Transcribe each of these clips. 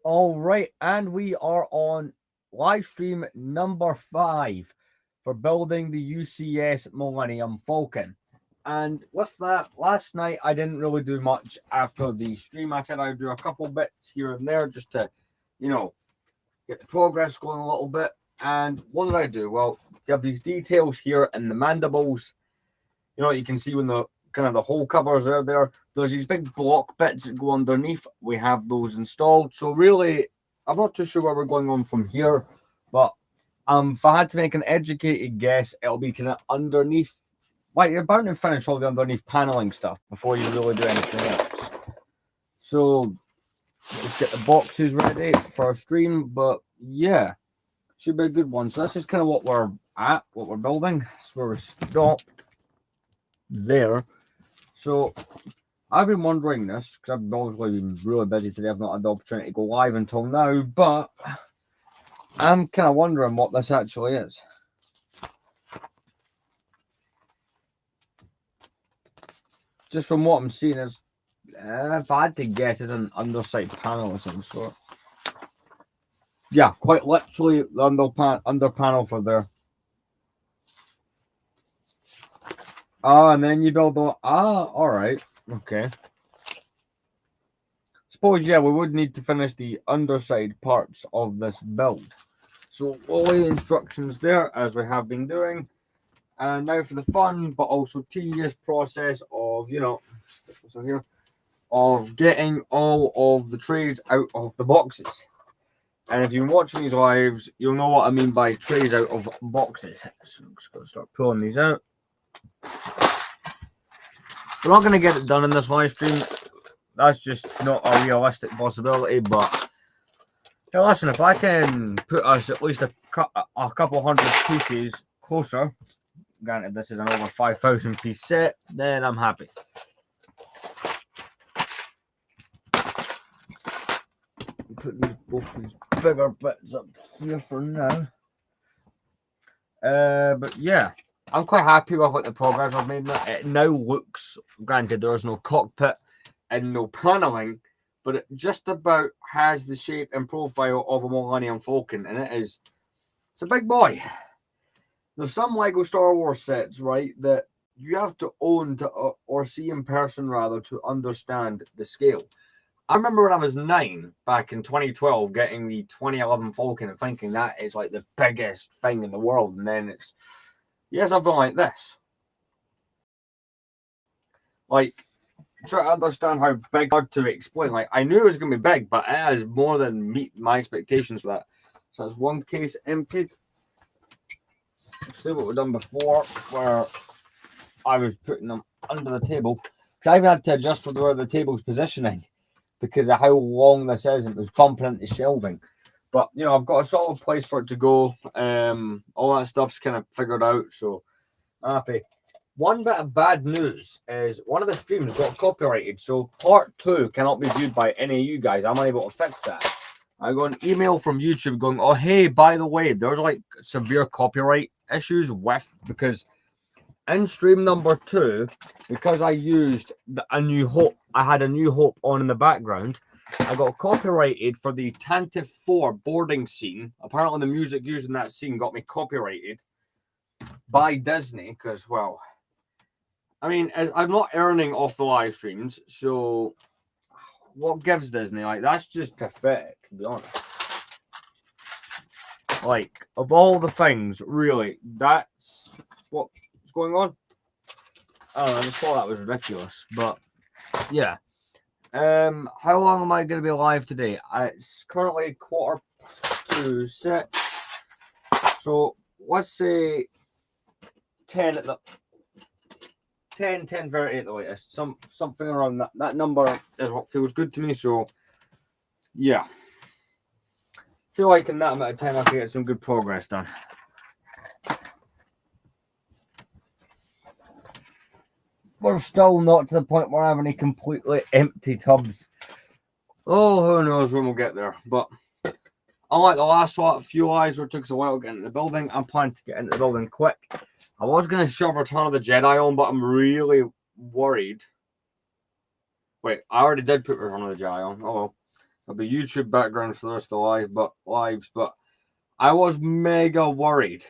All right, and we are on live stream number 5 for building the UCS Millennium Falcon. And with that, last night I didn't really do much after the stream. I said I'd do a couple bits here and there just to, get the progress going a little bit. And what did I do? Well, you have these details here in the mandibles. You can see when the kind of the hole covers are there. There's these big block bits that go underneath. We have those installed. So really, I'm not too sure where we're going on from here. But if I had to make an educated guess, it'll be kind of underneath. Like, you're bound to finish all the underneath paneling stuff before you really do anything else. So just get the boxes ready for our stream. But yeah, should be a good one. So that's just kind of what we're at, what we're building. That's where we stopped there. So I've been wondering this because I've obviously been really busy today. I've not had the opportunity to go live until now, but I'm kind of wondering what this actually is. Just from what I'm seeing, is if I had to guess, it's an underside panel of some sort. Yeah, quite literally the under panel for there. And then you build the all right, okay. Suppose yeah, we would need to finish the underside parts of this build. So all the instructions there, as we have been doing. And now for the fun, but also tedious process of, of getting all of the trays out of the boxes. And if you've been watching these lives, you'll know what I mean by trays out of boxes. So I'm just going to start pulling these out. We're not going to get it done in this live stream. That's just not a realistic possibility. But hey, listen, if I can put us at least a couple hundred pieces closer, granted this is an over 5,000 piece set, then I'm happy. Put both these bigger bits up here for now. But yeah, I'm quite happy with what the progress I've made. It now looks, granted there's no cockpit and no paneling, but it just about has the shape and profile of a Millennium Falcon, and it's a big boy. There's some Lego Star Wars sets, right, that you have to own to or see in person rather to understand the scale. I remember when I was 9 back in 2012 getting the 2011 Falcon and thinking that is like the biggest thing in the world, and then it's something like this. Like, try to understand how big, hard to explain. Like, I knew it was going to be big, but it has more than meet my expectations for that. So that's one case emptied. Let's do what we've done before, where I was putting them under the table. Because I even had to adjust for where the table's positioning because of how long this is. It was bumping into shelving. But, I've got a solid place for it to go. All that stuff's kind of figured out, so I'm happy. One bit of bad news is one of the streams got copyrighted, so part 2 cannot be viewed by any of you guys. I'm unable to fix that. I got an email from YouTube going, oh, hey, by the way, there's like severe copyright issues because in stream number 2, because I used A New Hope, I had A New Hope on in the background, I got copyrighted for the Tantive 4 boarding scene. Apparently the music used in that scene got me copyrighted by Disney because, well, I mean, I'm not earning off the live streams, so what gives Disney? Like, that's just pathetic, to be honest. Like, of all the things, really, that's what's going on. I don't know, I just thought that was ridiculous, but yeah. How long am I going to be live today? It's currently 6:45. So let's say 10 at the 10:30 at the latest. Something around that number is what feels good to me. So yeah, feel like in that amount of time I can get some good progress done. We're still not to the point where I have any completely empty tubs. Oh, who knows when we'll get there. But unlike the last few lives where it took us a while to get into the building, I'm planning to get into the building quick. I was going to shove Return of the Jedi on, but I'm really worried. Wait, I already did put Return of the Jedi on. Oh, well. There'll be YouTube backgrounds for the rest of the lives, but I was mega worried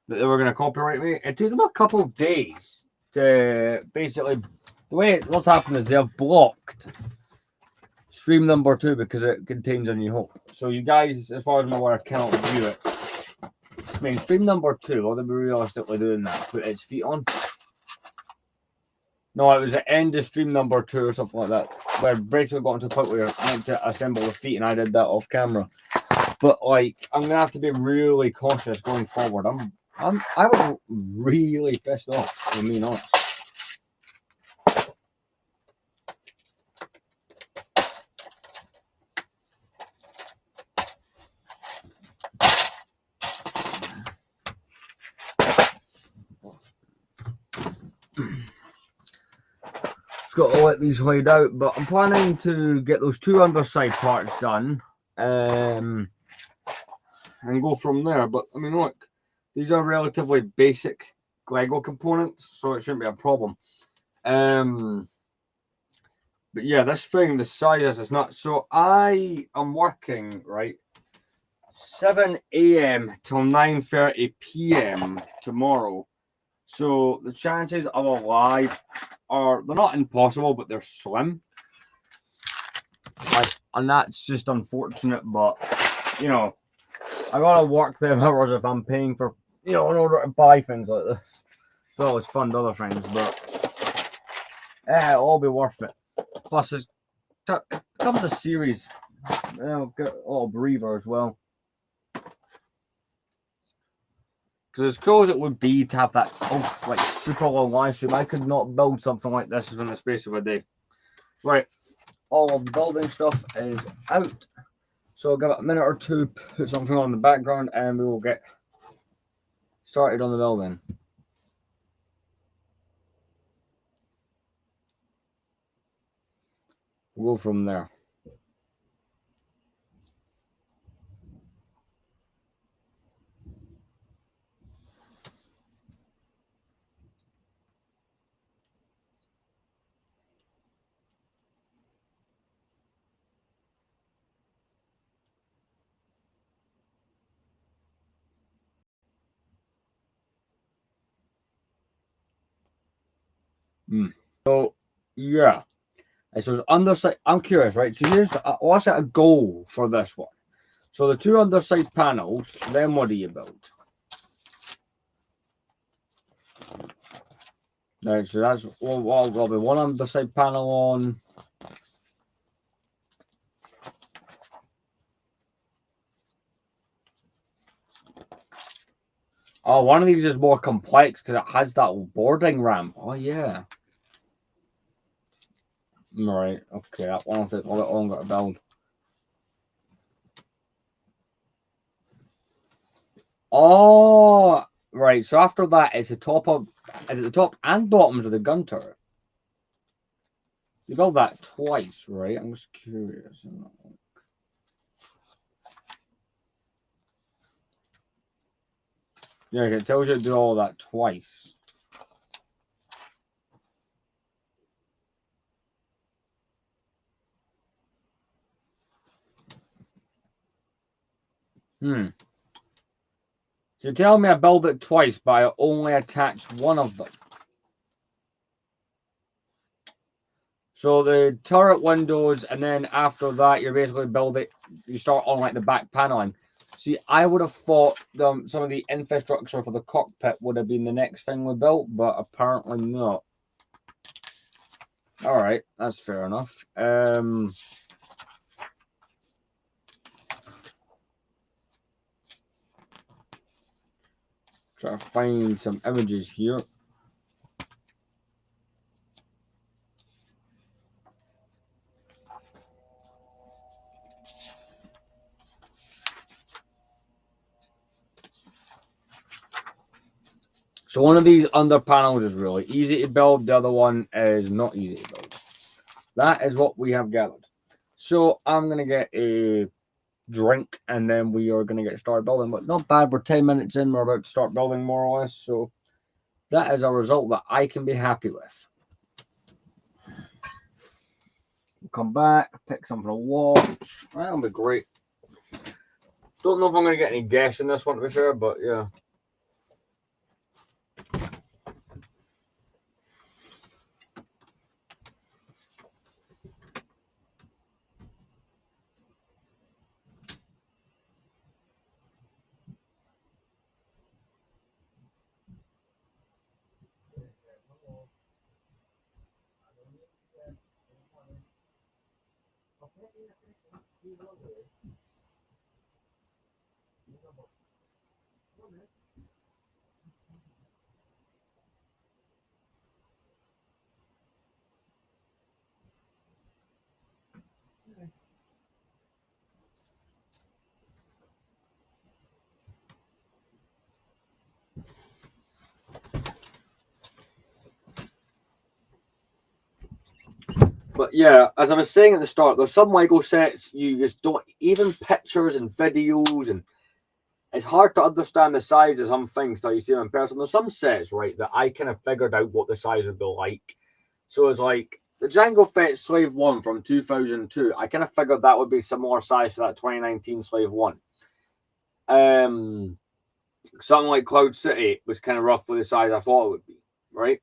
that they were going to copyright me. It took them a couple of days to basically. The way what's happened is they've blocked stream number 2 because it contains A New Hope. So you guys, as far as I'm aware, cannot view it. I mean, stream number 2, will they be realistically doing that? Put its feet on? No, it was the end of stream number 2 or something like that. Where basically got to the point where you're meant to assemble the feet, and I did that off camera. But like, I'm gonna have to be really cautious going forward. I was really pissed off, if I'm being honest. Got to let these laid out, but I'm planning to get those 2 underside parts done and go from there. But I mean, look, these are relatively basic Lego components, so it shouldn't be a problem. But yeah, this thing, the size is not. So I am working right 7 a.m. till 9:30 p.m. tomorrow. So the chances of a live they're not impossible, but they're slim. Like, and that's just unfortunate, but you know, I gotta work them hours if I'm paying for, you know, in order to buy things like this. So I always fund other things, but it'll all be worth it. Plus, it comes a series. I'll get a little breather as well. Because as cool as it would be to have that like super long live stream, I could not build something like this within the space of a day. Right, all of the building stuff is out. So I'll give it a minute or two, put something on in the background, and we will get started on the building. We'll go from there. So yeah, so it's underside. I'm curious, right? So here's what's a goal for this one. So the 2 underside panels. Then what do you build? Right, so that's what will be 1 underside panel on. Oh, one of these is more complex because it has that boarding ramp. Oh yeah. Right, okay, that one will take a little longer to build. Oh, right, so after that, is it the top and bottoms of the gun turret? You build that twice, right? I'm just curious. Yeah, it tells you to do all that twice. So you tell me I build it twice, but I only attach one of them. So the turret windows, and then after that, you're basically building. You start on like the back paneling. See, I would have thought some of the infrastructure for the cockpit would have been the next thing we built, but apparently not. All right, that's fair enough. Try to find some images here. So one of these under panels is really easy to build. The other one is not easy to build. That is what we have gathered. So I'm going to get a drink and then we are going to get started building. But not bad. We're 10 minutes in. We're about to start building more or less. So that is a result that I can be happy with. come back, pick something to watch. That'll be great. Don't know if I'm going to get any guests in this one, to be fair, but yeah. But yeah, as I was saying at the start, there's some Lego sets you just don't, even pictures and videos, and it's hard to understand the size of some things till you see them in person. There's some sets, right, that I kind of figured out what the size would be like. So it's like the Jango Fett Slave 1 from 2002. I kind of figured that would be similar size to that 2019 Slave 1. Something like Cloud City was kind of roughly the size I thought it would be, right?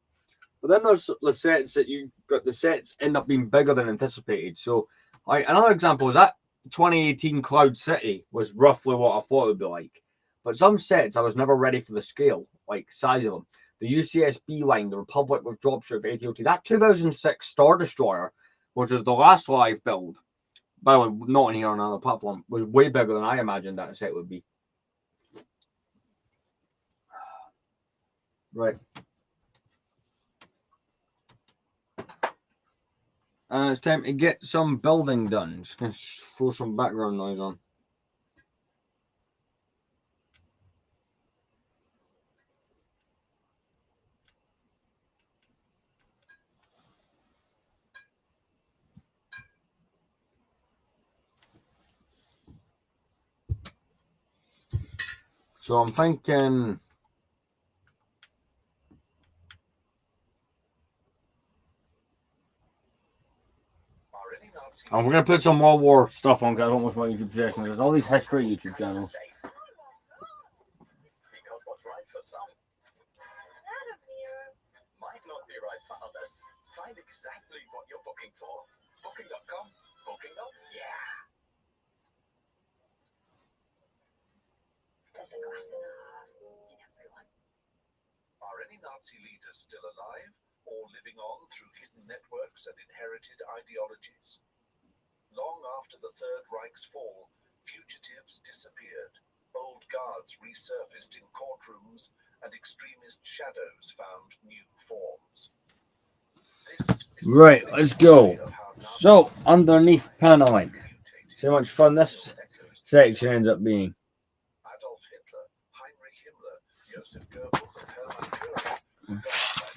But then there's the sets that you got, the sets end up being bigger than anticipated. So, like, another example is that 2018 Cloud City was roughly what I thought it would be like. But some sets I was never ready for the scale, like size of them. The UCSB line, the Republic with dropship ATOT, that 2006 Star Destroyer, which was the last live build, by the way, not in here on another platform, was way bigger than I imagined that set would be. Right. It's time to get some building done. Just gonna throw some background noise on. So I'm thinking. And we're gonna put some World War stuff on because I don't watch my YouTube sessions. There's all these history YouTube channels. Because what's right for some might not be right for others. Find exactly what you're booking for. Booking.com. Booking.com. Yeah. There's a glass and a half in everyone. Are any Nazi leaders still alive or living on through hidden networks and inherited ideologies? Long after the Third Reich's fall, fugitives disappeared. Old guards resurfaced in courtrooms, and extremist shadows found new forms. Right, let's go. So, underneath paneling. See how much fun this section ends up being. Adolf Hitler, Heinrich Himmler, Joseph Goebbels, and Hermann Goering died by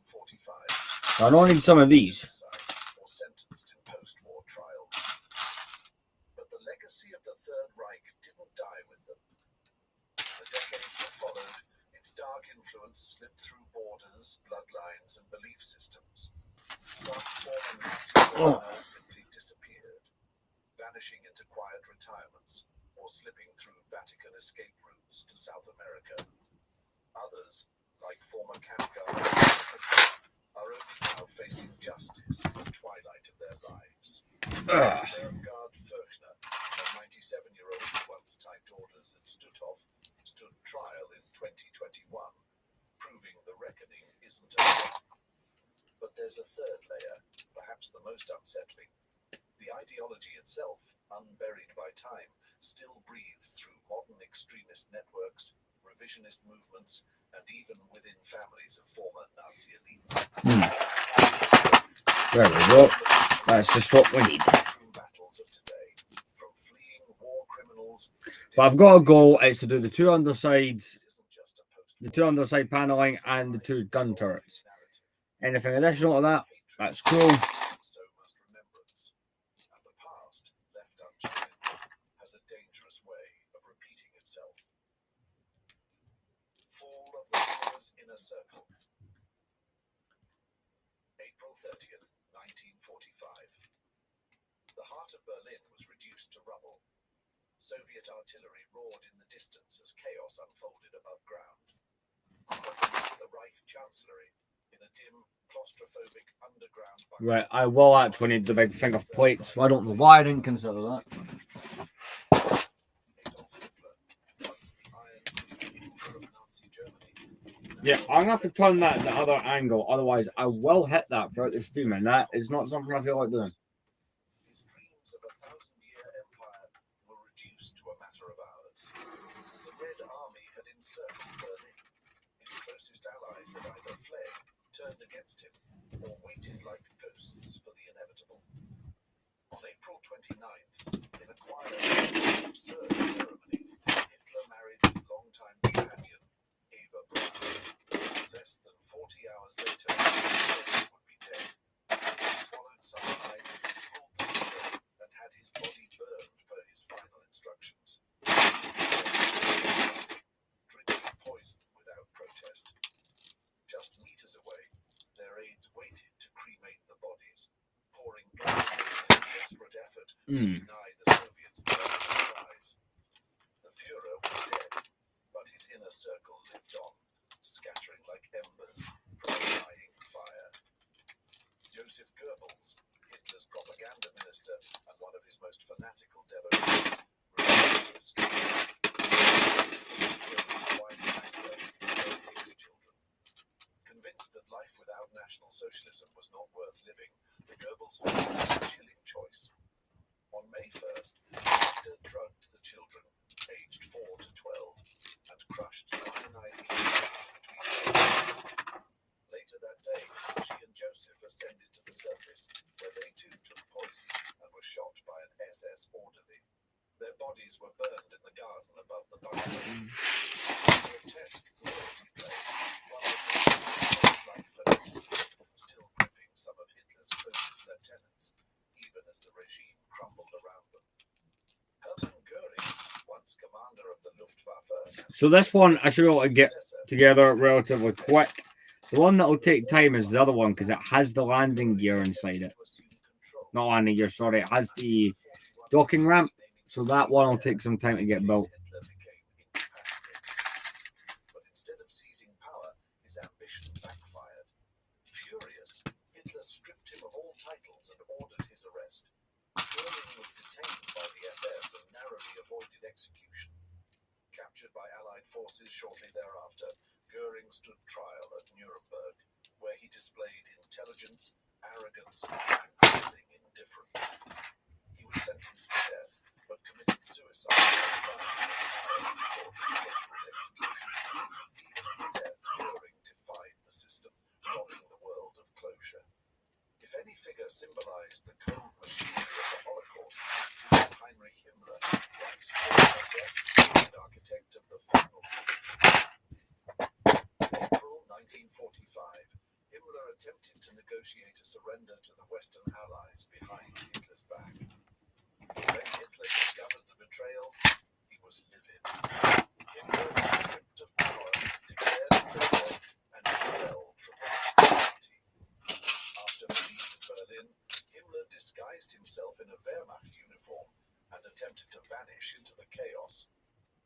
1945. I don't need some of these. Or sentenced in post-war trials. But the legacy of the Third Reich didn't die with them. The decades that followed, its dark influence slipped through borders, bloodlines, and belief systems. Some former Nazi personnel simply disappeared, vanishing into quiet retirements or slipping through Vatican escape routes to South America. Others, like former camp guards, are only now facing justice in the twilight of their lives. Berngard Fürchner, a 97-year-old who once typed orders at Stutthof, stood trial in 2021, proving the reckoning isn't over. But there's a third layer, perhaps the most unsettling. The ideology itself, unburied by time, still breathes through modern extremist networks, revisionist movements, and even within families of former Nazi elites. There we go. That's just what we need. But I've got a goal. It's to do the two undersides, the two underside paneling, and the two gun turrets. Anything additional to that, that's cool. So must remembrance, and the past, left unchallenged, has a dangerous way of repeating itself. Fall of the Ruler's Inner Circle. April 30th, 1945. of Berlin was reduced to rubble. Soviet artillery roared in the distance as chaos unfolded above ground. The Reich Chancellery, in a dim, claustrophobic underground bunker. Right, I will actually need the big thing of plates. So I don't know why I didn't consider that. Yeah, I'm gonna have to turn that the other angle, otherwise I will hit that throughout the stream, and that is not something I feel like doing. His dreams of a 1,000-year empire were reduced to a matter of hours. The Red Army had encircled Berlin. His closest allies had either fled, turned against him, or waited like ghosts for the inevitable. On April 29th, in a quiet, absurd ceremony, Hitler married his longtime companion, Eva Braun. Less than 40 hours later, he would be dead. He swallowed cyanide, pulled the trigger, and had his body burned per his final instructions. Drinking poison without protest. Just meters away, their aides waited to cremate the bodies, pouring gasoline in a desperate effort to deny the Soviets the prize. The Führer was dead, but his inner circle lived on, scattering like embers from a dying fire. Joseph Goebbels, Hitler's propaganda minister and one of his most fanatical devotees, refused to escape. His wife Magda and their 6 children. Convinced that life without National Socialism was not worth living, the Goebbels family made a chilling choice. On May 1st, Magda drugged the children, aged 4 to 12, and crushed cyanide capsules between them. Later that day, she and Joseph ascended to the surface, where they too took poison and were shot by an SS orderly. Their bodies were burned in the garden above the bunker. Grotesque royalty play, one of the like fanaticism still gripping some of Hitler's closest lieutenants, even as the regime crumbled around them. Hermann Goering, once commander of the Luftwaffe. So this one I should be able to get together relatively quick. The one that will take time is the other one because it has the landing gear inside it. Not landing gear, sorry. It has the docking ramp. So that one will take some time to get built. But instead of seizing power, his ambition backfired. Furious, Hitler stripped him of all titles and ordered his arrest. Goering was detained by the SS and narrowly avoided execution. Captured by Allied forces shortly thereafter, Goering stood trial at Nuremberg, where he displayed intelligence, arrogance, and chilling indifference. He was sentenced to death, but committed suicide before his scheduled execution. Even in death, Goering defied the system, robbing the world of closure. If any figure symbolized the cold machinery of the Holocaust, it was Heinrich Himmler, Reichsführer SS and architect of the final solution. In April 1945, Himmler attempted to negotiate a surrender to the Western Allies behind Hitler's back. When Hitler discovered the betrayal, he was livid. Himmler was stripped of power, declared a traitor, and expelled from the party. After fleeing to Berlin, Himmler disguised himself in a Wehrmacht uniform and attempted to vanish into the chaos.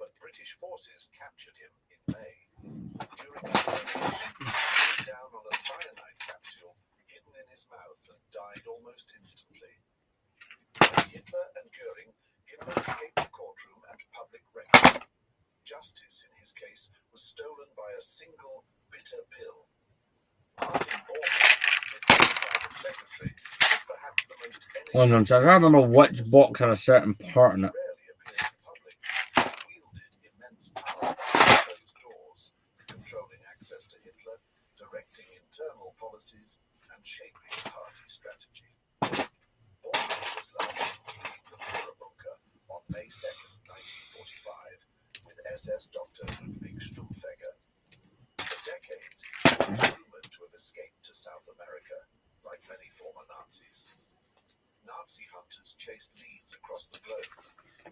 But British forces captured him in May. During interrogation, he lay down on a cyanide capsule hidden in his mouth and died almost instantly. Like Hitler and Goering, Himmler escaped the courtroom and public record. Justice, in his case, was stolen by a single bitter pill. Martin Bormann, Hitler's private secretary, was perhaps the most Oh no, so I don't know which box had a certain part in it. rarely appeared in public. He wielded immense power behind closed doors, controlling access to Hitler, directing internal policies, and shaping party strategy. Bormann was last seen fleeing the Führer bunker on May 2nd, 1945, with SS Dr. Ludwig Stumpfegger. For decades, he was rumored to have escaped to South America, like many former Nazis. Nazi hunters chased leads across the globe.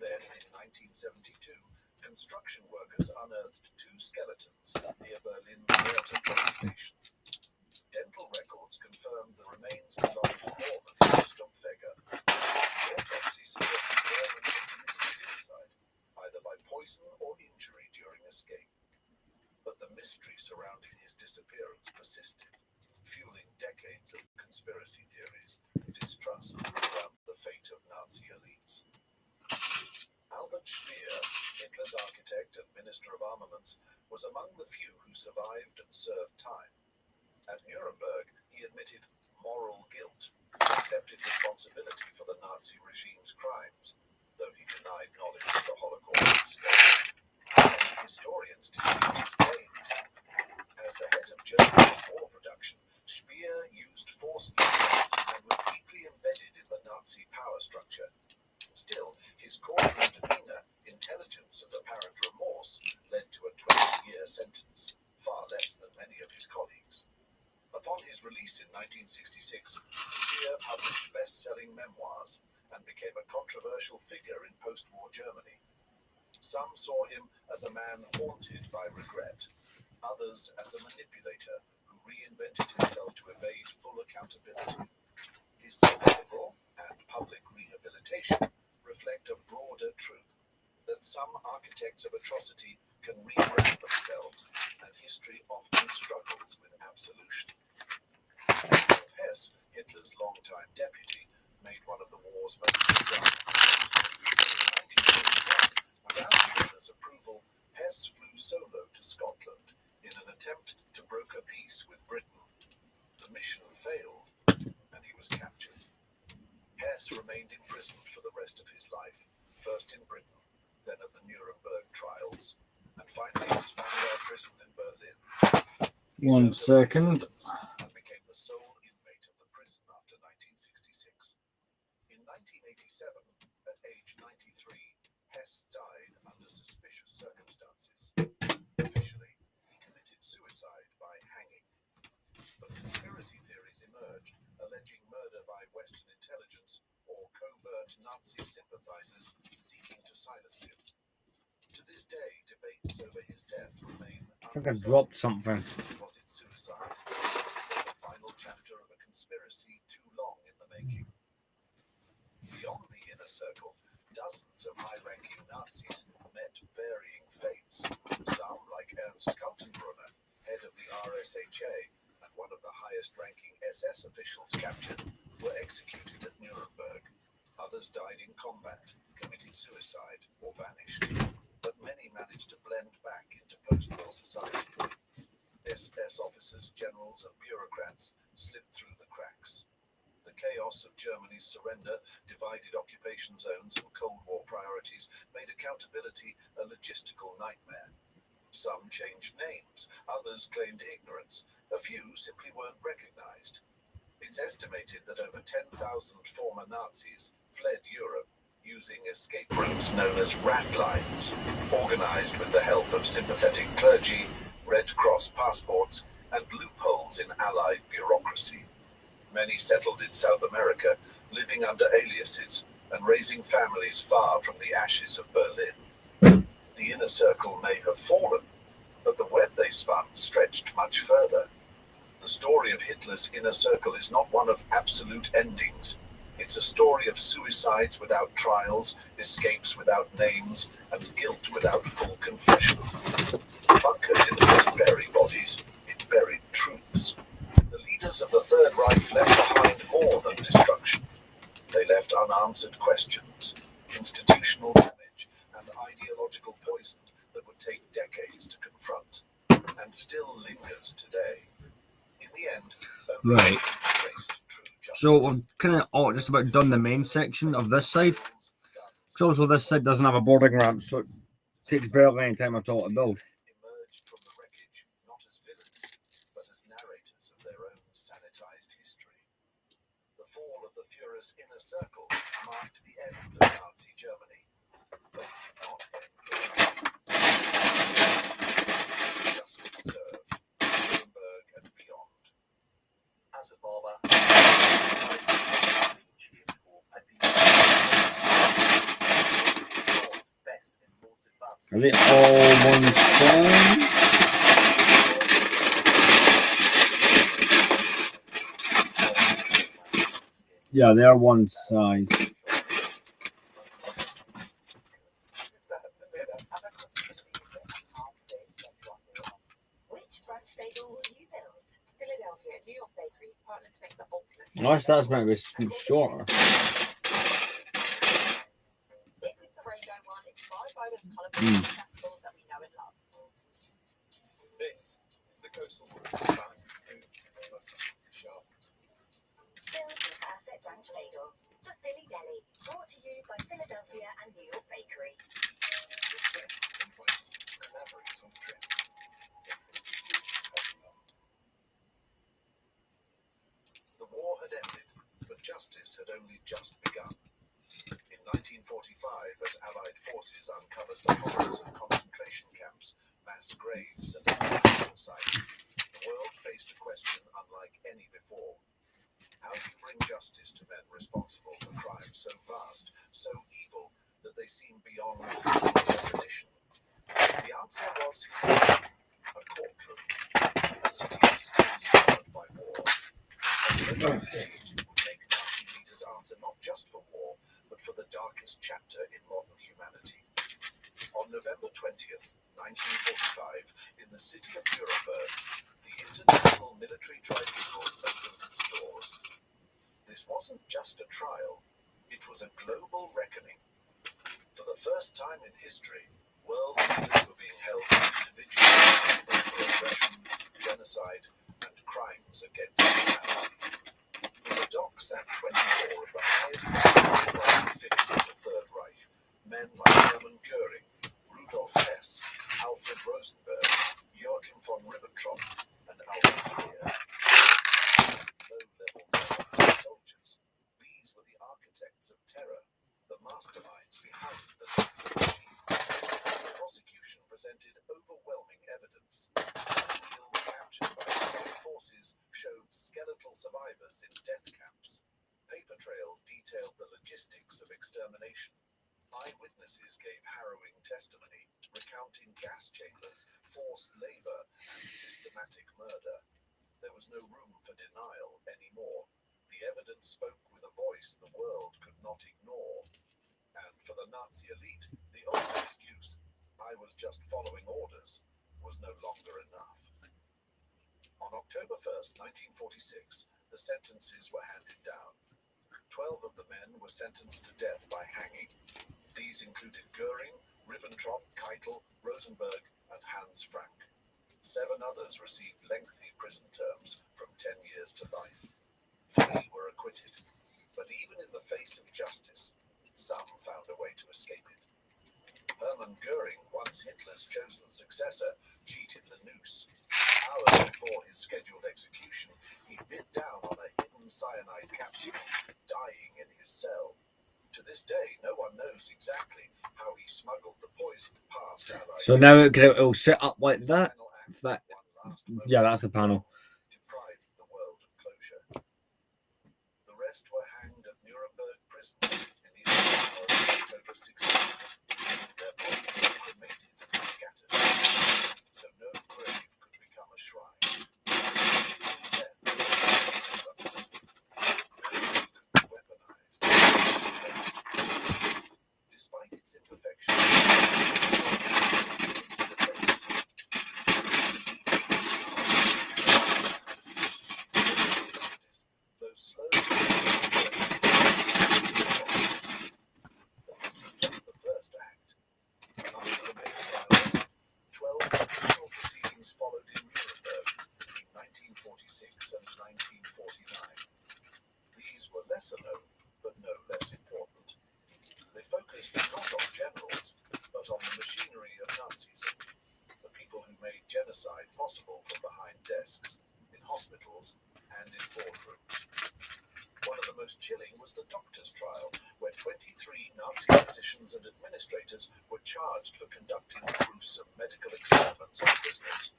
Then, in 1972, construction workers unearthed 2 skeletons near Berlin's Werther train station. Dental records confirmed the remains belonged to Bormann and Stumpfegger. The autopsy mystery surrounding his disappearance persisted, fueling decades of conspiracy theories, distrust around the fate of Nazi elites. Albert Speer, Hitler's architect and Minister of Armaments, was among the few who survived and served time. At Nuremberg, he admitted moral guilt, accepted responsibility for the Nazi regime's crimes, though he denied knowledge of the Holocaust's scope. Many historians dispute his claims. As the head of Germany's war production, Speer used force and was deeply embedded in the Nazi power structure. Still, his courtroom demeanor, intelligence, and apparent remorse led to a 20-year sentence, far less than many of his colleagues. Upon his release in 1966, Speer published best-selling memoirs and became a controversial figure in post-war Germany. Some saw him as a man haunted by regret, others as a manipulator who reinvented himself to evade full accountability. His survival and public rehabilitation reflect a broader truth, that some architects of atrocity can rebrand themselves, and history often struggles with absolution. Adolf Hess, Hitler's longtime deputy, made one of the war's most bizarre moves. In 1941, without Hitler's approval, Hess flew solo to Scotland in an attempt to broker peace with Britain. The mission failed, and he was captured. Hess remained imprisoned for the rest of his life, first in Britain, then at the Nuremberg trials, and finally in Spandau prison in Berlin. He One served a second. life sentence and became the sole inmate of the prison after 1966. In 1987, at age 93, Hess died under suspicious circumstances. Officially, he committed suicide by hanging. But conspiracy theories emerged, alleging murder by Western intelligence or covert Nazi sympathizers seeking to silence him. To this day, debates over his death remain I think I dropped unresolved. something. Was it suicide, or the final chapter of a conspiracy too long in the making? Beyond the inner circle, dozens of high-ranking Nazis met varying fates. Some, like Ernst Kaltenbrunner, head of the RSHA and one of the highest-ranking SS officials captured, were executed at Nuremberg. Others died in combat, committed suicide, or vanished. But many managed to blend back into post-war society. SS officers, generals, and bureaucrats slipped through the cracks. The chaos of Germany's surrender, divided occupation zones, and Cold War priorities made accountability a logistical nightmare. Some changed names, others claimed ignorance, a few simply weren't recognized. It's estimated that over 10,000 former Nazis fled Europe using escape routes known as rat lines, organized with the help of sympathetic clergy, Red Cross passports, and loopholes in Allied bureaucracy. Many settled in South America, living under aliases and raising families far from the ashes of Berlin. The inner circle may have fallen, but the web they spun stretched much further. The story of Hitler's inner circle is not one of absolute endings. It's a story of suicides without trials, escapes without names, and guilt without full confession. Bunkers didn't just bury bodies, it buried truths. The leaders of the Third Reich left behind more than destruction. They left unanswered questions, institutional damage, and ideological poison that would take decades to confront, and still lingers today. In the end, only Right. traced true justice. So we've kind of just about done the main section of this side. Because also this side doesn't have a boarding ramp, so it takes barely any time at all to build. Emerged from the wreckage not as villains, but as narrators of their own sanitized history. The fall of the Führer's inner circle marked the end of Nazi Germany, but it did not end there. Justice served, Nuremberg and beyond. As a barber, best in most advanced. Are they all one size? Yeah, they are one size. We bagel will you build? Philadelphia, New York bakery partnered to make the ultimate. Nice, that's maybe shorter. This is the rainbow one, inspired by those colourful festivals that we know and love. This is the coastal one. Balance is smooth, smoky, sharp. Build the perfect brunch bagel. The Philly Deli, brought to you by Philadelphia and New York Bakery. Collaborate on the trip. The war had ended, but justice had only just begun. In 1945, as Allied forces uncovered the horrors of concentration camps, mass graves, and execution sites, the world faced a question unlike any before. How do you bring justice to men responsible for crimes so vast, so evil, that they seem beyond definition? The answer was historic. A courtroom. A city still scarred by war. A global stage would make Nazi leaders answer not just for war, but for the darkest chapter in modern humanity. On November 20th, 1945, in the city of Nuremberg, the International Military Tribunal opened its doors. This wasn't just a trial, it was a global reckoning. For the first time in history, world leaders were being held individually accountable for aggression, genocide, and crimes against humanity. In the dock sat 24 of the highest possible figures of the Third Reich, men like Hermann Goering, Rudolf Hess, Alfred Rosenberg, Joachim von Ribbentrop, and Albert Speer. Low-level soldiers, these were the architects of terror, the masterminds behind the Nazi regime. The prosecution presented overwhelming evidence. Wheels captured by Allied forces showed skeletal survivors in death camps. Paper trails detailed the logistics of extermination. Eyewitnesses gave harrowing testimony, recounting gas chambers, forced labor, and systematic murder. There was no room for denial anymore. The evidence spoke with a voice the world could not ignore. And for the Nazi elite, the old excuse, "I was just following orders," was no longer enough. On October 1st, 1946, the sentences were handed down. 12 of the men were sentenced to death by hanging. These included Goering, Ribbentrop, Keitel, Rosenberg, and Hans Frank. 7 others received lengthy prison terms from 10 years to life. 3 were acquitted. But even in the face of justice, some found a way to escape it. Hermann Goering, once Hitler's chosen successor, cheated the noose. Hours before his scheduled execution, he bit down on a hidden cyanide capsule, dying in his cell. To this day, no one knows exactly how he smuggled the poison past Allied. So now it'll sit up like that. Yeah, that's the panel. Deprived the world of closure. The rest were hanged at Nuremberg prison in the early hours of October 16th. Their bodies were cremated and scattered, so no grave could become a shrine. Death was misunderstood. Weaponized. Despite its imperfections, though slow, but this was just the first act. After the main trials, 12 additional proceedings followed in Nuremberg between 1946 and 1949. These were lesser known, but no less important. They focused not on generals, but on the machinery of Nazism, the people who made genocide possible from behind desks, in hospitals, and in boardrooms. One of the most chilling was the doctor's trial, where 23 Nazi physicians and administrators were charged for conducting gruesome medical experiments on prisoners.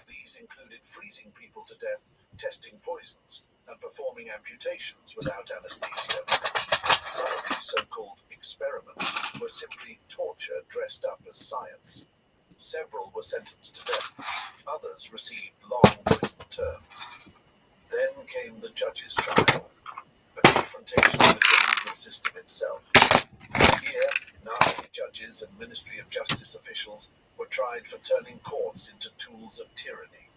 These included freezing people to death, testing poisons, and performing amputations without anesthesia. Some of these so-called experiments were simply torture dressed up as science. Several were sentenced to death. Others received long prison terms. Then came the judge's trial, a confrontation with the legal system itself. Here, Nazi judges and Ministry of Justice officials were tried for turning courts into tools of tyranny.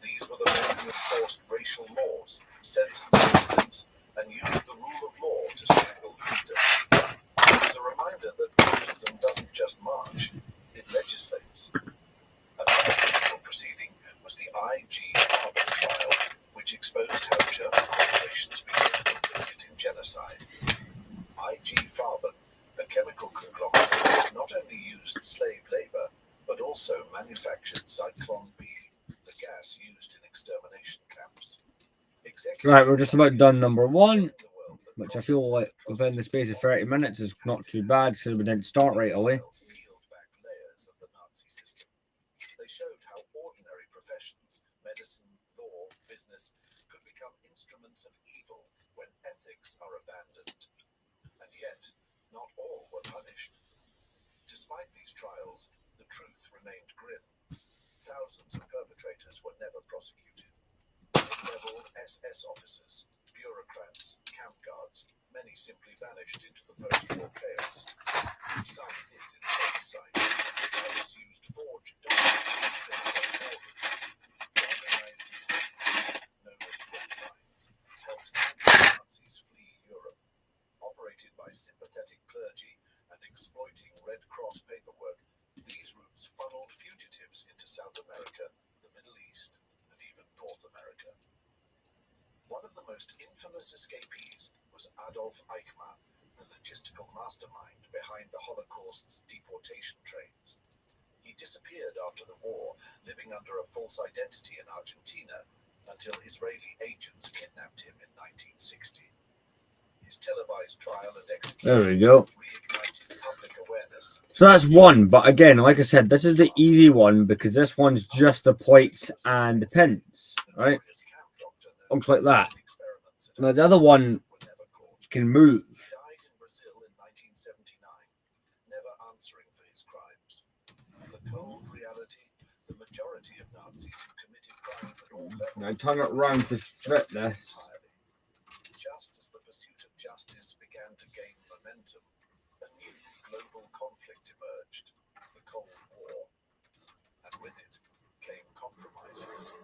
These were the men who enforced racial laws, sentenced dissidents, and used the rule of law to strangle freedom. It was a reminder that fascism doesn't just march, it legislates. Another critical proceeding was the IG Farben trial, which exposed how German corporations became complicit in genocide. IG Farben, a chemical conglomerate, not only used slave labor, but also manufactured Zyklon B, the gas used in extermination camps. Right, we're just about done number one, which I feel like within the space of 30 minutes is not too bad because we didn't start right away. They showed how ordinary professions, medicine, law, business, could become instruments of evil when ethics are abandoned. And yet, not all were punished. Despite these trials, the truth remained grim. Thousands of perpetrators were never prosecuted. Mid-level SS officers, bureaucrats, camp guards, many simply vanished into the post-war chaos. Some hid in plain sight. Others used forged documents instead of orders. Organized escapes, known as red lines, helped Nazis flee Europe. Operated by sympathetic clergy and exploiting Red Cross paperwork, these routes funneled fugitives into South America, the Middle East, and even North America. One of the most infamous escapees was Adolf Eichmann, the logistical mastermind behind the Holocaust's deportation trains. He disappeared after the war, living under a false identity in Argentina, until Israeli agents kidnapped him in 1960. His televised trial and execution There we go. reignited public awareness. So that's one, but again, like I said, this is the easy one because this one's just the points and the pence, right? Looks like that. Now the other one can move. He died in Brazil in 1979, never answering for his crimes. The cold reality, the majority of Nazis who committed crimes at all levels. Now turn it round to fit this. Just as the pursuit of justice began to gain momentum, a new global conflict emerged, the Cold War. And with it came compromises.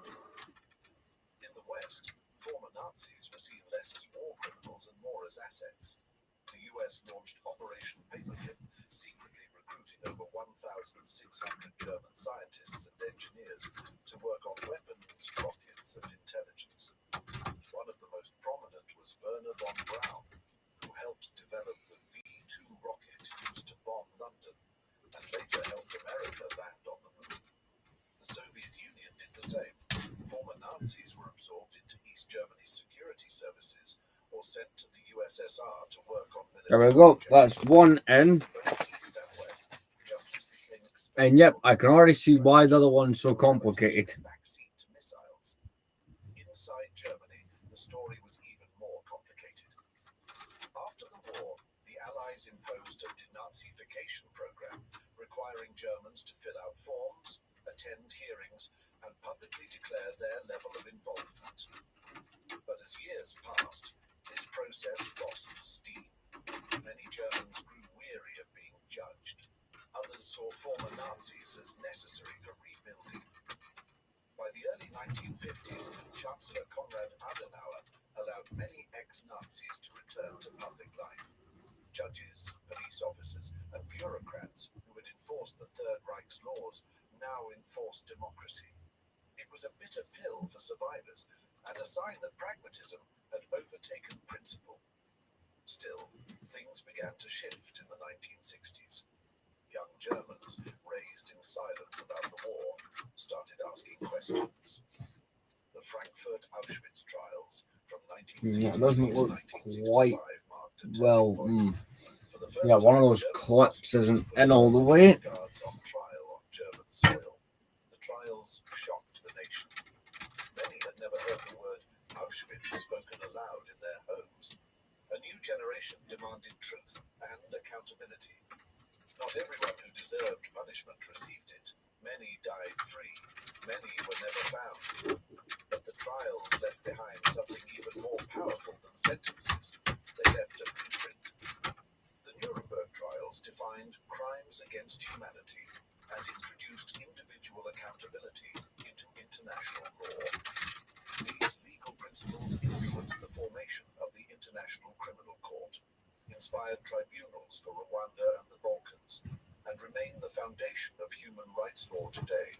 In the West, former Nazis were seen less as war criminals and more as assets. The US launched Operation Paperclip, secretly recruiting over 1,600 German scientists and engineers to work on weapons, rockets, and intelligence. One of the most prominent was Werner von Braun, who helped develop the V-2 rocket used to bomb London, and later helped America land on the moon. The Soviet Union did the same. Former Nazis were absorbed into East Germany's security services or sent to the USSR to work on military There we go. projects. That's one end. Both East and West, justice became And yep, I can already see why the other one's so complicated. backseat to missiles. Inside Germany, the story was even more complicated. After the war, the Allies imposed a denazification program requiring Germans to fill out forms, attend hearings, and publicly declare their level of involvement. But as years passed, this process lost steam. Many Germans grew weary of being judged. Others saw former Nazis as necessary for rebuilding. By the early 1950s, Chancellor Konrad Adenauer allowed many ex-Nazis to return to public life. Judges, police officers, and bureaucrats who had enforced the Third Reich's laws now enforced democracy. It was a bitter pill for survivors and a sign that pragmatism had overtaken principle. Still, things began to shift in the 1960s. Young Germans, raised in silence about the war, started asking questions. The Frankfurt Auschwitz trials from 1963 It doesn't to look 1965 quite marked a turning well. point. For the first Yeah, one of time, those German clips isn't prosecutors in all the way. guards on trial on German soil. The trials shocked the nation. Many had never heard the word Auschwitz spoken aloud in their homes. A new generation demanded truth and accountability. Not everyone who deserved punishment received it. Many died free. Many were never found. But the trials left behind something even more powerful than sentences. They left a blueprint. The Nuremberg trials defined crimes against humanity and introduced individual accountability into international law. These legal principles influenced the formation of the International Criminal Court, inspired tribunals for Rwanda and the Balkans, and remain the foundation of human rights law today.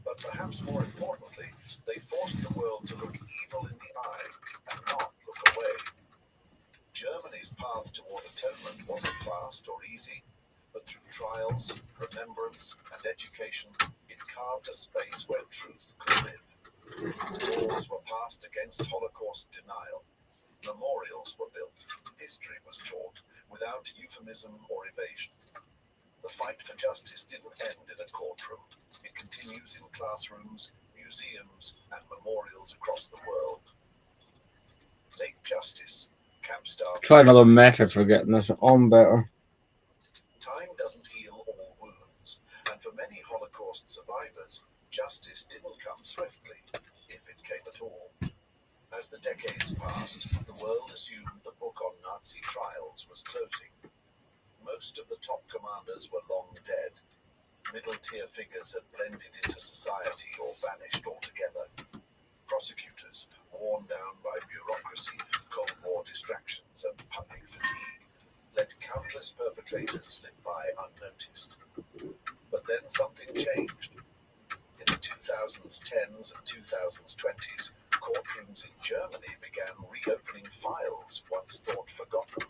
But perhaps more importantly, they forced the world to look evil in the eye and not look away. Germany's path toward atonement wasn't fast or easy, but through trials, remembrance, and education, it carved a space where truth could live. Laws were passed against Holocaust denial. Memorials were built. History was taught without euphemism or evasion. The fight for justice didn't end in a courtroom. It continues in classrooms, museums, and memorials across the world. Late Justice, Camp Staff. Try another method for getting this on better. Time doesn't heal all wounds, and for many Holocaust survivors, justice didn't come swiftly, if it came at all. As the decades passed, the world assumed the book on Nazi trials was closing. Most of the top commanders were long dead. Middle-tier figures had blended into society or vanished altogether. Prosecutors, worn down by bureaucracy, Cold War distractions, and public fatigue, let countless perpetrators slip by unnoticed. But then something changed. In the 2010s and 2020s, courtrooms in Germany began reopening files once thought forgotten.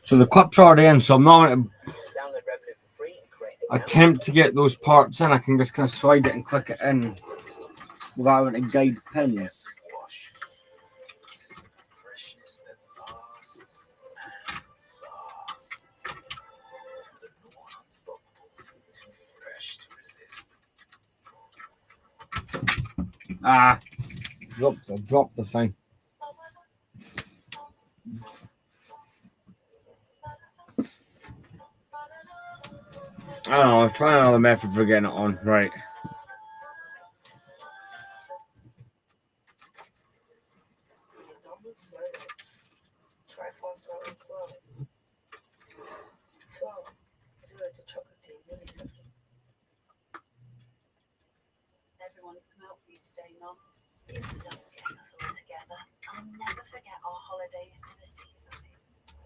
So the clip's already in, so I'm not going to Download Revolut for free and create an account. attempt to get those parts in. I can just kind of slide it and click it in without having to guide pins. Wash. This is the freshness that lasts and lasts. The new unstoppables, too fresh to resist. Ah, dropped the thing. I don't know, I was trying another method for getting it on. Right. Don't move slowly. Try fast rolling swirls. 12. 0 to chocolatey milliseconds. Everyone's come out for you today, Mum. You love getting us all together. I'll never forget our holidays to the seaside.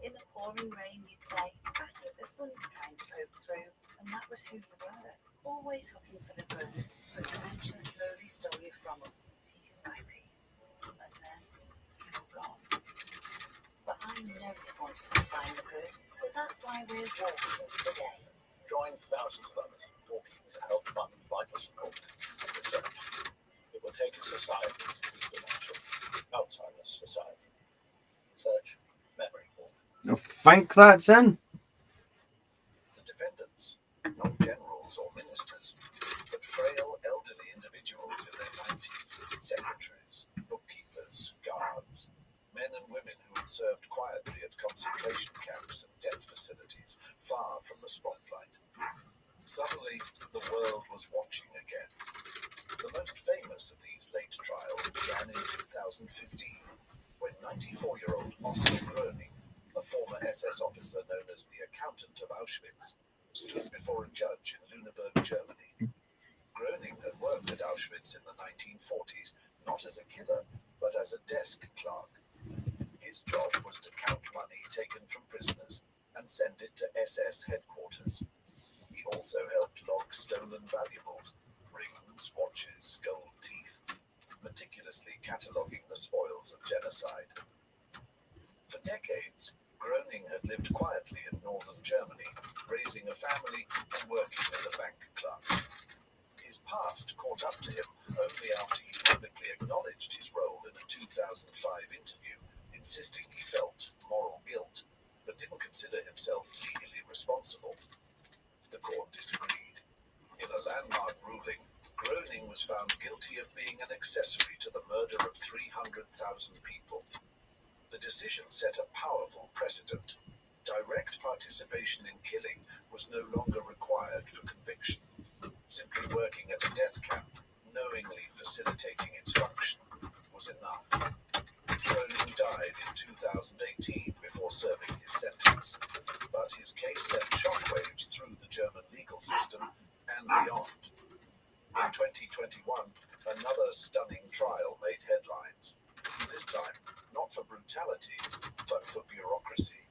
In the pouring rain, you'd say, I think the sun's trying to poke through, and that was who you were. Always looking for the good, but dementia slowly stole you from us, piece by piece. And then you were gone. But I know you want us to find the good, so that's why we're walking today. Join thousands of others walking to help fund vital support and research. It will take a society to dementia, Alzheimer's Society. Search memory walk. I think that's in. The defendants, not generals or ministers, but frail elderly individuals in their 90s, secretaries, bookkeepers, guards, men and women who had served quietly at concentration camps and death facilities far from the spotlight. Suddenly, the world was watching again. The most famous of these late trials began in 2015, when 94-year-old Oscar Groening, a former SS officer known as the Accountant of Auschwitz, stood before a judge in Lüneburg, Germany. Groening had worked at Auschwitz in the 1940s, not as a killer, but as a desk clerk. His job was to count money taken from prisoners and send it to SS headquarters. He also helped log stolen valuables, rings, watches, gold teeth, meticulously cataloguing the spoils of genocide. For decades, Groening had lived quietly in northern Germany, raising a family and working as a bank clerk. His past caught up to him only after he publicly acknowledged his role in a 2005 interview, insisting he felt moral guilt, but didn't consider himself legally responsible. The court disagreed. In a landmark ruling, Groening was found guilty of being an accessory to the murder of 300,000 people. The decision set a powerful precedent. Direct participation in killing was no longer required for conviction. Simply working at a death camp, knowingly facilitating its function, was enough. Groening died in 2018 before serving his sentence, but his case sent shockwaves through the German legal system and beyond. In 2021, another stunning trial made headlines. This time, not for brutality, but for bureaucracy.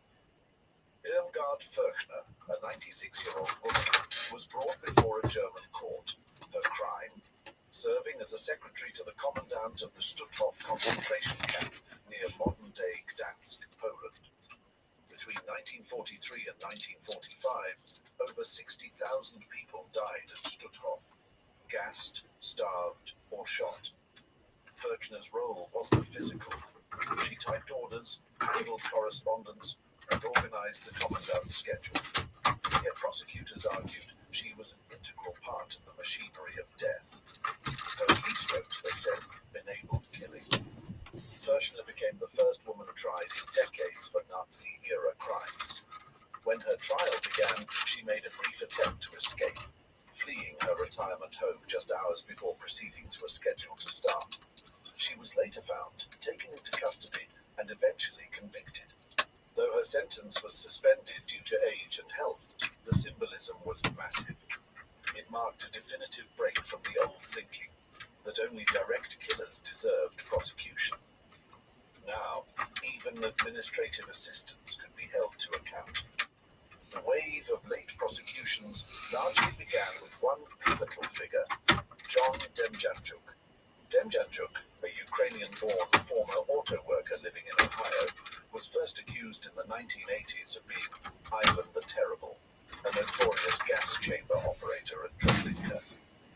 Irmgard Fürchner, a 96-year-old woman, was brought before a German court. Her crime? Serving as a secretary to the commandant of the Stutthof concentration camp near modern-day Gdansk, Poland. Between 1943 and 1945, over 60,000 people died at Stutthof, gassed, starved, or shot. Fürchner's role wasn't physical. She typed orders, handled correspondence, and organized the commandant's schedule. Yet prosecutors argued she was an integral part of the machinery of death. Her keystrokes, they said, enabled killing. Fürchner became the first woman tried in decades for Nazi-era crimes. When her trial began, she made a brief attempt to escape, fleeing her retirement home just hours before proceedings were scheduled to start. She was later found, taken into custody, and eventually convicted. Though her sentence was suspended due to age and health, the symbolism was massive. It marked a definitive break from the old thinking that only direct killers deserved prosecution. Now, even administrative assistants could be held to account. The wave of late prosecutions largely began with one pivotal figure, John Demjanjuk. Demjanjuk, a Ukrainian-born former auto worker living in Ohio, was first accused in the 1980s of being Ivan the Terrible, a notorious gas chamber operator at Treblinka.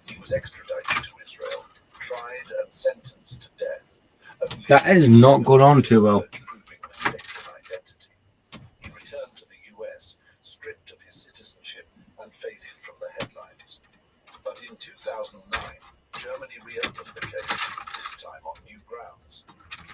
He was extradited to Israel, tried and sentenced to death. That is not going on too well. Proving mistaken identity. He returned to the US, stripped of his citizenship, and faded from the headlines. But in 2009, Germany reopened the case, this time on new grounds.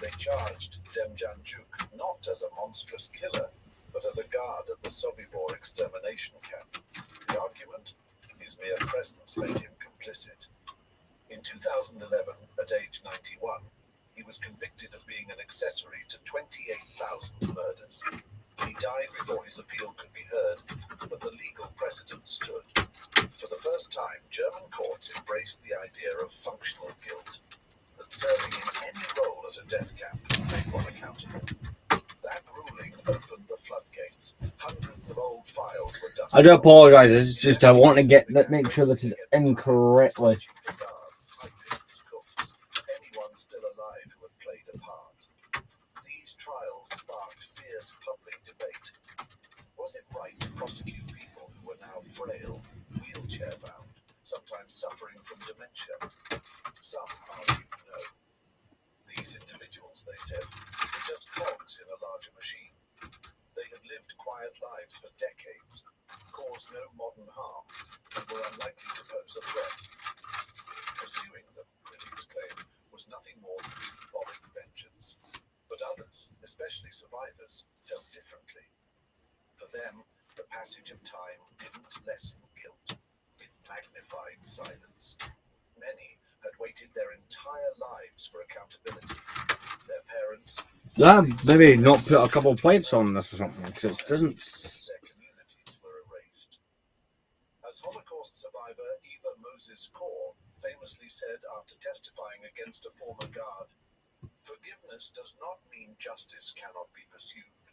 They charged Demjanjuk not as a monstrous killer, but as a guard at the Sobibor extermination camp. The argument? His mere presence made him complicit. In 2011, at age 91, he was convicted of being an accessory to 28,000 murders. He died before his appeal could be heard, but the legal precedent stood. For the first time, German courts embraced the idea of functional guilt, that serving in any role at a death camp made one accountable. That ruling opened the floodgates. Hundreds of old files were dusted. I do apologise. It's just I want to make sure this is incorrectly. Anyone still alive who had played a part. These trials sparked fierce public debate. Was it right to prosecute people who were now frail, wheelchair-bound, sometimes suffering from dementia? Some argued no. These individuals, they said, were just cogs in a larger machine. They had lived quiet lives for decades, caused no modern harm, and were unlikely to pose a threat. Pursuing them, critics claimed, was nothing more than symbolic vengeance. But others, especially survivors, felt differently. For them, the passage of time didn't lessen guilt. It magnified silence. Many had waited their entire lives for accountability. Their parents... Maybe not put a couple of plates on this or something, because it doesn't... Their communities were erased. As Holocaust survivor Eva Moses-Kor famously said after testifying against a former guard, "Forgiveness does not mean justice cannot be pursued.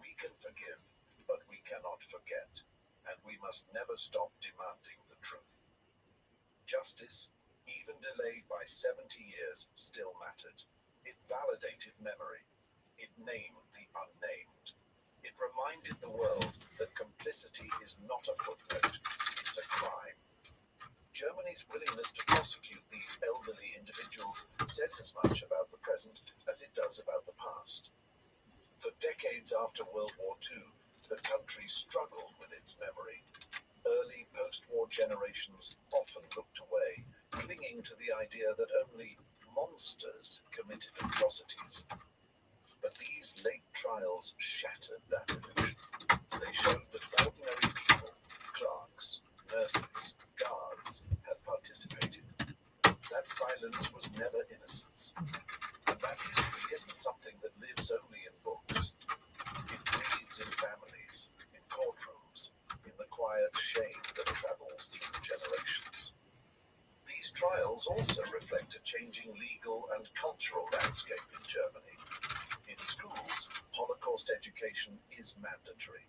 We can forgive, but we cannot forget, and we must never stop demanding the truth." Justice, even delayed by 70 years, still mattered. It validated memory. It named the unnamed. It reminded the world that complicity is not a footnote, it's a crime. Germany's willingness to prosecute these elderly individuals says as much about the present as it does about the past. For decades after World War II, the country struggled with its memory. Early post-war generations often looked away, clinging to the idea that only monsters committed atrocities. But these late trials shattered that illusion. They showed that ordinary people, clerks, nurses, guards, had participated. That silence was never innocence. And that history isn't something that lives only in books. It breathes in families, in courtrooms, in the quiet shame that travels through generations. These trials also reflect a changing legal and cultural landscape in Germany. In schools, Holocaust education is mandatory.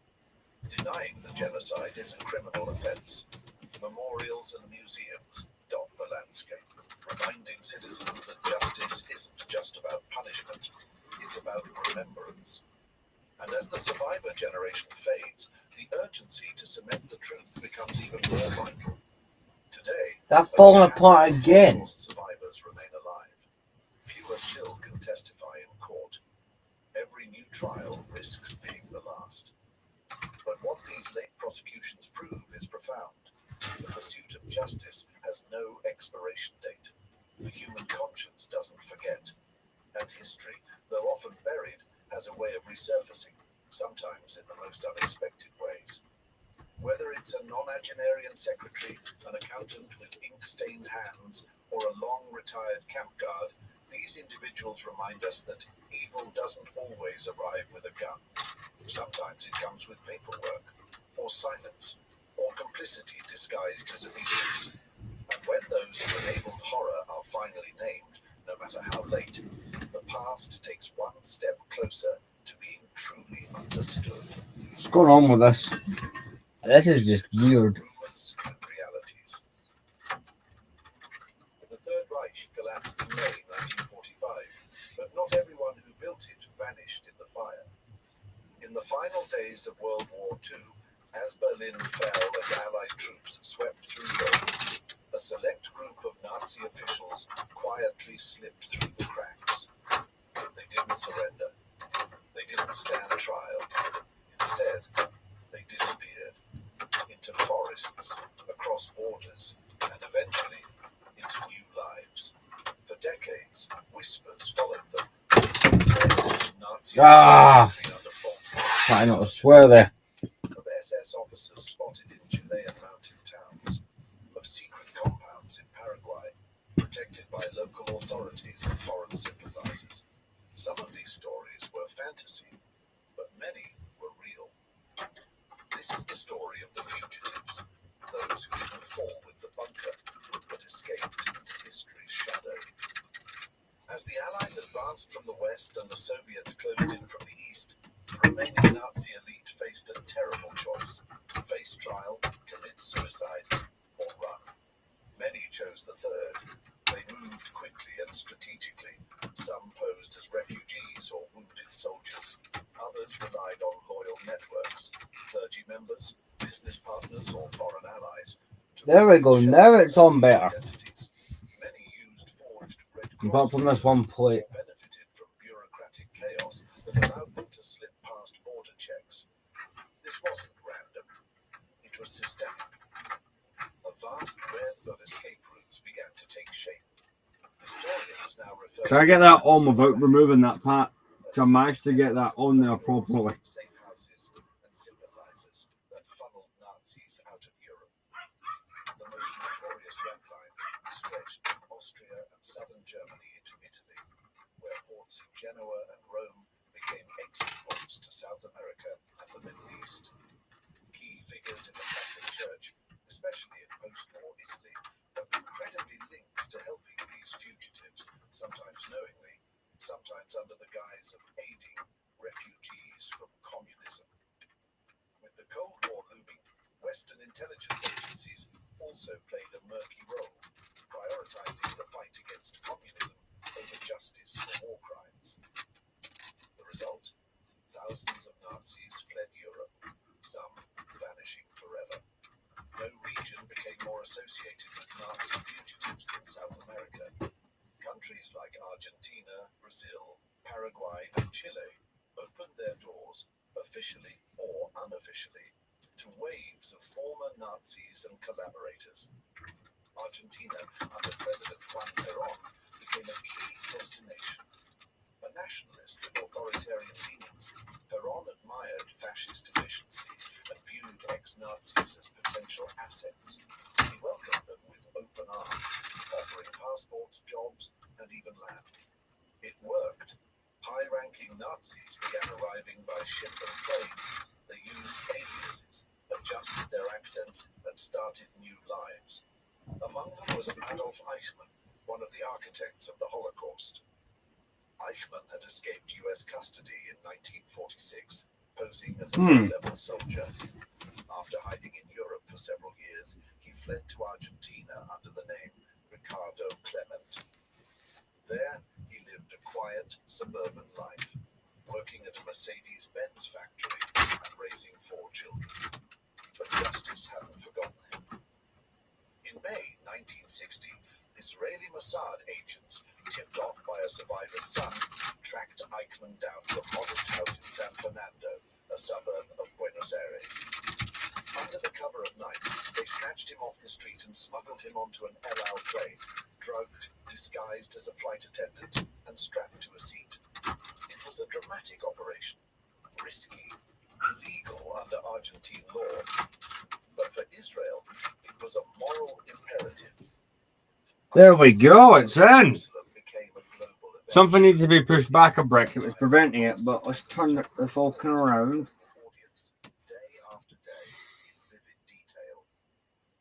Denying the genocide is a criminal offense. Memorials and museums dot the landscape, reminding citizens that justice isn't just about punishment, it's about remembrance. And as the survivor generation fades, the urgency to cement the truth becomes even more vital. Today, That's falling apart again. Holocaust survivors remain alive. Fewer still can testify in court. Every new trial risks being the last. But what these late prosecutions prove is profound. The pursuit of justice has no expiration date. The human conscience doesn't forget. And history, though often buried, has a way of resurfacing, sometimes in the most unexpected ways. Whether it's a nonagenarian secretary, an accountant with ink-stained hands, or a long-retired camp guard, these individuals remind us that evil doesn't always arrive with a gun. Sometimes it comes with paperwork, or silence, or complicity disguised as obedience. And when those who enabled horror are finally named, no matter how late, the past takes one step closer to being truly understood. What's going on with this? This is just weird. Rumors and realities. The Third Reich collapsed in May 1945, but not everyone who built it vanished in the fire. In the final days of World War II, as Berlin fell and Allied troops swept through Europe, a select group of Nazi officials quietly slipped through the cracks. They didn't surrender. They didn't stand trial. Instead, they disappeared into forests, across borders, and eventually into new lives. For decades, whispers followed them. Nazi under false Try not to swear there. of SS officers spotted in Chilean mountain towns, of secret compounds in Paraguay, protected by local authorities and foreign sympathizers. Some of these stories were fantasy, but many were real. This is the story of the fugitives, those who didn't fall with the bunker, but escaped into history's shadow. As the Allies advanced from the west and the Soviets closed in from the east, the remaining Nazi elite faced a terrible choice: face trial, commit suicide, or run. Many chose the third. They moved quickly and strategically. Some posed as refugees or wounded soldiers. Others relied on loyal networks, clergy members, business partners, or foreign allies. There we go. Now it's on better. Identities. Many used forged Red In Cross fact, from this one plate. benefited from bureaucratic chaos that allowed them to slip past border checks. This wasn't random. It was systemic. A vast web of escape routes began to take shape. Historians now refer Can I get that on without removing that part? Can I manage to get that on there properly? safe houses and sympathizers that funneled Nazis out of Europe. The most notorious rat lines stretched from Austria and southern Germany into Italy, where ports in Genoa and Rome became exit points to South America and the Middle East. Key figures in the Catholic Church, especially in post-war Italy, have been credibly linked to helping these fugitives, sometimes knowingly, sometimes under the guise of aiding refugees from communism. With the Cold War looming, Western intelligence agencies also played a murky role, prioritizing the fight against communism over justice for war crimes. The result? Thousands of Nazis fled Europe, some vanishing forever. No region became more associated with Nazi fugitives than South America. Countries like Argentina, Brazil, Paraguay, and Chile opened their doors, officially or unofficially, to waves of former Nazis and collaborators. Argentina, under President Juan Perón, became a key destination. A nationalist with authoritarian leanings, Perón admired fascist efficiency and viewed ex-Nazis as potential assets. He welcomed them with open arms, offering passports, jobs, and even land. It worked. High-ranking Nazis began arriving by ship and plane. They used aliases, adjusted their accents, and started new lives. Among them was Adolf Eichmann, one of the architects of the Holocaust. Eichmann had escaped U.S. custody in 1946, posing as a low-level soldier. After hiding in Europe for several years, he fled to Argentina under the name Ricardo Clement. There, he lived a quiet, suburban life, working at a Mercedes-Benz factory and raising 4 children. But justice hadn't forgotten him. In May 1960, Israeli Mossad agents, tipped off by a survivor's son, tracked Eichmann down to a modest house in San Fernando, a suburb of Buenos Aires. Under the cover of night, they snatched him off the street and smuggled him onto an El Al train, drugged, disguised as a flight attendant, and strapped to a seat. It was a dramatic operation, risky, illegal under Argentine law, but for Israel, it was a moral imperative. There we go, it's in. Something needed to be pushed back a brick. It was preventing it, but let's turn the falcon around. Day after day, in vivid detail.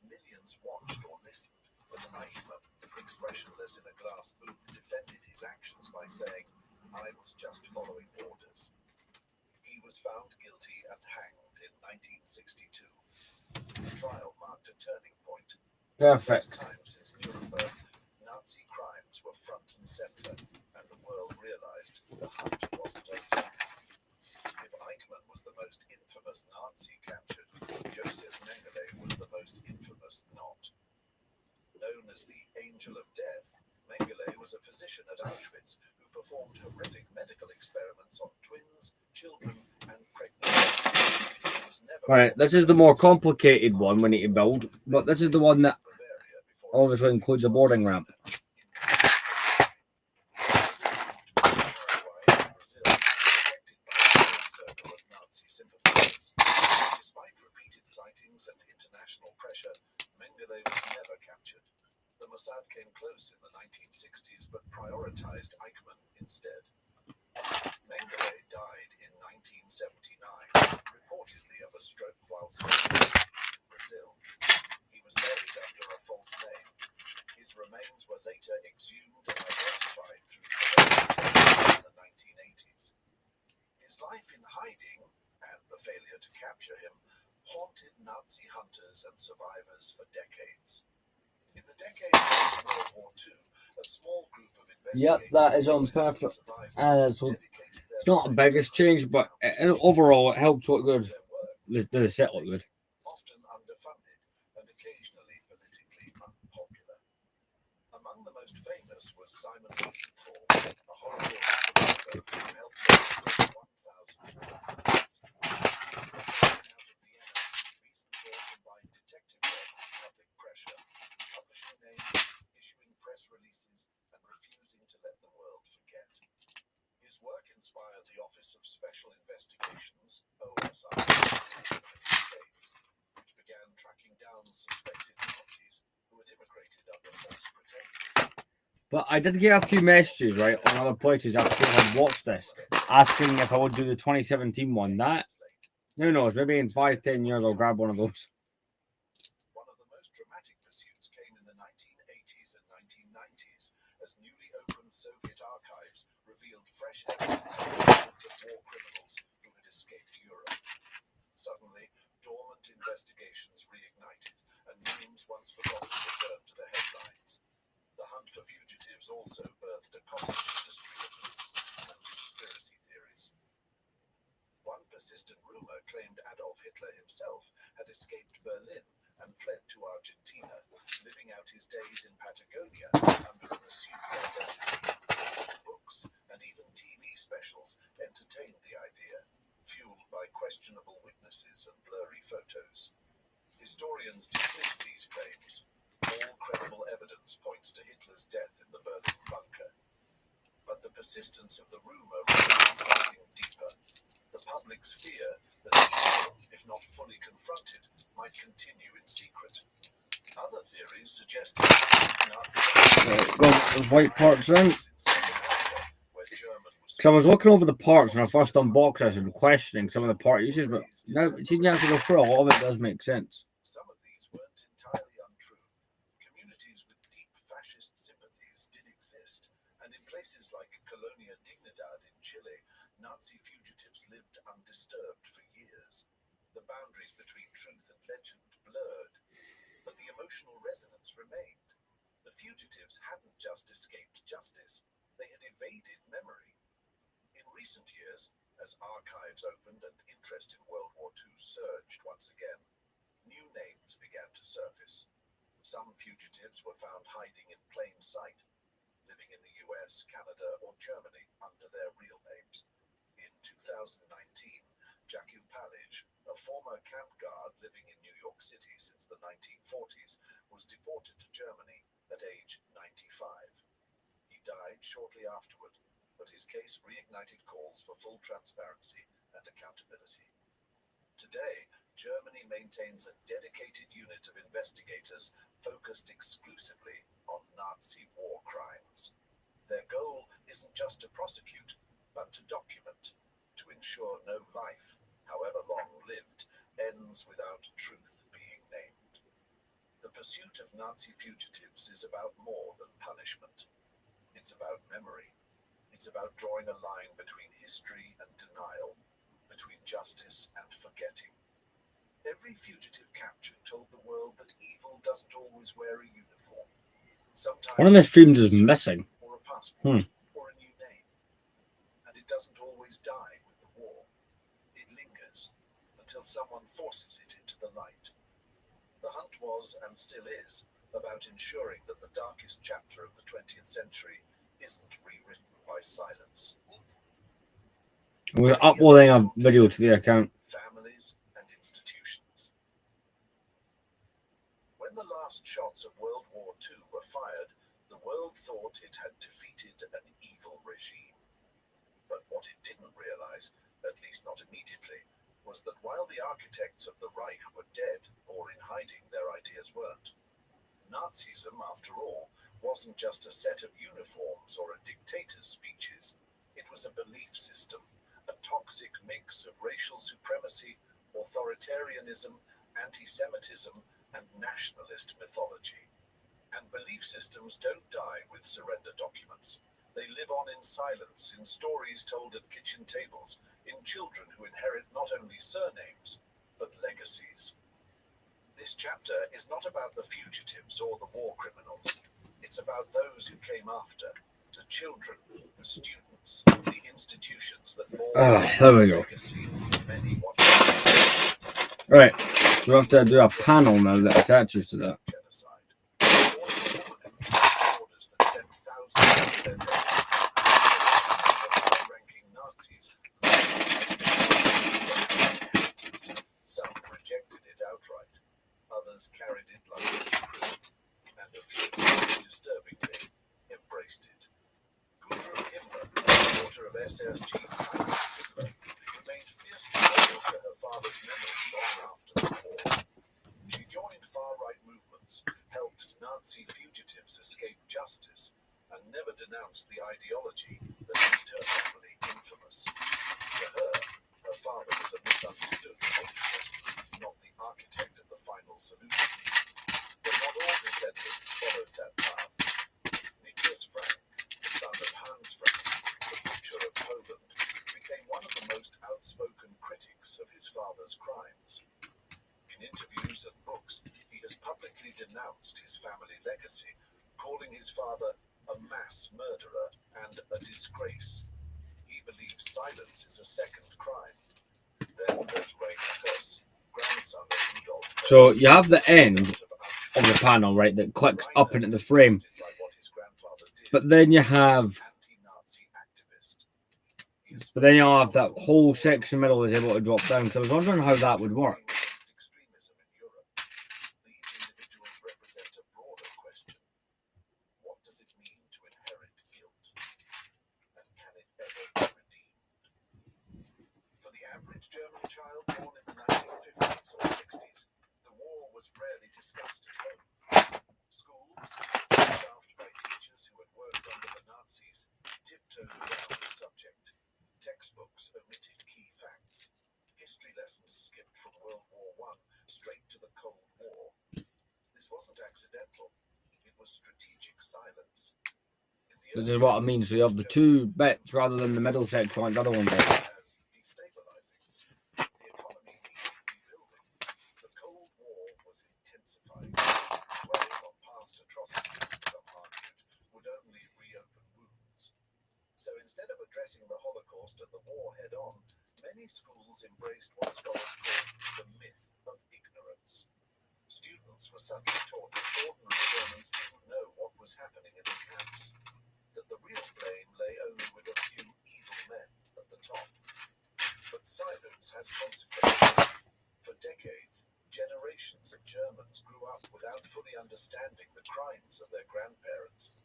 Millions watched or listened as Eichmann, expressionless in a glass booth, defended his actions by saying, "I was just following orders." He was found guilty and hanged in 1962. The trial marked a turning point. Perfect. First time since Nuremberg, Nazi crimes were front and center, and the world realized the hunt wasn't over. If Eichmann was the most infamous Nazi captured, Josef Mengele was the most infamous not. Known as the Angel of Death, Mengele was a physician at Auschwitz who performed horrific medical experiments on twins, children, and pregnant women. He was never Right, this is the more complicated one we need to build, but this is the one that Bavaria before obviously includes a boarding ramp. Despite repeated sightings and international pressure, Mengele was never captured. The Mossad came close in the 1960s, but prioritized Eichmann instead. Mengele died in 1979, reportedly of a stroke while swimming in Brazil. He was buried under a false name. His remains were later exhumed and identified through forensic testing in the 1980s. His life in hiding, and the failure to capture him, haunted Nazi hunters and survivors for decades. In the decades of World War II, a small group of investigators... Yep, that is on perfect. So dedicated their it's not the biggest change, but overall it helps look good. The set look good. often underfunded and occasionally politically unpopular. Among the most famous was Simon Wiesenthal, a Holocaust survivor who helped rescue 1,000 Germans. Out of Vienna, Wiesenthal combined detective work with public pressure, publishing names, issuing press releases, and refusing to let the world forget. His work inspired the Office of Special Investigations, OSI, in the United States, which began tracking down suspected Nazis who had immigrated under false pretenses. But I did get a few messages, right, on other places after I had watched this, asking if I would do the 2017 one. That, who knows, maybe in 5-10 years I'll grab one of those. One of the most dramatic pursuits came in the 1980s and 1990s as newly opened Soviet archives revealed fresh evidence of millions of war criminals who had escaped Europe. Suddenly, dormant investigations reignited, and names once forgotten returned to the headlines. The hunt for fugitives also birthed a cottage industry of myths and conspiracy theories. One persistent rumor claimed Adolf Hitler himself had escaped Berlin and fled to Argentina, living out his days in Patagonia under an assumed identity. Books and even TV specials entertained the idea, fueled by questionable witnesses and blurry photos. Historians dismiss these claims. All credible evidence points to Hitler's death in the Berlin bunker. But the persistence of the rumor reveals something deeper. The public's fear that evil, if not fully confronted, might continue in secret. Other theories suggest Nazi Got those white parts in. So I was looking over the parts when I first unboxed this and questioning some of the part uses, but now it seems you have to go through a lot of it does make sense. Some of these weren't entirely untrue. exist, and in places like Colonia Dignidad in Chile, Nazi fugitives lived undisturbed for years. The boundaries between truth and legend blurred, but the emotional resonance remained. The fugitives hadn't just escaped justice, they had evaded memory. In recent years, as archives opened and interest in World War II surged once again, new names began to surface. Some fugitives were found hiding in plain sight, living in the US, Canada, or Germany under their real names. In 2019, Jakub Palij, a former camp guard living in New York City since the 1940s, was deported to Germany at age 95. He died shortly afterward, but his case reignited calls for full transparency and accountability. Today, Germany maintains a dedicated unit of investigators focused exclusively on Nazi war crimes. Their goal isn't just to prosecute, but to document, to ensure no life, however long-lived, ends without truth being named. The pursuit of Nazi fugitives is about more than punishment. It's about memory. It's about drawing a line between history and denial, between justice and forgetting. Every fugitive captured told the world that evil doesn't always wear a uniform. Sometimes One of the streams is missing. or a passport or a new name. And it doesn't always die with the war. It lingers until someone forces it into the light. The hunt was, and still is, about ensuring that the darkest chapter of the 20th century isn't rewritten by silence. We're uploading a video to the account. Families and institutions. When the last shots of World War II were fired, the world thought it had defeated an evil regime. But what it didn't realize, at least not immediately, was that while the architects of the Reich were dead or in hiding, their ideas weren't. Nazism, after all, wasn't just a set of uniforms or a dictator's speeches. It was a belief system, a toxic mix of racial supremacy, authoritarianism, anti-Semitism, and nationalist mythology. And belief systems don't die with surrender documents. They live on in silence, in stories told at kitchen tables, in children who inherit not only surnames, but legacies. This chapter is not about the fugitives or the war criminals. It's about those who came after, the children, the students, the institutions that bore There we go. legacy many watch. Right, so we have to do a panel now that attaches to that. Genocide. Orders that sent thousands of their high-ranking Nazis. Some rejected it outright. Others carried it like a secret. And a few, disturbingly, embraced it. Gudrun Himmler, daughter of SS Chief Heinrich Himmler, remained fiercely loyal to her father's memory long after the war. She joined far-right movements, helped Nazi fugitives escape justice, and never denounced the ideology that made her family infamous. To her, her father was a misunderstood patriot, not the architect of the final solution. But not all descendants followed that path. Nicholas Frank, the son of Hans Frank, the butcher of Poland, became one of the most outspoken critics of his father's crimes. In interviews and books, he has publicly denounced his family legacy, calling his father a mass murderer and a disgrace. He believes silence is a second crime. Then there's Rainer Hess, grandson of Rudolf Hess. So you have the end of the panel, right, that clicks up into the frame. But then you have, you'll have that whole section in the middle is able to drop down. So I was wondering how that would work. Extremism in Europe. These individuals represent a broader question. What does it mean to inherit guilt? And can it ever be redeemed? For the average German child born in the 1950s or 60s, the war was rarely discussed at home. Schools, staffed by teachers who had worked under the Nazis, tiptoed around the subject. Textbooks omitted key facts. History lessons skipped from World War I straight to the Cold War. This wasn't accidental. It was strategic silence. In the This is what I mean. So you have the two bits rather than the middle section like the other one did. As destabilizing. The economy needed rebuilding. The Cold War was intensifying. Dwelling on past atrocities, some argued, would only reopen wounds. So instead of addressing the Holocaust and the war head-on, many schools embraced what scholars call the myth of ignorance. Students were suddenly taught that ordinary Germans didn't know what was happening in the camps, that the real blame lay only with a few evil men at the top. But silence has consequences. For decades, generations of Germans grew up without fully understanding the crimes of their grandparents.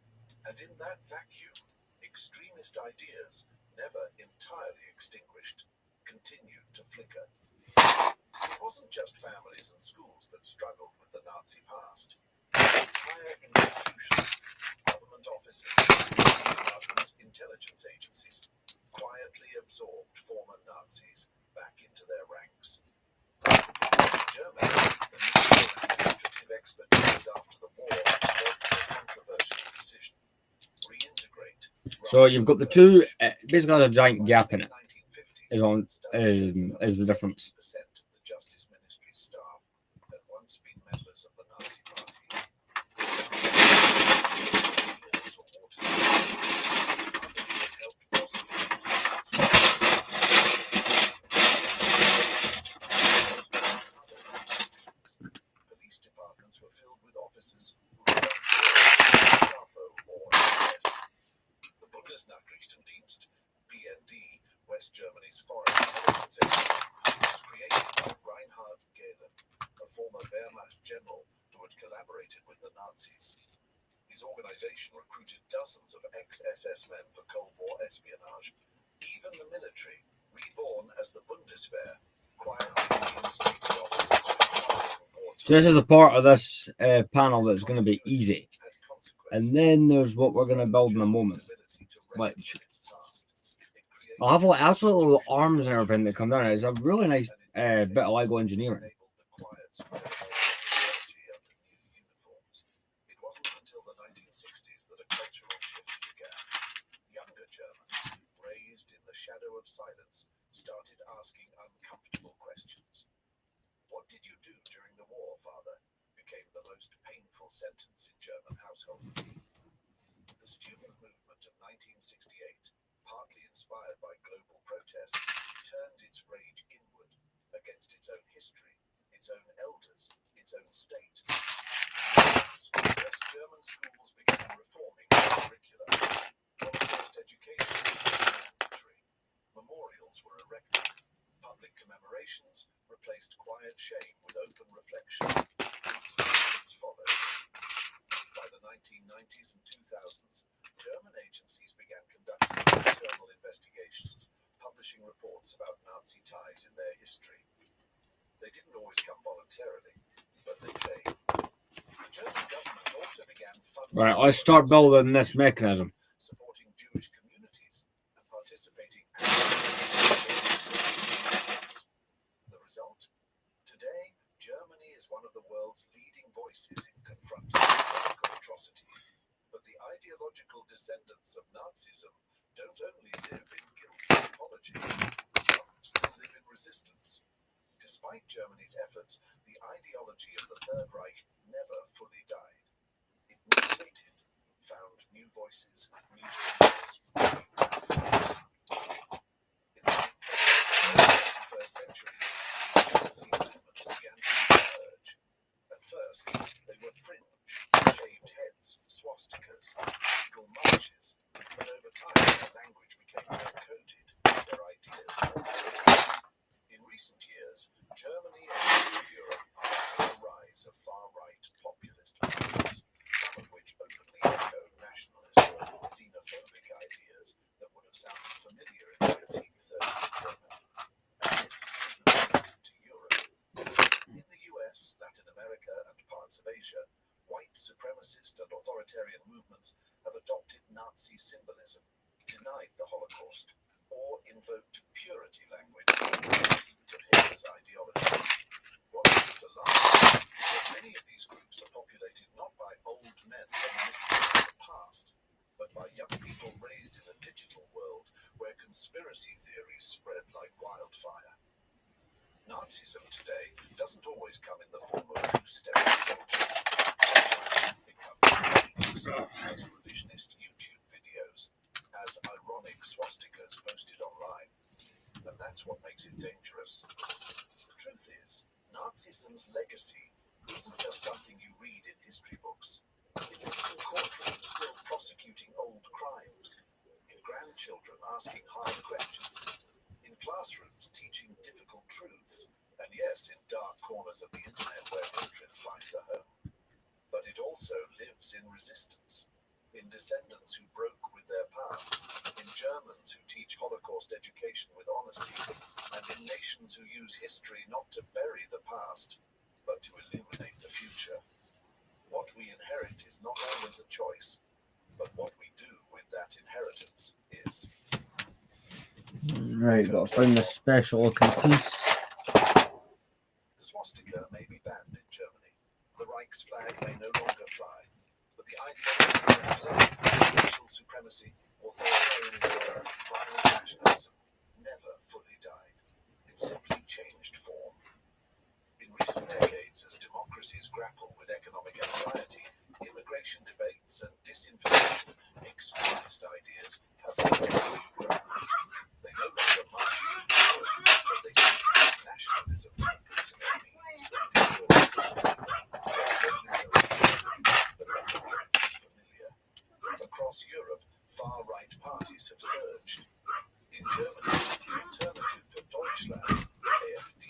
And in that vacuum, extremist ideas, never entirely extinguished, continued to flicker. It wasn't just families and schools that struggled with the Nazi past. Entire institutions, government offices, departments, intelligence agencies, quietly absorbed former Nazis back into their ranks. In Germany, the military and administrative expertise after the war led to a controversial decision: reintegrate. So you've got the two. Basically, there's a giant gap in it. Is the difference. The Justice Ministry staff had once been members of the Nazi Party. Police departments were filled with officers who were Gestapo or SS. The Bundesnachrichtendienst, BND, West Germany's foreign intelligence agency, was created by Reinhard Gehlen, a former Wehrmacht general who had collaborated with the Nazis. His organization recruited dozens of ex-SS men for Cold War espionage. Even the military, reborn as the Bundeswehr, quietly reinstated officers from wartime. So this is a part of this panel that's going to be easy. And then there's what we're going to build in a moment. Which I'll have like absolutely little arms and everything that come down. It's a really nice bit of LEGO engineering. It wasn't until the 1960s that a cultural shift began. Younger Germans, raised in the shadow of silence, started asking uncomfortable questions. "What did you do during the war, father?" became the most painful sentence in German households. The student movement of 1968, partly inspired by global protests, turned its rage inward against its own history, its own elders, its own state. West German schools began reforming their curricula. Holocaust education was mandatory. Memorials were erected. Public commemorations replaced quiet shame with open reflection. Institutions followed. By the 1990s and 2000s, German agencies began conducting internal investigations, publishing reports about Nazi ties in their history. They didn't always come voluntarily, but they came. The German government also began funding. Right, let's start building this mechanism. Supporting Jewish communities and participating actively. The result? Today, Germany is one of the world's leading voices in confronting historical atrocity. But the ideological descendants of Nazism don't only live in guilt and apology, some still live in resistance. Despite Germany's efforts, the ideology of the Third Reich never fully died. It mutated, found new voices, new symbols, new platforms. In the 21st century, Nazi movements began to emerge. At first, they were fringe, shaved heads, swastikas, legal marches, but over time their language became more coded, their ideas more clear. In recent years, Germany and Eastern Europe are seeing the rise of far-right populist movements, some of which openly echo nationalist or xenophobic ideas that would have sounded familiar in 1930s Germany. And this isn't limited to Europe. In the US, Latin America, and parts of Asia, white supremacist and authoritarian movements have adopted Nazi symbolism, denied the Holocaust, or invoked purity language reminiscent of Hitler's ideology. What seems alarming is that many of these groups are populated not by old men reminiscent of the past, but by young conspiracy theories spread like wildfire. Nazism today doesn't always come in the form of two-step soldiers. Sometimes it comes as revisionist YouTube videos, as ironic swastikas posted online. And that's what makes it dangerous. The truth is, Nazism's legacy isn't just something you read in history books. It lives in courtrooms still prosecuting old crimes, in grandchildren asking hard questions, in classrooms teaching difficult truths, and yes, in dark corners of the internet where hatred finds a home. But it also lives in resistance, in descendants who broke with their past, in Germans who teach Holocaust education with honesty, and in nations who use history not to bury the past, but to illuminate the future. What we inherit is not always a choice, but what we do with that inheritance is. Right, gotta find the special looking piece. The swastika may be banned in Germany. The Reich's flag may no longer fly. But the ideology it represents, racial supremacy, authoritarianism, violent nationalism, never fully died. It simply changed form. In recent decades, as democracies grapple with economic anxiety, immigration debates, and disinformation, extremist ideas have found new ground. They no longer march in power, but they speak nationalism into their means. The rhetoric is familiar. Across Europe, far-right parties have surged. In Germany, the Alternative for Deutschland, AfD,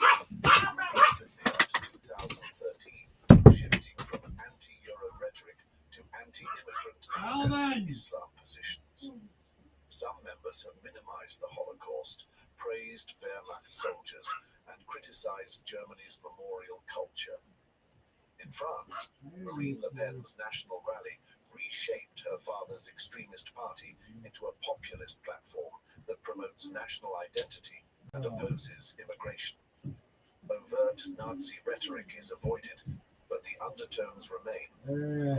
rapidly after 2013, shifting from anti-Euro rhetoric to anti-immigrant and anti-Islam positions. Some members have minimized the Holocaust, praised Wehrmacht soldiers, and criticized Germany's memorial culture. In France, Marine Le Pen's national rally reshaped her father's extremist party into a populist platform that promotes national identity and opposes immigration. Overt Nazi rhetoric is avoided, but the undertones remain,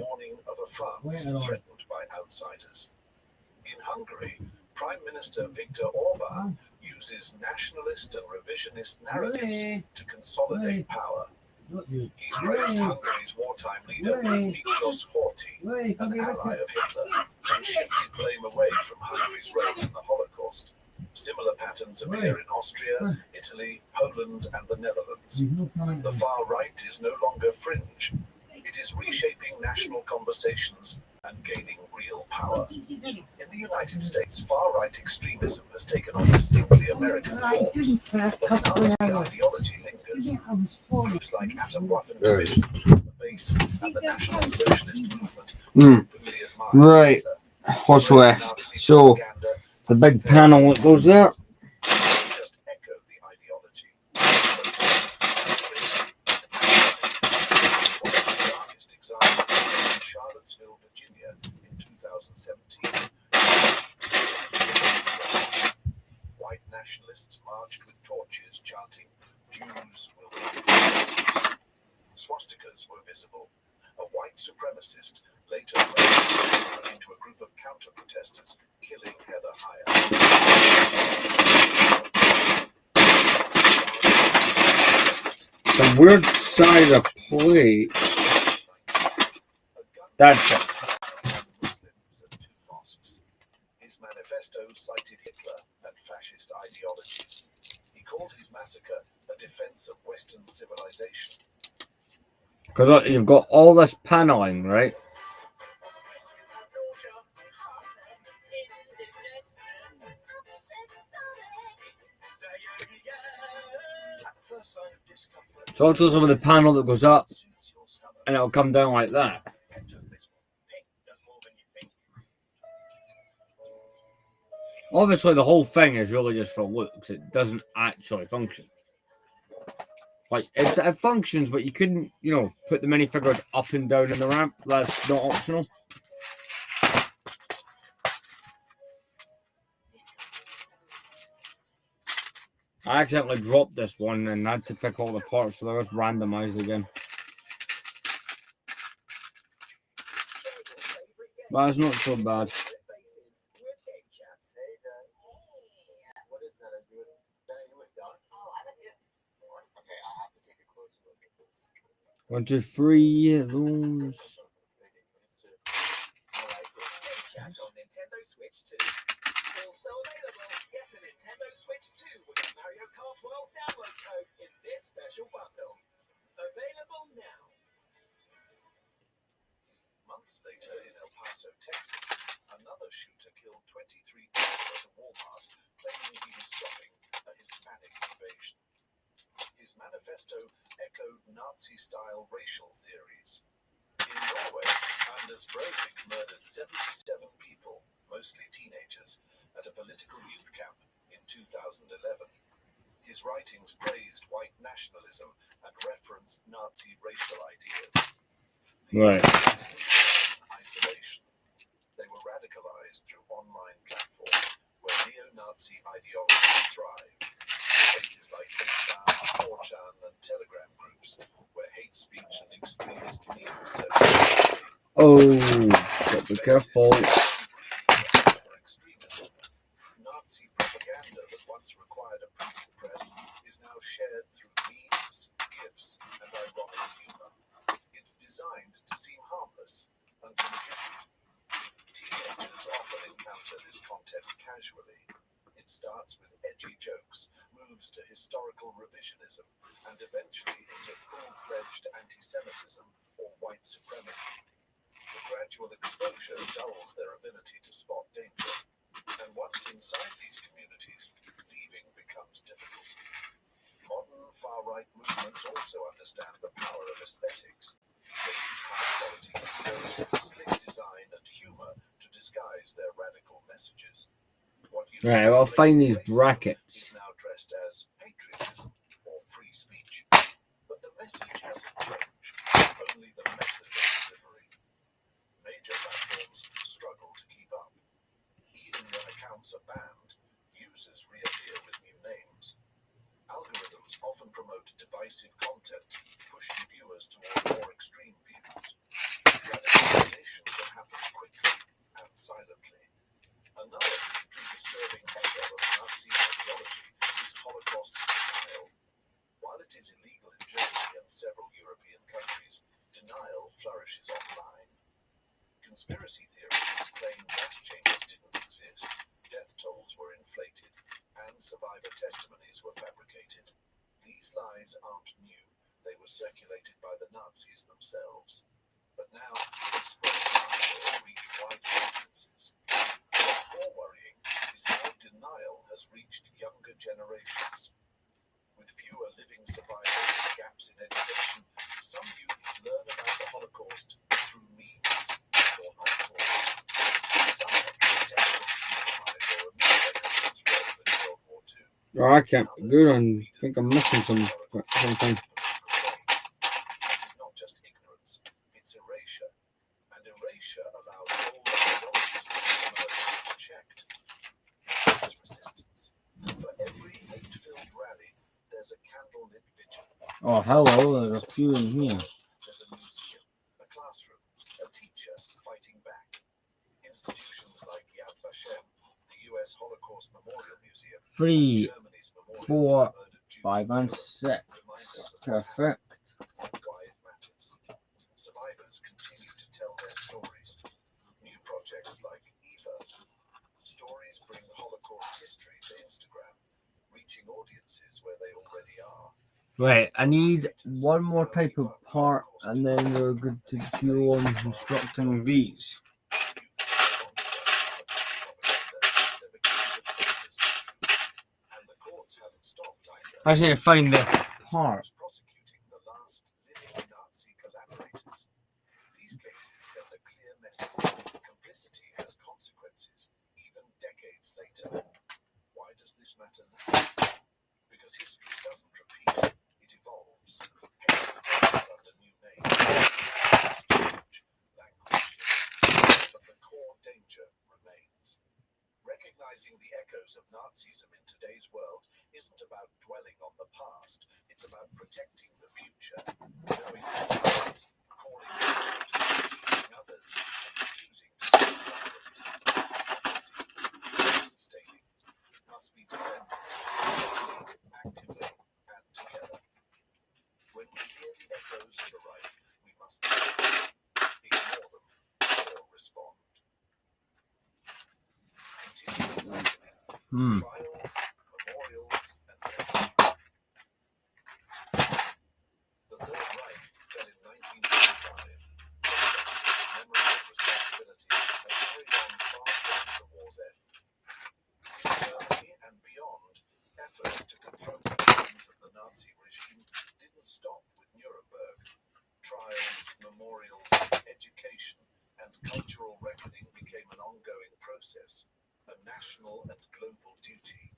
warning of a France threatened by outsiders. In Hungary, Prime Minister Viktor Orban uses nationalist and revisionist narratives to consolidate power. He's praised Hungary's wartime leader, Miklos Horthy, an ally of Hitler, and shifted blame away from Hungary's role in the Holocaust. Similar patterns appear in Austria, Italy, Poland, and the Netherlands. The far right is no longer fringe. It is reshaping national conversations and gaining real power. In the United States, far-right extremism has taken on distinctly American forms, but Nazi ideology lingers. Groups like Atomwaffen Division, the Base, and the National Socialist Movement openly admire Right. Hitler, What's spread left? Nazi So, propaganda, the big panel that goes there. just echo the ideology. Darkest example in Charlottesville, Virginia, in 2017. White nationalists marched with torches chanting, "Jews will be Nazis." Swastikas were visible. A white supremacist later merged into a group of counter-protesters, killing Heather Heyer. The weird side of plate. That's it. Muslims at two mosques. His manifesto cited Hitler and fascist ideologies. He called his massacre a defense of Western civilization. Because look, you've got all this paneling, right? So also some of the panel that goes up and it'll come down like that. Obviously the whole thing is really just for looks. It doesn't actually function. Like it functions, but you couldn't, put the minifigures up and down in the ramp. That's not optional. I accidentally dropped this one and had to pick all the parts, so they're just randomized again. But it's not so bad. 1, 2, 3. Those. Chat on Nintendo Switch 2. Also available, get a Nintendo Switch 2 with the Mario Kart World download code in this special bundle. Available now. Months later in El Paso, Texas, another shooter killed 23 people at a Walmart, claiming he was stopping a Hispanic invasion. His manifesto echoed Nazi-style racial theories. In Norway, Anders Breivik murdered 77 people, mostly teenagers, at a political youth camp in 2011. His writings praised white nationalism and referenced Nazi racial ideas. Right. Isolation. They were radicalized through online platforms where neo-Nazi ideology thrived. Places like 4chan and Telegram groups where hate speech and extremist memes circulated. Oh, gotta be careful. For extremism. Nazi propaganda that once required a printing press is now shared through memes, GIFs, and ironic humor. It's designed to seem harmless until it isn't. Teenagers often encounter this content casually. It starts with edgy jokes, moves to historical revisionism, and eventually into full-fledged anti-Semitism or white supremacy. The gradual exposure dulls their ability to spot danger, and once inside these communities, leaving becomes difficult. Modern far-right movements also understand the power of aesthetics. They use high-quality videos, slick design, and humor to disguise their radical messages. What used Right, to be I'll find these racism brackets. is now dressed as patriotism or free speech. But the message hasn't changed, only the method of delivery. Major platforms struggle to keep up. Even when accounts are banned, users reappear with new names. Algorithms often promote divisive content, pushing viewers toward more extreme views. Radicalization can happen quickly and silently. Another deeply disturbing echo of Nazi ideology is Holocaust denial. While it is illegal in Germany and several European countries, denial flourishes online. Conspiracy theories claim gas chambers didn't exist, death tolls were inflated, and survivor testimonies were fabricated. These lies aren't new. They were circulated by the Nazis themselves. But now, they spread faster and reach wider audiences. What's more worrying is how denial has reached younger generations. With fewer living survivors and gaps in education, some youths learn about the Holocaust through memes or not taught. Some have textbooks memorized or omit evidence role in World War II. Oh, I can't be good on. I think I'm missing something. This is not just ignorance, it's erasure. And erasure allows all ideologies to be emerged unchecked. It's resistance. For every hate-filled rally, there's a candlelit vigil. Oh, hello, there's a few in here. There's a museum, a classroom, a teacher fighting back. Institutions like Yad Vashem, the U.S. Holocaust Memorial Museum, 3, Germany's Memorial 4, to Murdered Jews 5, and remind 6. us of what Perfect. happened and why it matters. Survivors continue to tell their stories. New projects like Eva. Stories bring Holocaust history to Instagram, reaching audiences where they already are. Right, I need one more type of part, and then we're good to go on constructing these. I just need to find the part. Prosecuting the last living Nazi collaborators. These cases send a clear message. Complicity has consequences, even decades later. Why does this matter now? Because history doesn't repeat, it evolves. History comes under new names. Change, language shifts, but the core danger remains. Recognizing the echoes of Nazism in today's world isn't about dwelling on the past, it's about protecting the future. Knowing the secrets, calling out, teaching others, and refusing to stay silent. Legacy is sustaining. It must be defended, actively and together. When we hear the echoes of the right, Trials, memorials, and lessons. The Third Reich fell in 1945. Memory and responsibility have carried on far beyond the war's end. In Germany and beyond, efforts to confront the crimes of the Nazi regime didn't stop with Nuremberg. Trials, memorials, education, and cultural reckoning became an ongoing process, a national and global duty.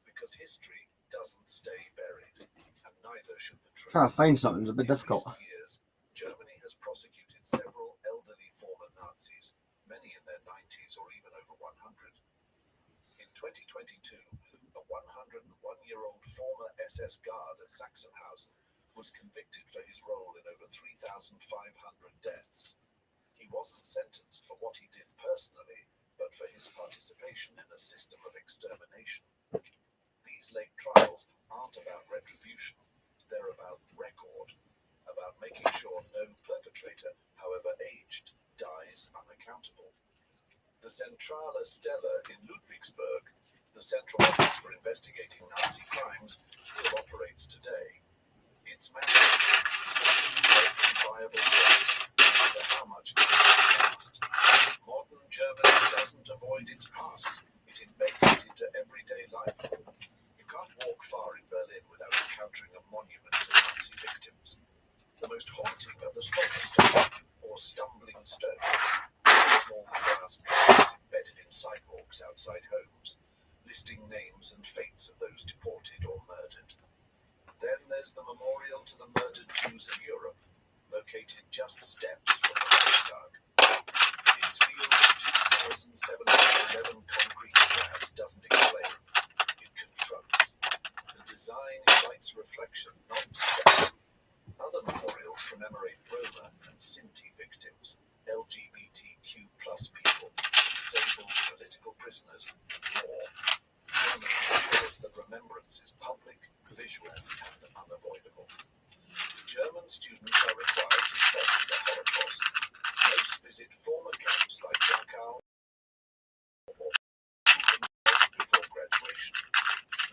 Because history doesn't stay buried, and neither should the truth. Trying to find something is a bit difficult. In recent years, Germany has prosecuted several elderly former Nazis, many in their 90s or even over 100. In 2022, a 101-year-old former SS guard at Sachsenhausen was convicted for his role in over 3,500 deaths. He wasn't sentenced for what he did personally, but for his participation in a system of extermination. These late trials aren't about retribution, they're about record, about making sure no perpetrator, however aged, dies unaccountable. The Zentrale Stelle in Ludwigsburg, the Central Office for Investigating Nazi Crimes, still operates today. Its mandate is to create viable work, no matter how much time has passed. Modern Germany doesn't avoid its past, it embeds it into everyday life. You can't walk far in Berlin without encountering a monument to Nazi victims. The most haunting are the stone or stumbling stones, small glass plaques embedded in sidewalks outside homes, listing names and fates of those deported or murdered. Then there's the memorial to the murdered Jews of Europe, located just steps from the Reichstag. Its field of 2,711 concrete slabs doesn't explain, it confronts. The design invites reflection, not discussion. Other memorials commemorate Roma and Sinti victims, LGBTQ+ people, disabled political prisoners, more. Germany ensures that remembrance is public, visual, and unavoidable. German students are required to study the Holocaust. Most visit former camps like Dachau or before graduation.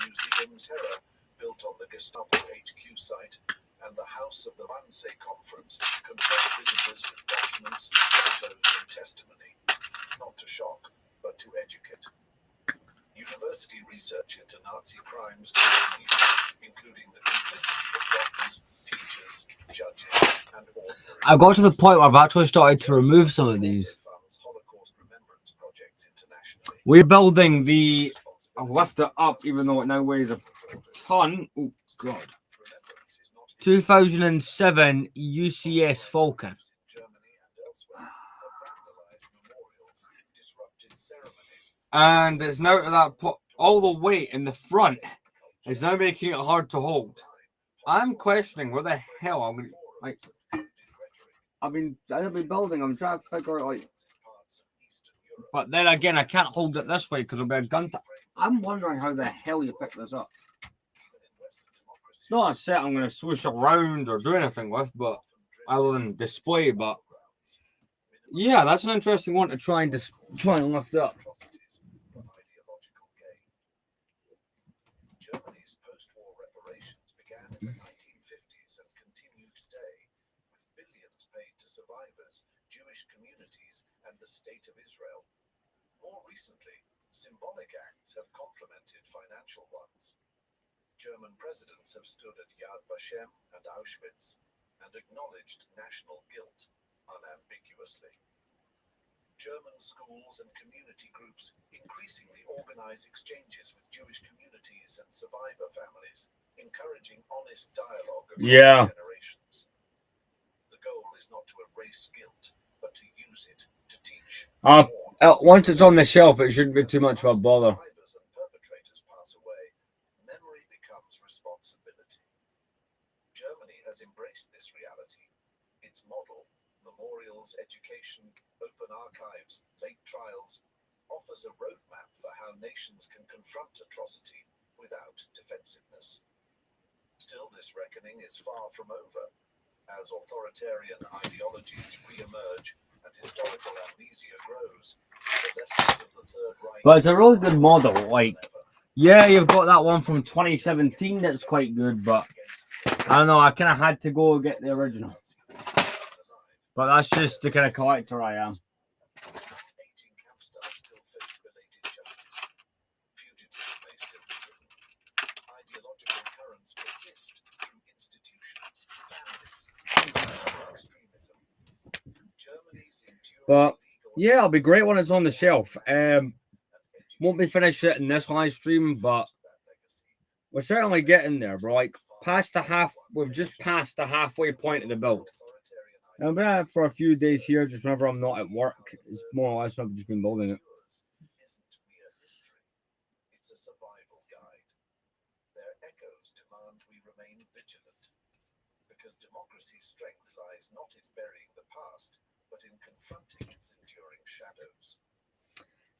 Museum Terror, built on the Gestapo HQ site, and the House of the Wannsee Conference confront visitors with documents, photos, and testimony, not to shock, but to educate. University research into Nazi crimes continues, including the complicity of doctors, teachers, judges, and ordinary. I got to the point where I've actually started to remove some of these. Holocaust remembrance projects internationally. We're building the. I'll lift it up, even though it now weighs a ton. Oh God! 2007 UCS Falcon. And it's now to that point, all the weight in the front is now making it hard to hold. I'm questioning where the hell I'm going to, like, I've been building, I'm trying to figure out, like, but then again, I can't hold it this way because it'll be a gun. I'm wondering how the hell you pick this up. It's not a set I'm going to swoosh around or do anything with, but other than display, but yeah, that's an interesting one to try and lift up. Germany's post-war reparations began in the 1950s and continue today, with billions paid to survivors, Jewish communities, and the State of Israel. More recently, symbolic acts have complemented financial ones. German presidents have stood at Yad Vashem and Auschwitz and acknowledged national guilt unambiguously. German schools and community groups increasingly organize exchanges with Jewish communities and survivor families, encouraging honest dialogue across generations. The goal is not to erase guilt, but to use it to teach. Once it's on the shelf, it shouldn't be too much of a bother. Survivors and perpetrators pass away, memory becomes responsibility. Germany has embraced this reality. Its model, memorials, education, open archives, late trials, offers a roadmap for how nations can confront atrocity without defensiveness. Still, this reckoning is far from over. As authoritarian ideologies re-emerge and historical amnesia grows, the lessons of the Third Reich. But it's a really good model, like, Yeah, you've got that one from 2017 that's quite good, but I don't know, I kind of had to go get the original. But that's just the kind of collector I am. Aging camp staff still face belated justice. Fugitives may still be hidden. Ideological currents persist through institutions, families, and extremism. Germany's enduring But legal yeah, it'll be great when it's on the shelf. Won't be finished it in this live stream, but we're certainly getting there. We're like past the half. We've just passed the halfway point of the build. And I've been at it for a few days here, just whenever I'm not at work. It's more or less I've just been building it. isn't mere history. It's a survival guide. Their echoes demand we remain vigilant, because democracy's strength lies not in burying the past, but in confronting its enduring shadows.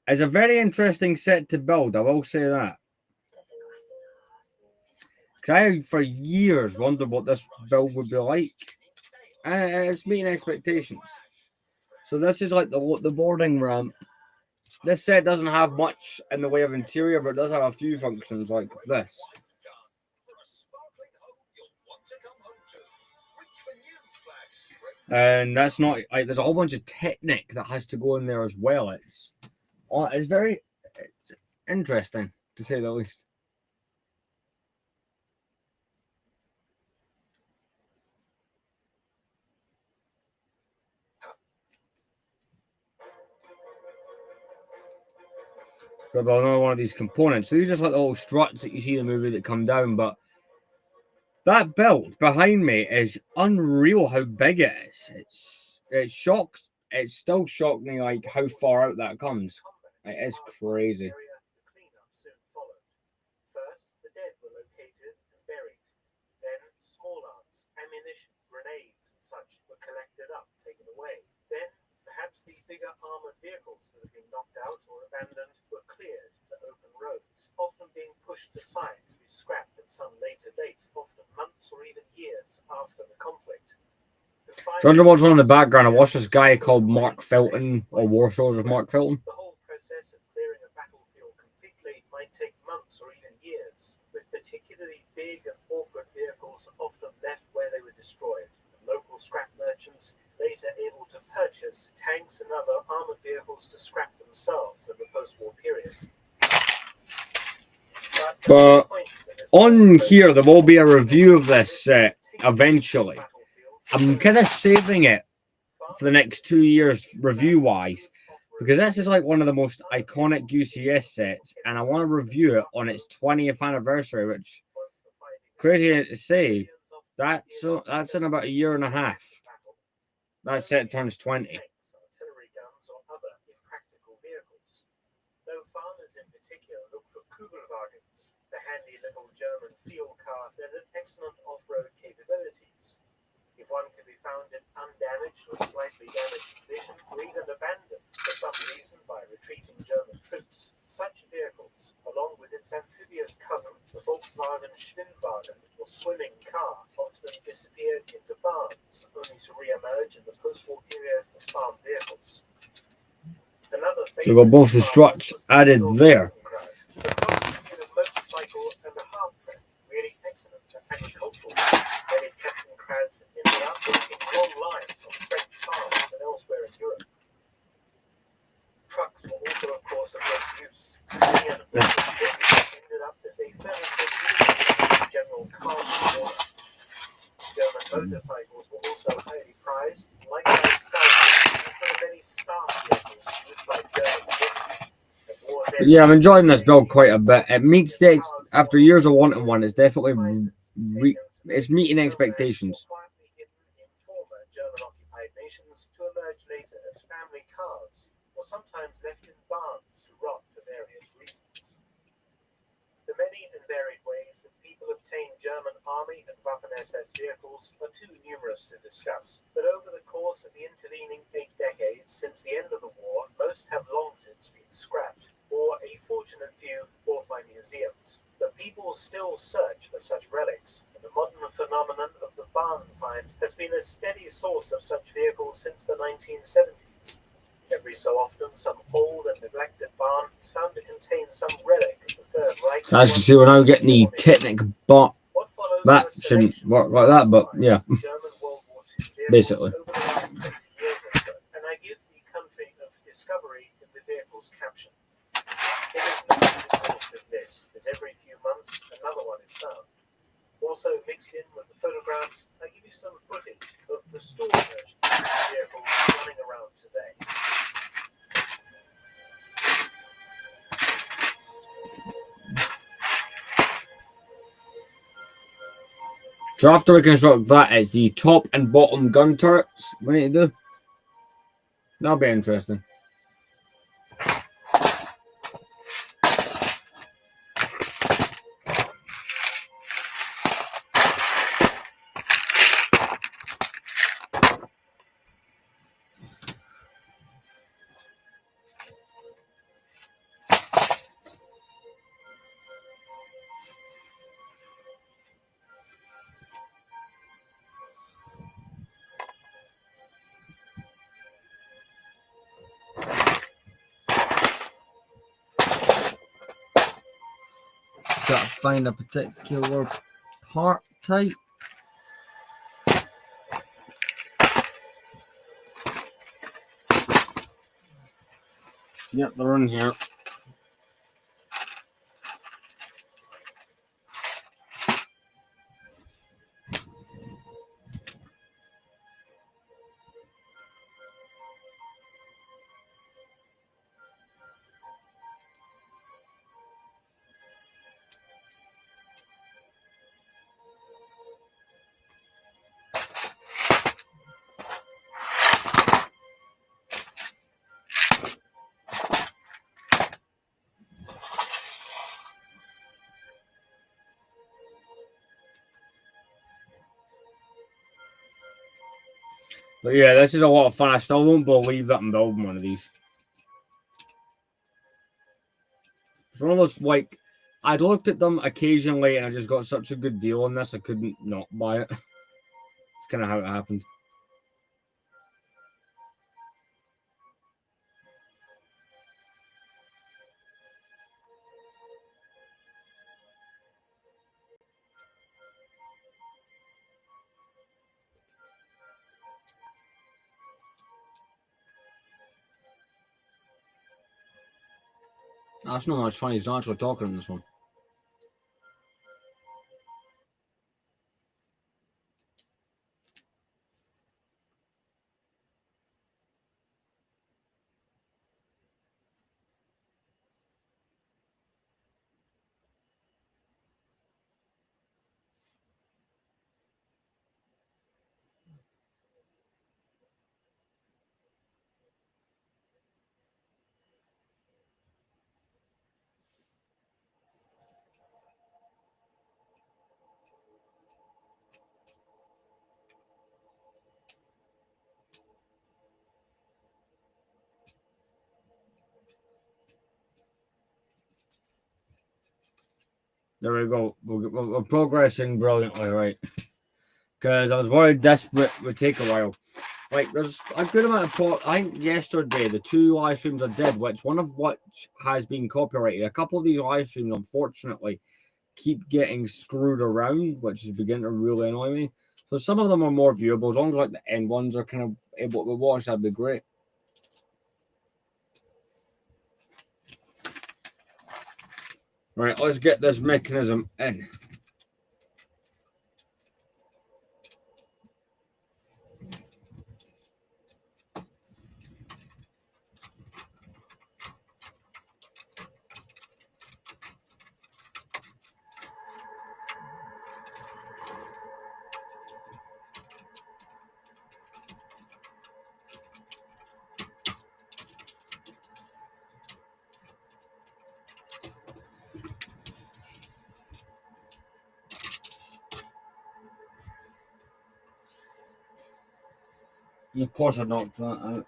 It's a very interesting set to build, I will say that. Because I, for years, wondered what this build would be like. And it's meeting expectations. So this is like the boarding ramp. This set doesn't have much in the way of interior, but it does have a few functions like this. And that's not like there's a whole bunch of technic that has to go in there as well. It's very interesting to say the least. So about another one of these components. So these are just like the little struts that you see in the movie that come down, but that build behind me is unreal how big it is. It shocks. It still shocked me like how far out that comes. It's crazy. First, the dead were located and buried. Then, small arms, ammunition, grenades, and such were collected up, taken away. Then, perhaps the bigger armored vehicles that had been knocked out or abandoned were cleared to open roads, often being pushed aside to be scrapped at some later date, often months or even years after the conflict. So under what's on in the background, I watched this guy called Mark Felton, or War Soldiers of Mark Felton. The whole process of clearing a battlefield completely might take months or even years, with particularly big and awkward vehicles often left where they were destroyed, and local scrap merchants later able to purchase tanks and other armored vehicles to scrap themselves in the post-war period. But on here, there will be a review of this set eventually. I'm kind of saving it for the next 2 years review-wise, because this is like one of the most iconic UCS sets, and I want to review it on its 20th anniversary, which, crazy to say, that's in about a year and a half. That set turns 20. Artillery guns or other impractical vehicles. Though farmers in particular look for Kugelwagens, the handy little German field car that had excellent off-road capabilities. If one could be found in undamaged or slightly damaged condition, or even abandoned for some reason by retreating German troops, such vehicles, along with its amphibious cousin, the Volkswagen Schwimmwagen, or swimming car, often disappeared into barns, only to re-emerge in the post-war period as farm vehicles. So we've got both the struts added there. The motorcycle and a half tread, really excellent for agricultural. Many Captain Crads ended up working long lines on French farms and elsewhere in Europe. Trucks were also, of course, of great use. Many of the ended up as a furniture unit in general cargo order. German motorcycles were also highly prized, likewise salvaged as one of many staff vehicles used by German forces. But yeah, I'm enjoying this build quite a bit. It meets the after years of wanting one. It's definitely it's meeting expectations. Quietly hidden in former German-occupied nations to emerge later as family cars, or sometimes left in barns to rot for various reasons. The many and varied ways that people obtain German army and Waffen-SS vehicles are too numerous to discuss, but over the course of the intervening 8 decades since the end of the war, most have long since been scrapped, or a fortunate few bought by museums. But people still search for such relics, and the modern phenomenon of the barn find has been a steady source of such vehicles since the 1970s. Every so often, some old and neglected barn is found to contain some relic of the Third Reich So as you can see, we're now getting the Technic bot. That shouldn't work like that, but yeah, basically. And I give the country of discovery in the vehicle's caption. It is not an exhaustive list, as every few months another one is found. Also mixed in with the photographs, I give you some footage of the stored versions of the vehicles running around today. So after we construct that, it's the top and bottom gun turrets we need to do. That'll be interesting. Gotta find a particular part type. Yep, they're in here. But yeah, this is a lot of fun. I still won't believe that I'm building one of these. It's one of those, like, I'd looked at them occasionally and I just got such a good deal on this, I couldn't not buy it. It's kind of how it happened. That's not much fun. He's not actually talking in this one. There we go. We're progressing brilliantly, right? Because I was worried this would take a while. Like, there's a good amount of I think yesterday, the 2 live streams I did, one of which has been copyrighted. A couple of these live streams, unfortunately, keep getting screwed around, which is beginning to really annoy me. So some of them are more viewable. As long as like the end ones are kind of able to watch, that'd be great. Right, let's get this mechanism in. And of course I knocked that out.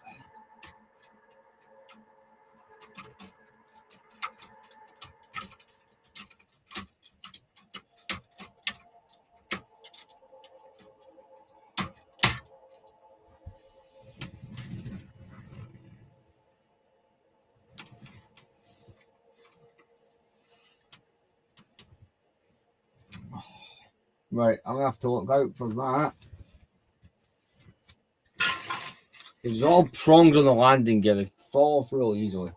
Right, I'm gonna have to look out for that. There's all prongs on the landing gear. They fall off real easily.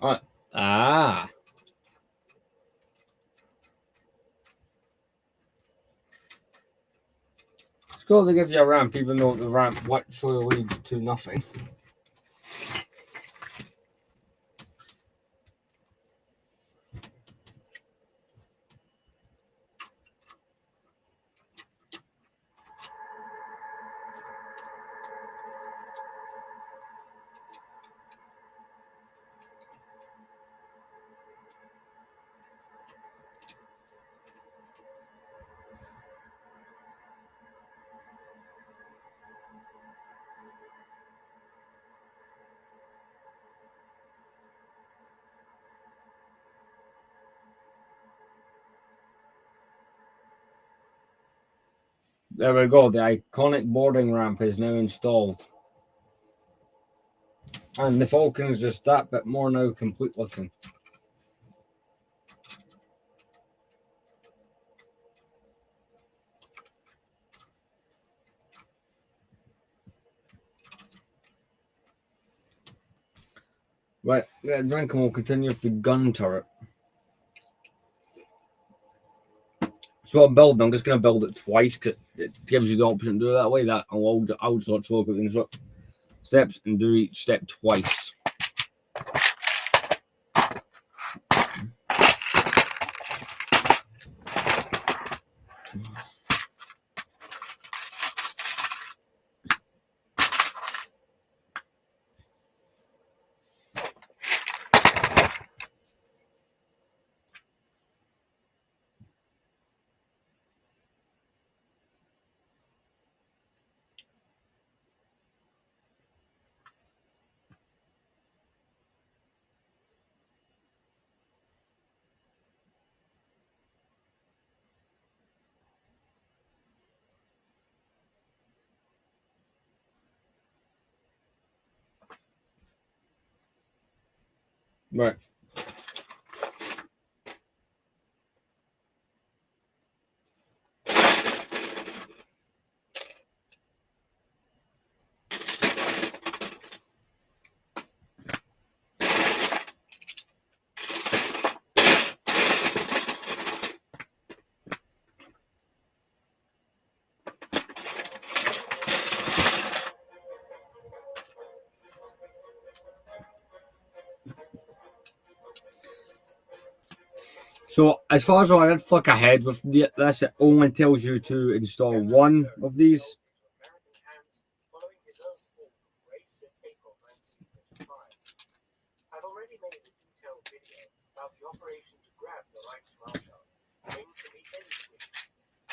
Alright. Ah. It's cool they give you a ramp, even though the ramp literally leads to nothing. There we go, the iconic boarding ramp is now installed. And the Falcon is just that bit more now complete looking. Right, get a drink and we'll continue with the gun turret. So I'm building, I'm just going to build it twice because it gives you the option to do it that way. That I'll just look at the steps and do each step twice. Right. So as far as I did flick ahead with this, it only tells you to install one of these. I've already made a detailed video about the operation to grab the right smasher, aimed to meet any week.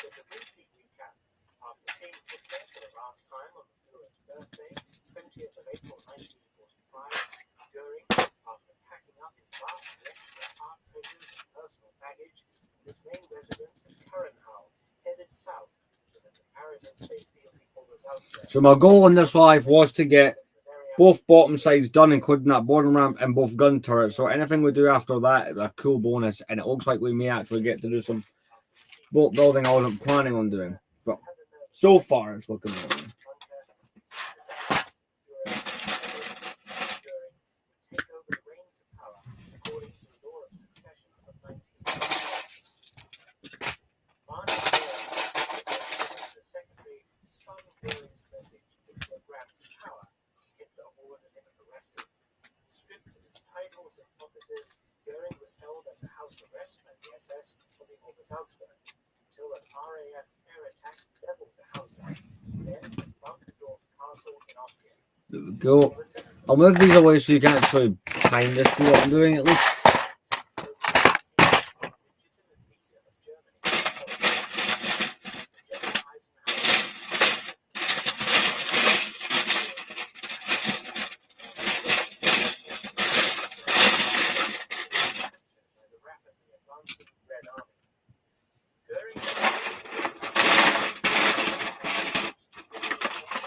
But to briefly recap, after seeing Hitler for the last time on the Führer's birthday, 20th of April 1945, during, after packing up his vast collection of art treasures and personal baggage, his main residence in Currenhau, headed south to the comparative safety of the Obersalzberg. So my goal in this life was to get both bottom sides done, including that boarding ramp and both gun turrets. So anything we do after that is a cool bonus, and it looks like we may actually get to do some boat building I wasn't planning on doing. But so far, it's looking good. Goering was held at the house arrest by the SS for the Obersalzberg until an RAF air attack leveled the houses, then Bankendorf Castle in Austria. There we go. I'll move these away so you can actually kind of see what I'm doing at least.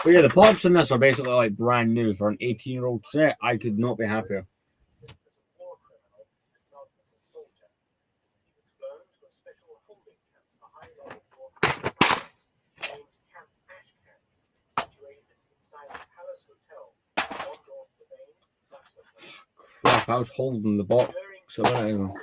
But yeah, the parts in this are basically like brand new for an 18-year-old set. I could not be happier. As a war criminal and not as a soldier. He was flown to a special holding camp for high-level war criminals named Camp Ashcan, situated inside the Palace Hotel, Waldorf Domain, Luxembourg. Crap, I was holding the box a minute ago.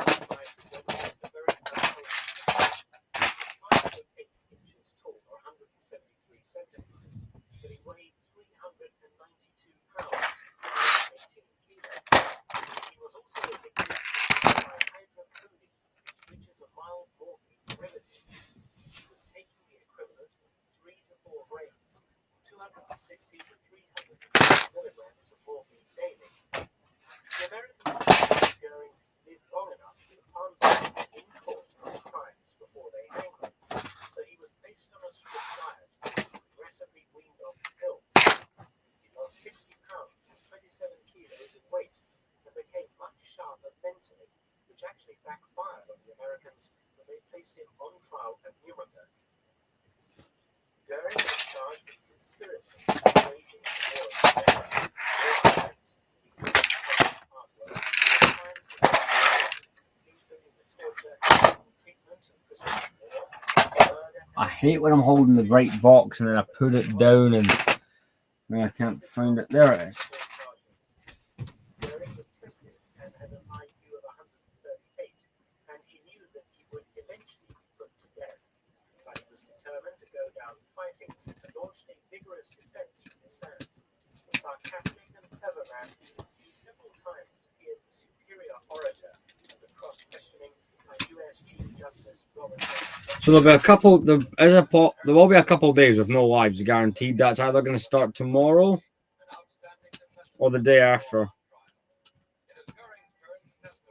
I hate when I'm holding the right box and then I put it down and I can't find it. There it is. So there'll be a couple. There will be a couple of days with no lives guaranteed. That's either going to start tomorrow or the day after.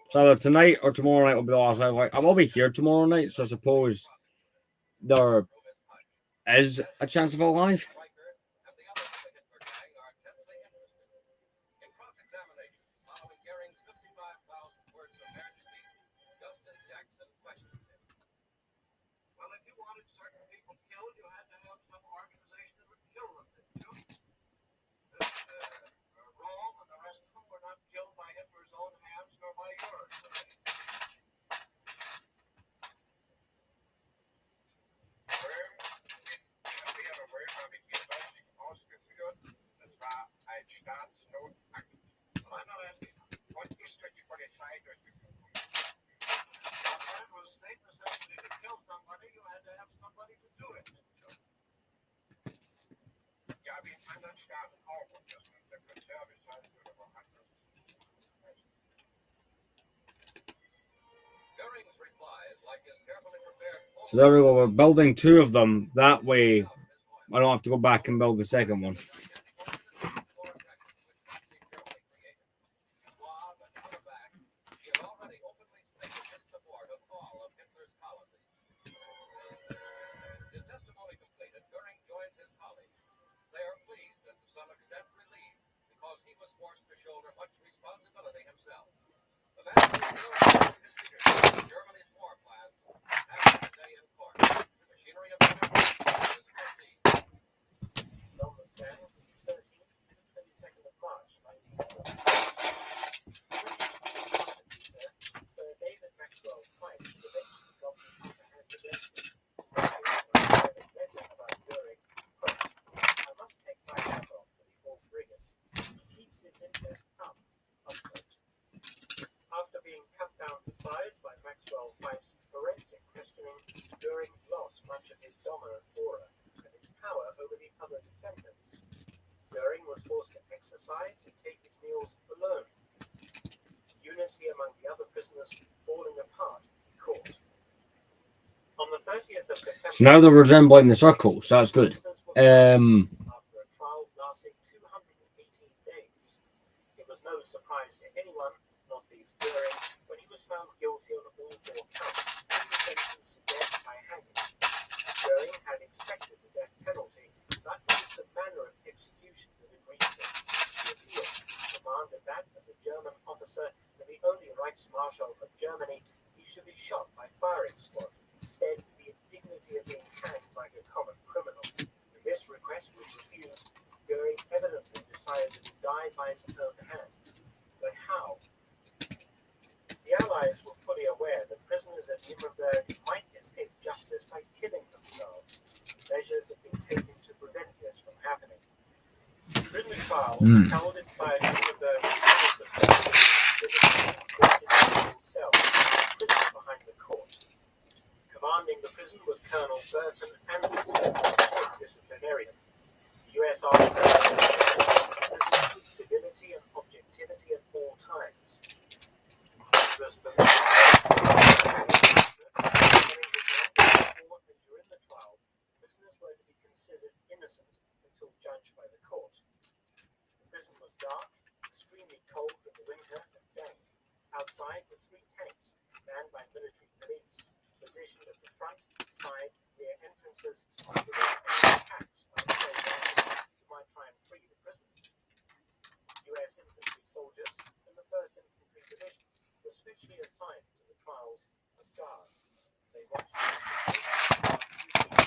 So either tonight or tomorrow night will be the last live. Like I will be here tomorrow night, so I suppose there is a chance of a live. So there we go. We're building two of them. That way, I don't have to go back and build the second one. So now they're resembling the circles. So that's good. might escape justice by killing themselves. Measures have been taken to prevent this from happening. Prisoner trials held inside Nuremberg Palace of Justice with a in cell, prison behind the court. Commanding the prison was Colonel Burton Anderson, state disciplinarian. The U.S. Army prisoners with civility and objectivity at all times. It was believed that during the trial, prisoners were to be considered innocent until judged by the court. The prison was dark, extremely cold in the winter, and dank. Outside were 3 tanks manned by military police, positioned at the front, side, rear entrances, to prevent any attacks by soldiers who might try and free the prisoners. U.S. infantry soldiers in the 1st Infantry Division were specially assigned to the trials as guards. They watched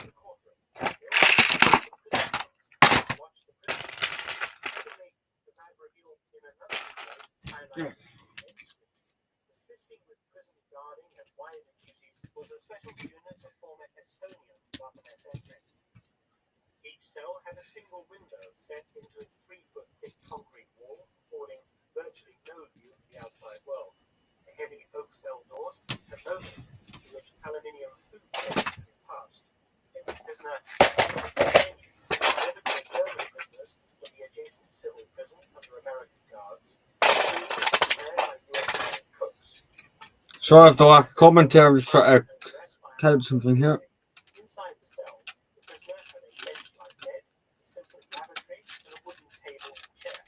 the courtroom. They also watched the prisoners. Suddenly, as I've revealed in another video, highlights assisting with prison guarding and wider duties was a special unit of former Estonian Waffen-SS men. Each cell had a single window set into its 3-foot thick concrete wall, affording virtually no view of the outside world. The heavy oak cell doors had no lid, through which aluminium food trays could be passed. Every prisoner had a set menu, delivered to German prisoners from the adjacent civil prison under American guards. Food was prepared by U.S. Army cooks. Sorry if the lack of commentary. I'm just trying to count something here. Inside the cell, the prisoners had a bench-like bed, a simple lavatory, and a wooden table and chair.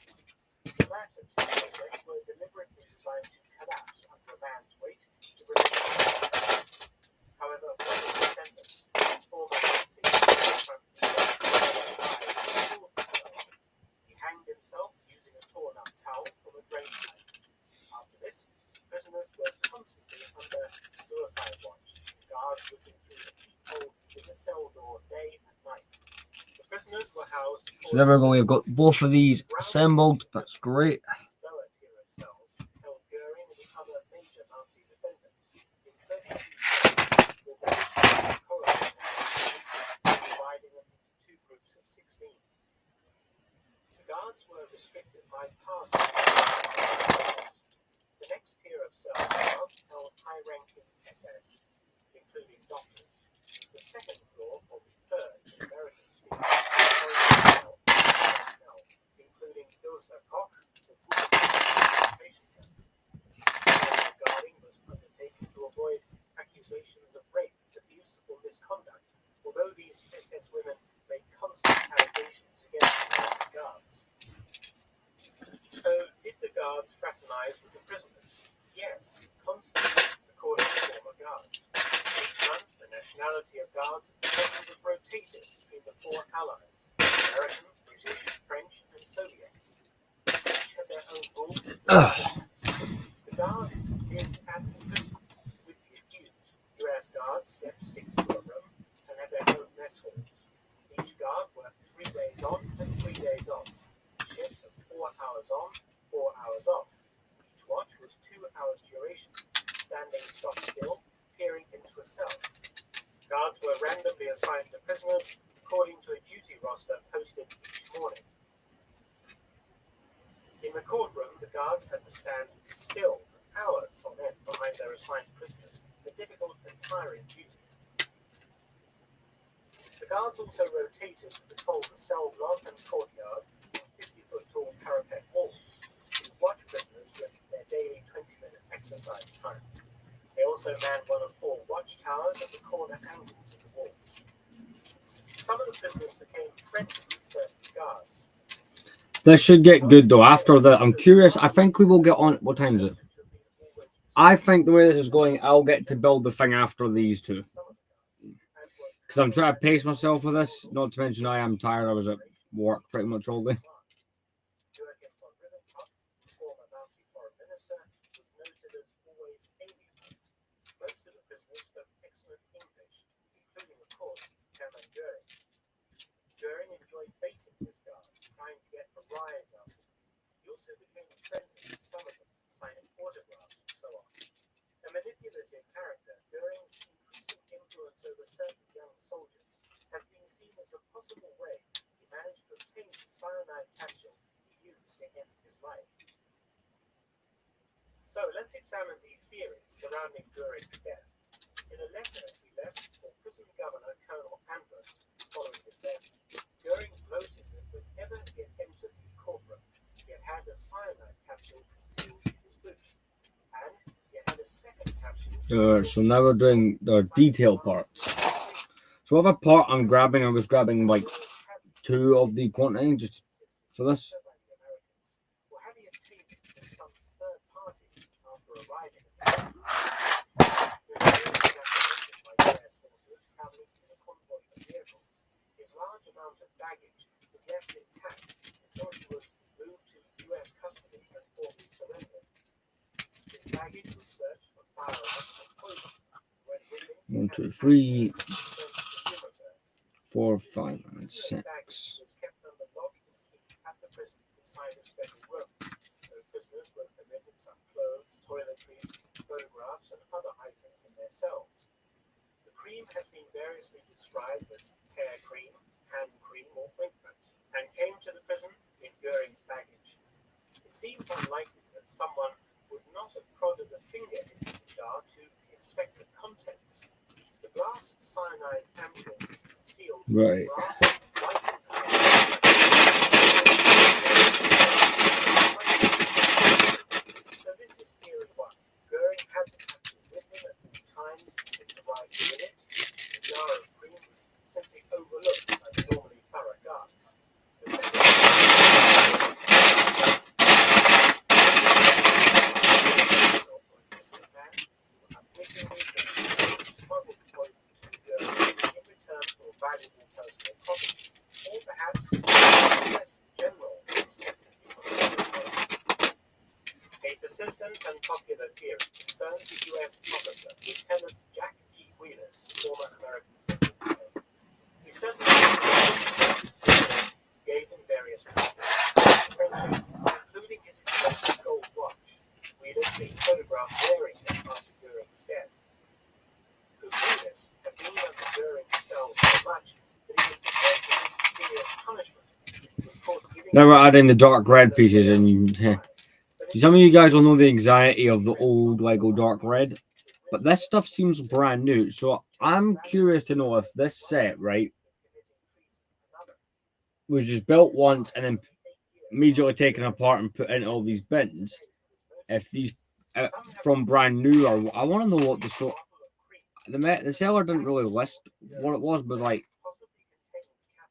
The latter 2 objects were deliberately designed to collapse under a man's weight to prevent. However, one of the defendants, former Nazi, he hanged himself using a torn-up towel from a drain pipe. After this, prisoners were constantly under suicide watch, guards looking through the peephole in the cell door day and night. The prisoners were housed. So there we go. We've got both of these assembled. That's great. Lower tier of cells held Goering and the other major Nazi defendants in 32 corridors, dividing them into 2 groups of 16. The guards were restricted by passing. The next tier of cells held high-ranking SS, including doctors. The second floor, or the 3rd in American speak, including Ilsa Koch, the patient camp. Guarding was undertaken to avoid accusations of rape, abuse, or misconduct, although these SS women made constant allegations against the guards. So, did the guards fraternize with the prisoners? Yes, constantly, according to former guards. Each month, the nationality of guards was rotated between the 4 allies: American, British, French, and Soviet. Each had their own rules. The guards lived at the prison with the accused. U.S. guards slept 6 to a room and had their own mess halls. Each guard worked 3 days on and 3 days off. Shifts of 4 hours on, 4 hours off. Each watch was 2 hours duration, standing stock still, peering into a cell. Guards were randomly assigned to prisoners according to a duty roster posted each morning. In the courtroom, the guards had to stand still for hours on end behind their assigned prisoners, a difficult and tiring duty. The guards also rotated to patrol the cell block and courtyard on 50-foot tall parapet walls to watch prisoners during their daily 20-minute exercise time. They also manned one of 4 watchtowers at the corner angles of the walls. Some of the prisoners became friendly with certain guards. This should get good though. After that, I'm curious. I think we will get on. What time is it? I think the way this is going, I'll get to build the thing after these 2. Because I'm trying to pace myself with this. Not to mention I am tired. I was at work pretty much all day. Goering enjoyed baiting his guards, trying to get a rise out of them. He also became friendly with some of them, signing autographs and so on. A manipulative character, Goering's increasing So let's examine the theories surrounding Goering's death. In a letter he left for prison governor Colonel Andrus following his death, Goering noted that whenever he had entered the courtroom, he had had a cyanide capsule concealed in his boot, and he had a second capsule. So now we're doing the detail parts. So whatever part I'm grabbing, I was grabbing like 2 of the quantity just for this. Or had he obtained it from some third party after arriving at the traveling in a convoy of vehicles, his large amount of baggage was left intact until he was moved to U.S. custody and formally surrendered. His baggage was searched for firearms and clothing. When willing 1, 2, 3, 4, 5, and 6. was kept under lock and key at the prison inside a special room. No prisoners were permitted some clothes, toiletries, photographs, and other items in their cells. The cream has been variously described as hair cream, hand cream, or ointment, and came to the prison in Goering's baggage. It seems unlikely that someone would not have prodded a finger into the jar to inspect the contents. The glass cyanide ampoule is concealed in Right. glass So this is theory 1. Goering had the capsule with him at all times since arriving in it. The jar of cream was simply overlooked by the normally thorough guards. The second smuggled poison to Goering in return for valuable personal property, or perhaps less general was kept in the control. A persistent and popular theory concerns the U.S. officer, Lieutenant Jack G. Wheeler's former American football player. He certainly gave him various friendship, including his expensive gold watch. Wheeler's being photographed wearing it after Goering's death. Wheeler's had been under Goering's spell so much that he was prepared for this serious punishment. He was caught giving Now we're adding the dark red pieces, and some of you guys will know the anxiety of the old Lego dark red, but this stuff seems brand new. So I'm curious to know if this set, right, was just built once and then immediately taken apart and put into all these bins. If these from brand new, or I want to know what the seller didn't really list what it was, but like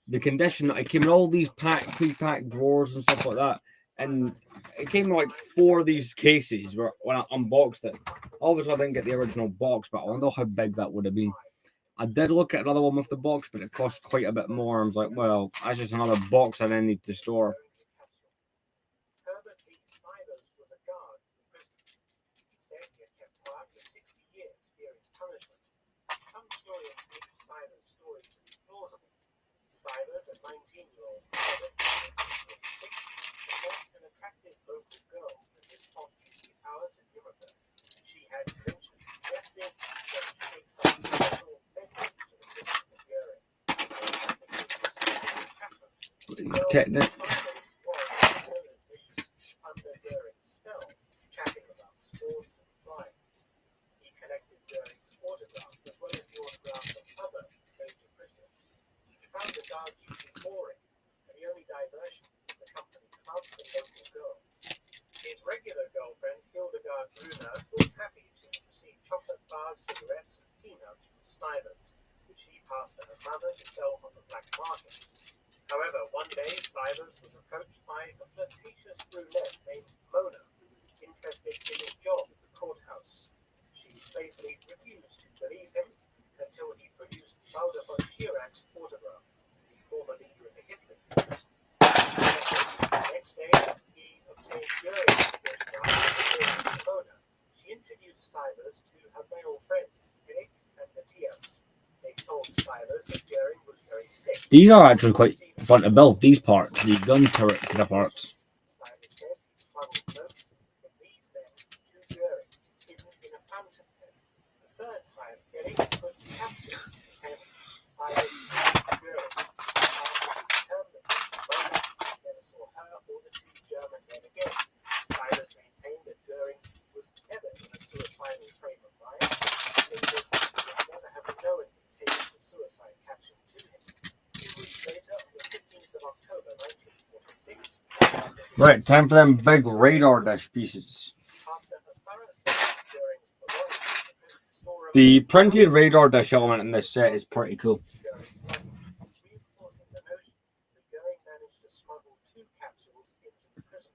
the condition. It came in all these pre-packed drawers and stuff like that, and it came in like 4 of these cases when I unboxed it. Obviously, I didn't get the original box, but I wonder how big that would have been. I did look at another one with the box, but it cost quite a bit more. I was like, well, that's just another box I then need to store. Herbert B. Smithers was a guard in prison. He said he had kept quiet for 60 years, fearing punishment. Some historians believe Smithers' story to be plausible. Smithers, a 19-year-old private in 1946, met an attractive local girl in his off-duty hours in Europe. She had eventually suggested that he take some special medicine to the prison for Goering. Technic. Under Goering's spell, chatting about sports and flying. He collected Goering's autograph as well as the autographs of other major prisoners. He found the guard duty boring, and the only diversion was the company clubs and local girls. His regular girlfriend, Hildegard Brunner, was happy to receive chocolate bars, cigarettes, and peanuts from Smithers, which he passed to her mother to sell on the black market. However, one day, Smithers was approached by a flirtatious brunette named Mona, who was interested in his job at the courthouse. She playfully refused to believe him until he produced Balder von Schirach's autograph, the former leader of the Hitler Youth. The next day, he obtained Goering's autograph from Mona. She introduced Smithers to her male friends, Eric and Matthias. They told Smithers that Goering was very sick. These are actually quite fun to build. These parts, the gun turret kind of parts. Smithers says he smuggled notes from these men to Goering, hidden in a fountain pen. The third time, Eric put capsules in Smithers to Goering. After he returned the Mona, never saw her or the 2 German men again. Smithers maintained that Goering was Right, time for them big radar dish pieces. After a thorough search of Goering's belongings, the storeroom The printed radar dish element in this set is pretty cool. Goering's luggage, reinforcing the notion that Goering managed to smuggle 2 capsules into the prison.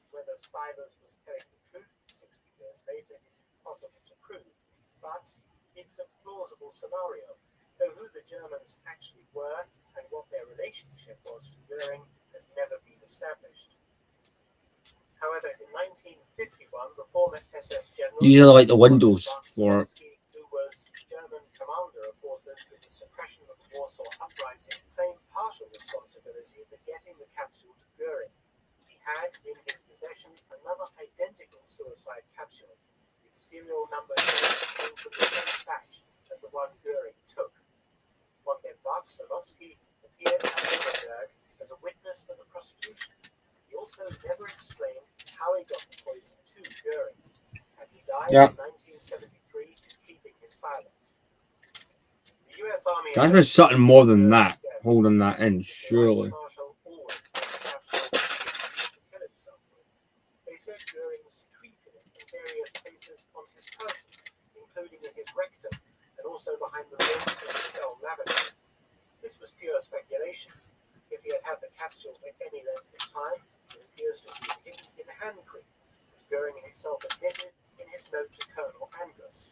Whether Stivers was telling the truth 60 years later is impossible to prove, but it's a plausible scenario, though who the Germans actually were and what their relationship was to Goering has never been established. However, in 1951, the former SS general... These are like the windows for... who was German commander of forces with the suppression of the Warsaw Uprising, claimed partial responsibility for getting the capsule to Goering. He had in his possession another identical suicide capsule, its serial number came from the same batch as the one Goering took. Von der Bach-Solowski appeared at Nuremberg as a witness for the prosecution. He also never explained how he got the poison to Goering, and he died in 1973 keeping his silence. The U.S. Army... Guys, there's something more than that holding that in, surely. They said Goering secreted it in various places on his person, including in his rectum, and also behind the rim of the cell lavatory. This was pure speculation. If he had had the capsule for any length of time, it appears to have been hidden in hand cream, as Goering himself admitted in his note to Colonel Andrus.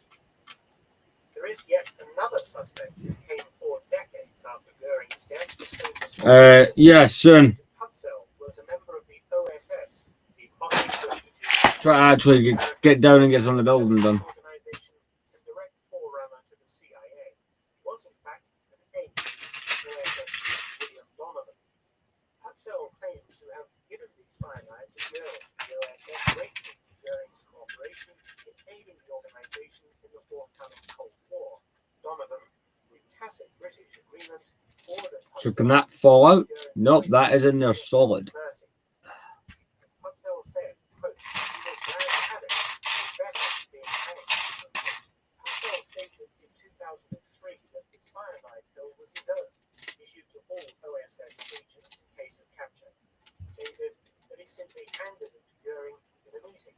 There is yet another suspect who came 4 decades after Goering's death. Yeah, soon. Putzel was a member of the OSS, the Boston Institute. Try to actually get down and get some of the building done. Organization and direct forerunner to the CIA. He was in fact an aide to OSS William Donovan. Putzel claims to have given the cyanide to Goering. The OSS grateful for Goering's cooperation in aiding the organization in the forthcoming Cold War. Donovan, with tacit British agreement, ordered So can that fall out? Nope, that is in there solid. mercy. As Putzel said, quote, "He was glad to have it. It's better than being hanged." Putzel stated in 2003 that the cyanide pill was his own, issued to all OSS agents in case of capture. He stated that he simply handed it to Goering in a meeting.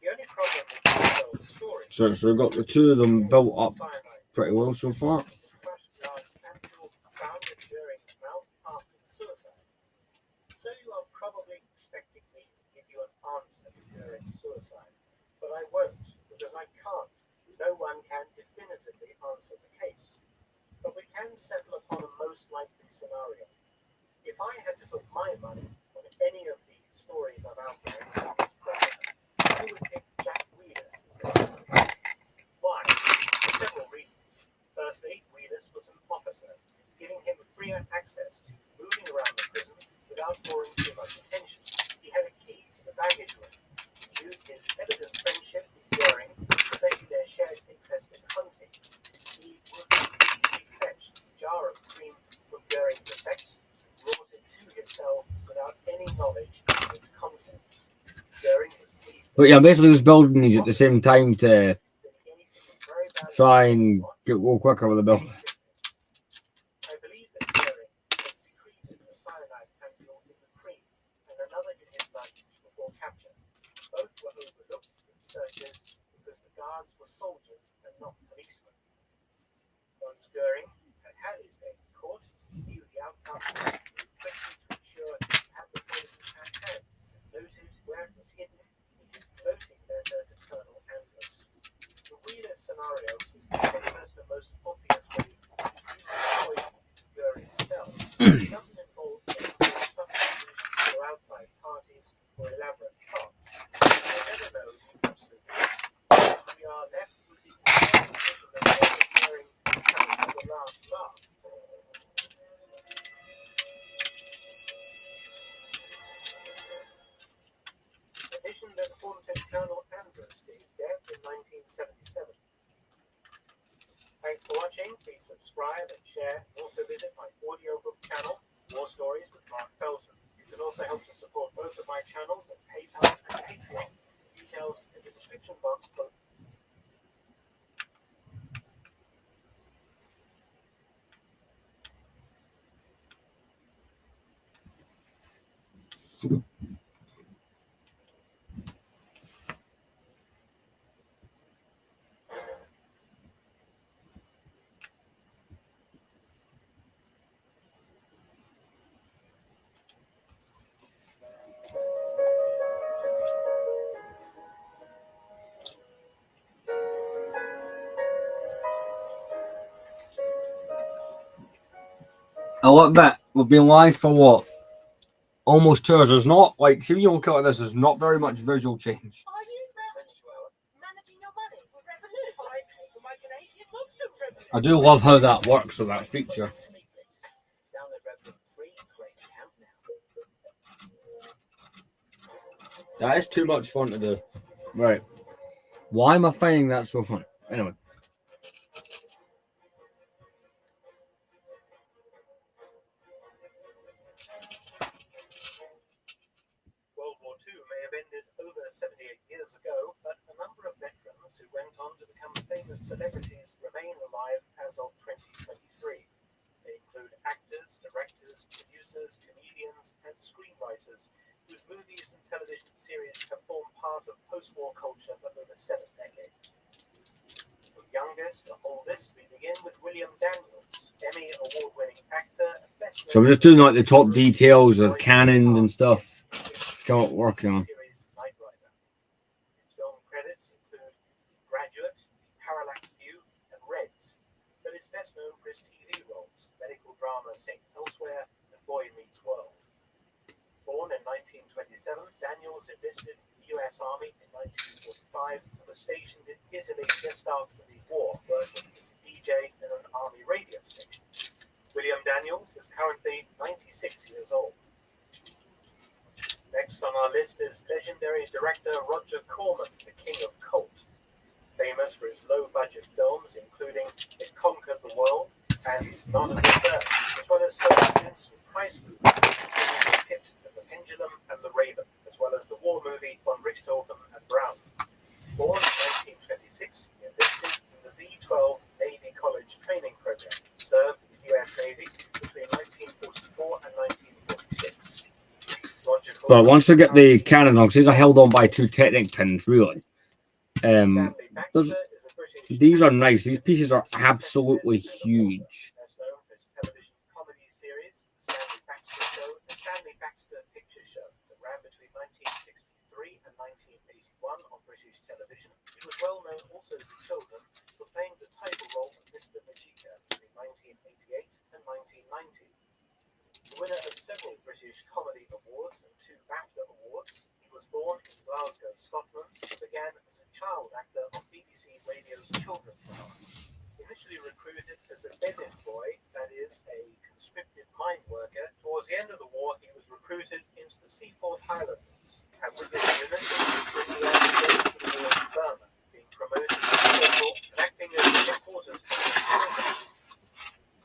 The only problem with Putzel's story... So we've got the two of them built up pretty well so far. crushed glass capsule found in Goering's mouth after the suicide. So you are probably expecting me to give you an answer to Goering's suicide, but I won't, because I can't. No one can definitively answer the case. But we can settle upon a most likely scenario. If I had to put my money on any of the stories I've outlined in this program, I would pick Jack Wheeler's instead. Why? For several reasons. Firstly, Wheeler's was an officer, giving him freer access to moving around the prison without drawing too much attention. He had a key to the baggage room. Due to his evident friendship with Goering, especially their shared interest in hunting, he easily fetched a jar of cream from Goering's effects and brought it to his cell without any knowledge of its contents. Goering was pleased. But yeah, basically just building these at the same time to try and go quicker with the build. I believe that Goering had secreted the cyanide capsule in the cream and another in his luggage before capture. Both were overlooked in searches because the guards were soldiers and not policemen. Once Goering had had his day in court, he knew the outcome and moved quickly to ensure he had the poison at hand, noted where it was hidden in his gloating letter to Colonel Andrus. The Wheeler scenario is the simplest and most obvious way to use the poison in Goering's cell. It doesn't involve any more subterfuge or outside parties or elaborate plots. We'll never know the absolute truth. We are left with the imprisonment of Goering having had the last laugh. A vision that haunted Colonel Andrus to his death in 1977. Thanks for watching. Please subscribe and share. And also visit my audiobook channel, War Stories with Mark Felton. You can also help to support both of my channels at PayPal and Patreon. Details in the description box below. a little bit. We've been live for what? Almost 2 hours. There's not, like, see when you look at this, there's not very much visual change. Are you managing your money with Revolut? I pay for my Canadian loves at Revolut. I do love how that works with that feature. Download Revolut free and create an account now. That is too much fun to do. Right. Why am I finding that so fun? Anyway. World War II may have ended over 78 years ago, but a number of veterans who went on to become famous celebrities remain alive as of 2023. They include actors, directors, producers, comedians, and screenwriters whose movies and television series have formed part of post-war culture for over 7 decades. From youngest to oldest, we begin with William Daniels, Emmy award-winning actor and best. So I'm just doing like the top details of canon and stuff. Got working on. Series Knight Rider. His film credits include Graduate, Parallax View, and Reds, but is best known for his TV roles, medical drama St. Elsewhere and Boy Meets World. Born in 1927, Daniels enlisted in the U.S. Army in 1945 and was stationed in Italy just after the war, working as a DJ in an Army radio station. William Daniels is currently 96 years old. Next on our list is legendary director Roger Corman, the king of cult. Famous for his low-budget films, including It Conquered the World and Not on This Earth, as well as certain Vincent Price movies, including Pit and the Pendulum and The Raven, as well as the war movie Von Richthofen and Brown. Born in 1926, he enlisted in the V-12 Navy College training program, served in the U.S. Navy between 1944 and 1946. But once we get the cannon on, these are held on by 2 Technic pins, really. These are nice. These pieces are absolutely huge. Stanley Baxter Picture Show that ran between 1963 and 1981 on British television. He was well known also to children for playing the title role of Mr. Majika between 1988 and 1990. The winner of several British Comedy Awards and 2 BAFTA Awards, he was born in Glasgow, Scotland, and began as a child actor on BBC Radio's Children's Hour. Initially recruited as a bed-in boy, that is, a conscripted mine worker, towards the end of the war he was recruited into the Seaforth Highlanders, and with this unit he engaged in the war in Burma, being promoted to corporal and acting as the headquarters commander.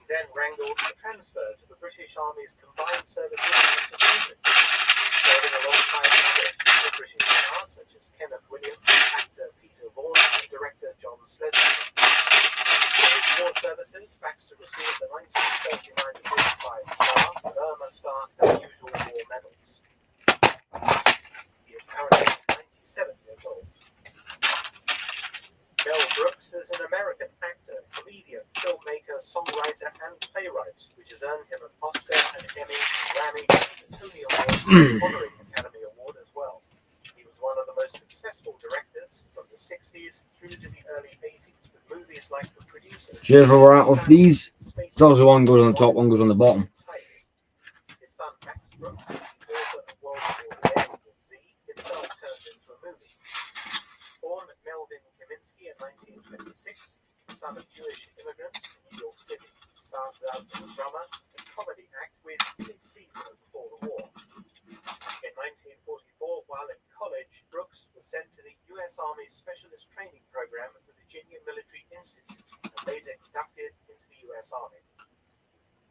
He then wrangled a transfer to the British Army's Combined Services into England, serving alongside others the British stars such as Kenneth Williams, actor Peter Vaughan, and director John Slezer. For his war services, Baxter received the 1939-45 Star, Burma Star, and the usual war medals. He is currently 97 years old. Mel Brooks is an American actor, comedian, filmmaker, songwriter, and playwright, which has earned him an Oscar, an Emmy, Grammy, and a Tony Award, and honorary Academy Award as well. He was one of the most successful directors from the 60s through to the early 80s, with movies like The Producers. Here's where we're at with these. So one goes on the top, one goes on the bottom. His son Max Brooks, the author of World War Z, itself turned into a movie. Born Melvin Kaminsky in 1926, the son of Jewish immigrants in New York City, he started out as a drummer and comedy act with Sid Caesar before the war. In 1944, while in college, Brooks was sent to the U.S. Army's Specialist Training Program at the Virginia Military Institute and later inducted into the U.S. Army.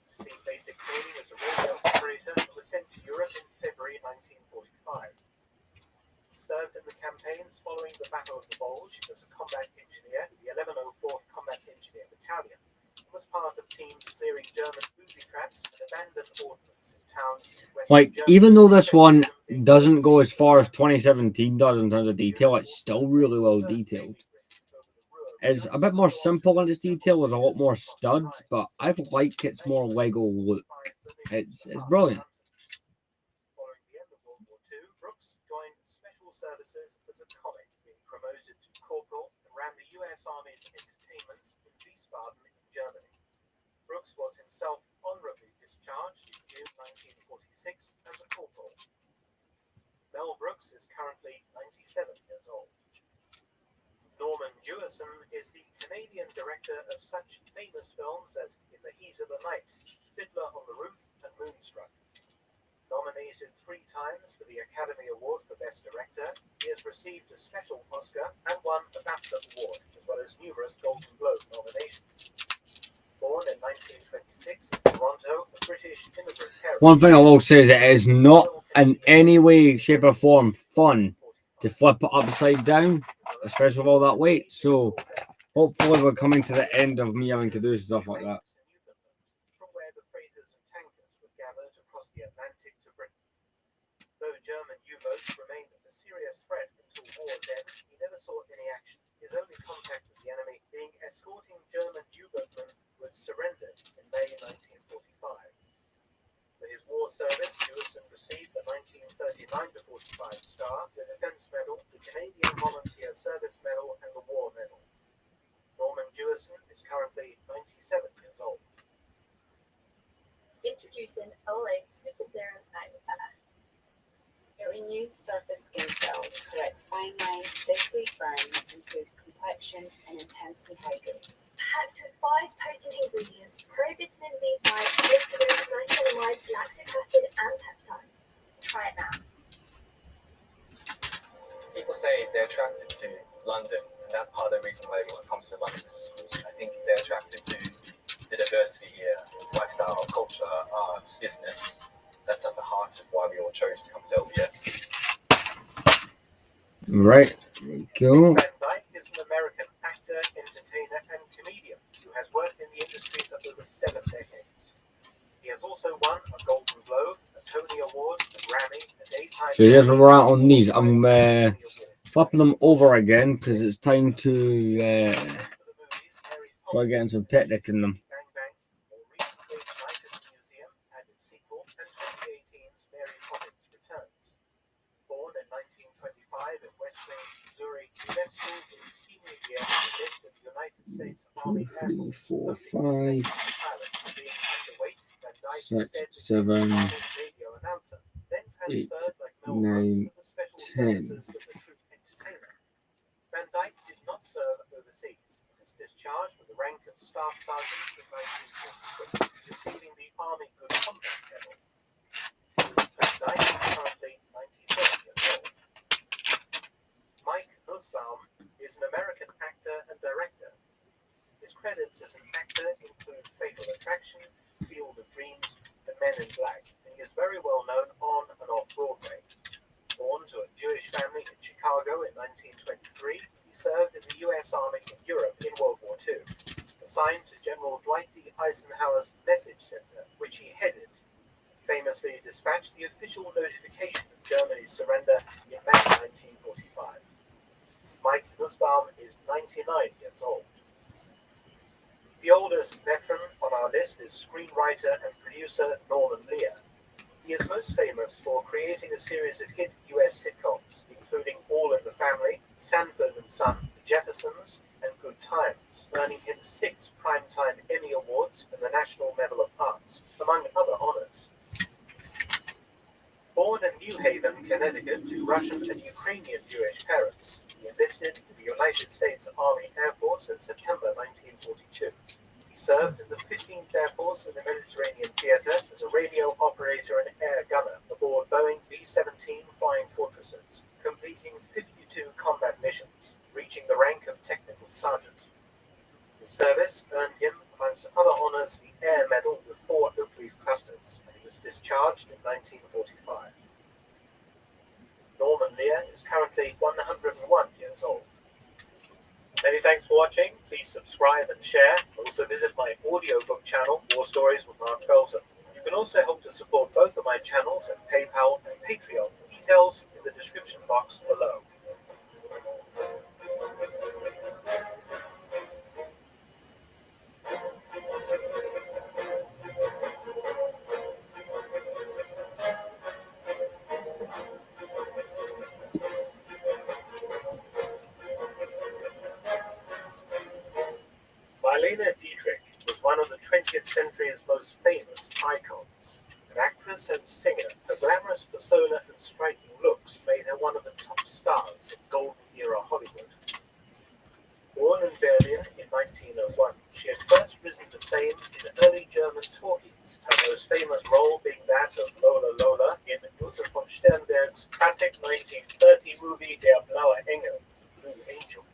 He received basic training as a radio operator and was sent to Europe in February 1945. He served in the campaigns following the Battle of the Bulge as a combat engineer in the 1104th Combat Engineer Battalion and was part of teams clearing German booby traps and abandoned ordnance in towns in West Like, Germany. even though this one doesn't go as far as 2017 does in terms of detail, it's still really well detailed. It's a bit more simple in its detail. There's a lot more studs, but I like its more Lego look. It's brilliant. Following the end of World War II, Brooks joined Special Services as a comic, being promoted to corporal and ran the U.S. Army's entertainments in Wiesbaden in Germany. Brooks was himself honorably discharged discharged in June 1946 as a corporal. Mel Brooks is currently 97 years old. Norman Jewison is the Canadian director of such famous films as In the Heat of the Night, Fiddler on the Roof, and Moonstruck. Nominated 3 times for the Academy Award for Best Director, he has received a special Oscar and won a BAFTA Award, as well as numerous Golden Globe nominations. Born in 1926 in Toronto, a British immigrant parent. One thing I will say is it is not in any way, shape, or form fun to flip it upside down, especially with all that weight. So hopefully we're coming to the end of me having to do stuff like that. From where the freighters and tankers were gathered across the Atlantic to Britain. Though German U-boats remained a serious threat until war's end, he never saw any action. His only contact with the enemy being escorting German U-boatmen who had surrendered in May 1945. For his war service, Jewison received the 1939-45 Star, the Defense Medal, the Canadian Volunteer Service Medal, and the War Medal. Norman Jewison is currently 97 years old. Introducing Olay Super Serum Magnifier. It renews surface skin cells, corrects fine lines, thickly firms, improves complexion, and intensely hydrates. Packed with 5 potent ingredients: provitamin B5, glycerin, niacinamide, lactic acid, and peptide. Try it now. People say they're attracted to London, and that's part of the reason why they want to come to the London Business School. I think they're attracted to the diversity here, lifestyle, culture, art, business. That's at the heart of why we all chose to come to LBS. Right, cool. Van Dyke is an American actor, entertainer, and comedian who has worked in the industry for over 7 decades. He has also won a Golden Globe, a Tony Award, a Grammy, a Daytime. So here's where we're at on these. I'm flipping them over again because it's time to start getting some technic in them. Bang Bang, more recently Night at the Museum and its sequel, and 2018's Mary Poppins Returns. Born in 1925 in West Plains, Missouri, he left school in his senior year on the list of the United States Army Air Force. 2, 3, 4, 5, Pilot being underweight, Van Dyke 6, instead 7, became a radio announcer, then 8, transferred like Mel Brooks 9, to the special 10. services as a troop entertainer. Van Dyke did not serve overseas. He was discharged with the rank of Staff Sergeant in 1946, receiving the Army Good Conduct Medal. Van Dyke is currently 97 years old. Mike Nussbaum is an American actor and director. His credits as an actor include Fatal Attraction, Field of Dreams, and Men in Black, and he is very well known on and off Broadway. Born to a Jewish family in Chicago in 1923, he served in the U.S. Army in Europe in World War II. Assigned to General Dwight D. Eisenhower's Message Center, which he headed, famously dispatched the official notification of Germany's surrender in May 1945. Mike Nussbaum is 99 years old. The oldest veteran on our list is screenwriter and producer Norman Lear. He is most famous for creating a series of hit U.S. sitcoms, including All in the Family, Sanford and Son, The Jeffersons, and Good Times, earning him 6 Primetime Emmy Awards and the National Medal of Arts, among other honors. Born in New Haven, Connecticut, to Russian and Ukrainian Jewish parents, he enlisted in the United States Army Air Force in September 1942. He served in the 15th Air Force in the Mediterranean Theater as a radio operator and air gunner aboard Boeing B-17 Flying Fortresses, completing 52 combat missions, reaching the rank of Technical Sergeant. His service earned him, amongst other honors, the Air Medal with 4 oak leaf clusters, and he was discharged in 1945. Norman Lear is currently 101 years old. Many thanks for watching. Please subscribe and share. Also visit my audiobook channel, War Stories with Mark Felton. You can also help to support both of my channels at PayPal and Patreon. Details in the description box below. Marlene Dietrich was one of the 20th century's most famous icons. An actress and singer, her glamorous persona and striking looks made her one of the top stars of Golden Era Hollywood. Born in Berlin in 1901, she had first risen to fame in early German talkies, her most famous role being that of Lola Lola in Josef von Sternberg's classic 1930 movie Der Blaue Engel, Blue Angel.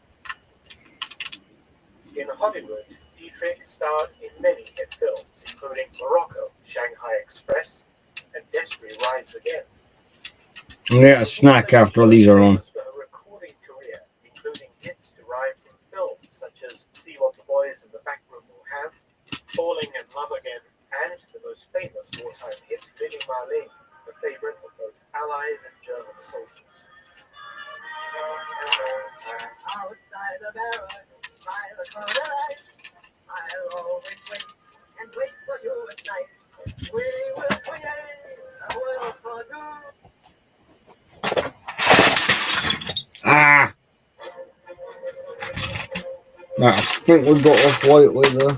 In Hollywood, Dietrich starred in many hit films, including Morocco, Shanghai Express, and Destry Rides Again. I'll get a snack after these are on. For her recording career, including hits derived from films such as See What the Boys in the Back Room Will Have, Falling in Love Again, and the most famous wartime hit, Billy Marley, a favorite of both Allied and German soldiers. Outside the barracks, by the corner light, I'll always wait and wait for you at night. We will create a world for two. Ah! Right, I think we got off lightly there.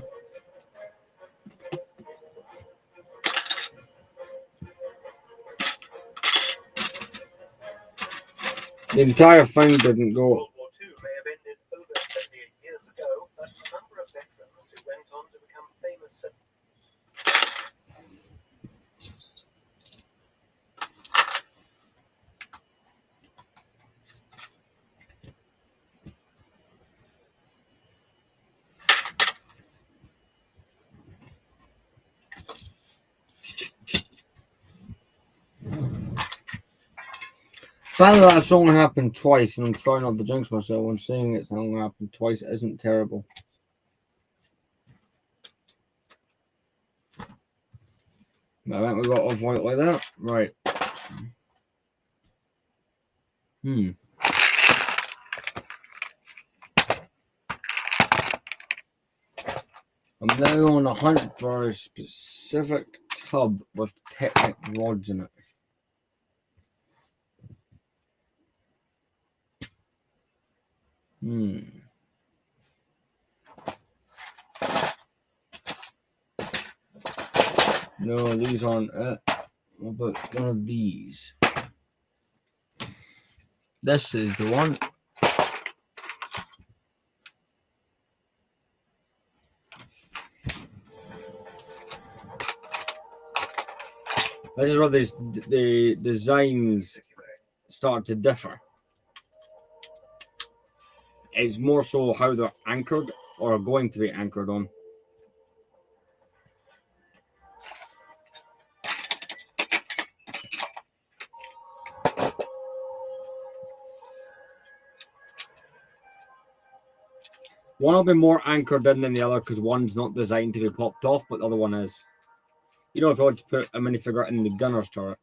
The entire thing didn't go. World War II may have ended over 78 years ago, but a number of veterans who went on to become famous. The fact that that's only happened twice, and I'm trying not to jinx myself when saying it's only happened twice, isn't terrible. I think we got off white like that. Right. I'm now on a hunt for a specific tub with Technic rods in it. No, these aren't it. What about one of these? This is the one. This is where the designs start to differ. It's more so how they're anchored or are going to be anchored on. One will be more anchored in than the other because one's not designed to be popped off, but the other one is. You know, if I want to put a minifigure in the gunner's turret.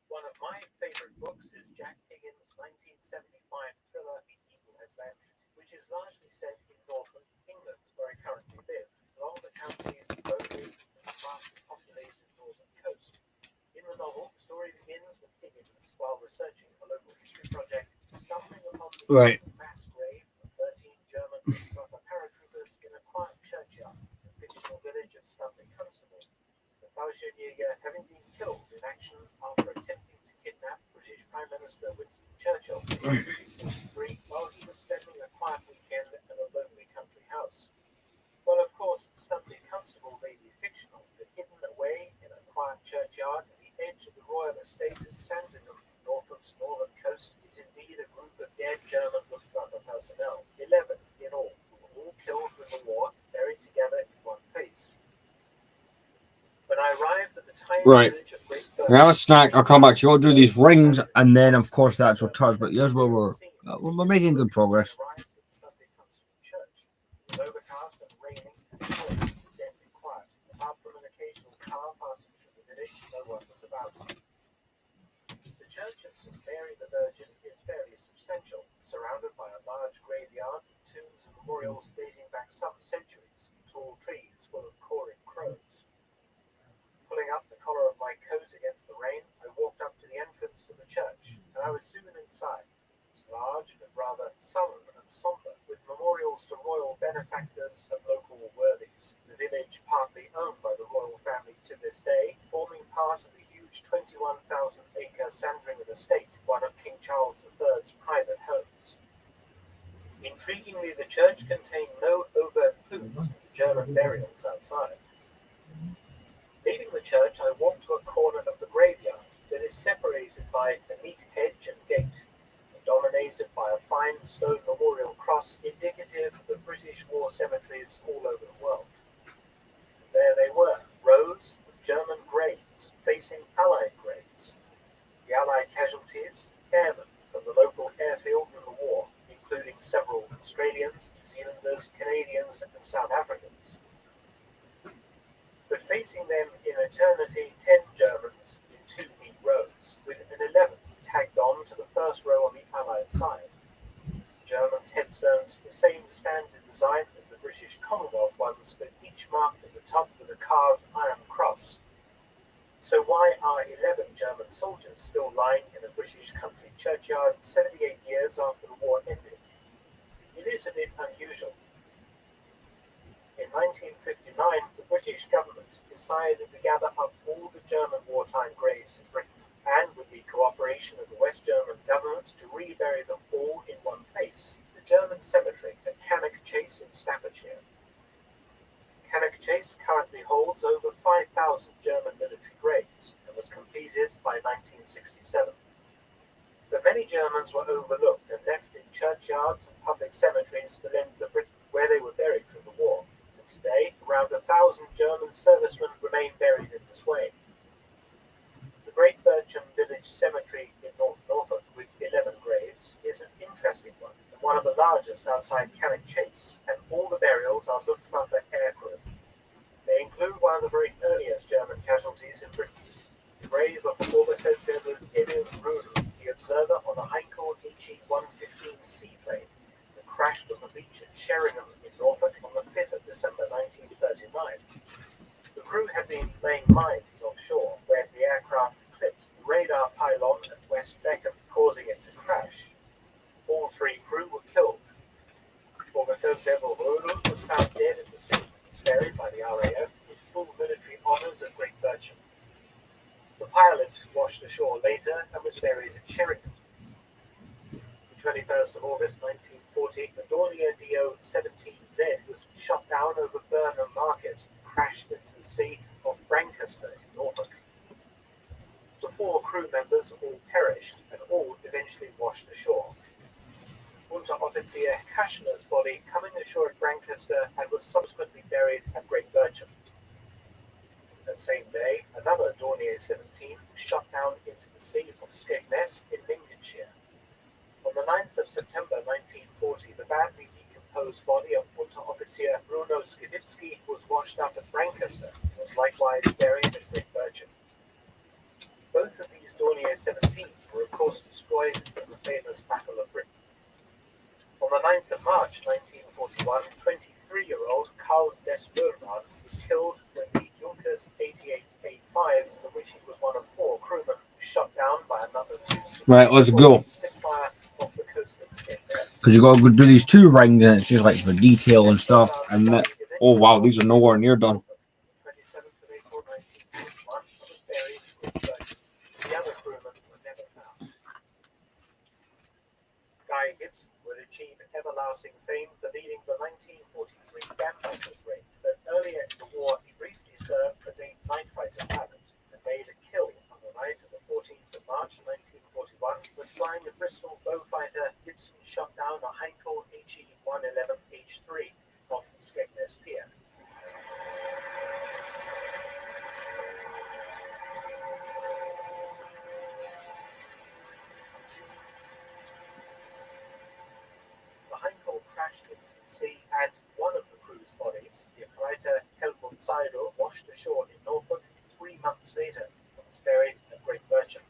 One of my favorite books is Jack Higgins' 1975 thriller The Eagle Has Landed, which is largely set in Northern England, where I currently live, along the county's lonely and sparsely populated northern coast. In the novel, the story begins with Higgins, while researching a local history project, stumbling upon the mass grave of 13 German paratroopers in a quiet churchyard in the fictional village of Studley Constable. The Fallschirmjäger having been killed in action after attempting to kidnap British Prime Minister Winston Churchill in 1943 while he was spending a quiet weekend at a lonely country house. Well, of course, Studley Constable may be fictional, but hidden away in a quiet churchyard at the edge of the royal estate at Sandringham, Norfolk's northern coast, is indeed a group of dead German Luftwaffe personnel, 11 in all, who were all killed in the war, buried together in one place. When I arrived at the tiny village of Great Birmingham, Now a snack. I'll come back to you. I'll do these rings and then, of course, the actual touch. But here's where we're making good progress. arrives at Studley Constable Church. It was overcast and raining, and cold, deadly quiet. Apart from an occasional car passing through the village, no one was about. The church of St. Mary the Virgin is fairly substantial, surrounded by a large graveyard with tombs and memorials dating back some centuries, tall trees full benefactors and local worthies. The village, partly owned by the royal family to this day, forming part of the huge 21,000-acre Sandringham estate, one of King Charles III's private homes. Intriguingly, the church contained no overt clues to the German burials outside. Leaving the church, I walked to a corner of the graveyard that is separated by a neat hedge and gate, and dominated by a fine stone memorial cross indicative of British war cemeteries all over the world. And there they were, rows of German graves facing Allied graves. The Allied casualties, airmen from the local airfield in the war, including several Australians, New Zealanders, Canadians, and South Africans. But facing them in eternity, 10 Germans in 2 neat rows, with an 11th tagged on to the first row on the Allied side. Germans' headstones the same standard design as the British Commonwealth ones, but each marked at the top with a carved iron cross. So why are 11 German soldiers still lying in a British country churchyard 78 years after the war ended? It is a bit unusual. In 1959, the British government decided to gather up all the German wartime graves in Britain, and with the cooperation of the West German government, to rebury them all in one place, the German cemetery at Cannock Chase in Staffordshire. Cannock Chase currently holds over 5,000 German military graves and was completed by 1967. But many Germans were overlooked and left in churchyards and public cemeteries for the length of Britain, where they were buried through the war. And today, around 1,000 German servicemen remain buried in this way. The Great Bircham Village Cemetery in North Norfolk, with 11 graves, is an interesting one, and one of the largest outside Cannock Chase, and all the burials are Luftwaffe aircrew. They include one of the very earliest German casualties in Britain, the grave of Oberfeldwebel Emil Rödel, the observer on a Heinkel HE-115 seaplane that crashed on the beach at Sheringham in Norfolk on the 5th of December 1939. The crew had been laying mines offshore when the aircraft clipped the radar pylon at West Beckham, causing it to crash. All 3 crew were killed. Oberfeldwebel Rödel was found dead at the scene. He was buried by the RAF with full military honours at Great Bircham. The pilot washed ashore later and was buried at Sheringham. The 21st of August 1940, the Dornier DO-17Z was shot down over Burnham Market and crashed into the sea off Brancaster in Norfolk. The 4 crew members all perished and all eventually washed ashore. Unteroffizier Kaschner's body coming ashore at Brancaster and was subsequently buried at Great Bircham. That same day, another Dornier 17 was shot down into the sea off Skegness in Lincolnshire. On the 9th of September 1940, the badly decomposed body of Unteroffizier Bruno Skiditsky was washed up at Brancaster and was likewise buried at Great Bircham. Both of these Dornier 17s were of course destroyed in the famous Battle of Britain. On the 9th of March 1941, 23-year-old Karl Desburman was killed when the Junkers 88A5, in which he was one of 4 crewmen, was shot down by another 2 Right, let's go. Spitfire off the coast of Skegness. Because you got to go do these 2 rings, and it's just like for detail and stuff. And that, oh wow, these are nowhere near done. 27th of April 1941 was buried in Great Bircham. The other crewmen were never found. Guy Gibson would achieve everlasting fame for leading the 1943 Dambusters raid, but earlier in the war he briefly served as a night fighter pilot and made a kill on the night of the 14th of March 1941 when flying a Bristol Beaufighter. Gibson shot down a Heinkel HE-111H3 off Skegness Pier. The Heinkel crashed into the sea, and one of the crew's bodies, the fighter Helmut Seidel, washed ashore in Norfolk 3 months later and was buried at Great Bircham.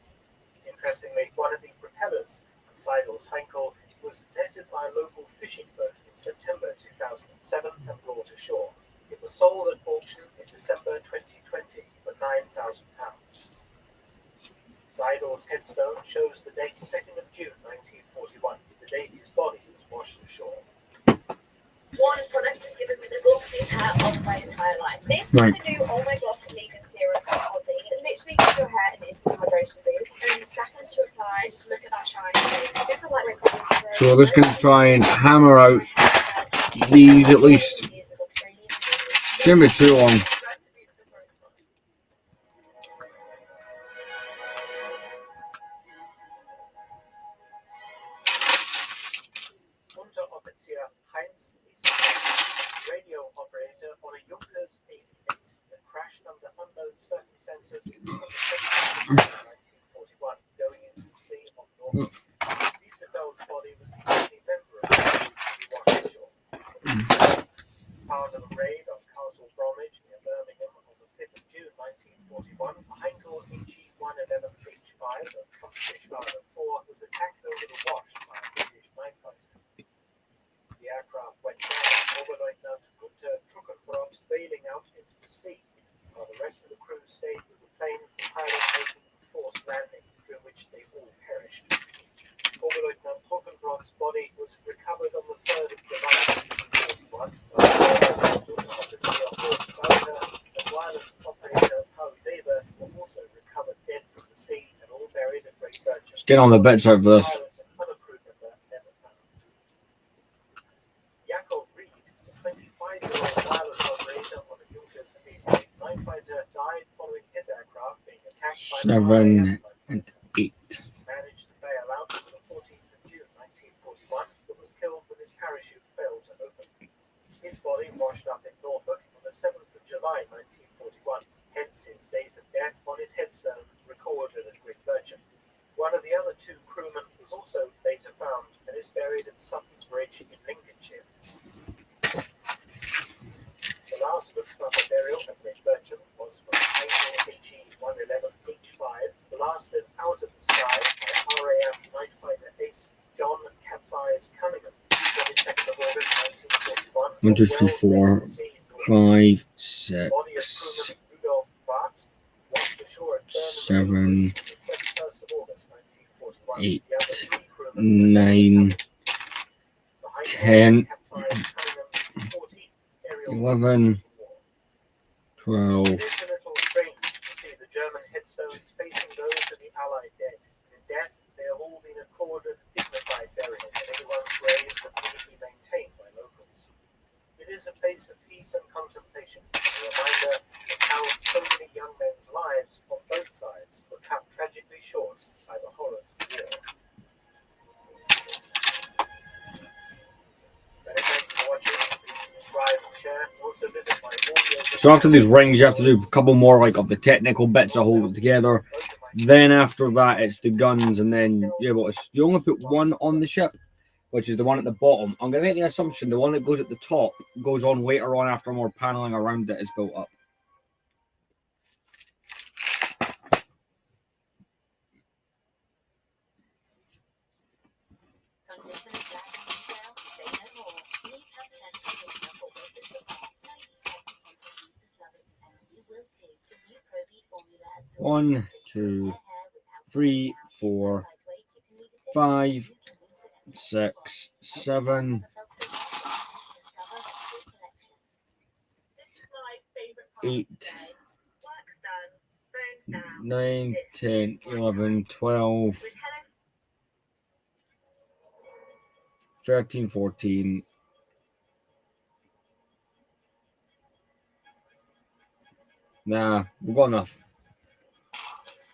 Interestingly, one of the propellers from Seidel's Heinkel was netted by a local fishing boat in September 2007 and brought ashore. It was sold at auction in December 2020 for £9,000. Seidel's headstone shows the date 2nd of June 1941, the date his body was washed ashore. One product has given me the glossiest hair of my entire life. This is Right. the new All My Gloss Leave-In Serum from Aussie. It literally gives your hair an instant hydration boost. And seconds to apply, just look at that shine. It's super lightweight conditioner. So we're just going to try and hammer out these at least. Shouldn't be too long. Unteroffizier Heinz ist radio operator on a Junkers 88 that crashed under unknown circumstances on the 1941 going into the Sea of Norfolk. Liesterfeld's body was the only member of the crew to be washed ashore. Part of a raid on Castle Bromwich near Birmingham on the 5th of June 1941, a Heinkel HE-111H5 of Kampfgeschwader 4 was attacked over the Wash by a British night fighter. The aircraft went down, Oberleutnant Gunther Truckenbrot bailing out into the sea, while the rest of the crew stayed with the plane, the pilot making a forced landing, through which they all perished. Oberleutnant Truckenbrot's body was recovered on the 3rd of July 1941, while Unteroffizier Horst Bauer and wireless operator Paul Weber were also recovered dead from the sea and all buried at Great Bircham. Let's get on the bits out for this. Pilot and other crew member never found. Jakob Reed, a 25-year-old wireless operator on the Junkers 88 night fighter, died following his aircraft being attacked by 7 and 8. He managed to bail out on the 14th of June 1941, but was killed when his parachute failed to open. His body washed up in Norfolk on the 7th of July 1941, hence his date of death on his headstone recorded at Great Bircham. One of the other two crewmen was also later found and is buried at Sutton Bridge in Lincolnshire. The last Luftwaffe burial at Great Bircham was from Heinkel HE-111H5, blasted out of the sky by RAF night fighter ace John Cat's Eyes Cunningham, 22nd of August 1941. 1, 2, 3, 4, 5, 6, Body of crewman Rudolf Barth washed ashore at Birmingham 7, on the 31st of August 1941. 8, The other three crewmen 9, the Heinkel 10, Cat's Eyes Cunningham's 14th aerial 11, 12, It is a little strange to see the German headstones facing those of the Allied dead. In death, they have all been accorded dignified burial, and everyone's graves are neatly maintained by locals. It is a place of peace and contemplation, a reminder of how so many young men's lives on both sides were cut tragically short by the horrors of war. Many thanks for watching. Please subscribe and share. Also visit my audio. So after these rings, you have to do a couple more like of the technical bits to hold it together. Then after that, it's the guns, and then you only put one on the ship, which is the one at the bottom. I'm gonna make the assumption the one that goes at the top goes on later on after more paneling around it is built up. One, 2, 3, 4, 5, 6, 7, 8, 9, 10, 11, 12, 13, 14. Nah, we've got enough.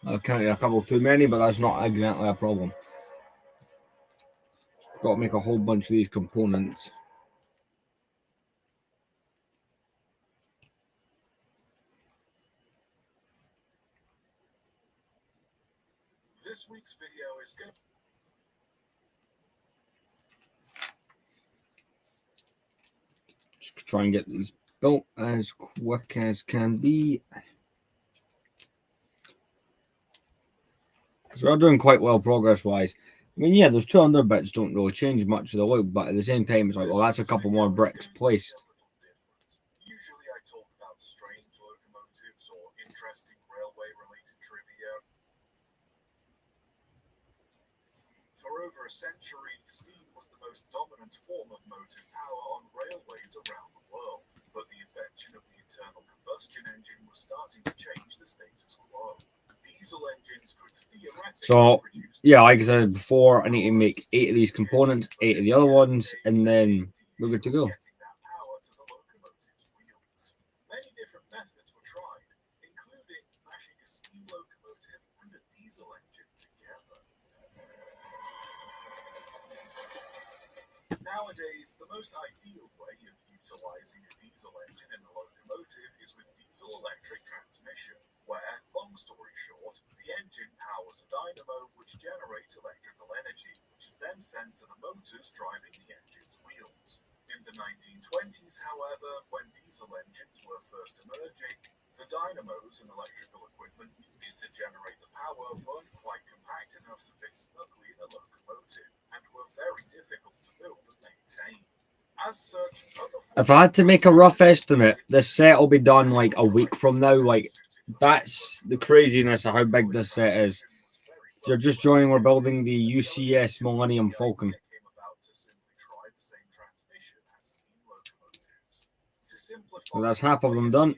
I counted a couple too many, but that's not exactly a problem. Got to make a whole bunch of these components. This week's video is good. Just try and get these built as quick as can be. So we're doing quite well progress-wise. I mean, yeah, those 200 bits don't really change much of the look, but at the same time, it's like, well, that's a couple more bricks placed. Usually I talk about strange locomotives or interesting railway-related trivia. For over a century, steam was the most dominant form of motive power on railways around the world. But the invention of the internal combustion engine was starting to change the status quo. Diesel engines could theoretically produce... Yeah, like I said before, I need to make 8 of these components, 8 of the other ones, and then we're good to go. Getting that power to the locomotive's wheels. Many different methods were tried, including mashing a steam locomotive and a diesel engine together. Nowadays, the most ideal way of utilizing a diesel engine in a locomotive is with diesel-electric transmission, where, long story short, the engine powers a dynamo which generates electrical energy, which is then sent to the motors driving the engine's wheels. In the 1920s, however, when diesel engines were first emerging, the dynamos and electrical equipment needed to generate the power weren't quite compact enough to fit snugly in a locomotive, and were very difficult to build and maintain. As such, if I had to make a rough estimate, this set will be done like a week from now. Like, that's the craziness of how big this set is. If you're just joining, we're building the UCS Millennium Falcon. Well, that's half of them done.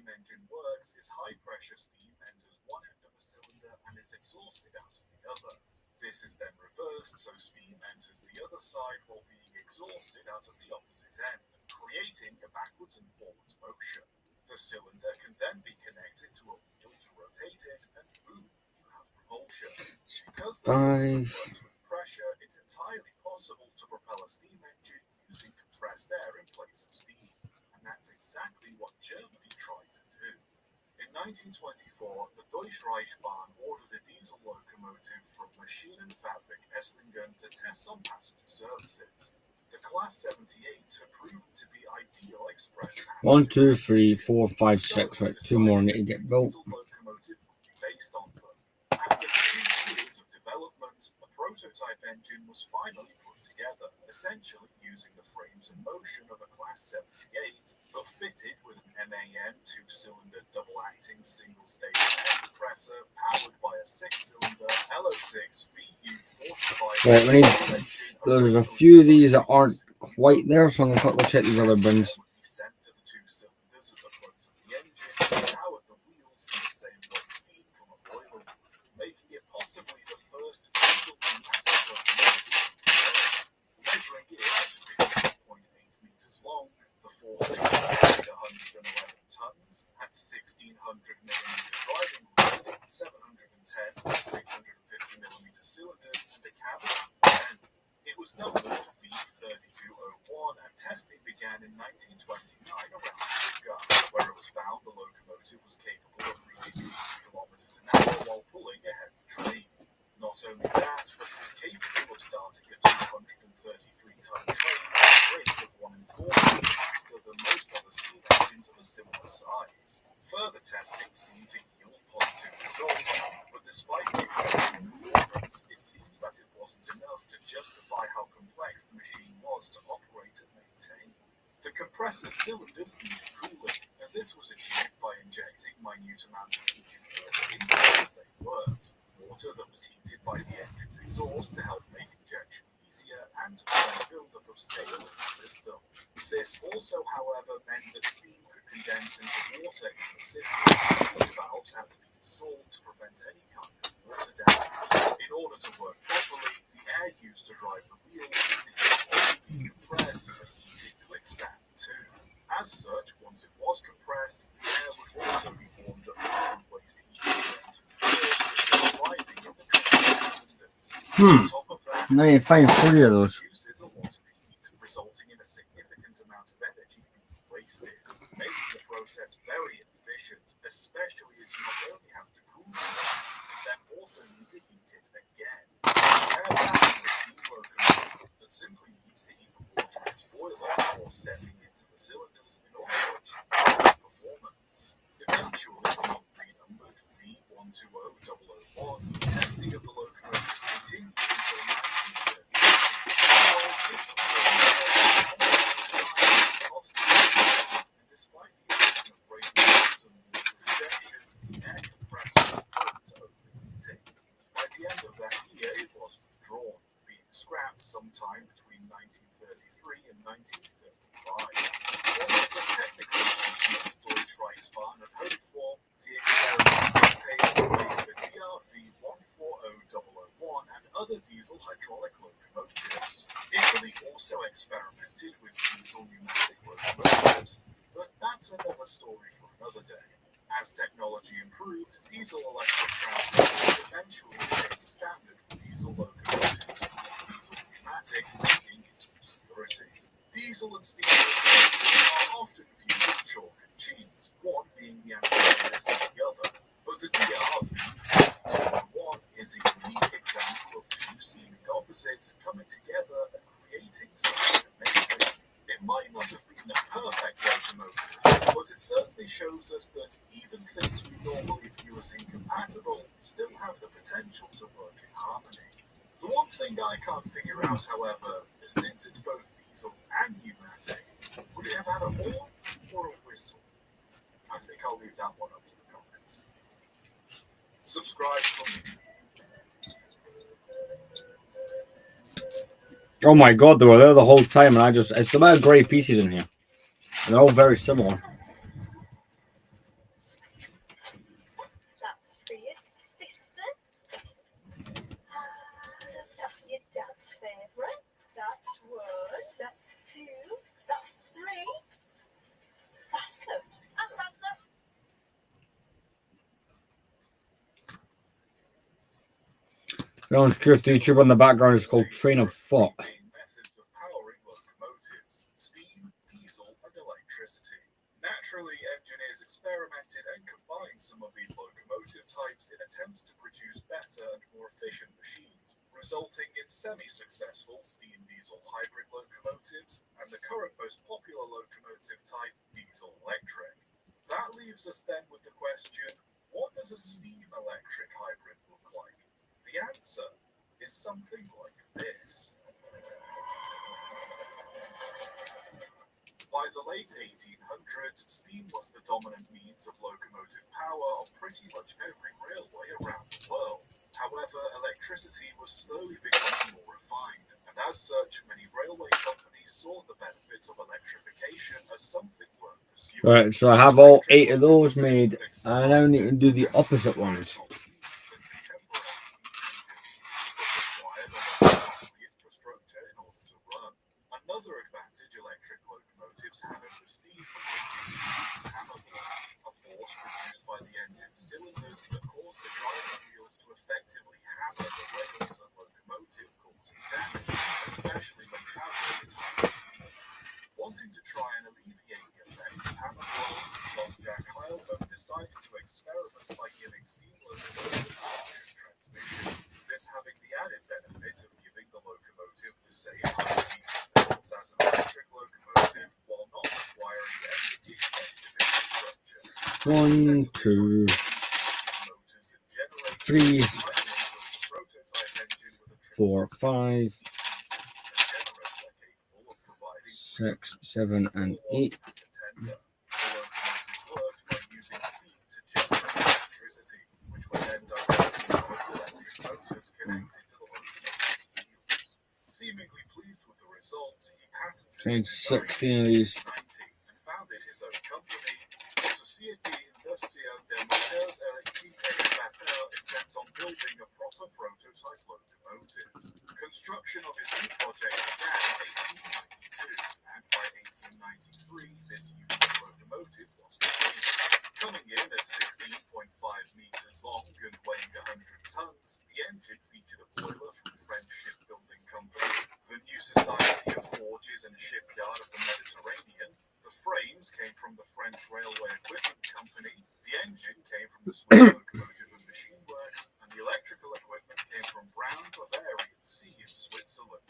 This is then reversed, so steam enters the other side while being exhausted out of the opposite end, creating a backwards and forwards motion. The cylinder can then be connected to a wheel to rotate it, and boom, you have propulsion. Because the cylinder works with pressure, it's entirely possible to propel a steam engine using compressed air in place of steam. And that's exactly what Germany tried to do. In 1924, the Deutsche Reichsbahn ordered a diesel locomotive from Maschinenfabrik Esslingen to test on passenger services. The Class 78s have proven to be ideal express passengers. 1, 2, 3, 4, 5, 6. Right, 2 more need to get built. Locomotive would be based on them. After 2 years of development, a prototype engine was finally put together, essentially using the frames and motion of a Class 78, but fitted with an MAN 2-cylinder double-acting single-stage air compressor powered by a 6-cylinder LO6 VU45. Right, we need. There's a few of these that aren't quite there, so I'm going to quickly check these other bins. Sent to the 2 cylinders at the front of the engine and powered the wheels in the same way steam from a boiler would, making it possibly the first diesel pneumatic locomotive. Measuring it at 15.8 meters long, the 4-6 weighed 111 tons, had 1,600 millimeter driving wheels, 710 and 650 millimeter cylinders, and a cabin of 10. It was numbered V3201, and testing began in 1929 around Stuttgart, where it was found the locomotive was capable of reaching 80 kilometers an hour while pulling a heavy train. Not only that, but it was capable of starting a 233-ton train at a rate of 1 in 4, faster than most other steam engines of a similar size. Further testing seemed to yield positive results, but despite the exceptional performance, it seems that it wasn't enough to justify how complex the machine was to operate and maintain. The compressor cylinders needed cooling, and this was achieved by injecting minute amounts of heated water into them as they worked. Water that was heated by the engine's exhaust to help make injection easier and to prevent buildup of scale in the system. This also, however, meant that steam could condense into water in the system. Cooling valves had to be installed to prevent any kind of water damage. In order to work properly, the air used to drive the wheel needed to also be compressed but heated to expand too. As such, once it was compressed, the air would also be warmed up using waste heat in the engine's gears, arriving in the cylinders. On top of that, No, you find 3 of those. produces a lot of heat, resulting in a significant amount of energy being wasted, making the process very inefficient, especially as you not only have to cool it, but then also need to heat it again. Compare that to a steam locomotive that simply needs to heat the water in its boiler before sending it to the cylinders in order to achieve its performance. Eventually, the renumbered V120001, testing of the locomotive continued until 1930. And despite the addition of radiators and water injection, the air compressor was prone to overheating. By the end of that year, it was withdrawn, being home form, the experiment paved the way for DRV 140001 and other diesel hydraulic locomotives. Italy also experimented with diesel pneumatic locomotives, but that's another story for another day. As technology improved, diesel-electric transmission eventually became the standard for diesel locomotives, with diesel pneumatic thinking into obscurity. Diesel and steam locomotives are often viewed as chalk and cheese, one being the antithesis of the other. But the DRV-4201 is a unique example of two seeming opposites coming together and creating something amazing. It might not have been a perfect locomotive, but it certainly shows us that even things we normally view as incompatible still have the potential to work in harmony. The one thing I can't figure out, however, is since it's both diesel and pneumatic, would it have had a horn or a whistle? I think I'll leave that one up to the comments. Subscribe for me. Oh my god, they were there the whole time, and it's about grey pieces in here. And they're all very similar. That's for your sister. That's your dad's favourite. That's one. That's two. That's three. That's good. That's that stuff. Everyone's curious, the YouTuber in the background is called Train of Thought. Methods of powering locomotives: steam, diesel, and electricity. Naturally, engineers experimented and combined some of these locomotive types in attempts to produce better and more efficient machines, resulting in semi-successful steam-diesel hybrid locomotives and the current most popular locomotive type, diesel-electric. That leaves us then with the question, what does a steam-electric hybrid look like? The answer is something like this. By the late 1800s, steam was the dominant means of locomotive power on pretty much every railway around the world. However, electricity was slowly becoming more refined, and as such, many railway companies saw the benefits of electrification as something worth pursuing. Right, so I have all 8 of those made, and I now need to do the opposite ones. Another advantage electric locomotives had over steam was they didn't use hammer ball, a force produced by the engine's cylinders that caused the driving wheels to effectively hammer the rails of locomotive, causing damage, especially when traveling at high speeds. Wanting to try and alleviate the effects of hammer ball, Jean-Jacques Heilmann decided to experiment by giving steam locomotives electric transmission, this having the added benefit of giving the locomotive the same high-speed performance as an electric locomotive while not requiring any of the expensive infrastructure. 1, 2, 3, 4, 5, 6, 7, and 8. Seemingly pleased with the results, he patented Change 16 of these. and founded his own company, Société Industrielle des Moteurs Électriques et Vapeur, intent on building a proper prototype locomotive. Construction of his new project began in 1892, and by 1893, this unique locomotive was completed. Coming in at 16.5 meters long and weighing 100 tons, the engine featured a boiler from French shipbuilding company, the New Society of Forges and Shipyard of the Mediterranean. The frames came from the French Railway Equipment Company, the engine came from the Swiss Locomotive and Machine Works, and the electrical equipment came from Brown Bavarian Sea in Switzerland.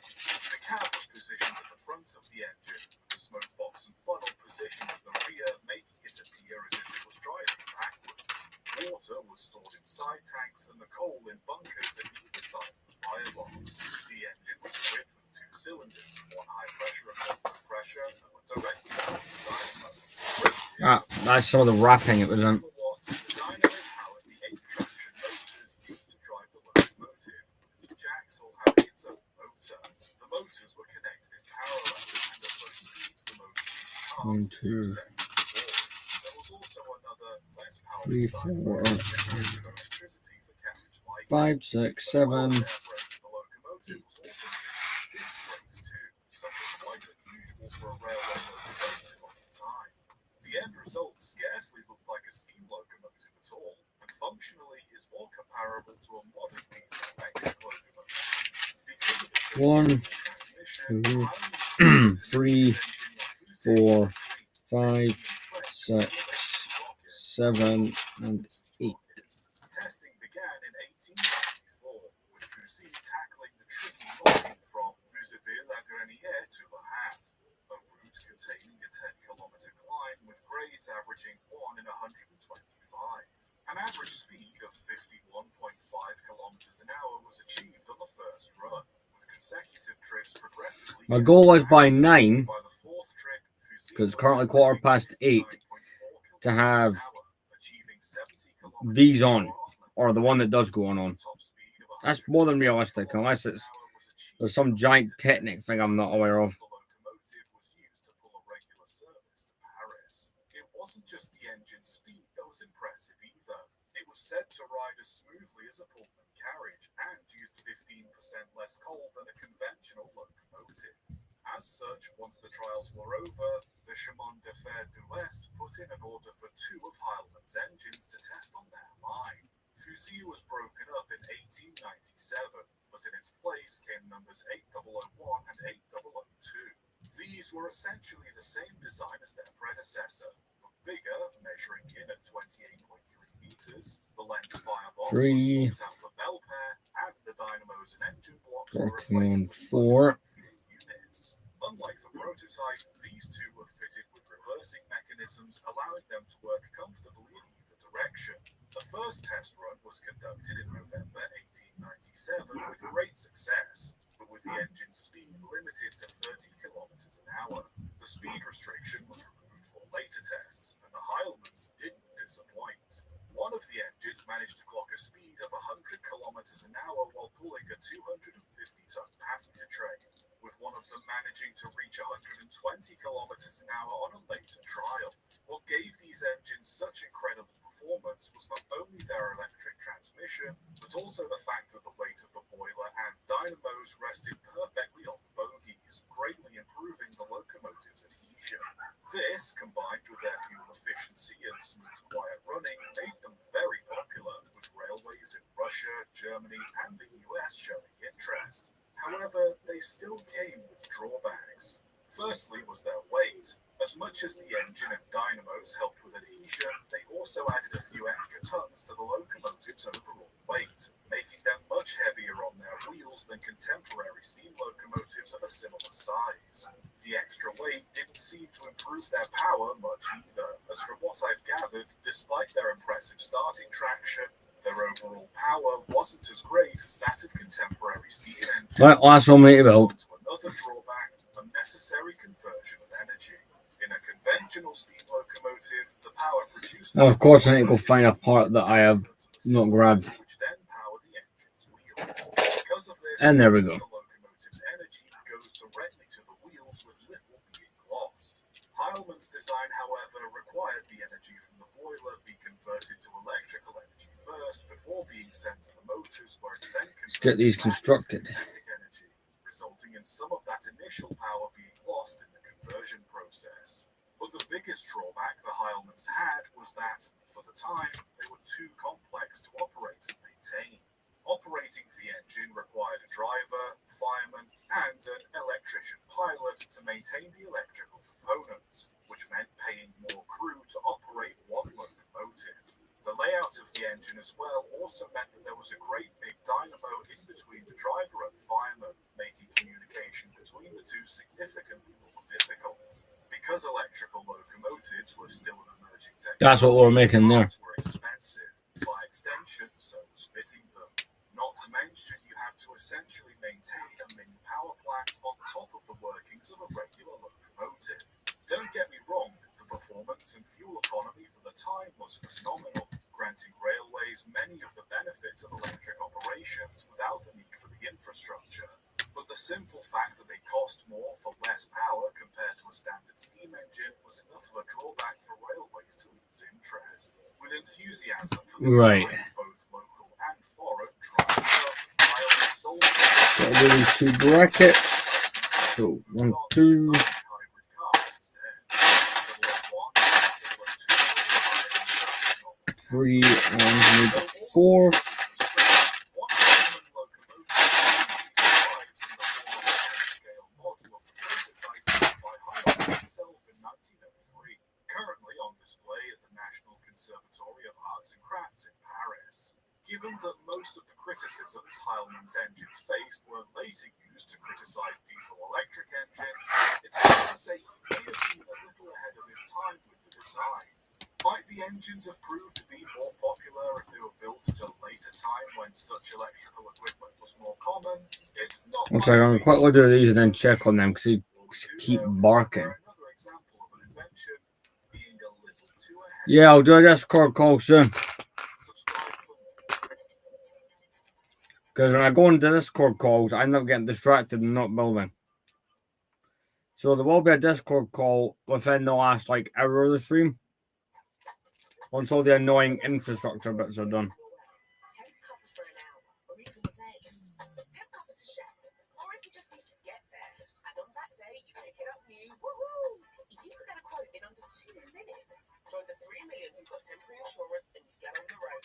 The cab was positioned at the front of the engine, with the smoke box and funnel positioned at the rear, making it appear as if it was driving backwards. Water was stored in side tanks and the coal in bunkers at either side of the firebox. The engine was equipped with 2 cylinders, one high pressure and one low pressure, and were directly powered dynamo. That's some of the wrapping it was in. The dynamo powered the 8 traction motors used to drive the locomotive, with each axle having its own motor. The motors were connected in parallel, and at low speeds the motors would be halved to 2 sets of 4. There was also another less powerful 3, dynamo 4, generated electricity for carriage lighting. 5, 6, 7. The locomotive was also fitted with disc brakes too, something quite unusual for a railway locomotive of the time. The end result scarcely looked like a steam locomotive at all, and functionally is more comparable to a modern diesel electric locomotive. Because of its 1, transmission, 2, 3, 4, 5, 6, 7, and 8. Testing began in 1894, with Fusy tackling the tricky line from Museville-la-Grenière to Le Havre, a route containing a 10-kilometer climb with grades averaging 1 in 125. An average speed of 51.5 kilometers an hour was achieved on the first run, with consecutive trips progressively. My goal was by 9, By the fourth trip, Fusy because it's was currently averaging 8:15, to have 59.4 achieving 70 kilometers these an on, hour or the one that does go on. top speed of That's more than 107 realistic, unless kilometers it's an hour was achieved there's some giant later technic tests. thing I'm not aware of. The locomotive was used to pull a regular service to Paris. It wasn't just the engine speed that was impressive either. It was said to ride as smoothly as a Pullman carriage and used 15% less coal than a conventional locomotive. As such, once the trials were over, the Chemin de Fer du West put in an order for 2 of Heilmann's engines to test on their line. Fusy was broken up in 1897, but in its place came numbers 8001 and 8002. These were essentially the same design as their predecessor, but bigger, measuring in at 28.3 meters. The lens firebox was 3, swapped out for Belpaire, and the dynamos and engine blocks were working on replaced with 4. fuel units. Unlike the prototype, these two were fitted with reversing mechanisms, allowing them to work comfortably in either direction. The first test run was conducted in November 1897 with great success, but with the engine speed limited to 30 kilometers an hour. The speed restriction was removed for later tests, and the Heilmanns didn't disappoint. One of the engines managed to clock a speed of 100 kilometers an hour while pulling a 250-ton passenger train, with one of them managing to reach 120 kilometers an hour on a later trial. What gave these engines such incredible performance was not only their electric transmission, but also the fact that the weight of the boiler and dynamos rested perfectly on the bogies, greatly improving the locomotive's adhesion. This, combined with their fuel efficiency and smooth, quiet running, made them very popular, with railways in Russia, Germany, and the US showing interest. However, they still came with drawbacks. Firstly was their weight. As much as the engine and dynamos helped with adhesion, they also added a few extra tons to the locomotive's overall weight, making them much heavier on their wheels than contemporary steam locomotives of a similar size. The extra weight didn't seem to improve their power much either, as from what I've gathered, despite their impressive starting traction, their overall power wasn't as great as that of contemporary steam engines. Right, last one, mate, about. Another drawback, unnecessary conversion of energy. In a conventional steam locomotive, the power produced... Now, of course, I need to go find a part that I have not grabbed. Which then power the engine's wheels. Because of this, And there we go. the locomotive's energy goes directly to the wheels with little being lost. Heilmann's design, however, required the energy from the boiler be converted to electrical energy first before being sent to the motors, where it's then converted Get these back constructed. into kinetic energy, resulting in some of that initial power being lost in the conversion process. But the biggest drawback the Heilmanns had was that, for the time, they were too complex to operate and maintain. Operating the engine required a driver, fireman, and an electrician pilot to maintain the electrical components, which meant paying more crew to operate one locomotive. The layout of the engine as well also meant that there was a great big dynamo in between the driver and fireman, making communication between the two significantly more difficult. Because electrical locomotives were still an emerging technology, That's what we're making there. parts were expensive. By extension, so was fitting them. Not to mention, you had to essentially maintain a mini power plant on top of the workings of a regular locomotive. Don't get me wrong, the performance and fuel economy for the time was phenomenal, granting railways many of the benefits of electric operations without the need for the infrastructure. But the simple fact that they cost more for less power compared to a standard steam engine was enough of a drawback for railways to lose interest. With enthusiasm for the Right. design, both local and foreign trials sold So I'll do these two brackets. So 1, 2, hybrid car instead. Double 3, one, and maybe 4. Currently on display at the National Conservatory of Arts and Crafts in Paris. Given that most of the criticisms Heilmann's engines faced were later used to criticize diesel-electric engines, it's hard to say he may have been a little ahead of his time with the design. Might the engines have proved to be more popular if they were built at a later time when such electrical equipment was more common? It's not. One second, I'm quite look at these and then check on them because they keep barking. Another example of an invention being a little too ahead. Yeah, I'll do a Discord call soon. Subscribe for more. Because when I go into Discord calls, I end up getting distracted and not building. So there will be a Discord call within the last like hour of the stream. Once all the annoying infrastructure bits are done. 10 copper for an hour, or even a day. 10 copper to share, or if you just need to get there. And on that day, you pick it up new. Woohoo! You could get a quote in under 2 minutes. Join the 3 million who've got temporary insurance and get on the road.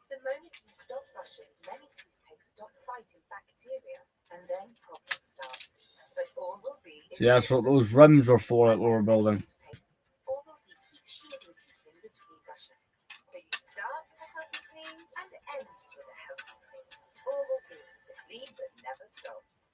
The moment you stop brushing, many toothpaste stop fighting bacteria, and then problems start. But all will be. So yeah, that's what those rims are for at lower building. All will be keep shielding teeth in between brushing. So you start with a healthy clean and end with a healthy clean. All will be the clean that never stops.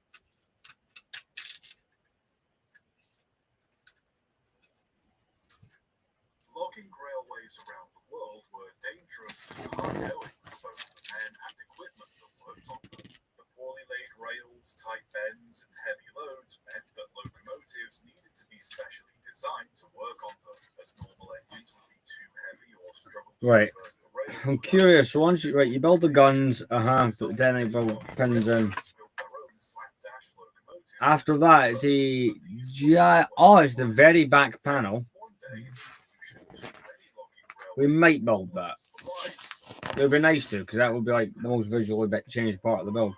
Logging railways around the world were dangerous and hard-going for both the men and equipment that worked on them. The poorly laid rails, tight bends, and heavy loads meant that locomotives needed to be specially designed to work on them, as normal engines would be too heavy or struggle to Right. traverse the rails. I'm curious. So once you you build the guns, but then they build pins in. After that, it's it's the very back panel. We might build that. It would be nice to, because that would be like the most visually changed part of the build.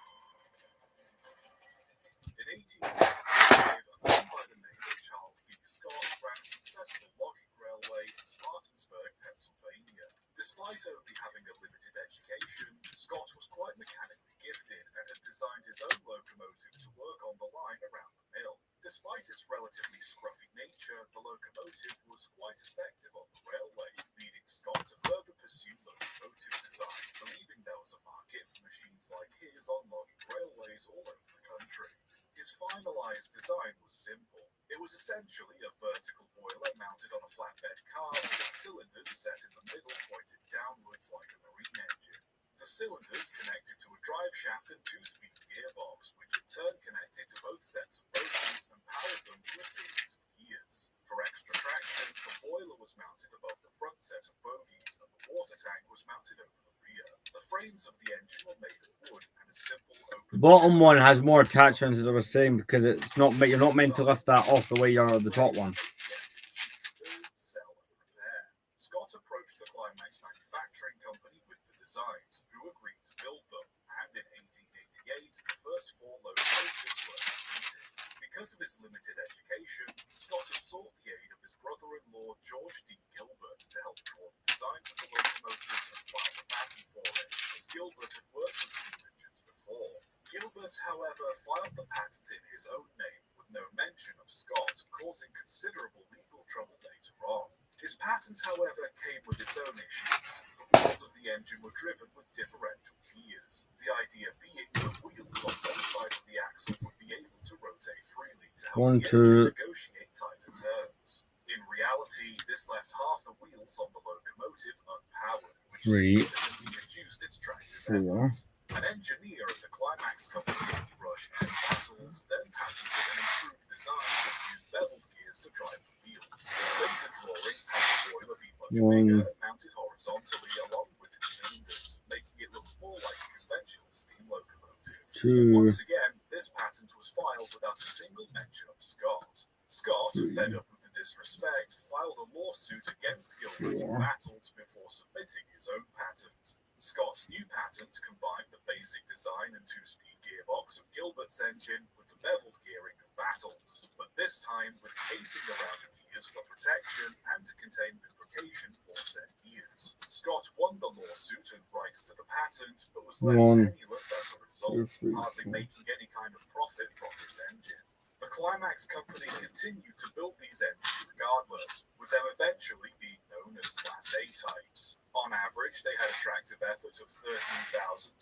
In 1865, a man by the name of Charles D. Scott ran a successful logging railway in Spartansburg, Pennsylvania. Despite only having a limited education, Scott was quite mechanically gifted and had designed his own locomotive to work on the line around the mill. Despite its relatively scruffy nature, the locomotive was quite effective on the railway, leading Scott to further pursue locomotive design, believing there was a market for machines like his on logging railways all over the country. His finalized design was simple. It was essentially a vertical boiler mounted on a flatbed car with its cylinders set in the middle pointed downwards like a marine engine. The cylinders connected to a drive shaft and 2-speed gearbox, which in turn connected to both sets of bogies and powered them through a series of gears. For extra traction, the boiler was mounted above the front set of bogies and the water tank was mounted over the rear. The frames of the engine were made of wood and a simple open... Bottom one has more attachments, as I was saying, because it's not. You're not meant to lift that off the way you're the top one. Scott approached the Climax Manufacturing Company with the designs, who agreed to build them, and in 1888, the first 4 locomotives were completed. Because of his limited education, Scott had sought the aid of his brother-in-law George D. Gilbert to help draw the designs of the locomotives and file the patent for it, as Gilbert had worked with steam engines before. Gilbert, however, filed the patent in his own name, with no mention of Scott, causing considerable legal trouble later on. His patent, however, came with its own issues. The wheels of the engine were driven with differential gears, the idea being that wheels on one side of the axle would be able to rotate freely to help the engine negotiate tighter turns. In reality, this left half the wheels on the locomotive unpowered, which significantly reduced its tractive effort. An engineer at the Climax Company, Rush S. Battles, then patented an improved design that used beveled gears to drive the wheels. Later drawings had the boiler be much bigger and mounted horizontally along with its cylinders, making it look more like a conventional steam locomotive. Once again, this patent was filed without a single mention of Scott. Scott, fed up with the disrespect, filed a lawsuit against celebrating 4. battles before submitting his own patent. Scott's new patent combined the basic design and two-speed gearbox of Gilbert's engine with the beveled gearing of Battle's, but this time with casing around the gears for protection and to contain lubrication for said gears. Scott won the lawsuit and rights to the patent, but was left 1, penniless as a result, 2, 3, hardly 4. making any kind of profit from his engine. The Climax company continued to build these engines regardless, with them eventually being known as Class A types. On average, they had a tractive effort of 13,200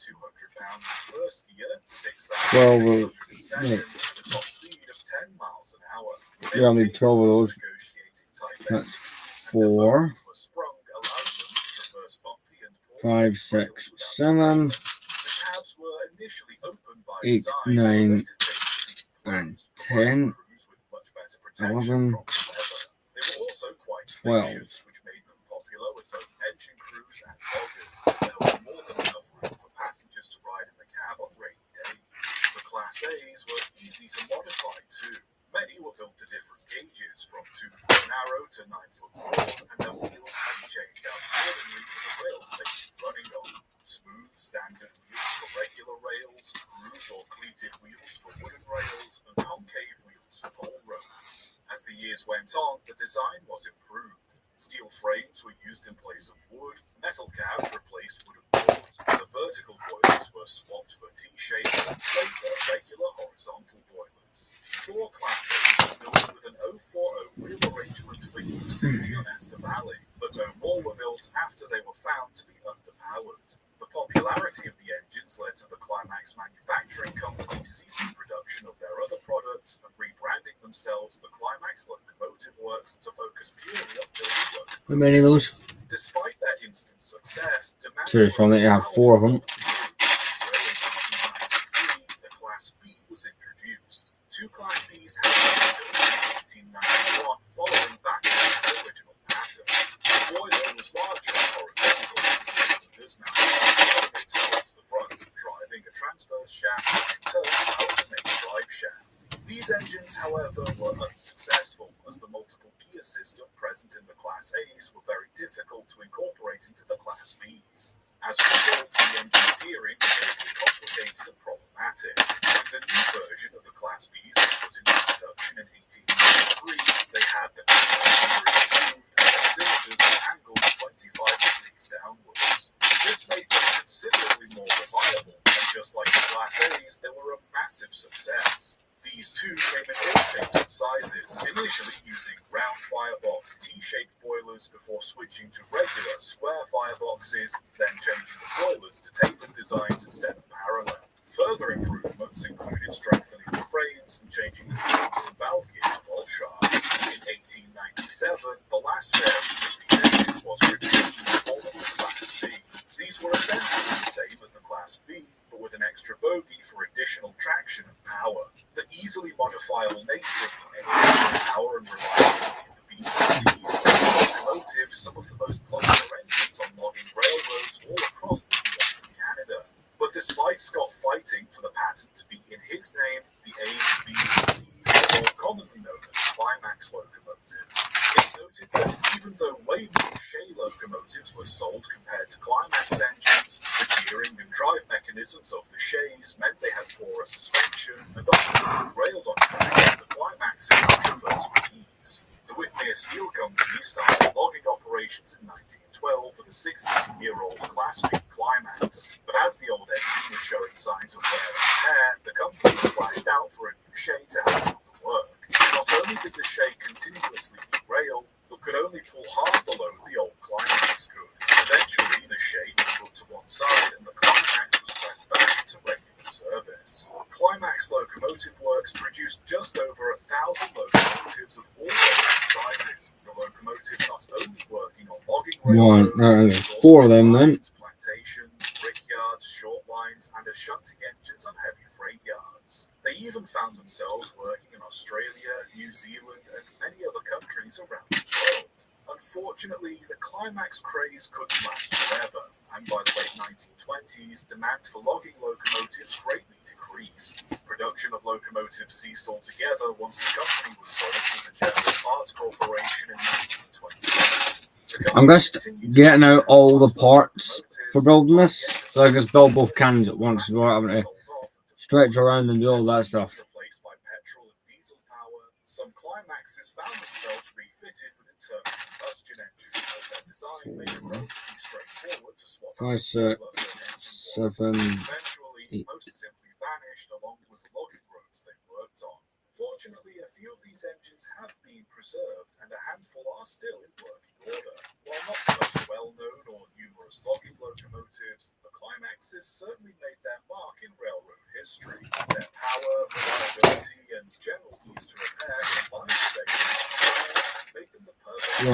pounds in first gear, 6,600 in second, and a top speed of 10 miles an hour. You only need 12 of those. Negotiating type That's engines, and 4, their motors were sprung, allowing them to traverse bumpy and poorly 5, paved trails 6, without 7, derailment. The cabs were initially opened by 8, design, 9, later changed to be and closed, providing 10, crews with much better protection 11, from the weather. They were also quite 12. spacious, which made them popular with both engine crews and loggers, as there was more than enough room for passengers to ride in the cab on rainy days. The Class A's were easy to modify too. Many were built to different gauges, from 2 foot narrow to 9 foot broad, and their wheels could be changed out accordingly to the rails they were running on. Smooth standard wheels for regular rails, grooved or cleated wheels for wooden rails, and concave wheels for pole roads. As the years went on, the design was improved. Steel frames were used in place of wood, metal cabs replaced wooden boards, and the vertical boilers were swapped for T-shaped and later regular horizontal boilers. 4 Class A's were built with an 040 wheel arrangement for use in Tionesta Valley, but no more were built after they were found to be underpowered. The popularity of the engines led to the Climax manufacturing company ceasing production of their other products and rebranding themselves the Climax Locomotive Works to focus purely on building locomotives. How many of those? Despite their instant success, demand 2 from it, you have 4 of them. So in 1993, the Class B was introduced. 2 Class Bs had been built in 1891, following back to the original pattern. The boiler was larger and horizontal, with cylinders mounted towards the front, driving a transverse shaft and turn out the main drive shaft. These engines, however, were unsuccessful, as the multiple gear system present in the Class A's were very difficult to incorporate into the Class B's. As a result, the engine's gearing was overly complicated and problematic. When the new version of the Class B's was put into production in 1893, they had the gearing removed and their cylinders were angled 25 degrees downwards. This made them considerably more reliable, and just like the Class A's, they were a massive success. These two came in all shapes and sizes, initially using round firebox T-shaped boilers before switching to regular square fireboxes, then changing the boilers to tapered designs instead of parallel. Further improvements included strengthening the frames and changing the steps and valve gears wall shafts. In 1897, the last variant of these engines was produced in the form of the Class C. These were essentially the same as the Class B, but with an extra bogie for additional traction and power. The easily modifiable nature of the engine, power and reliability of the B's and C's made the locomotive some of the most popular engines on logging railroads all across the US and Canada. But despite Scott fighting for the patent to be in his name, the A's, B's and C's were more commonly known as Climax locomotives. It noted that even though way more Shea locomotives were sold compared to Climax engines, the gearing and drive mechanisms of the Shays meant they had poorer suspension and often derailed on track. The Climaxes traversed with ease. The Whitmere Steel Company started logging operations in 1912 with a 16-year-old Class B Climax. But as the old engine was showing signs of wear and tear, the company splashed out for a new Shay to help with the work. Not only did the Shay continuously derail, but could only pull half the load the old Climax could. Eventually, the Shay was put to one side and the Climax was pressed back to regular service. Climax Locomotive Works produced just over 1,000 locomotives of all shapes and sizes. The locomotive not only working on logging railroads, but 4 of them then. plantations, brickyards, short lines, and as shunting engines on heavy freight yards. They even found themselves working in Australia, New Zealand, and many other countries around the world. Unfortunately, the Climax craze couldn't last forever, and by the late 1920s, demand for logging locomotives greatly decreased. Production of locomotives ceased altogether once the company was sold to the General Parts Corporation in 1928. I'm just getting out all the parts for building this, so I can just build both cans at once without having to stretch around and do all that stuff. Replaced by petrol and diesel power, some climaxes found themselves refitted with internal combustion engines as their design made it relatively straightforward to swap out 5, 6, 7, eventually 8. most simply vanished along with login roads they worked on. Fortunately, a few of these engines have been preserved, and a handful are still in working order. While not the most well-known or numerous logging locomotives, the Climaxes certainly made their mark in railroad history. Their power, reliability, and general ease to repair combined with their made them the perfect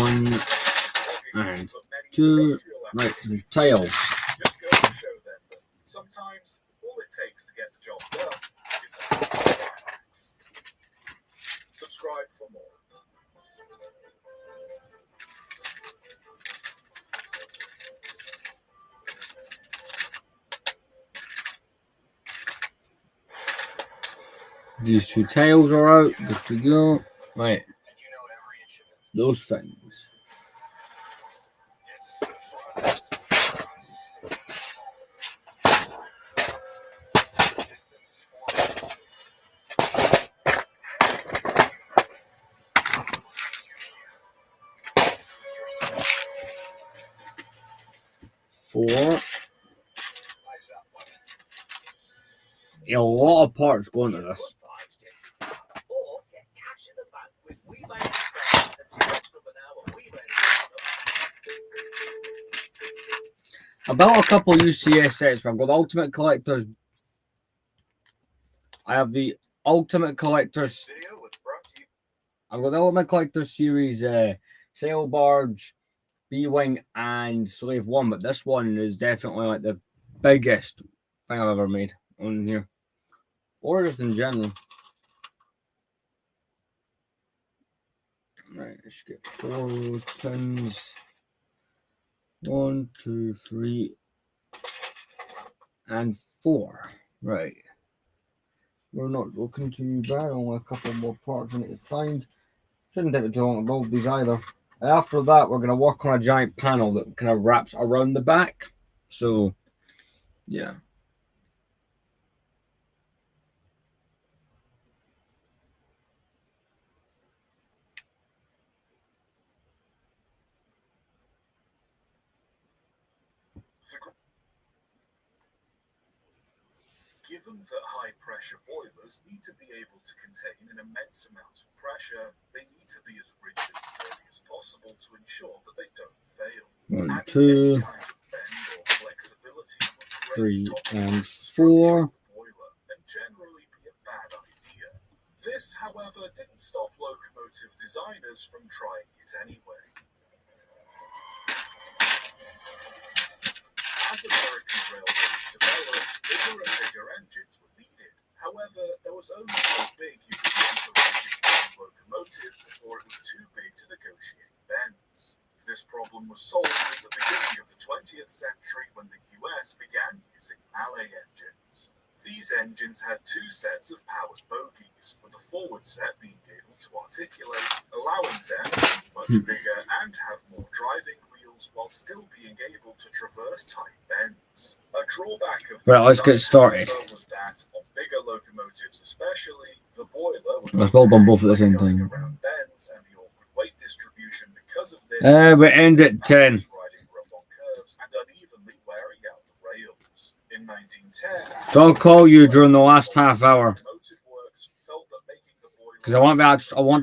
1 and 2, like the tails. Just goes to show them that sometimes all it takes to get the job done is a Climax. Subscribe for more. These 2 tails are out. Good to go. Right. Those things. Four. A lot of parts going to this. Or get cash in the bank with WeBank Express at $2 an hour. I built a couple UCS sets, but I've got the Ultimate Collectors. I have the Ultimate Collectors. I've got the Ultimate Collectors series, Sail Barge, B-Wing, and Slave 1, but this one is definitely like the biggest thing I've ever made on here. Or just in general. Right, let's get 4 of those pins. 1, 2, 3, and 4. Right. We're not looking too bad. Only a couple more parts I need to find. Shouldn't take it too long to build these either. After that, we're going to work on a giant panel that kind of wraps around the back. So, yeah. Given that high-pressure boilers need to be able to contain an immense amount of pressure, they need to be as rigid and sturdy as possible to ensure that they don't fail. 1, Adding 2, any kind of bend or flexibility would 3, greatly and compromise the structure 4. of the boiler and generally be a bad idea. This, however, didn't stop locomotive designers from trying it anyway. As American railroads developed, bigger and bigger engines were needed. However, there was only so big you could make a rigid frame locomotive before it was too big to negotiate bends. This problem was solved at the beginning of the 20th century when the US began using Mallet engines. These engines had 2 sets of powered bogies, with the forward set being able to articulate, allowing them to be much bigger and have more driving wheels while still being able to traverse tight bends. A drawback of the Right, let's get started. was that on bigger locomotives especially, the boiler would Let's build them both at the same time. around bends and the awkward weight distribution because of this. We end at 10. Riding rough on curves and unevenly wearing out the rails. In 1910, So I'll call you during the last half hour. Because I want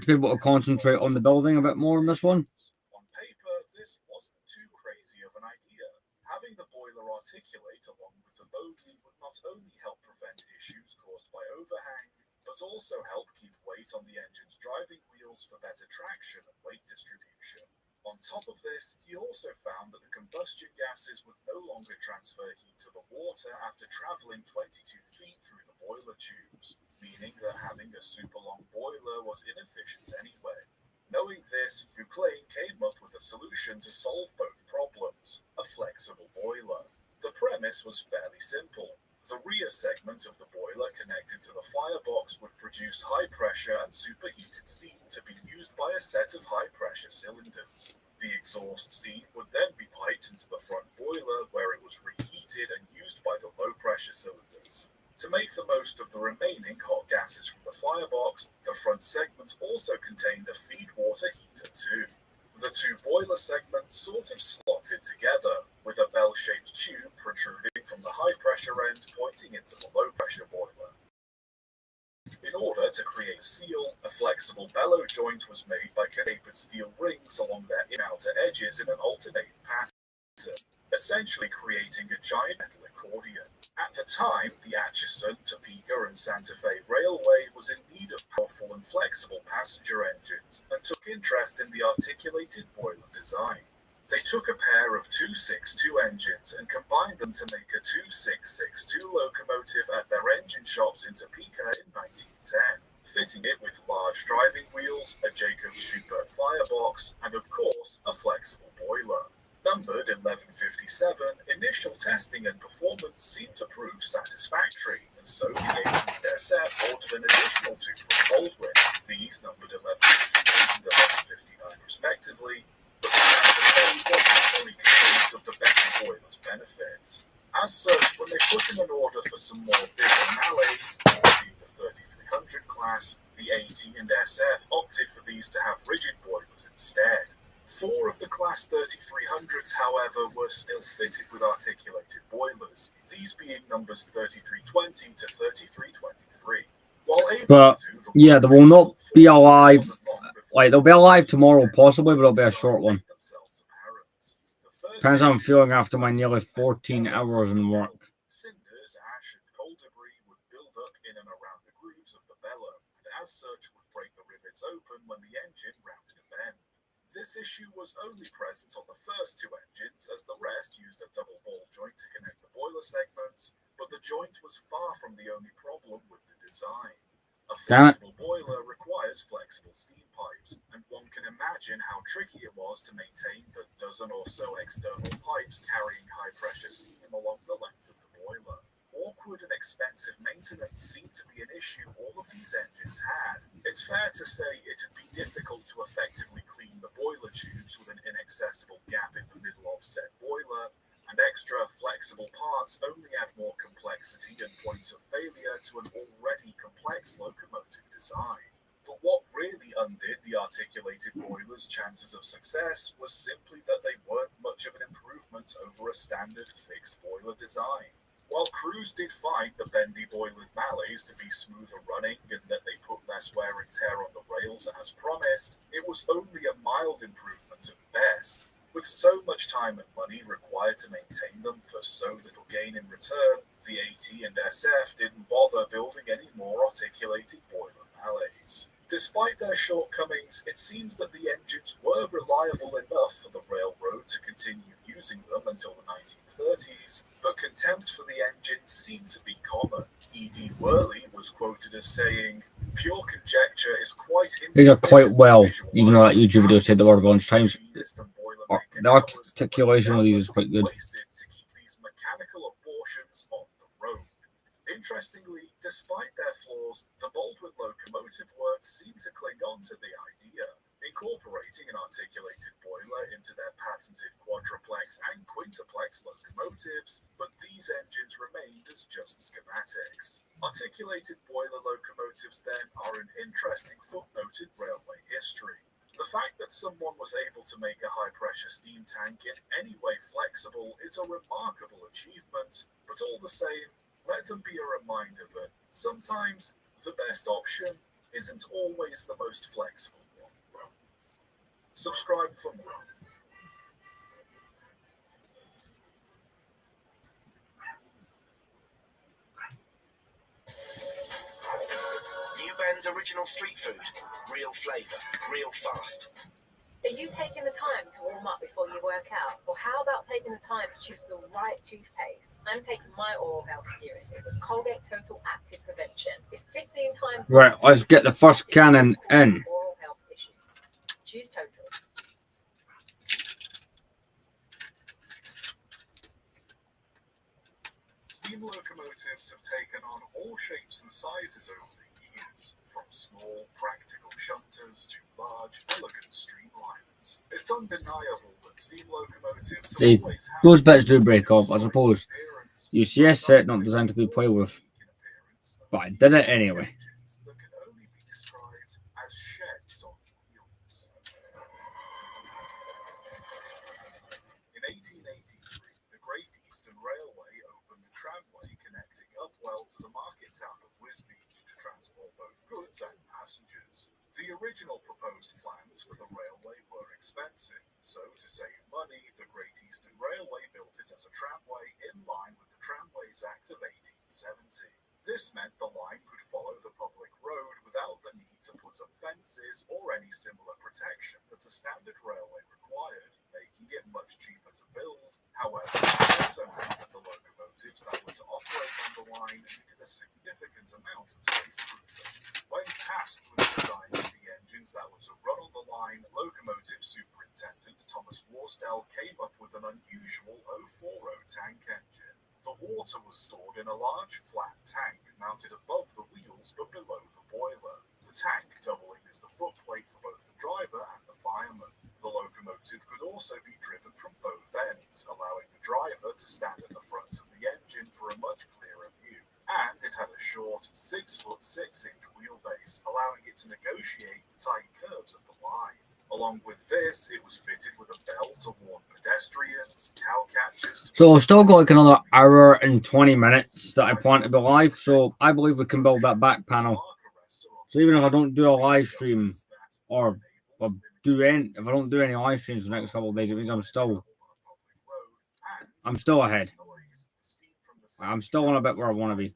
to be able to concentrate on the building a bit more on this one. On paper, this wasn't too crazy of an idea. Having the boiler articulate along with the bogie would not only help prevent issues caused by overhang, but also help keep weight on the engine's driving wheels for better traction and weight distribution. On top of this, he also found that the combustion gases would no longer transfer heat to the water after traveling 22 feet through the boiler tubes, meaning that having a super long boiler was inefficient anyway. Knowing this, Vauclain came up with a solution to solve both problems: a flexible boiler. The premise was fairly simple. The rear segment of the boiler connected to the firebox would produce high pressure and superheated steam to be used by a set of high pressure cylinders. The exhaust steam would then be piped into the front boiler, where it was reheated and used by the low-pressure cylinders. To make the most of the remaining hot gases from the firebox, the front segment also contained a feed water heater too. The two boiler segments sort of slotted together, with a bell-shaped tube protruding from the high-pressure end pointing into the low-pressure boiler. In order to create a seal, a flexible bellow joint was made by tapered steel rings along their outer edges in an alternating pattern, essentially creating a giant metal accordion. At the time, the Atchison, Topeka, and Santa Fe Railway was in need of powerful and flexible passenger engines and took interest in the articulated boiler design. They took a pair of 262 engines and combined them to make a 2662 locomotive at their engine shops in Topeka in 1910, fitting it with large driving wheels, a Jacobs Schubert firebox, and of course, a flexible boiler. Numbered 1157, initial testing and performance seemed to prove satisfactory, and so the 18th SF ordered an additional two from Baldwin. These numbered 1158 and 1159 respectively, but the Santa Fe wasn't fully convinced of the Bentley boiler's benefits. As such, when they put in an order for some more bigger Malays, being the 3300 class, the AT and SF opted for these to have rigid boilers instead. 4 of the Class 3300s, however, were still fitted with articulated boilers, these being numbers 3320 to 3323. While able But to do the yeah, they will not be alive. wasn't long before Like, they'll be alive tomorrow, possibly, but it'll be a short one. themselves apparent. The first Depends how I'm issue feeling was after my nearly 14 hours in work. Cinders, ash, and coal debris would build up in and around the grooves of the bellow, and as such would break the rivets open when the engine rounded a bend. This issue was only present on the first 2 engines, as the rest used a double ball joint to connect the boiler segments, but the joint was far from the only problem with the design. A Damn it. flexible boiler requires flexible steam pipes, and one can imagine how tricky it was to maintain the dozen or so external pipes carrying high-pressure steam along the length of the boiler. Awkward and expensive maintenance seemed to be an issue all of these engines had. It's fair to say it'd be difficult to effectively clean the boiler tubes with an inaccessible gap in the middle of said boiler, and extra flexible parts only add more complexity and points of failure to an already complex locomotive design. But what really undid the articulated boiler's chances of success was simply that they weren't much of an improvement over a standard fixed boiler design. While crews did find the bendy boilered Malays to be smoother running and that they put less wear and tear on the rails as promised, it was only a mild improvement at best. With so much time and money required to maintain them for so little gain in return, the AT and SF didn't bother building any more articulated boiler Malays. Despite their shortcomings, it seems that the engines were reliable enough for the railroad to continue using them until the 1930s, but contempt for the engines seemed to be common. E.D. Worley was quoted as saying, "Pure conjecture is quite insufficient." These are quite well, to even though that visualize YouTube video said the word a bunch of times. machinist and boilermaker The articulation with these is quite good. wasted to keep these mechanical abortions on the road. Interestingly, despite their flaws, the Baldwin locomotive works seemed to cling on to the idea, incorporating an articulated boiler into their patented quadruplex and quintuplex locomotives, but these engines remained as just schematics. Articulated boiler locomotives, then, are an interesting footnote in railway history. The fact that someone was able to make a high-pressure steam tank in any way flexible is a remarkable achievement, but all the same, let them be a reminder that sometimes the best option isn't always the most flexible one. Subscribe for more. New Ben's original street food. Real flavour, real fast. Are you taking the time to warm up before you work out? Or how about taking the time to choose the right toothpaste? I'm taking my oral health seriously with Colgate Total Active Prevention. It's 15 times more Right, let's get the first cannon in. oral health issues. Choose Total. Steam locomotives have taken on all shapes and sizes over the years, from small, practical shunters to large, elegant streamliners. It's undeniable that steam locomotives have See, always had those bits do break off, I outside suppose. appearance, UCS set not designed to be played with, but I did it anyway. engines that can only be described as sheds on wheels. In 1883, the Great Eastern Railway opened a tramway connecting Upwell to the market town of Wisbech to transport both goods and passengers. The original proposed plans for the railway were expensive, so to save money, the Great Eastern Railway built it as a tramway in line with the Tramways Act of 1870. This meant the line could follow the public road without the need to put up fences or any similar protection that a standard railway required, making it much cheaper to build. However, it also meant that the locomotives that were to operate on the line needed a significant amount of safe-proofing. When tasked with designing the engines that were to run on the line, locomotive superintendent Thomas Worsdale came up with an unusual 040 tank engine. The water was stored in a large flat tank mounted above the wheels but below the boiler, the tank doubling as the footplate for both the driver and the fireman. The locomotive could also be driven from both ends, allowing the driver to stand at the front of the engine for a much clearer view. And it had a short 6'6" wheelbase, allowing it to negotiate the tight curves of the line. Along with this, it was fitted with a bell to warn pedestrians, cow catchers. So I've still got like another hour and 20 minutes that I plan to be live, so I believe we can build that back panel. So even if I don't do a live stream or if I don't do any live streams for the next couple of days, it means I'm still ahead. I'm still on a bit where I want to be. A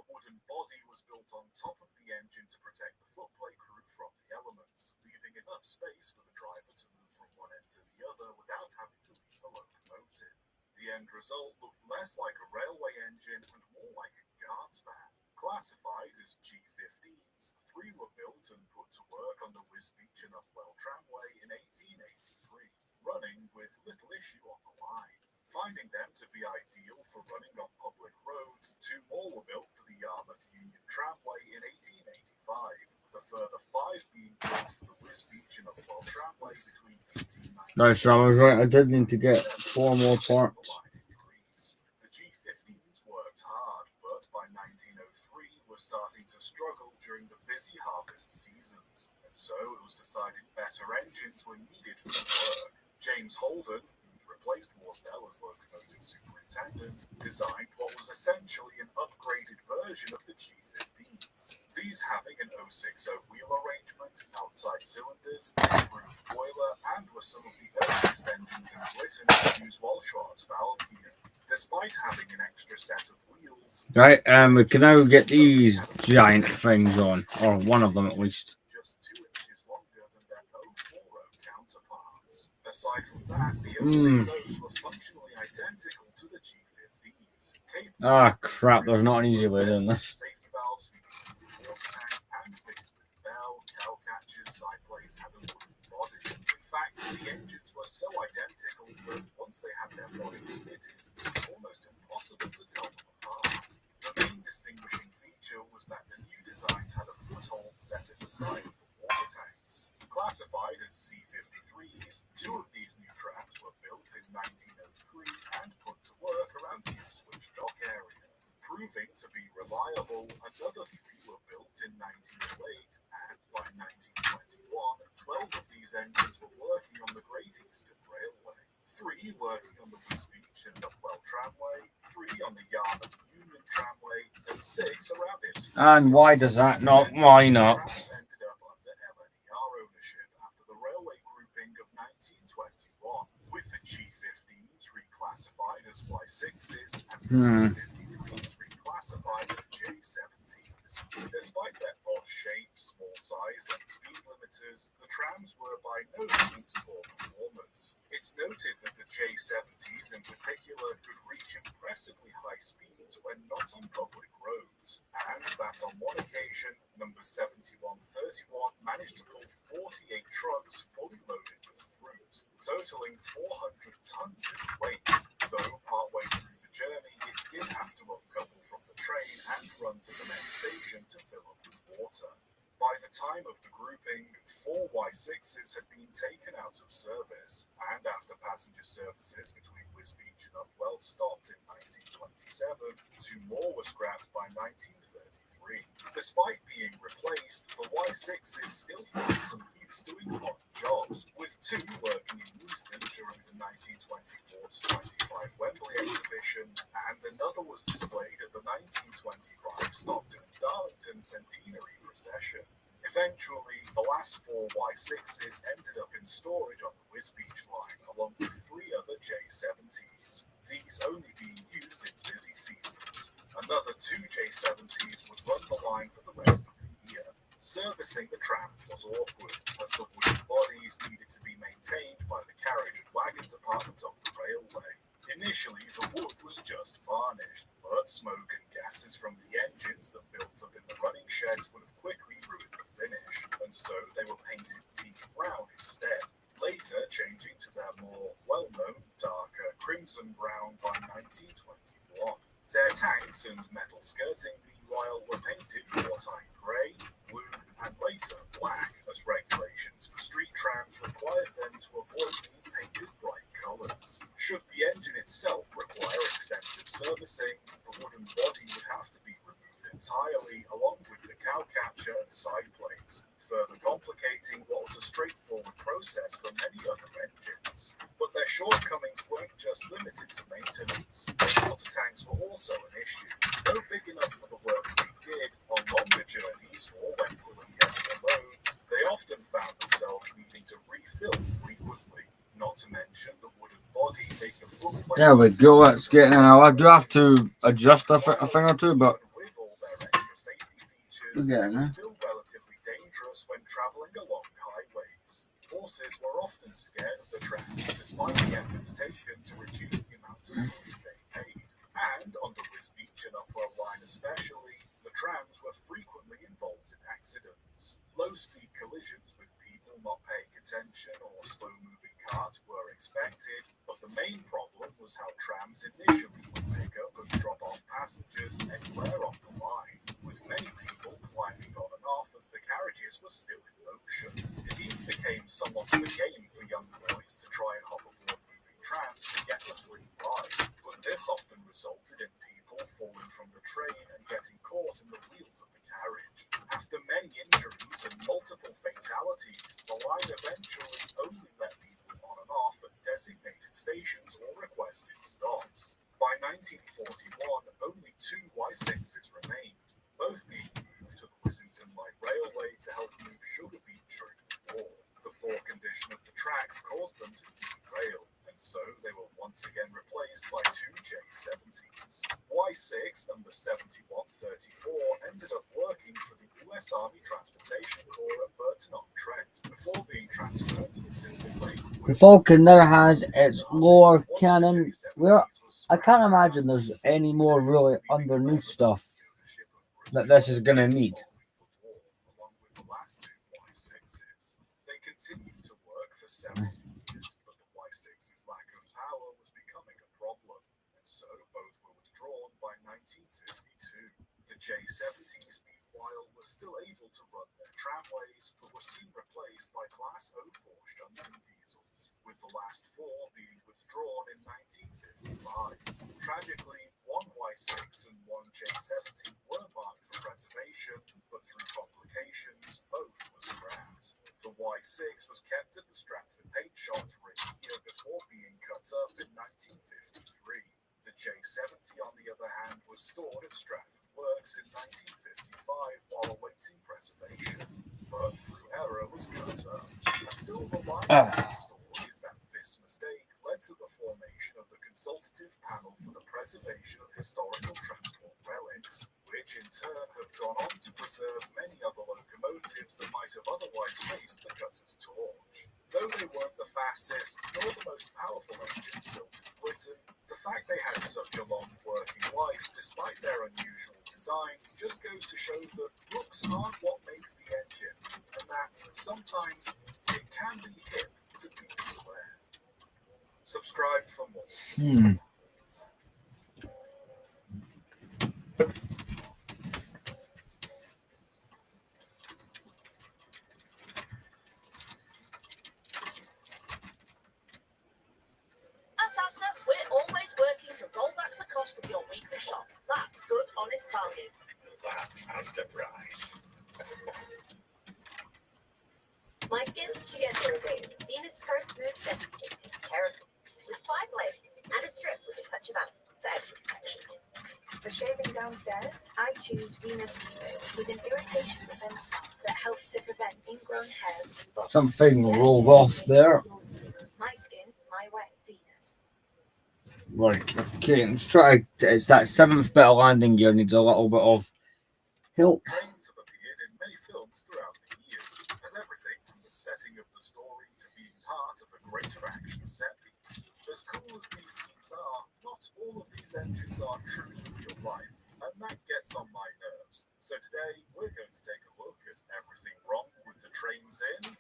wooden body was built on top of the engine to protect the footplate crew from the elements, leaving enough space for the driver to move from one end to the other without having to leave the locomotive. The end result looked less like a railway engine and more like a guard's van. Classified as G15s, 3 were built and put to work on the Wisbech and Upwell tramway in 1883, running with little issue on the line. Finding them to be ideal for running on public roads, 2 more were built for the Yarmouth Union Tramway in 1885, with a further 5 being built for the Wisbech and Upwell Tramway between 1890. Right, so I was right. I did need to get 4 more parts. The G15s worked hard, but by 1903 were starting to struggle during the busy harvest seasons, and so it was decided better engines were needed for the work. James Holden, replaced Worsdale as locomotive superintendent, designed what was essentially an upgraded version of the G15s. These having an 060 wheel arrangement, outside cylinders, improved boiler, and were some of the earliest engines in Britain to use Walshart's valve gear. Despite having an extra set of wheels, Right, we can now get these giant things on, or one of them at least. just 2 inches longer than their 040 counterparts. Aside from that, the 060s were functionally identical to the G15s. Ah, crap, there's not an easy way of doing this. Safety valves feeding into the water tank and fitted with bell, cow catchers, side plates had a wooden body. In fact, the engines were so identical that once they had their bodies fitted, it was almost impossible to tell them apart. The main distinguishing feature was that the new designs had a foothold set at the side of the water tanks. Classified as C-53s, 2 of these new trams were built in 1903 and put to work around the Ipswich dock area. Proving to be reliable, another 3 were built in 1908, and by 1921, 12 of these engines were working on the Great Eastern Railway. 3 working on the Wisbech and Upwell tramway, 3 on the Yarmouth Union tramway, and 6 around Ipswich. And why does that not? Why not? Trams ended up under LNER ownership after the railway grouping of 1921, with the G15s reclassified as Y6s and the C53s reclassified as J70s. Despite their odd shape, small size, and speed limiters, the trams were by no means poor performers. It's noted that the J70s in particular could reach impressively high speeds when not on public roads, and that on one occasion, number 7131 managed to pull 48 trucks fully loaded with fruit, totaling 400 tons in weight. Though partway through the journey, it did have to uncouple from the train and run to the next station to fill up with water. By the time of the grouping, 4 Y6s had been taken out of service, and after passenger services between Wisbech and Upwell stopped in 1927, 2 more were scrapped by 1933. Despite being replaced, the Y6s still found some use doing odd jobs, with 2 working in Euston during the 1924-25 Wembley exhibition, and another was displayed at the 1925 Stockton and Darlington Centenary procession. Eventually, the last 4 Y6s ended up in storage on the Wisbech line, along with 3 other J70s, these only being used in busy seasons. Another 2 J70s would run the line for the rest of the year. Servicing the trams was awkward, as the wooden bodies needed to be maintained by the carriage and wagon department of the railway. Initially, the wood was just varnished, but smoke and gases from the engines that built up in the running sheds would have quickly ruined the finish, and so they were painted teak brown instead, later changing to their more well-known darker crimson brown by 1921. Their tanks and metal skirting, meanwhile, were painted wartime grey, blue, and later black, as regulations for street trams required them to avoid being painted bright colours. Should the engine itself require extensive servicing, the wooden body would have to be removed entirely, along with the cowcatcher and side plates, further complicating what was a straightforward process for many other engines. But their shortcomings weren't just limited to maintenance. Water tanks were also an issue. Though big enough for the work they did on longer journeys or when pulling heavier loads, they often found themselves needing to refill frequently. Not to mention the wooden body made the footplate. There we go. Let's get in now. I do have to adjust a thing or two, but With all their extra safety features, we're they getting were there. still relatively dangerous when travelling along highways. Horses were often scared of the trams, despite the efforts taken to reduce the amount of noise they made. And on the Wisbech and Upwell line especially, the trams were frequently involved in accidents. Low-speed collisions with people not paying attention or slow-moving carts were expected, but the main problem was how trams initially would pick up and drop off passengers anywhere on the line, with many people climbing on and off as the carriages were still in motion. It even became somewhat of a game for young boys to try and hop aboard moving trams to get a free ride, but this often resulted in people falling from the train and getting caught in the wheels of the carriage. After many injuries and multiple fatalities, the line eventually only let people on and off at designated stations or requested stops. By 1941, only 2 Y6s remained, both being moved to the Wissington Light Railway to help move sugar beet during the war. The poor condition of the tracks caused them to derail, and so they were once again replaced by 2 J70s. Y6 number 7134 ended up working for the US Army Transportation Corps at Burton-on-Trent before being transferred to the Silver Lake. The Falcon now has its lower cannon. Well, I can't imagine there's any more really underneath stuff that this is going to need. Along with the last 2 Y6s. They continued to work for several years, but the Y6's lack of power was becoming a problem, and so both were withdrawn by 1952. The J70s, meanwhile, were still able to run their tramways, but were soon replaced by Class 04 shunting diesels, with the last 4 being withdrawn in 1955. Tragically, 1 Y6 and 1 J70 were marked for preservation, but through complications, both were scrapped. The Y6 was kept at the Stratford paint shop for a year before being cut up in 1953. The J70, on the other hand, was stored at Stratford Works in 1955 while awaiting preservation, but through error was cut up. A silver lining to the story is that this mistake led to the formation of the Consultative Panel for the Preservation of Historical Transport Relics, which in turn have gone on to preserve many other locomotives that might have otherwise faced the cutter's torch. Though they weren't the fastest nor the most powerful engines built in Britain, the fact they had such a long working life despite their unusual design just goes to show that looks aren't what makes the engine, and that sometimes it can be hip to be square. Subscribe for more. At Asda, we're always working to roll back the cost of your weekly shop. That's good, honest bargain. That's Asda price. My skin, she gets irritated. Venus Pro Smooth Sensitive takes care of it. With 5 layers and a strip with a touch of amber for extra protection. For shaving downstairs, I choose Venus Vivo with an irritation defense pump that helps to prevent ingrown hairs and bugs. Something rolled off there. My skin, my way, Venus. Right, okay, let's try. It's that 7th bit of landing gear needs a little bit of help. Trains have appeared in many films throughout the years, as everything from the setting of the story to being part of a greater action set piece. As cool as these scenes are, not all of these engines are true to real life, and that gets on my nerves. So today, we're going to take a look at everything wrong with the trains in...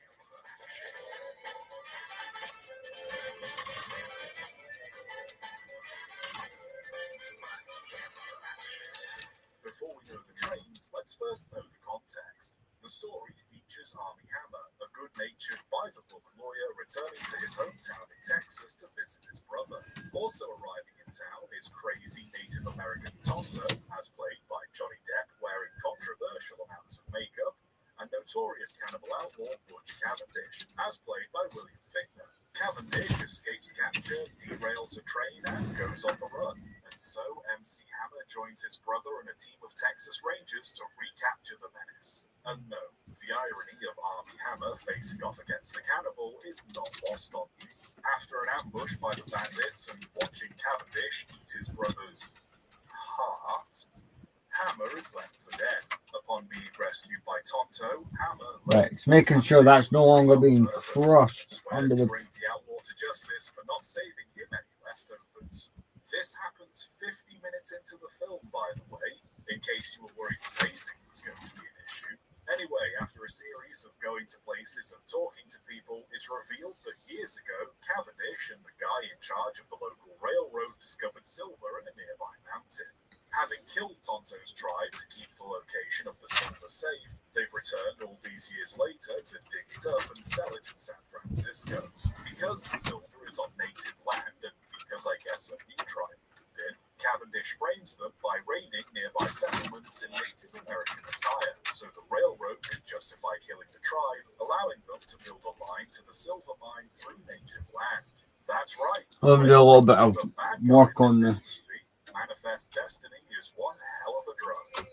Before we know the trains, let's first know the context. The story features Armie Hammer, a good-natured, by-the-book lawyer returning to his hometown in Texas to visit his brother. Also arriving in town is crazy Native American Tonto, as played by Johnny Depp, wearing controversial amounts of makeup, and notorious cannibal outlaw Butch Cavendish, as played by William Fichtner. Cavendish escapes capture, derails a train, and goes on the run. And so MC Hammer joins his brother and a team of Texas Rangers to recapture the menace. And no, the irony of Armie Hammer facing off against a cannibal is not lost on you. After an ambush by the bandits and watching Cavendish eat his brother's heart, Hammer is left for dead. Upon being rescued by Tonto, Hammer... Right, it's making sure that's no longer being crushed under the... bring the outlaw to justice for not saving him any leftovers. This happens 50 minutes into the film, by the way, in case you were worried the pacing was going to be an issue. Anyway, after a series of going to places and talking to people, it's revealed that years ago, Cavendish and the guy in charge of the local railroad discovered silver in a nearby mountain. Having killed Tonto's tribe to keep the location of the silver safe, they've returned all these years later to dig it up and sell it in San Francisco. Because the silver is on native land, and because I guess a new tribe moved in, Cavendish frames them by raiding nearby settlements in Native American attire, so the railroad could justify killing the tribe, allowing them to build a line to the silver mine through native land. That's right. Let me do a little bit of work on this. Manifest destiny is one hell of a drug.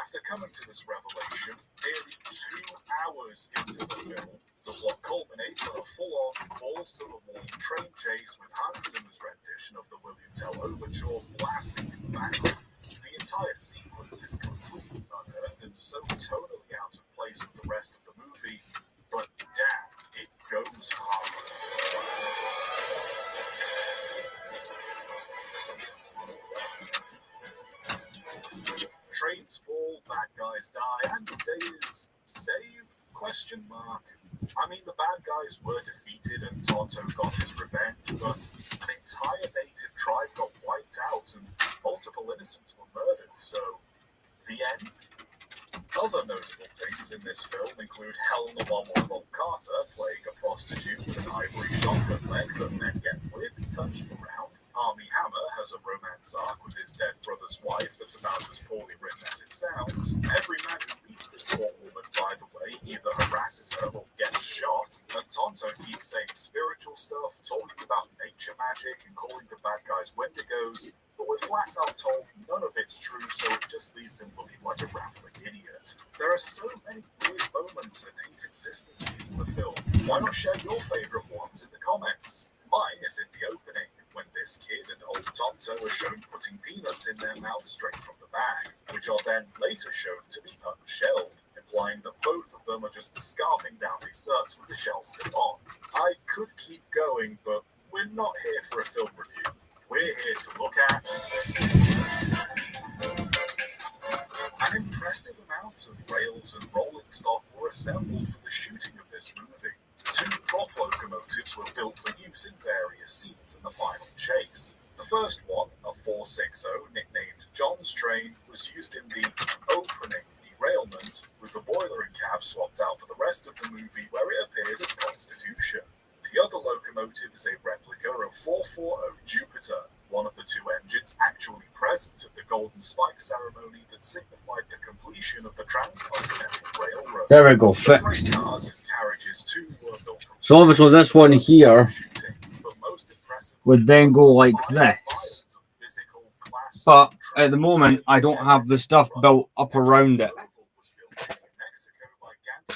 After coming to this revelation, nearly 2 hours into the film, the plot culminates on a full-on, balls-to-the-wall train chase with Hans Zimmer's rendition of the William Tell Overture blasting in the background. The entire sequence is completely unearned and so tonally out of place with the rest of the movie, but damn, it goes hard. Trains fall, bad guys die, and the day is saved? Question mark. I mean, the bad guys were defeated and Tonto got his revenge, but an entire native tribe got wiped out and multiple innocents were murdered, so the end? Other notable things in this film include Helena Bonham Carter playing a prostitute with an ivory shotgun leg that men get weirdly touchy around. Armie Hammer has a romance arc with his dead brother's wife that's about as poorly written as it sounds. Every man who meets this poor woman, by the way, either harasses her or gets shot. And Tonto keeps saying spiritual stuff, talking about nature magic, and calling the bad guys Wendigos. But we're flat out told none of it's true, so it just leaves him looking like a rambling idiot. There are so many weird moments and inconsistencies in the film. Why not share your favourite ones in the comments? Mine is in the opening, when this kid and old Tonto are shown putting peanuts in their mouths straight from the bag, which are then later shown to be unshelled, implying that both of them are just scarfing down these nuts with the shell still on. I could keep going, but we're not here for a film review. We're here to look at an impressive amount of rails and rolling stock were assembled for the shooting of this movie. 2 prop locomotives were built for use in various scenes in the final chase. The first one, a 460 nicknamed John goods train was used in the opening derailment, with the boiler and cab swapped out for the rest of the movie where it appeared as Constitution. The other locomotive is a replica of 440 Jupiter, one of the two engines actually present at the Golden Spike ceremony that signified the completion of the Transcontinental Railroad. There we go, The freight fixed. cars and carriages too were built from So obviously this one here shooting, but most impressively, would then go like 5 this. miles of physical class But at the moment, I don't have the stuff built up around it. was built in Mexico by Gandhi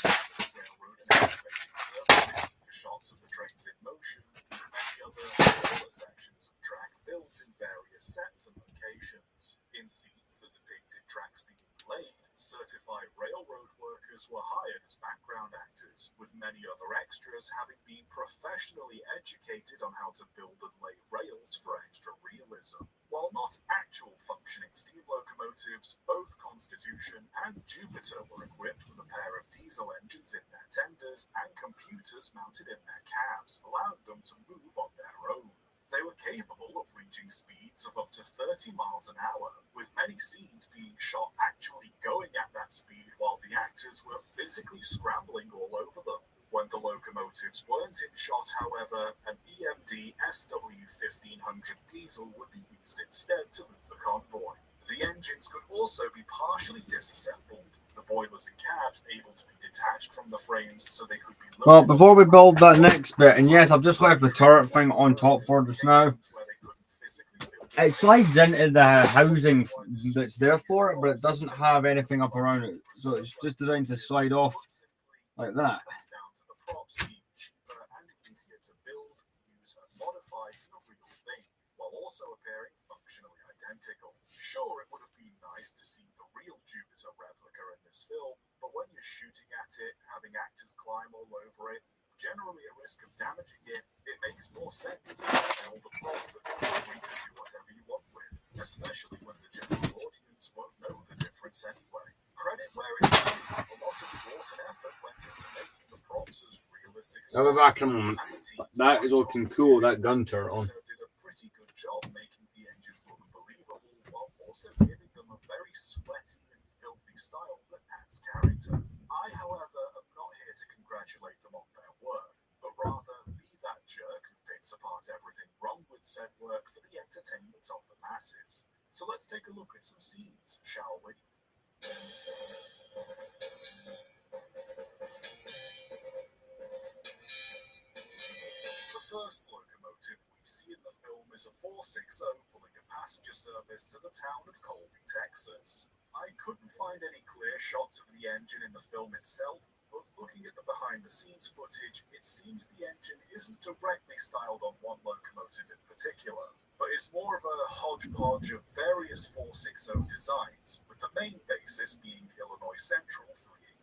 Railroad and excavating surfaces for shots of the trains in motion, and many other smaller sections of track built in various sets and locations. In scenes that depicted tracks being laid, certified railroad workers were hired as background actors, with many other extras having been professionally educated on how to build and lay rails for extra realism. While not actual functioning steam locomotives, both Constitution and Jupiter were equipped with a pair of diesel engines in their tenders and computers mounted in their cabs, allowing them to move on their own. They were capable of reaching speeds of up to 30 miles an hour, with many scenes being shot actually going at that speed while the actors were physically scrambling all over them. When the locomotives weren't in shot, however, an EMD SW1500 diesel would be used instead to move the convoy. The engines could also be partially disassembled, the boilers and cabs able to be detached from the frames so they could be loaded. Well, before we build that next bit, and yes, I've just left the turret thing on top for just now. It slides into the housing that's there for it, but it doesn't have anything up around it. So it's just designed to slide off like that. Comes down to the props being cheaper and easier to build, use, and modify than a real thing, while also appearing functionally identical. Sure, it would have been nice to see the real Jupiter replica in this film, but when you're shooting at it, having actors climb all over it, generally a risk of damaging it, it makes more sense to build a prop that you're free to do whatever you want with, especially when the general audience won't know the difference anyway. Credit where it's due, a lot of thought and effort went into making the props as realistic as I'll be back in a possible, moment. and the teams That is looking cool, that gun turret on. did a pretty good job making the engines look believable while also giving them a very sweaty and filthy style that adds character. I, however, am not here to congratulate them on their work, but rather be that jerk who picks apart everything wrong with said work for the entertainment of the masses. So let's take a look at some scenes, shall we? The first locomotive we see in the film is a 460 pulling a passenger service to the town of Colby, Texas. I couldn't find any clear shots of the engine in the film itself, but looking at the behind-the-scenes footage, it seems the engine isn't directly styled on one locomotive in particular, but is more of a hodgepodge of various 460 designs, with the main basis being Illinois Central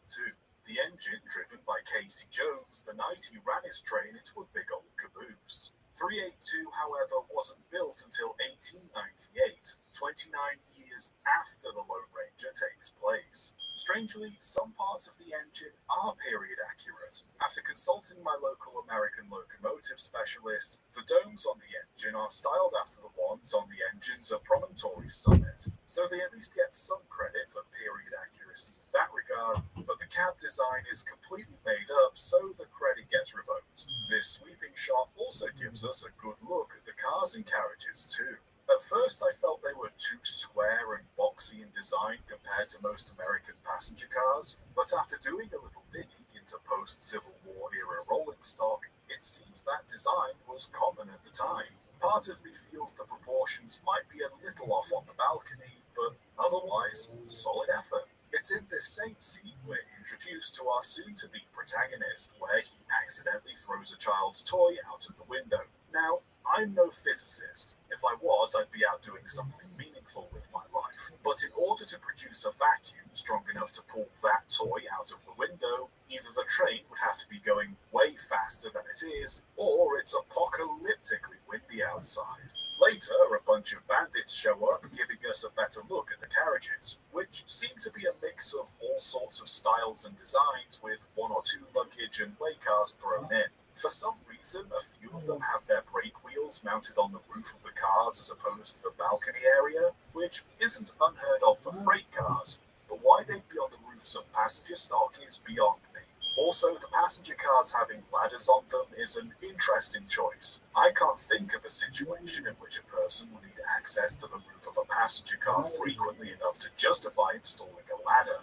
382. The engine, driven by Casey Jones, the night he ran his train into a big old caboose. 382, however, wasn't built until 1898, 29 years after the Lone Ranger takes place. Strangely, some parts of the engine are period accurate. After consulting my local American locomotive specialist, the domes on the engine are styled after the ones on the engine's promontory summit, so they at least get some credit for period accuracy in that regard, but the cab design is completely made up, so the credit gets revoked. This sweeping shot also gives us a good look at the cars and carriages too. At first I felt they were too square and boxy in design compared to most American passenger cars, but after doing a little digging into post-Civil War era rolling stock, it seems that design was common at the time. Part of me feels the proportions might be a little off on the balcony, but otherwise, solid effort. It's in this same scene we're introduced to our soon-to-be protagonist, where he accidentally throws a child's toy out of the window. Now, I'm no physicist. If I was, I'd be out doing something meaningful with my life. But in order to produce a vacuum strong enough to pull that toy out of the window, either the train would have to be going way faster than it is, or it's apocalyptically windy outside. Later, a bunch of bandits show up, giving us a better look at the carriages, which seem to be a mix of all sorts of styles and designs, with one or two luggage and way cars thrown in. For some reason, a few few of them have their brake wheels mounted on the roof of the cars as opposed to the balcony area, which isn't unheard of for freight cars. But why they'd be on the roofs of passenger stock is beyond me. Also, the passenger cars having ladders on them is an interesting choice. I can't think of a situation in which a person would need access to the roof of a passenger car frequently enough to justify installing a ladder.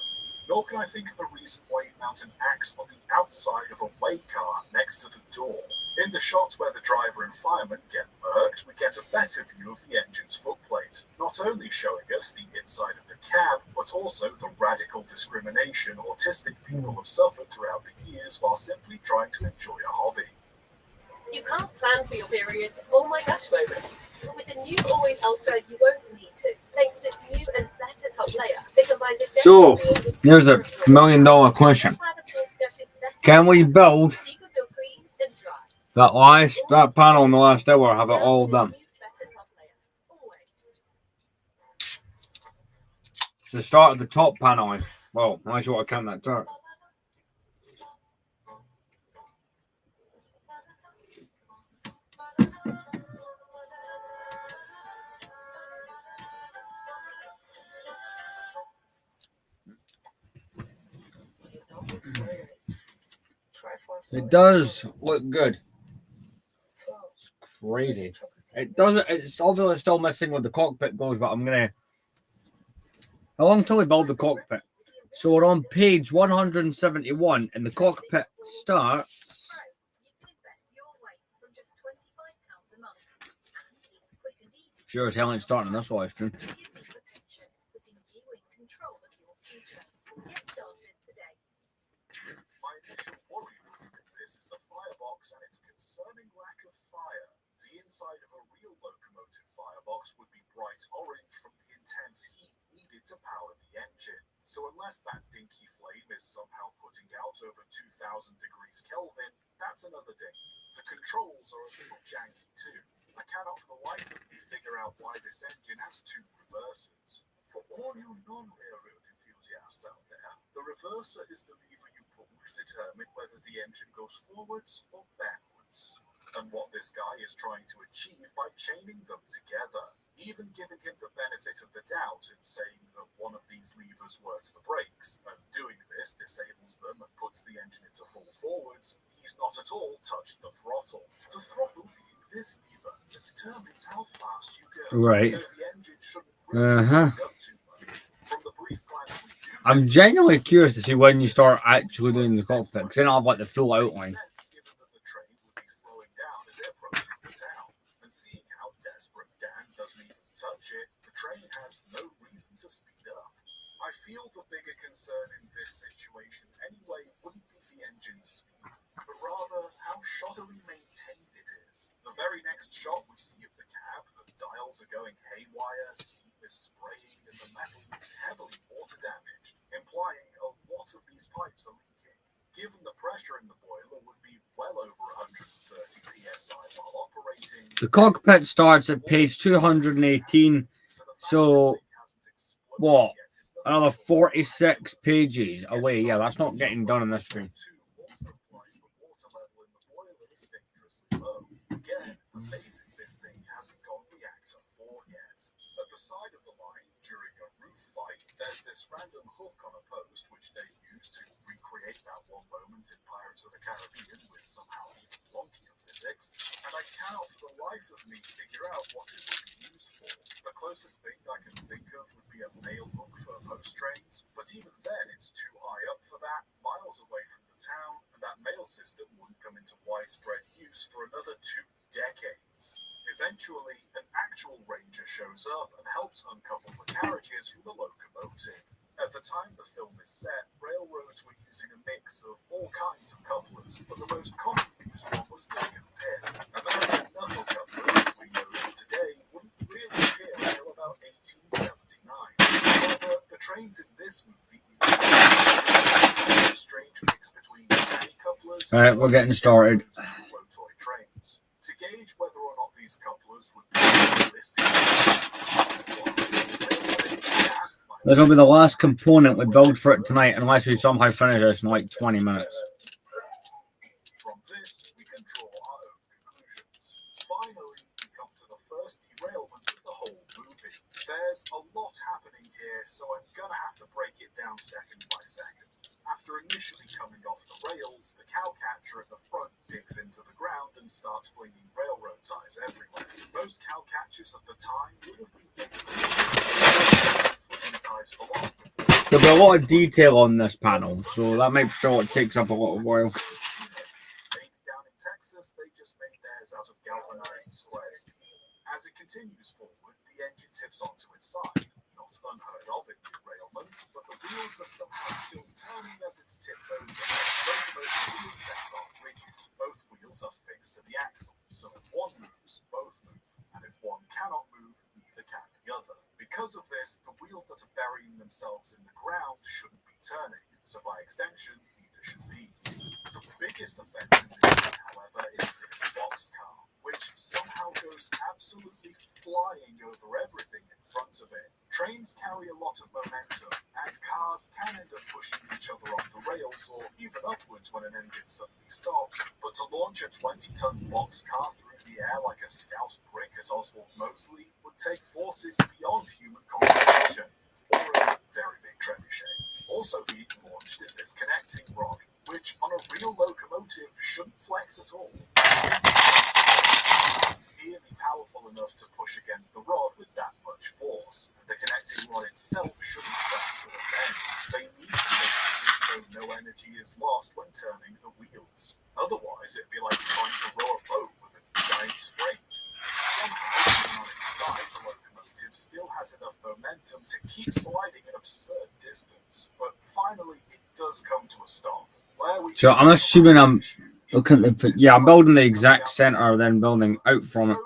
Nor can I think of a reason why you mount an axe on the outside of a way car next to the door. In the shots where the driver and fireman get murked, we get a better view of the engine's footplate, not only showing us the inside of the cab, but also the radical discrimination autistic people have suffered throughout the years while simply trying to enjoy a hobby. You can't plan for your periods, oh my gosh moments. But with the new Always Ultra, you won't need to. Thanks to its new and better top layer, it combines a So, gentle feel with here's a $1 million question. Can we build so you can feel clean and dry. that panel in the last hour, have it all done? Better top layer. Always. It's the start of the top panel. Well, unless you want to count that turret. It does look good. It's crazy. It doesn't. It's obviously still missing where the cockpit goes, but I'm gonna. How long till we build the cockpit? So we're on page 171, and the cockpit starts. Sure as hell ain't starting this live stream. Is the firebox and its concerning lack of fire. The inside of a real locomotive firebox would be bright orange from the intense heat needed to power the engine. So unless that dinky flame is somehow putting out over 2000 degrees Kelvin, that's another ding. The controls are a little janky too. I cannot for the life of me figure out why this engine has two reversers. For all you non-railroad enthusiasts out there, the reverser is the lever you pull to determine whether the engine goes forwards or backwards, and what this guy is trying to achieve by chaining them together, even giving him the benefit of the doubt in saying that one of these levers works the brakes, and doing this disables them and puts the engine into full forwards. He's not at all touched the throttle. The throttle being this lever that determines how fast you go, Right. so the engine shouldn't really speed up too much. From the brief glance we do, I'm genuinely curious to see when you start actually doing the cockpit, because then I'll have like the full outline. given that the train would be slowing down as it approaches the town. And seeing how desperate Dan doesn't even touch it, the train has no reason to speed up. I feel the bigger concern in this situation anyway wouldn't be the engine's speed, but rather how shoddily maintained it is. The very next shot we see of the cab, the dials are going haywire, steam is spraying, and the metal looks heavily water damaged, implying a lot of these pipes are leaking. Given the pressure in the boiler would be well over 130 psi while operating. The cockpit starts at page 218. So, what? Another 46 pages away. Yeah, that's not getting done in this stream. Also implies the water level in the boiler is dangerously low. Again, amazing this thing hasn't gone reactor 4 yet. At the side of the line, during a roof fight, there's this random hook on a post which they use to recreate that one moment in Pirates of the Caribbean with somehow even wonkier physics, and I cannot for the life of me figure out what it would be used for. The closest thing I can think of would be a mail hook for post trains, but even then it's too high up for that, miles away from the town, and that mail system wouldn't come into widespread use for another 2 decades. Eventually, an actual ranger shows up and helps uncouple the carriages from the locomotive. At the time the film is set, railroads were using a mix of all kinds of couplers, but the most commonly used one was stick and pin. American knuckle couplers, as we know them today, wouldn't really appear until about 1879. However, the trains in this movie use a strange mix between nanny couplers. Alright, we're getting started. Low-toy trains. To gauge whether or not these couplers would be realistic, This will be the last component we build for it tonight, unless we somehow finish this in like 20 minutes. From this, we can draw our own conclusions. first derailment of the whole movie. There's a lot happening here, so I'm gonna have to break it down second by second. After initially coming off the rails, the cowcatcher at the front digs into the ground and starts flinging railroad ties everywhere. Most cowcatchers of the time would have been flinging ties for long before. There'll be a lot of detail on this panel, so that might sure it takes up a little while. Maybe down in Texas, they just made theirs out of galvanized square steel. As it continues forward, the engine tips onto its side. Not unheard of in derailments, but the wheels are somehow still turning as it's tipped over. Locomotive wheel sets are rigid. Both wheels are fixed to the axle, so if one moves, both move. And if one cannot move, neither can the other. Because of this, the wheels that are burying themselves in the ground shouldn't be turning, so by extension, neither should these. The biggest offense in this scene, however, is this boxcar, which somehow goes absolutely flying over everything in front of it. Trains carry a lot of momentum, and cars can end up pushing each other off the rails or even upwards when an engine suddenly stops. But to launch a 20-ton boxcar through the air like a scout brick as Oswald Mosley would take forces beyond human comprehension, or a very big trebuchet. Also being launched is this connecting rod, which on a real locomotive shouldn't flex at all. It's nearly powerful enough to push against the rod with that much force. The connecting rod itself shouldn't flex or bend. They need to safely so no energy is lost when turning the wheels. Otherwise, it'd be like trying to row a boat with a giant spring. Somehow, even on its side, the locomotive still has enough momentum to keep sliding an absurd distance. But finally, it does come to a stop. So I'm assuming I'm looking at the, yeah, I'm building the exact center, then building out from it.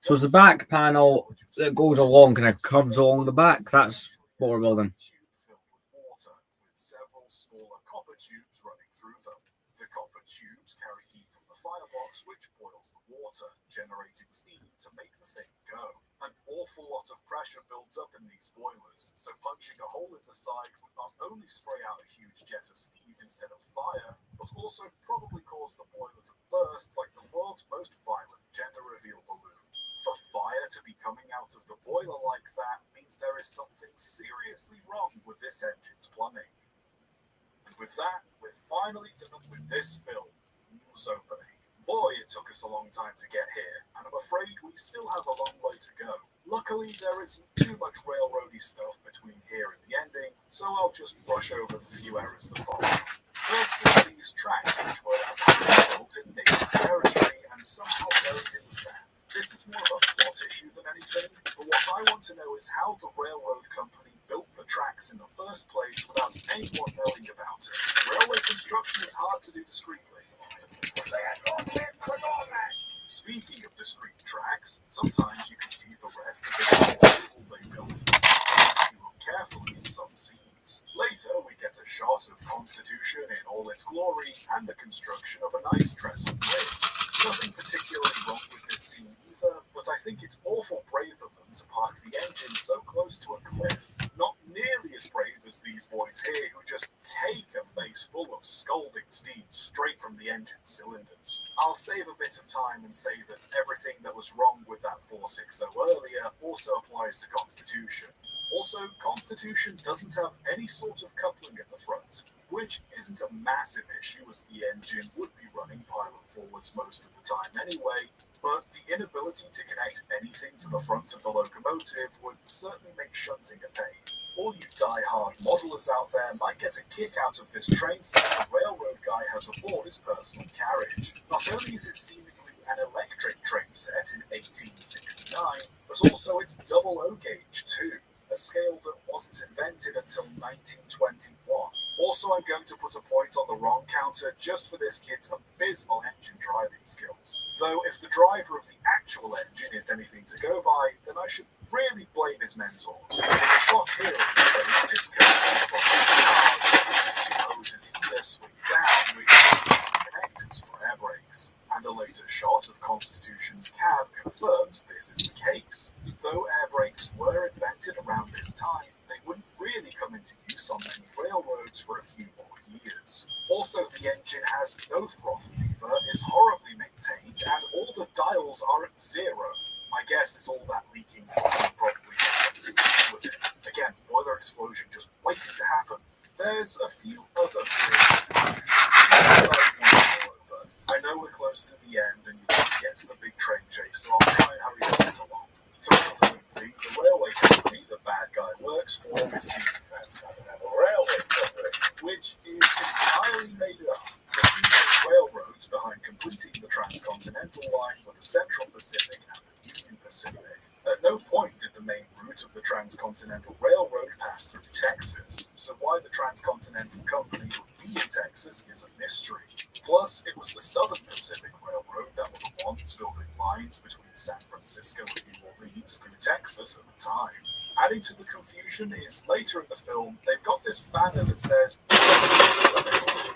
So it's the back panel that goes along, kind of curves along the back. That's what we're building. Filled with water, with several smaller copper tubes running through them. The copper tubes carry heat from the firebox, which boils the water, generating steam to make the thing go. An awful lot of pressure builds up in these boilers, so punching a hole in the side would not only spray out a huge jet of steam instead of fire, but also probably cause the boiler to burst like the world's most violent gender reveal balloon. For fire to be coming out of the boiler like that means there is something seriously wrong with this engine's plumbing. And with that, we're finally done with this film. News opening. Boy, it took us a long time to get here, and I'm afraid we still have a long way to go. Luckily, there isn't too much railroady stuff between here and the ending, so I'll just brush over the few errors that pop up. Firstly, these tracks, which were apparently built in native territory and somehow buried in the sand. This is more of a plot issue than anything, but what I want to know is how the railroad company built the tracks in the first place without anyone knowing about it. Railway construction is hard to do discreetly. Speaking of discrete tracks, sometimes you can see the rest of the table they built if you look carefully in some scenes. Later, we get a shot of Constitution in all its glory and the construction of a nice trestle bridge. Nothing particularly wrong with this scene either, but I think it's awful brave of them to park the engine so close to a cliff. Not nearly as brave as these boys here who just take a face full of scalding steam straight from the engine cylinders. I'll save a bit of time and say that everything that was wrong with that 460 earlier also applies to Constitution. Also, Constitution doesn't have any sort of coupling at the front, which isn't a massive issue as the engine would be running pilot forwards most of the time anyway, but the inability to connect anything to the front of the locomotive would certainly make shunting a pain. All you die-hard modelers out there might get a kick out of this train set the railroad guy has aboard his personal carriage. Not only is it seemingly an electric train set in 1869, but also it's double O gauge too, a scale that wasn't invented until 1921. Also, I'm going to put a point on the wrong counter just for this kid's abysmal engine driving skills. Though if the driver of the actual engine is anything to go by, then I should really blame his mentors. The shot here of the train disco from some cars, these two hoses here swing down, which are connectors for air brakes. And a later shot of Constitution's cab confirms this is the case. Though air brakes were invented around this time, they wouldn't really come into use on many railroads for a few more years. Also, the engine has no throttle lever, is horribly maintained, and all the dials are at zero. My guess is all that leaking steam probably has something to do with it. Again, boiler explosion just waiting to happen. There's a few other I know we're close to the end and you want to get to the big train chase, so I'll try and hurry this bit along. Throughout the movie, the railway company the bad guy works for is the Transcontinental Railway Corporation, which is entirely made up of the two railroads behind completing the Transcontinental Line for the Central Pacific and the Union Pacific. At no point did the main route of the Transcontinental Railroad pass through Texas, so why the Transcontinental Company would be in Texas is a mystery. Plus, it was the Southern Pacific Railroad that were the ones building lines between San Francisco and New Orleans through Texas at the time. Adding to the confusion is later in the film, they've got this banner that says,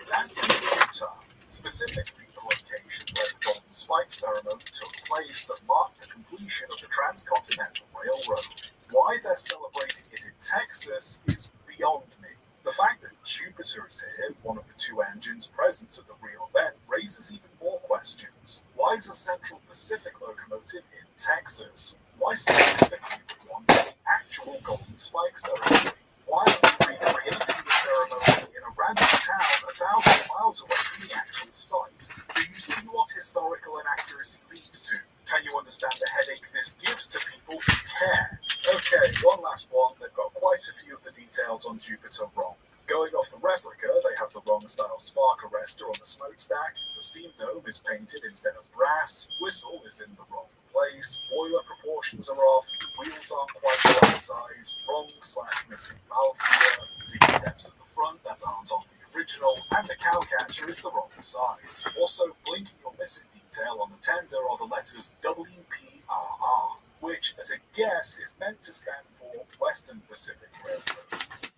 that's in Utah, specifically the location where the Golden Spike ceremony took place that marked the completion of the Transcontinental Railroad. Why they're celebrating it in Texas is beyond me. The fact that Jupiter is here, one of the two engines present at the real event, raises even more questions. Why is a Central Pacific locomotive in Texas? Why specifically the one for the actual Golden Spike ceremony? Why are they recreating the ceremony in a random town 1,000 miles away from the actual site? Do you see what historical inaccuracy leads to? Can you understand the headache this gives to people who care? Okay, one last one. They've got quite a few of the details on Jupiter wrong. Going off the replica, they have the wrong style spark arrestor on the smokestack, the steam dome is painted instead of brass, whistle is in the wrong place, boiler proportions are off, wheels aren't quite the right size, wrong/missing valve gear, the depths at the front that aren't on the original, and the cowcatcher is the wrong size. Also, blinking or missing detail on the tender are the letters WPRR, which, as a guess, is meant to stand for Western Pacific Railroad.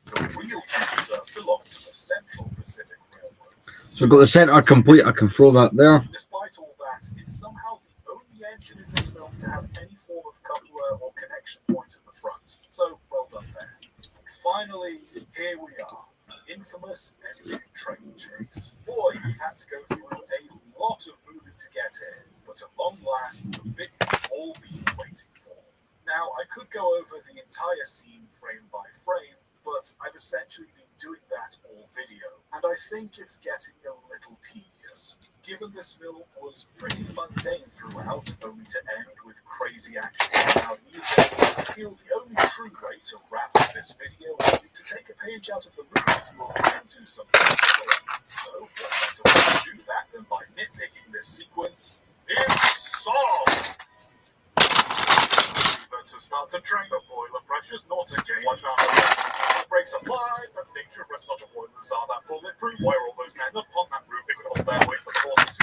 The real Jupiter belonged to the Central Pacific Railroad. So we've got the centre complete. I can throw that there. Despite all that, it's somehow the only engine in this film to have any form of coupler or connection point at the front. So, well done there. Finally, here we are. The infamous engine train chase. Boy, we've had to go through a lot of moving to get here, but at long last, the bit we've all been waiting for. Now, I could go over the entire scene frame by frame, but I've essentially been doing that all video, and I think it's getting a little tedious. Given this film was pretty mundane throughout, only to end with crazy action and loud music, I feel the only true way to wrap up this video would be to take a page out of the movie's book and do something similar. So, what better way to do that than by nitpicking this sequence in song? To start the train, the boiler pressure's not again. Watch out, the brakes applied, that's dangerous. Such a boilers are that bulletproof. Why are all those men upon that roof? They could hold their weight, but the horses who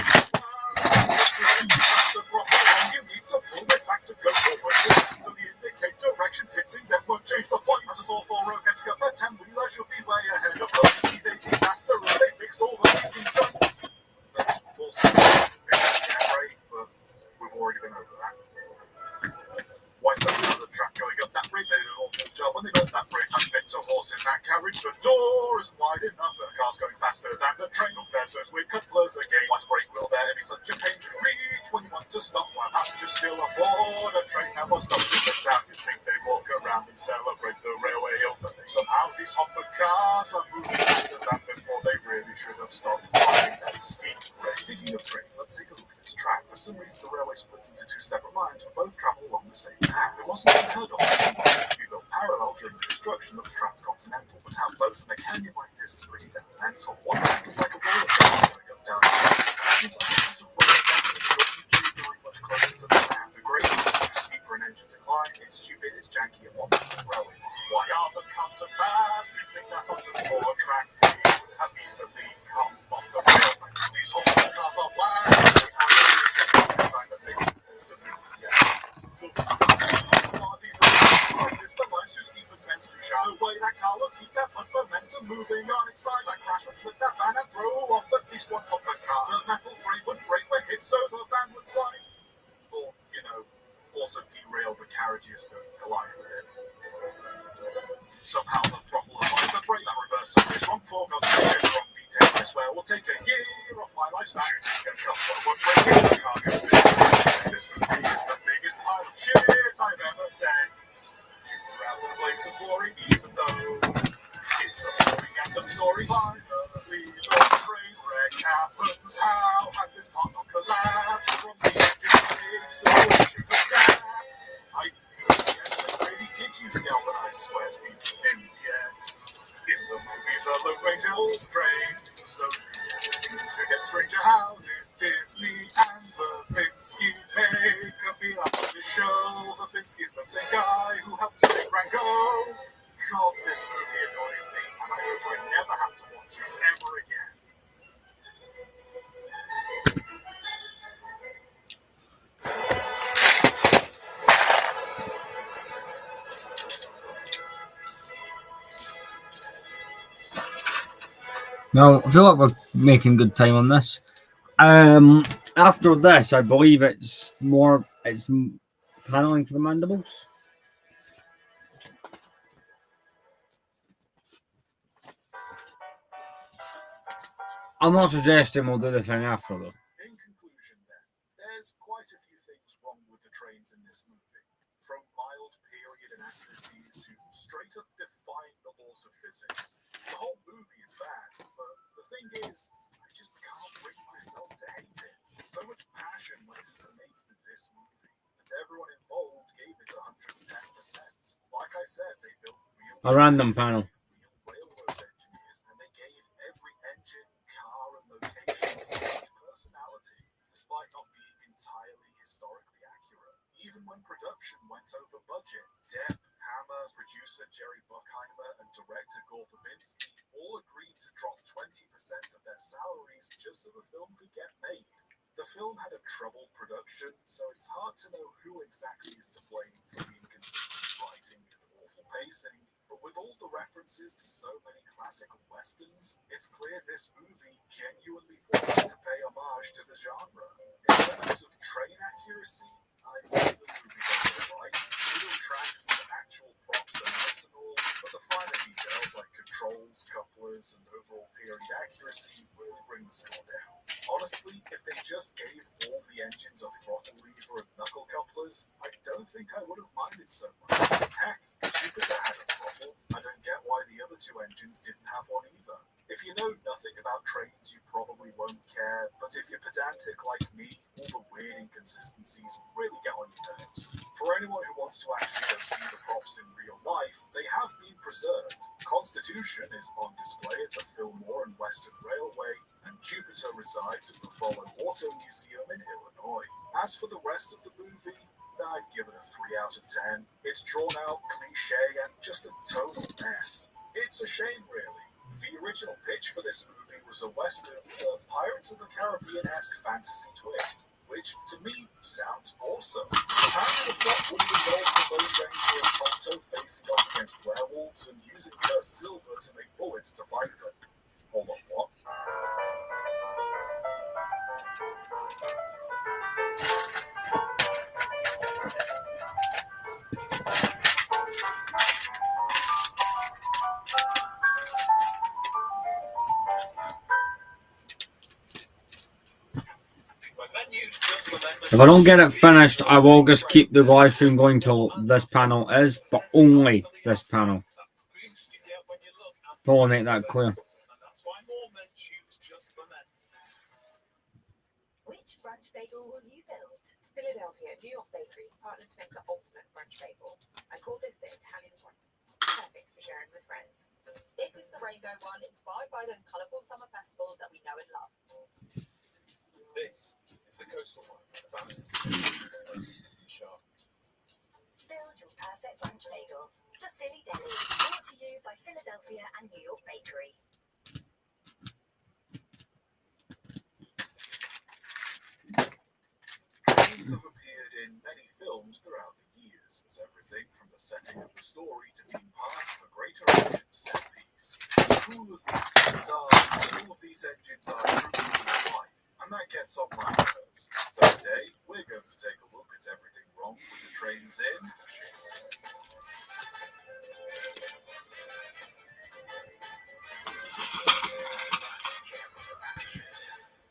the throttle on, you need to pull it back to go forward. So the indicate direction, fixing them won't change the point. As a 4-4 catching up a 10-wheeler should be way ahead of them. They be faster if they fixed all the leaking jumps. That's also great, but we've already been over that. Why is the track going up that bridge? They did an awful job when they built that bridge. I fit a horse in that carriage. The door isn't wide enough. The car's going faster than the train up there, so it's with couplers again. Why's the brake wheel there? It'd be such a pain to reach when you want to stop. While passengers still aboard a train never stops in the town. You'd think they walk around and celebrate the railway opening. Somehow these hopper cars are moving faster than before. They really should have stopped driving that steep. Speaking of trains, let's take a look at this track. For some reason, the railway splits into two separate lines, but both travel along the same path. It wasn't unheard of for lines to be built parallel during the construction of the Transcontinental, but how both in a canyon like this is pretty detrimental. One track is like a roller coaster going up down here. It seems like a sort of roller coaster that shouldn't be going much closer to the land. The grade is too steep for an engine to climb. It's stupid, it's janky, and one piece of railway. Why are the cars so fast? Do you think that's onto the roller track? They would have easily come off the rail. These whole cars are black. They have a design that makes sense to me. The lines too steep and bends too shallow. Way that car will keep that much momentum moving on its side. That crash would flip that van and throw off at least one of the car. The metal frame would break when hit, so the van would slide. Or, also derail the carriages that collide with it. Somehow the throttle applies the brake. That reverse is wrong form, not the wrong detail. I swear we'll take a year off my lifespan. Shooting and cover would break it. The car goes this movie is the biggest pile of shit old train. So seem to get stranger. How did Disney and Verbinski make a beeline on the show? Verbinski's the same guy who helped to make Rango. God, this movie annoys me, and I hope I never have to watch it ever again. Now, I feel like we're making good time on this. After this, I believe it's paneling for the mandibles. I'm not suggesting we'll do the thing after though. In conclusion, then, there's quite a few things wrong with the trains in this movie. From mild period inaccuracies to straight up defying the laws of physics. The whole movie is bad, but the thing is, I just can't bring myself to hate it. So much passion went into making this movie, and everyone involved gave it 110%. Like I said, they built real A random trains, panel. real railroad engineers, and they gave every engine, car, and location so much personality, despite not being entirely historically accurate. Even when production went over budget, Depp, Hammer, producer Jerry Bruckheimer, and director Gore Verbinski all agreed to drop 20% of their salaries just so the film could get made. The film had a troubled production, so it's hard to know who exactly is to blame for the inconsistent writing and awful pacing. But with all the references to so many classical westerns, it's clear this movie genuinely wanted to pay homage to the genre. In terms of train accuracy, I'd say the movie got it right. Real tracks and actual props are nice and all, but the finer details like controls, couplers, and overall period accuracy really bring the score down. Honestly, if they just gave all the engines a throttle lever and knuckle couplers, I don't think I would have minded so much. Heck, Jupiter had a throttle. I don't get why the other two engines didn't have one either. If you know nothing about trains, you probably won't care, but if you're pedantic like me, all the weird inconsistencies really get on your nerves. For anyone who wants to actually go see the props in real life, they have been preserved. Constitution is on display at the Fillmore and Western Railway, and Jupiter resides at the Volvo Auto Museum in Illinois. As for the rest of the movie, I'd give it a 3 out of 10. It's drawn out, cliche, and just a total mess. It's a shame, really. The original pitch for this movie was a Western, Pirates of the Caribbean-esque fantasy twist, which, to me, sounds awesome. Apparently the plot would have involved the Lone Ranger and Tonto facing off against werewolves and using cursed silver to make bullets to fight them. Hold on, what? If I don't get it finished, I will just keep the live stream going till this panel is, but only this panel. Don't want to make that clear. Which brunch bagel will you build? Philadelphia, New York bakery partnered to make the ultimate brunch bagel. I call this the Italian one. Perfect for sharing with friends. This is the rainbow one, inspired by those colourful summer festivals that we know and love. This is the coastal one, about as sharp. Build your perfect brunch bagel. The Philly Deli, brought to you by Philadelphia and New York Bakery. Trains have appeared in many films throughout the years, as everything from the setting of the story to being part of a greater action set piece. As cool as these things are, all of these engines are true to real life, and that gets on my nerves. So today, we're going to take a look at everything wrong with the trains in...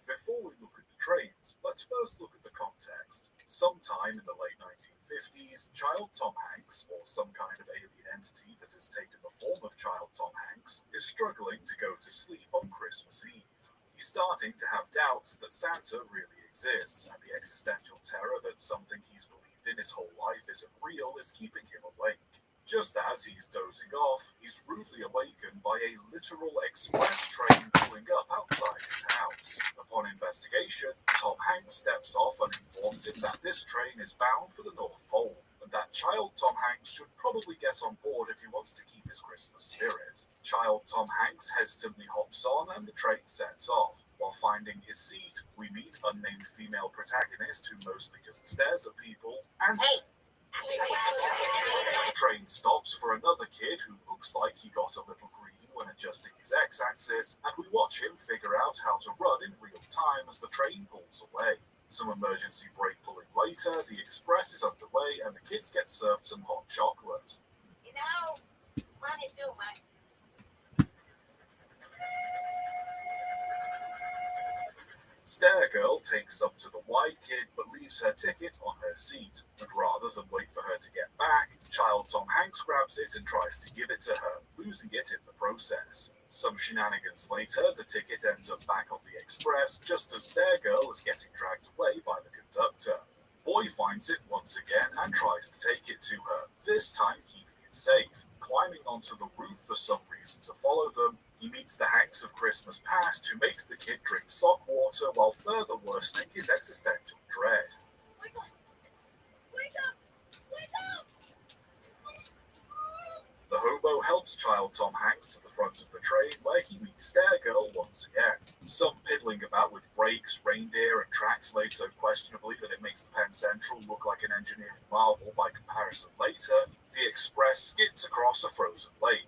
Before we look at the trains, let's first look at the context. Sometime in the late 1950s, child Tom Hanks, or some kind of alien entity that has taken the form of child Tom Hanks, is struggling to go to sleep on Christmas Eve. He's starting to have doubts that Santa really exists, and the existential terror that something he's believed in his whole life isn't real is keeping him awake. Just as he's dozing off, he's rudely awakened by a literal express train pulling up outside his house. Upon investigation, Tom Hanks steps off and informs him that this train is bound for the North Pole, and that child Tom Hanks should probably get on board if he wants to keep his Christmas spirit. Child Tom Hanks hesitantly hops on and the train sets off. While finding his seat, we meet unnamed female protagonist who mostly just stares at people, and the train stops for another kid who looks like he got a little greedy when adjusting his x-axis, and we watch him figure out how to run in real time as the train pulls away. Some emergency brake pulling later, the express is underway and the kids get served some hot chocolate. You know, money too much. Stare Girl takes up to the white kid but leaves her ticket on her seat, and rather than wait for her to get back, child Tom Hanks grabs it and tries to give it to her, losing it in the process. Some shenanigans later, the ticket ends up back on the express just as Stare Girl is getting dragged away by the conductor. Boy finds it once again and tries to take it to her, this time keeping it safe. Climbing onto the roof for some reason to follow them, he meets the Hanks of Christmas Past, who makes the kid drink sock water while further worsening his existential dread. Wake up! Wake up! Wake up! The hobo helps child Tom Hanks to the front of the train, where he meets Stare Girl once again. Some piddling about with brakes, reindeer, and tracks laid so questionably that it makes the Penn Central look like an engineering marvel by comparison later, the express skids across a frozen lake.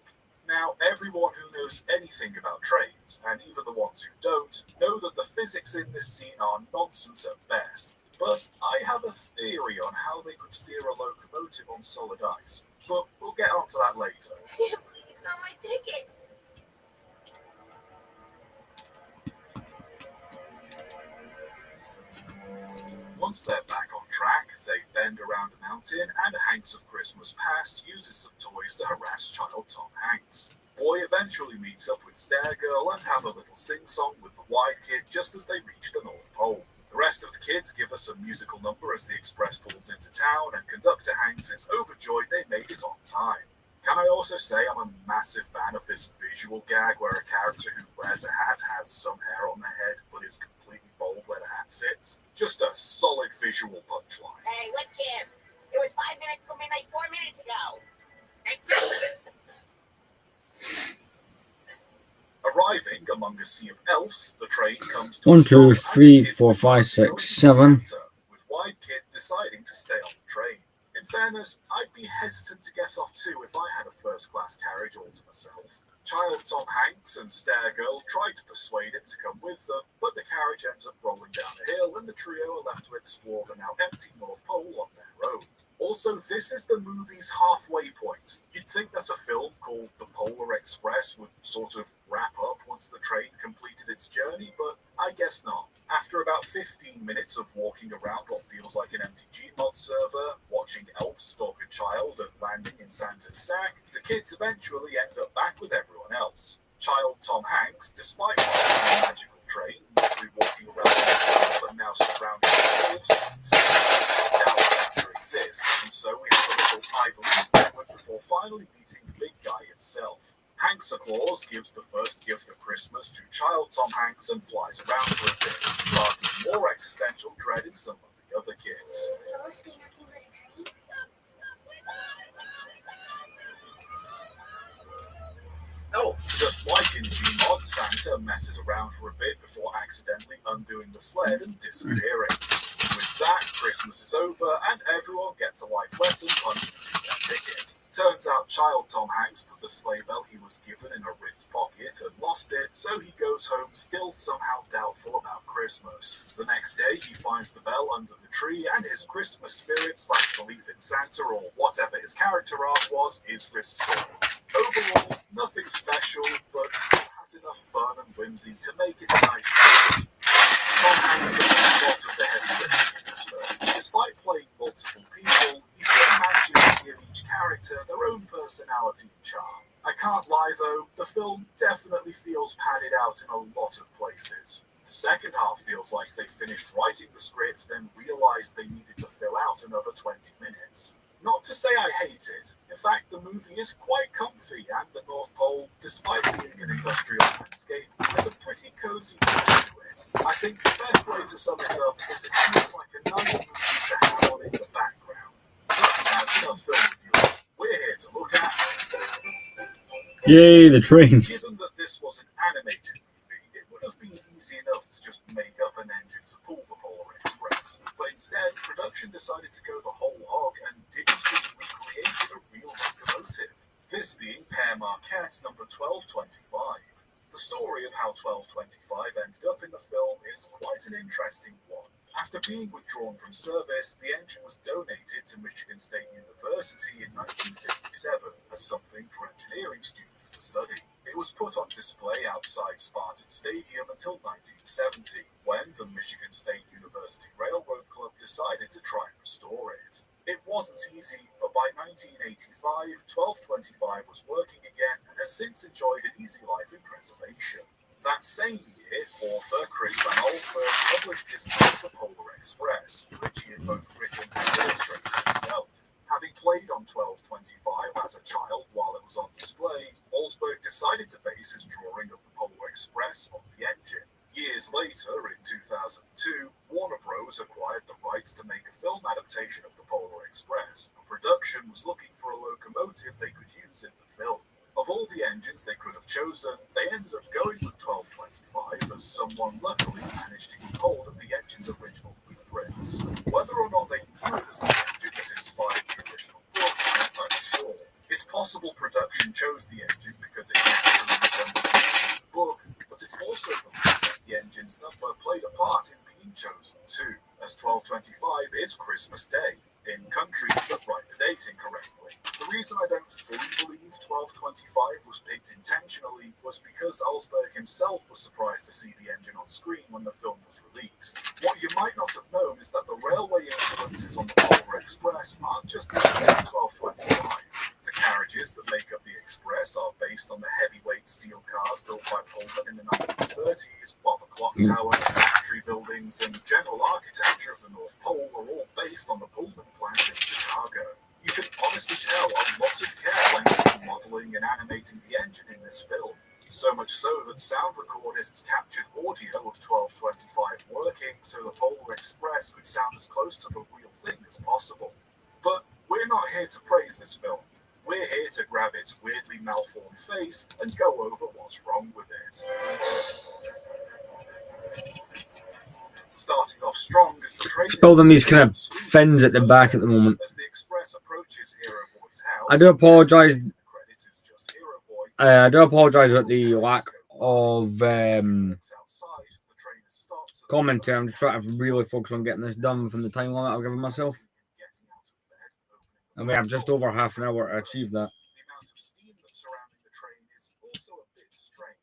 Now, everyone who knows anything about trains, and even the ones who don't, know that the physics in this scene are nonsense at best. But I have a theory on how they could steer a locomotive on solid ice. But we'll get onto that later. I can't believe you got my ticket. Once they're back on track, they bend around a mountain, and Hanks of Christmas Past uses some toys to harass child Tom Hanks. Boy eventually meets up with Stare Girl and have a little sing-song with the white kid just as they reach the North Pole. The rest of the kids give us a musical number as the express pulls into town, and conductor Hanks is overjoyed they made it on time. Can I also say I'm a massive fan of this visual gag where a character who wears a hat has some hair on their head but is completely bald where the hat sits? Just a solid visual punchline. Hey, what gives? It was 5 minutes till midnight 4 minutes ago. Exactly. Arriving among a sea of elves, the train comes to 1, a stop 2, and the 3, kids 4, decide 5, to go 6, to the 7. center, with White Kid deciding to stay on the train. In fairness, I'd be hesitant to get off too if I had a first-class carriage all to myself. Child Tom Hanks and Stare Girl try to persuade him to come with them, but the carriage ends up rolling down a hill and the trio are left to explore the now empty North Pole on their own. Also, this is the movie's halfway point. You'd think that a film called The Polar Express would sort of wrap up once the train completed its journey, but I guess not. After about 15 minutes of walking around what feels like an empty Gmod server, watching elves stalk a child and landing in Santa's sack, the kids eventually end up back with everyone else. Child Tom Hanks, despite finding a magical train, usually walking around but now surrounded by wolves, seems to doubt Santa exists, and so we have a little I believe moment before finally meeting the big guy himself. Hanks Claus gives the first gift of Christmas to child Tom Hanks and flies around for a bit, sparking more existential dread in some of the other kids. Will this be nothing but a dream? Oh, just like in Gmod, Santa messes around for a bit before accidentally undoing the sled and disappearing. With that, Christmas is over and everyone gets a life lesson underneath their ticket. Turns out child Tom Hanks put the sleigh bell he was given in a ripped pocket and lost it, so he goes home still somehow doubtful about Christmas. The next day, he finds the bell under the tree and his Christmas spirit / belief in Santa or whatever his character arc was is restored. Overall, nothing special, but still has enough fun and whimsy to make it a nice visit. Tom Hanks does a lot of the heavy lifting in this film. Despite playing multiple people, he still manages to give each character their own personality and charm. I can't lie though, the film definitely feels padded out in a lot of places. The second half feels like they finished writing the script, then realized they needed to fill out another 20 minutes. Not to say I hate it. In fact, the movie is quite comfy, and the North Pole, despite being an industrial landscape, has a pretty cozy feel to it. I think the best way to sum it up is it feels like a nice movie to have on in the background. But that's enough film review. We're here to look at... Yay, the trains. Given that this was an animated movie, it would have been easy enough to just make up an engine to pull the Polar Express. But instead, production decided to go the whole hog and digitally recreated a real locomotive. This being Père Marquette number 1225. The story of how 1225 ended up in the film is quite an interesting one. After being withdrawn from service, the engine was donated to Michigan State University in 1957 as something for engineering students to study. It was put on display outside Spartan Stadium until 1970, when the Michigan State University Railroad Club decided to try and restore it. It wasn't easy, but by 1985, 1225 was working again and has since enjoyed an easy life in preservation. That same year, author Chris Van Allsburg published his book The Polar Express, which he had both written and illustrated himself. Having played on 1225 as a child while it was on display, Allsburg decided to base his drawing of the Polar Express on the engine. Years later, in 2002, Warner Bros. Acquired the rights to make a film adaptation of the Polar Express, and production was looking for a locomotive they could use in the film. Of all the engines they could have chosen, they ended up going with 1225 as someone luckily managed to get hold of the engine's original blueprints. Whether or not they knew it was the engine that inspired the original book, I'm unsure. It's possible production chose the engine because it naturally resembled the original book, but it's also believed that the engine's number played a part in being chosen too, as 1225 is Christmas Day, in countries that write the date incorrectly. The reason I don't fully believe 1225 was picked intentionally was because Allsburg himself was surprised to see the engine on screen when the film was released. What you might not have known is that the railway influences on the Polar Express aren't just limited to 1225. The carriages that make up the Express are based on the heavyweight steel cars built by Pullman in the 1930s, while the clock tower, factory buildings, and general architecture of the North Pole are all based on the Pullman plant in Chicago. You can honestly tell a lot of care went into modeling and animating the engine in this film. So much so that sound recordists captured audio of 1225 working so the Polar Express could sound as close to the real thing as possible. But we're not here to praise this film. We're here to grab its weirdly malformed face and go over what's wrong with it. Starting off strong as the train Building these kind of fins at the back at the moment. As the Express approaches Hero Boy's house, I do apologise. the credits is just Hero Boy. I do apologise about the lack of commentary. I'm just trying to really focus on getting this done from the time limit I've given myself. And we have just over half an hour to achieve that. The amount of steam that's surrounding the train is also a bit strange.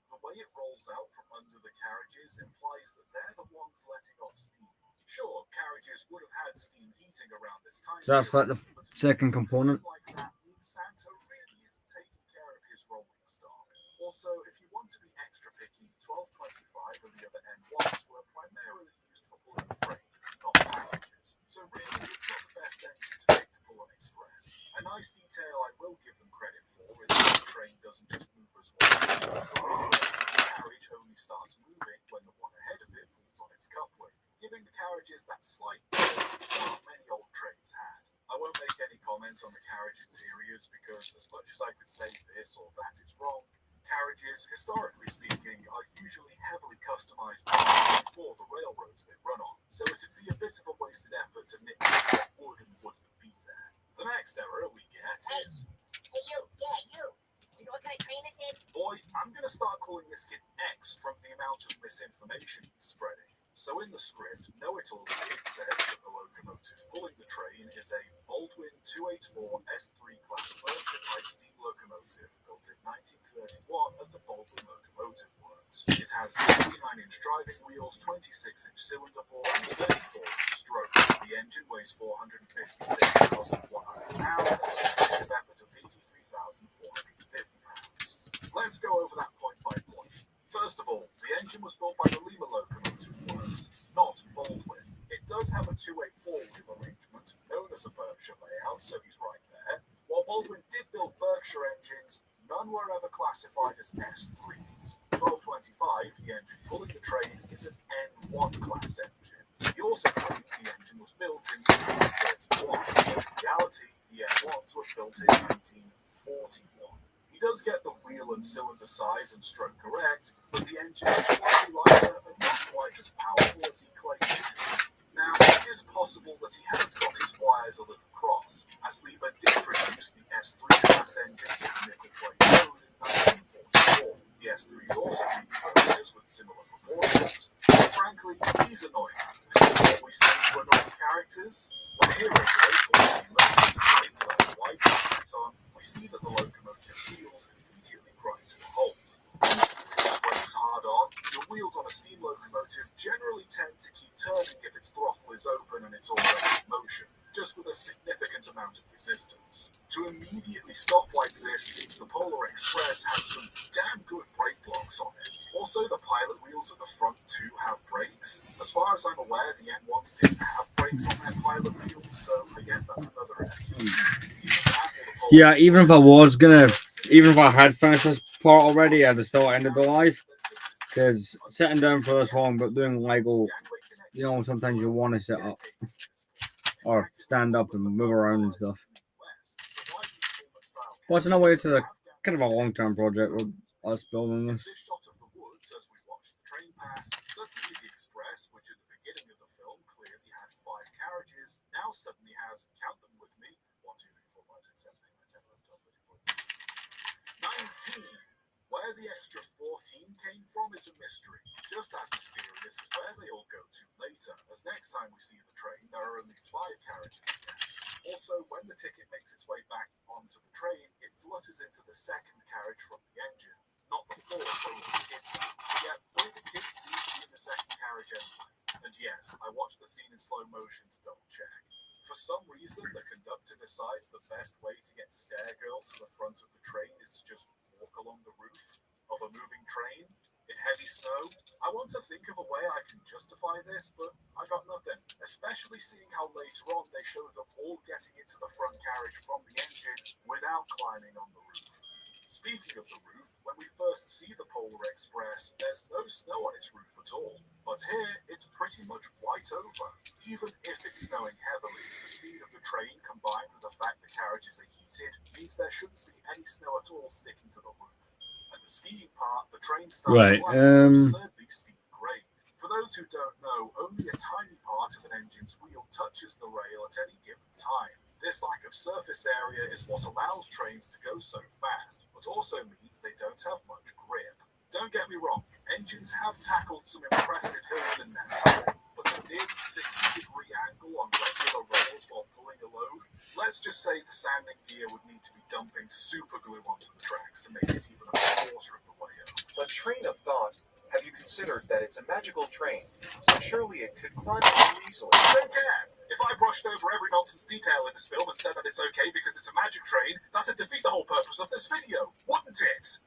The way it rolls out from under the carriages implies that they're the ones letting off steam. Sure, carriages would have had steam heating around this time. So that's like the second component. Like that means Santa really isn't taking care of his rolling stock. Also, if you want to be extra picky, 1225 and the other N1s were primarily used for pulling freight, not passengers. So really, it's not the best engine to make to pull an express. A nice detail I will give them credit for is that the train doesn't just move as one. The carriage only starts moving when the one ahead of it pulls on its coupling, giving the carriages that slight start many old trains had. I won't make any comments on the carriage interiors because as much as I could say this or that is wrong, carriages, historically speaking, are usually heavily customized for the railroads they run on, so it'd be a bit of a wasted effort to nitpick what would and wouldn't be there. The next error we get is... Hey, you! You know what kind of train this is? Boy, I'm going to start calling this kid X from the amount of misinformation he's spreading. So in the script, Know-It-All Kid says that the locomotive pulling the train is a Baldwin 284 S3 class merchant light steam locomotive built in 1931 at the Baldwin Locomotive Works. It has 69-inch driving wheels, 26-inch cylinder bore, and 34-inch stroke. The engine weighs 456,100 pounds and a collective effort of 83,450 pounds. Let's go over that point by point. First of all, the engine was built by the Lima Locomotive Works, not Baldwin. It does have a 284 wheel arrangement, known as a Berkshire layout, so he's right there. While Baldwin did build Berkshire engines, none were ever classified as S3s. 1225, the engine pulling the train, is an N1 class engine. He also claimed the engine was built in 1931, but in reality, the N1s were built in 1941. He does get the wheel and cylinder size and stroke correct, but the engine is slightly lighter and not quite as powerful as he claims it is. Now, it is possible that he has got his wires a little crossed, as Liebherr did produce the S3 class engines in the nickel plate code in 1944. The S3s also being purchased with similar proportions. But frankly, he's annoying. And what we say to annoying characters? When a hero break or a locomotive breaks on a wide lights on, we see that the locomotive wheels immediately grind to a halt. When it's hard on, the wheels on a steam locomotive generally tend to keep turning if its throttle is open and it's already in motion, just with a significant amount of resistance. To immediately stop like this means the Polar Express has some damn good brake blocks on it. Also, the pilot wheels at the front too have brakes. As far as I'm aware, the N1s didn't have brakes on their pilot wheels, so I guess that's another excuse. Yeah, even if I had finished this part already, I'd have still ended the live. Because sitting down for this long, but doing Lego, you know, sometimes you want to sit up or stand up and move around and stuff. But in a way, it's a kind of a long-term project with us building this. This shot of the woods as we watch the train pass, suddenly the express, which at the beginning of the film clearly had 5 carriages, now suddenly has, count them with me, 1, 2, 3, 4, 5, 6, 7, 8, 9, 10, 11, 12, 13, 14. 19. Where the extra 14 came from is a mystery, just as mysterious as where they all go to later, as next time we see the train, there are only 5 carriages again. Also, when the ticket makes its way back onto the train, it flutters into the second carriage from the engine, not the fourth over the kids. Yet, both the kids seem to be in the second carriage anyway. And yes, I watched the scene in slow motion to double check. For some reason, the conductor decides the best way to get Stairgirl to the front of the train is to just walk along the roof of a moving train in heavy snow. I want to think of a way I can justify this, but I got nothing. Especially seeing how later on they show them all getting into the front carriage from the engine without climbing on the roof. Speaking of the roof, when we first see the Polar Express, there's no snow on its roof at all. But here, it's pretty much white over. Even if it's snowing heavily, the speed of the train combined with the fact the carriages are heated means there shouldn't be any snow at all sticking to the roof. At the skiing part, the train starts climbing absurdly steep grade. For those who don't know, only a tiny part of an engine's wheel touches the rail at any given time. This lack of surface area is what allows trains to go so fast, but also means they don't have much grip. Don't get me wrong, engines have tackled some impressive hills in their time, but a nearly 60-degree angle on regular rails while pulling a load? Let's just say the sanding gear would need to be dumping super glue onto the tracks to make it even a quarter of the way up. But train of thought, have you considered that it's a magical train, so surely it could climb pretty easily? Don't care. If I brushed over every nonsense detail in this film and said that it's okay because it's a magic train, that'd defeat the whole purpose of this video, wouldn't it?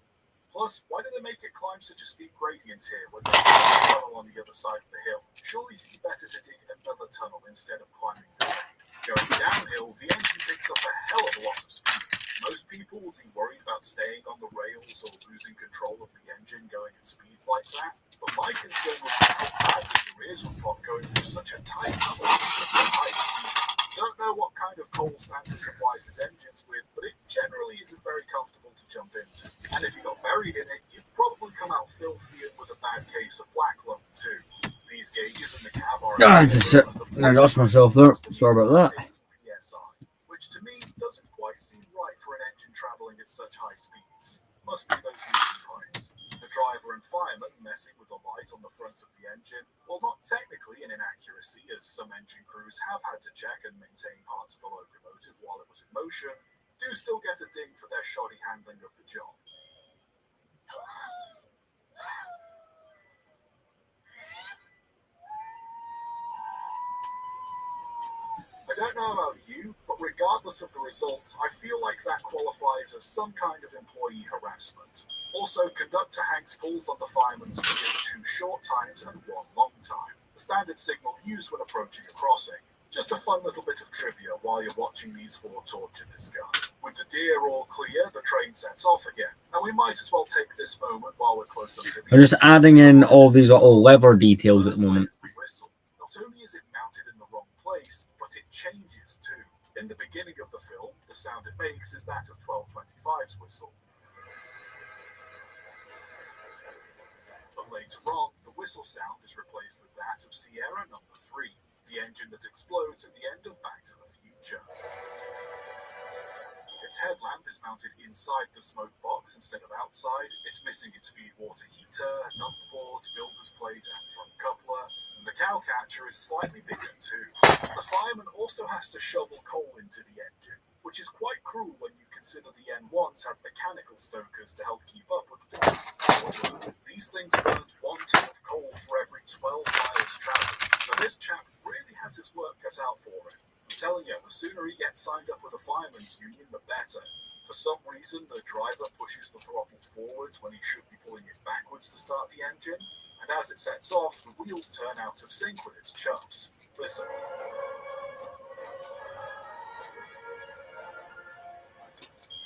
Plus, why did they make it climb such a steep gradient here when there's a tunnel on the other side of the hill? Surely it'd be better to dig another tunnel instead of climbing the train. Going downhill, the engine picks up a hell of a lot of speed. Most people would be worried about staying on the rails or losing control of the engine going at speeds like that. But my concern would be how badly the rears would pop going through such a tight tunnel at such a high speed. Don't know what kind of coal Santa supplies his engines with, but it generally isn't very comfortable to jump into. And if you got buried in it, you'd probably come out filthy and with a bad case of black lung too. These gauges in the cab are I lost myself there. Sorry about that. PSI, which to me doesn't quite seem right for an engine traveling at such high speeds. Must be those moving pipes. The driver and fireman messing with the light on the front of the engine, well, not technically an inaccuracy, as some engine crews have had to check and maintain parts of the locomotive while it was in motion, do still get a ding for their shoddy handling of the job. I don't know about you, but regardless of the results, I feel like that qualifies as some kind of employee harassment. Also, conductor Hanks pulls on the fireman's wheel 2 short times and 1 long time, the standard signal used when approaching a crossing. Just a fun little bit of trivia while you're watching these four torture this guy. With the deer all clear, the train sets off again. And we might as well take this moment while we're close up to the I'm just adding in all these little lever details at the moment. The whistle. Not only is it mounted in the wrong place, but it changes too. In the beginning of the film, the sound it makes is that of 1225's whistle. But later on, the whistle sound is replaced with that of Sierra number 3, the engine that explodes at the end of Back to the Future. Its headlamp is mounted inside the smoke box instead of outside. It's missing its feed water heater, number boards, builder's plate, and front coupler. And the cowcatcher is slightly bigger too. The fireman also has to shovel coal into the engine, which is quite cruel when you consider the N1s have mechanical stokers to help keep up with the temperature. These things burnt 1 ton of coal for every 12 miles traveled, so this chap really has his work cut out for him. I'm telling you, the sooner he gets signed up with a fireman's union, the better. For some reason, the driver pushes the throttle forwards when he should be pulling it backwards to start the engine, and as it sets off, the wheels turn out of sync with its chuffs. Listen.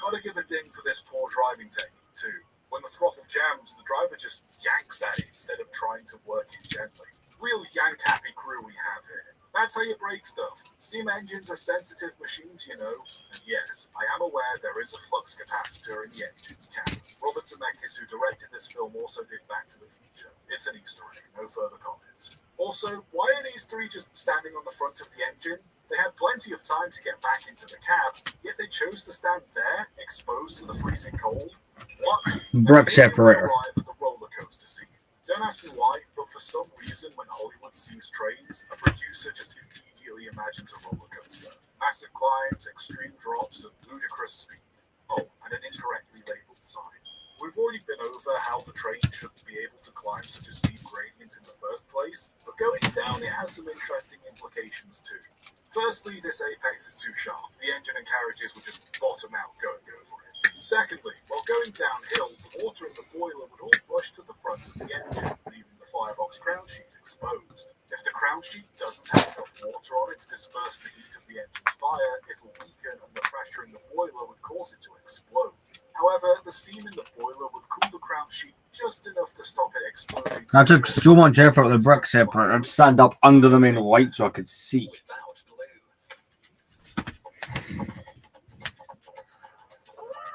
Gotta give a ding for this poor driving technique too. When the throttle jams, the driver just yanks at it instead of trying to work it gently. Real yank-happy crew we have here. That's how you break stuff. Steam engines are sensitive machines, you know. And yes, I am aware there is a flux capacitor in the engine's cab. Robert Zemeckis, who directed this film, also did Back to the Future. It's an Easter egg, no further comments. Also, why are these three just standing on the front of the engine? They had plenty of time to get back into the cab, yet they chose to stand there, exposed to the freezing cold. What? Brick separator. Arrive at the roller coaster scene. Don't ask me why, but for some reason, when Hollywood sees trains, a producer just immediately imagines a roller coaster. Massive climbs, extreme drops, and ludicrous speed. Oh, and an incorrectly labeled sign. We've already been over how the train shouldn't be able to climb such a steep gradient in the first place, but going down it has some interesting implications too. Firstly, this apex is too sharp. The engine and carriages would just bottom out going over it. Secondly, while going downhill, the water in the boiler would all rush to the front of the engine, leaving the firebox crown sheet exposed. If the crown sheet doesn't have enough water on it to disperse the heat of the engine's fire, it'll weaken and the pressure in the boiler would cause it to explode. However, the steam in the boiler would cool the crown sheet just enough to stop it exploding. I took so much effort with the brick separator. I'd stand up under the main light so I could see.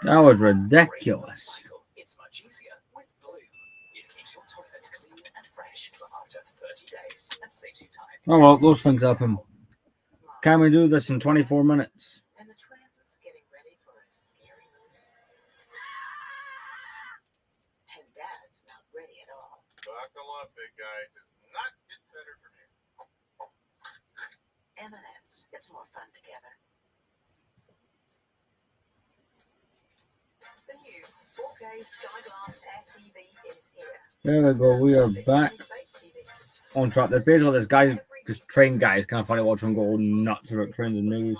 That was ridiculous. It's much easier with Blue. It keeps your toilet clean and fresh for up to 30 days and saves you time. Oh well, those things happen. Can we do this in 24 minutes? And the twins getting ready for a scary movie. And Dad's not ready at all. Buckle up, big guy. Does not get better from here. M&M's. It's more fun together. The new 4K Skyglass Air TV is here. There we go. We are back on track. There's basically this guy, this train guy. It's kind of funny watching him go nuts about trains and movies.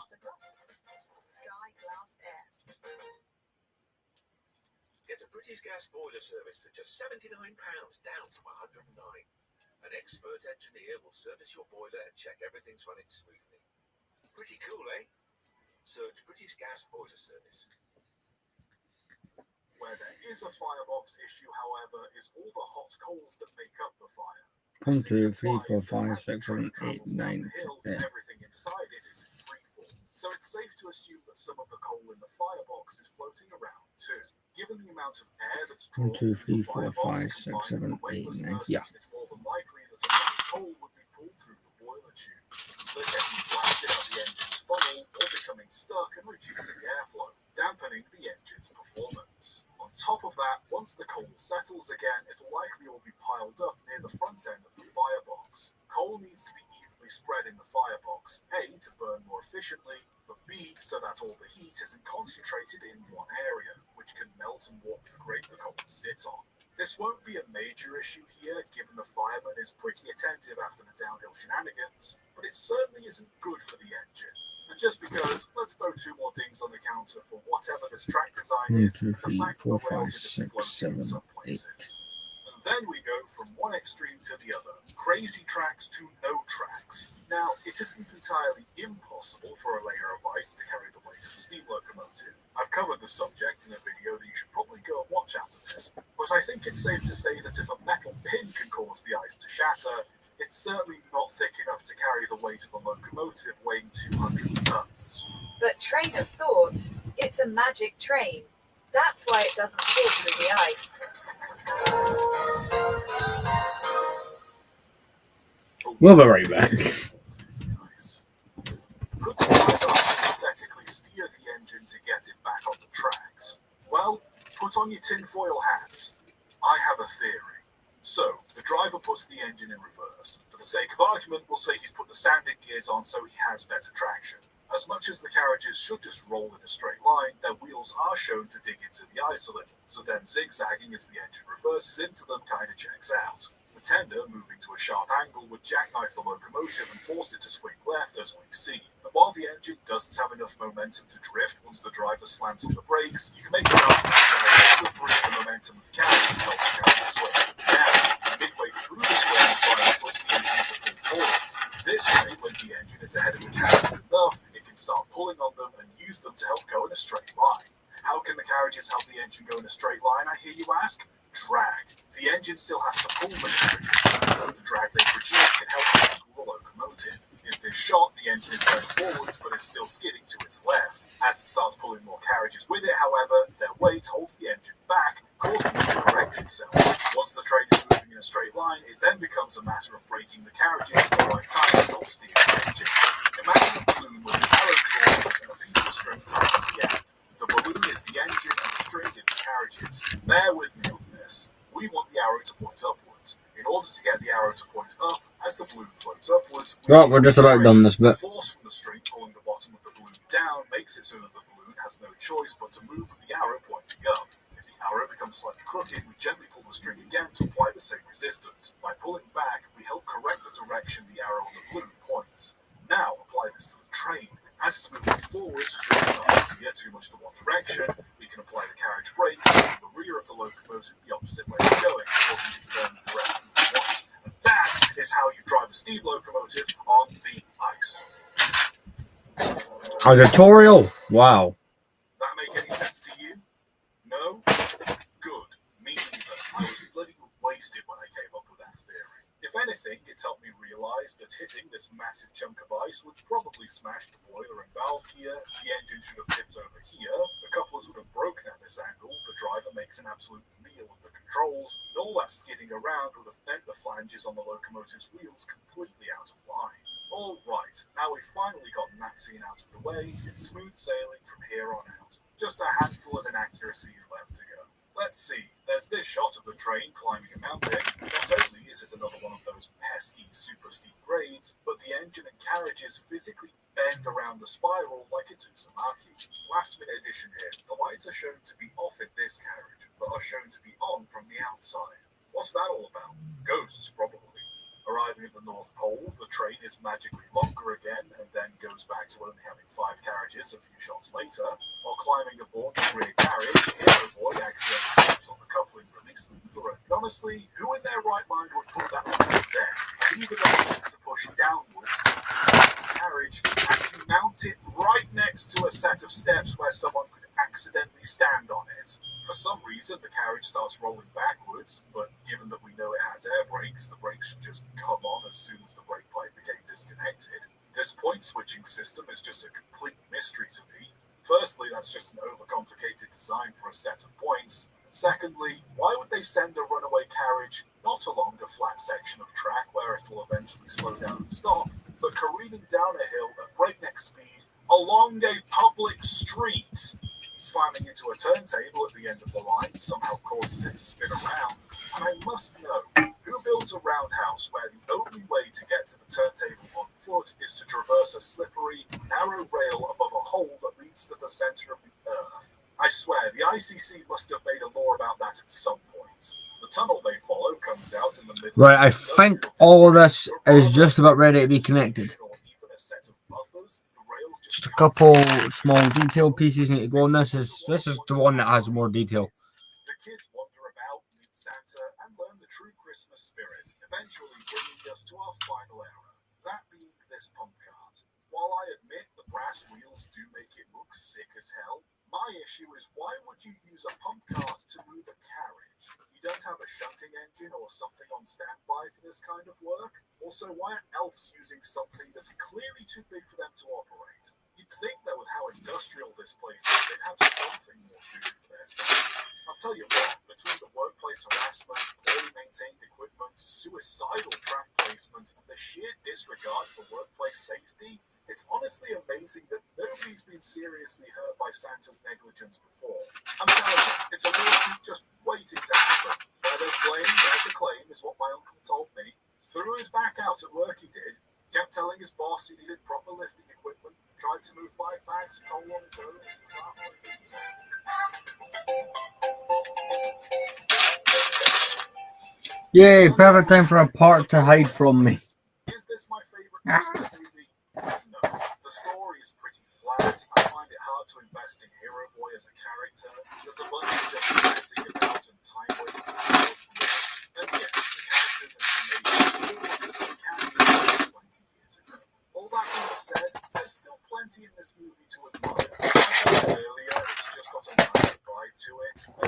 Get a British Gas boiler service for just £79, down from £109. An expert engineer will service your boiler and check everything's running smoothly. Pretty cool, eh? Search British Gas boiler service. Where there is a firebox issue, however, is all the hot coals that make up the fire. 1, 2, 3, 4, 5, 6, 7, 8, 9, 10. Everything inside it is in free fall, so it's safe to assume that some of the coal in the firebox is floating around too. Given the amount of air that's 1, drawn 2, 3, through the 4, firebox 5, 6, 7, 8, 9. Yeah. it's more than likely that a lot of coal would be pulled through the boiler tubes. They're getting blasted out the engine's funnel or becoming stuck and reducing airflow, dampening the engine's performance. On top of that, once the coal settles again, it'll likely all be piled up near the front end of the firebox. Coal needs to be evenly spread in the firebox, A, to burn more efficiently, but B, so that all the heat isn't concentrated in one area, which can melt and warp the grate the coal sits on. This won't be a major issue here, given the fireman is pretty attentive after the downhill shenanigans, but it certainly isn't good for the engine. And just because, let's throw 2 more dings on the counter for whatever this track design 1, is, 2, the 3, fact 4, that the 5, rails are just 6, floating in 7, some 8. places. And Then we go from one extreme to the other, crazy tracks to no tracks. Now, it isn't entirely impossible for a layer of ice to carry the weight of a steam locomotive. I've covered the subject in a video that you should probably go and watch after this, but I think it's safe to say that if a metal pin can cause the ice to shatter, it's certainly not thick enough to carry the weight of a locomotive weighing 200 tons. But train of thought, it's a magic train. That's why it doesn't fall through the ice. We'll be right back. Could the driver hypothetically steer the engine to get it back on the tracks? Well, put on your tinfoil hats. I have a theory. So, the driver puts the engine in reverse. For the sake of argument, we'll say he's put the sanding gears on so he has better traction. As much as the carriages should just roll in a straight line, their wheels are shown to dig into the ice a little, so then zigzagging as the engine reverses into them kinda checks out. The tender, moving to a sharp angle, would jackknife the locomotive and force it to swing left, as we see. And while the engine doesn't have enough momentum to drift once the driver slams on the brakes, you can make an argument that the slippery the momentum of the carriage helps carry the swing. Now, midway through the swing, the driver puts the engine to full forwards. This way, when the engine is ahead of the carriages enough, it can start pulling on them and use them to help go in a straight line. How can the carriages help the engine go in a straight line, I hear you ask? Drag. The engine still has to pull the carriages, so the drag they produce can help pull the locomotive. In this shot, the engine is going forwards but is still skidding to its left. As it starts pulling more carriages with it, however, their weight holds the engine back, causing it to correct itself. Once the train is moving in a straight line, it then becomes a matter of braking the carriages at the right time to help steer the engine. Imagine a balloon with an arrow drawn and a piece of string tied at the end. The balloon is the engine and the string is the carriages. Bear with me on this. We want the arrow to point upwards. In order to get the arrow to point up, as the balloon floats upwards, We're just about done this bit. The force from the string pulling the bottom of the balloon down makes it so that the balloon has no choice but to move with the arrow pointing up. If the arrow becomes slightly crooked, we gently pull the string again to apply the same resistance. By pulling back, we help correct the direction the arrow on the balloon points. Now apply this to the train. As it's moving forward, should it not veer too much to one direction, we can apply the carriage brakes to pull the rear of the locomotive the opposite way it's going, causing it to turn in the direction we want. And that is how you drive a steam locomotive on the ice. A tutorial? Wow. That make any sense to you? No? Good. Me neither. I was bloody wasted when I came up with that theory. If anything, it's helped me realise that hitting this massive chunk of ice would probably smash the boiler and valve here, the engine should have tipped over here, the couplers would have broken at this angle, the driver makes an absolute meal of the controls, and all that skidding around would have bent the flanges on the locomotive's wheels completely out of line. Alright, now we've finally gotten that scene out of the way, it's smooth sailing from here on out. Just a handful of inaccuracies left to go. Let's see, there's this shot of the train climbing a mountain. Not only is it another one of those pesky, super steep grades, but the engine and carriages physically bend around the spiral like it's Uzumaki. Last minute addition here, the lights are shown to be off in this carriage, but are shown to be on from the outside. What's that all about? Ghosts, probably. Arriving at the North Pole, the train is magically longer again, and then goes back to only having 5 carriages a few shots later. While climbing aboard the rear carriage, Hero Boy accidentally steps on the coupling release lever, and honestly, who in their right mind would put that lever there, and leave it on to push downwards to the carriage, and you mount it right next to a set of steps where someone could accidentally stand on it. For some reason, the carriage starts rolling backwards, but given that we know it has air brakes, the brakes should just come on as soon as the brake pipe became disconnected. This point switching system is just a complete mystery to me. Firstly, that's just an overcomplicated design for a set of points. Secondly, why would they send a runaway carriage not along a flat section of track where it'll eventually slow down and stop, but careening down a hill at breakneck speed along a public street? Slamming into a turntable at the end of the line somehow causes it to spin around, and I must know, who builds a roundhouse where the only way to get to the turntable on foot is to traverse a slippery, narrow rail above a hole that leads to the centre of the earth? I swear, the ICC must have made a law about that at some point. The tunnel they follow comes out in the middle. Right, I think all of this is just about ready to be connected. Just a couple small detail pieces need to go on this. This is the one that has more detail. The kids wander about, meet Santa, and learn the true Christmas spirit, eventually bringing us to our final era, that being this pump cart. While I admit the brass wheels do make it look sick as hell, my issue is why would you use a pump cart to move a carriage? You don't have a shunting engine or something on standby for this kind of work? Also, why are elves using something that's clearly too big for them to operate? You'd think that with how industrial this place is, they'd have something more suited for their size. I'll tell you what, between the workplace harassment, poorly maintained equipment, suicidal track placement, and the sheer disregard for workplace safety, it's honestly amazing that nobody's been seriously hurt by Santa's negligence before. I'm telling you, it's a lawsuit just waiting to happen. Where there's blame, there's a claim, is what my uncle told me. Threw his back out at work he did, kept telling his boss he needed proper lifting equipment, tried to move 5 bags of coal on tow. Yay, perfect time for a part to hide from me. Is this my favorite Christmas movie? No. The story is pretty flat. I find it hard to invest in Hero Boy as a character. There's a bunch of just messing about and time wasting towards the end. And yes, the characters and animation still look as they can do 20 years ago. All that being said, there's still plenty in this movie to admire. As I said earlier, it's just got a nice vibe to it. And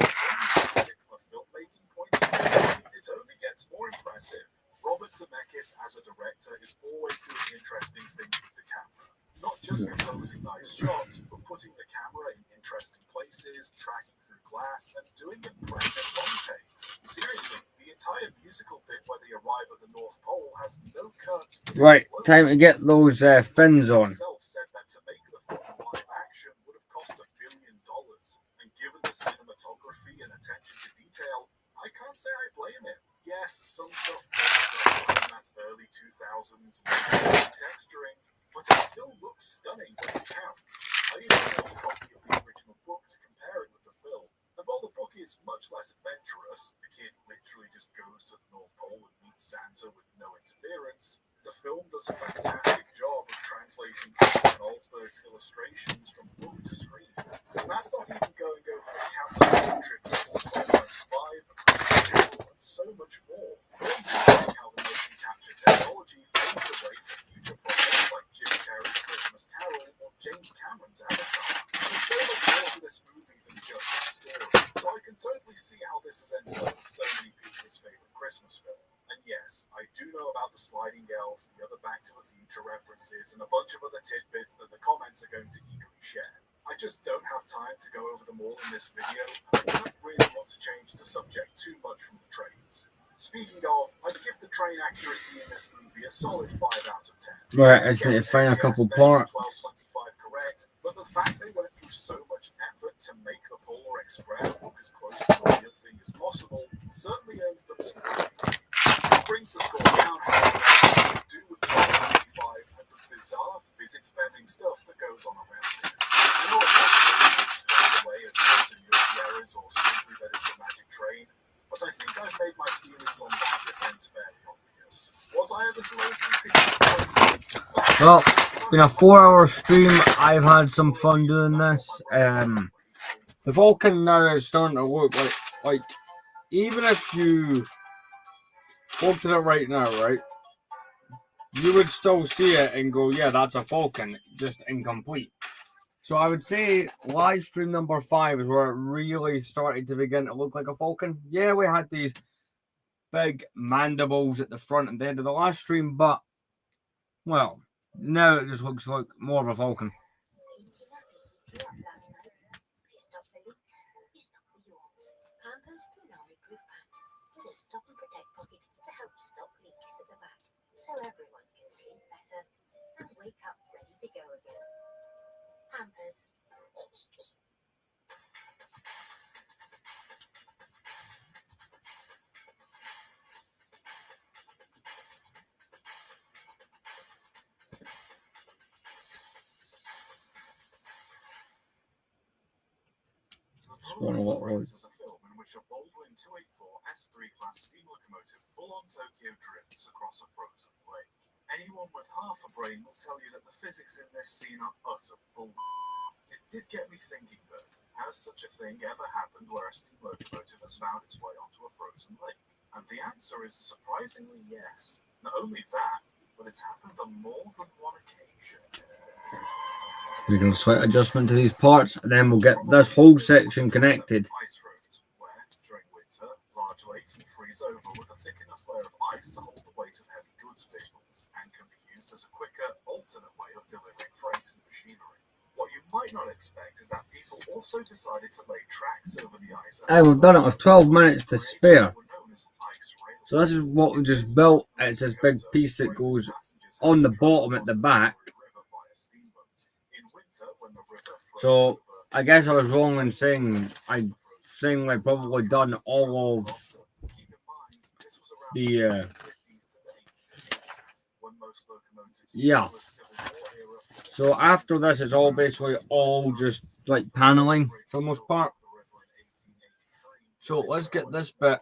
from a filmmaking point of view, it only gets more impressive. Robert Zemeckis as a director is always doing interesting things with the camera. Not just composing nice shots, but putting the camera in interesting places, tracking through glass, and doing impressive long takes. Seriously, the entire musical bit where they arrive at the North Pole has no cuts. Right, time to get those fins on. Himself said that to make the film live action would have cost $1 billion, and given the cinematography and attention to detail, I can't say I blame him. Yes, some stuff from that early 2000s texturing, but it still looks stunning when it counts. I even bought a copy of the original book to compare it with the film. And while the book is much less adventurous, the kid literally just goes to the North Pole and meets Santa with no interference, the film does a fantastic job of translating Alan Oldsberg's illustrations from book to screen. And that's not even going over the countless tributes to 1295 and so much more. Like how the motion capture technology paved the way for future projects like Jim Carrey's Christmas Carol or James Cameron's Avatar. There's so much more to this movie than just its story, so I can totally see how this has ended up as so many people's favorite Christmas film. And yes, I do know about the sliding elf, the other Back to the Future references, and a bunch of other tidbits that the comments are going to eagerly share. I just don't have time to go over them all in this video, and I don't really want to change the subject too much from the trains. Speaking of, I'd give the train accuracy in this movie a solid 5 out of 10. Right, I just need to find a couple parts. 1225 correct, but the fact they went through so much effort to make the Polar Express look as close to the real thing as possible certainly earns them some credit. It brings the score down, however, to do with 1225 and the bizarre physics-bending stuff that goes on around it. I know it's not really explained away as continuity errors or simply that it's a magic train, but I think I've made my feelings on that defense fairly obvious. Was I ever closely picking places? Well, in a 4-hour stream, I've had some fun doing this. The Falcon now is starting to look like even if you looked at it right now, right, you would still see it and go, yeah, that's a Falcon, just incomplete. So I would say live stream number 5 is where it really started to begin to look like a Falcon. Yeah, we had these big mandibles at the front and the end of the last stream, but, well, now it just looks like more of a Falcon. Stop and protect pocket to help stop leaks at the back, so everyone can sleep better and wake up ready to go again. Pampers. The Polar Express is a film in which a Baldwin 284 S3 class steam locomotive full-on Tokyo drifts across a frozen lake. Anyone with half a brain will tell you that the physics in this scene are utter bull. It did get me thinking though, has such a thing ever happened where a steam locomotive has found its way onto a frozen lake? And the answer is surprisingly yes. Not only that, but it's happened on more than one occasion. We can slight adjustment to these parts, and then we'll get this whole section connected. Ice roads, where, during winter, large lakes will freeze over with a thick enough layer of ice to hold the weight of heavy goods vehicles, and can be used as a quicker, alternate way of delivering freight and machinery. What you might not expect is that people also decided to lay tracks over the ice. And we've done it with 12 minutes to spare. So this is what we just built. It's this big piece that goes on the bottom at the back. So I guess I was wrong in saying I'd probably done all of the yeah. So after this, it's all basically all just like paneling for the most part. So let's get this bit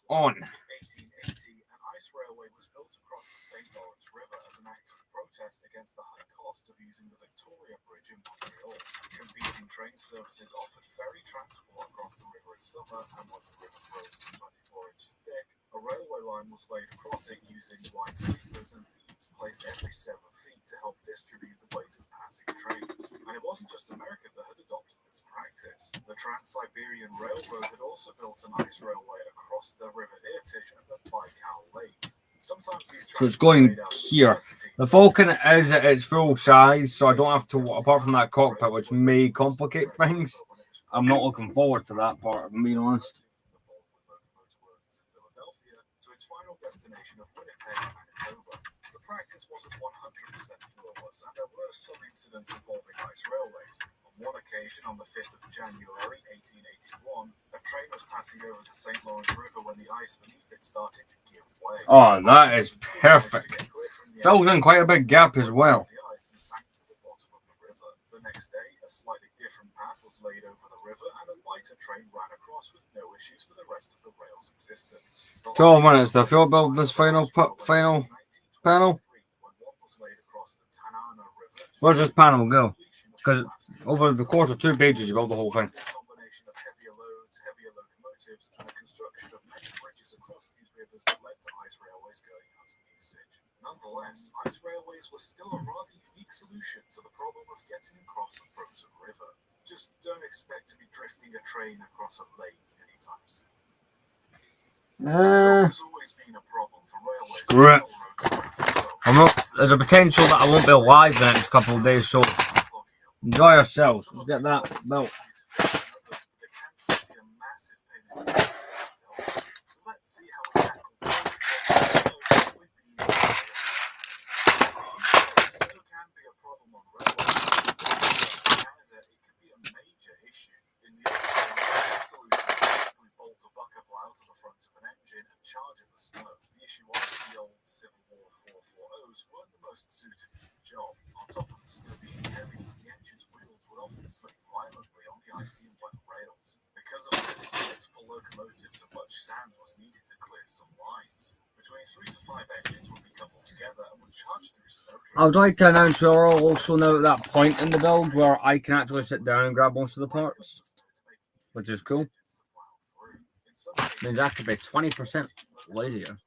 on. 1880, an ice railway was built across the St. Lawrence River as an act of protest against the high cost of using the Victoria Bridge in Montreal. Competing train services offered ferry transport across the river in summer, and once the river froze to 24 inches thick, a railway line was laid across it using wide sleepers and beams placed every 7 feet to help distribute the weight of passing trains. And it wasn't just America that had adopted this practice. The Trans-Siberian Railroad had also built an ice railway across the River Irtysh and the Baikal Lake. Sometimes these So it's going here. The Falcon is at its full size, so I don't have to, apart from that cockpit, which may complicate things. I'm not looking forward to that part, if I'm being honest. To its final destination of Winnipeg, Manitoba. The practice wasn't 100% flawless, and there were some incidents involving ice railways. On one occasion, on the 5th of January 1881, a train was passing over the St. Lawrence River when the ice beneath it started to give way. Oh, that is perfect. Fills in quite a big gap as well. The next day, a slightly different path was laid over the river, and a lighter train ran across with no issues for the rest of the rail's existence. 12 minutes to fill build this final panel. Where's this panel go? Because over the course of 2 pages, you build the whole thing. Combination of heavier loads, heavier locomotives, and the construction of many bridges across these rivers that led to ice railways going out of usage. Nonetheless, ice railways were still a rather unique solution to the problem of getting across a frozen river. Just don't expect to be drifting a train across a lake anytime soon. There's always been a problem for railways. Screw it. There's a potential that I won't be alive the next couple of days, so enjoy yourselves. Let's get that built. Weren't the most suited for the job. On top of the snow being heavy, the engine's wheels would often slip violently on the icy and wet rails. Because of this, multiple locomotives and much sand was needed to clear some lines. Between 3 to 5 engines would be coupled together and would charge through snow drifts. I would like to announce we are also now at that point in the build where I can actually sit down and grab most of the parts, which is cool. Means I have to be 20% lazier.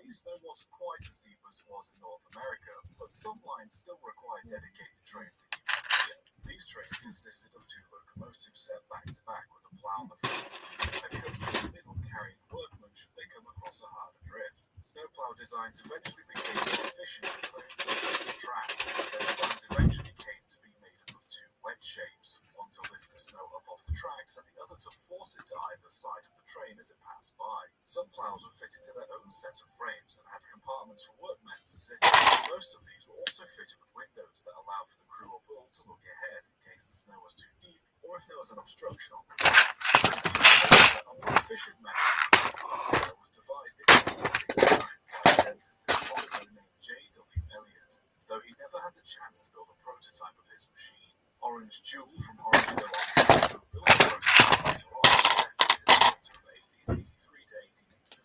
Snow wasn't quite as deep as it was in North America, but some lines still required dedicated trains to keep them clear. These trains consisted of 2 locomotives set back to back with a plough on the front, and a coach in the middle carrying workmen should they come across a harder drift. Snowplow designs eventually became more efficient in clearing some tracks. Their designs eventually came to be made up of 2 wedge shapes, one to lift the snow up off the tracks and the other to force it to either side of the train as it passed by. Some ploughs were fitted to their own set of frames and had compartments for workmen to sit in. Most of these were also fitted with windows that allowed for the crew or bull to look ahead in case the snow was too deep or if there was an obstruction on the track. A more efficient method of snow was devised in 1869 by a dentist and officer named J.W. Elliott, though he never had the chance to build a prototype of his machine. Orange Jewel from Orangeville, Ontario, built a prototype later on, estimated to the 1883 to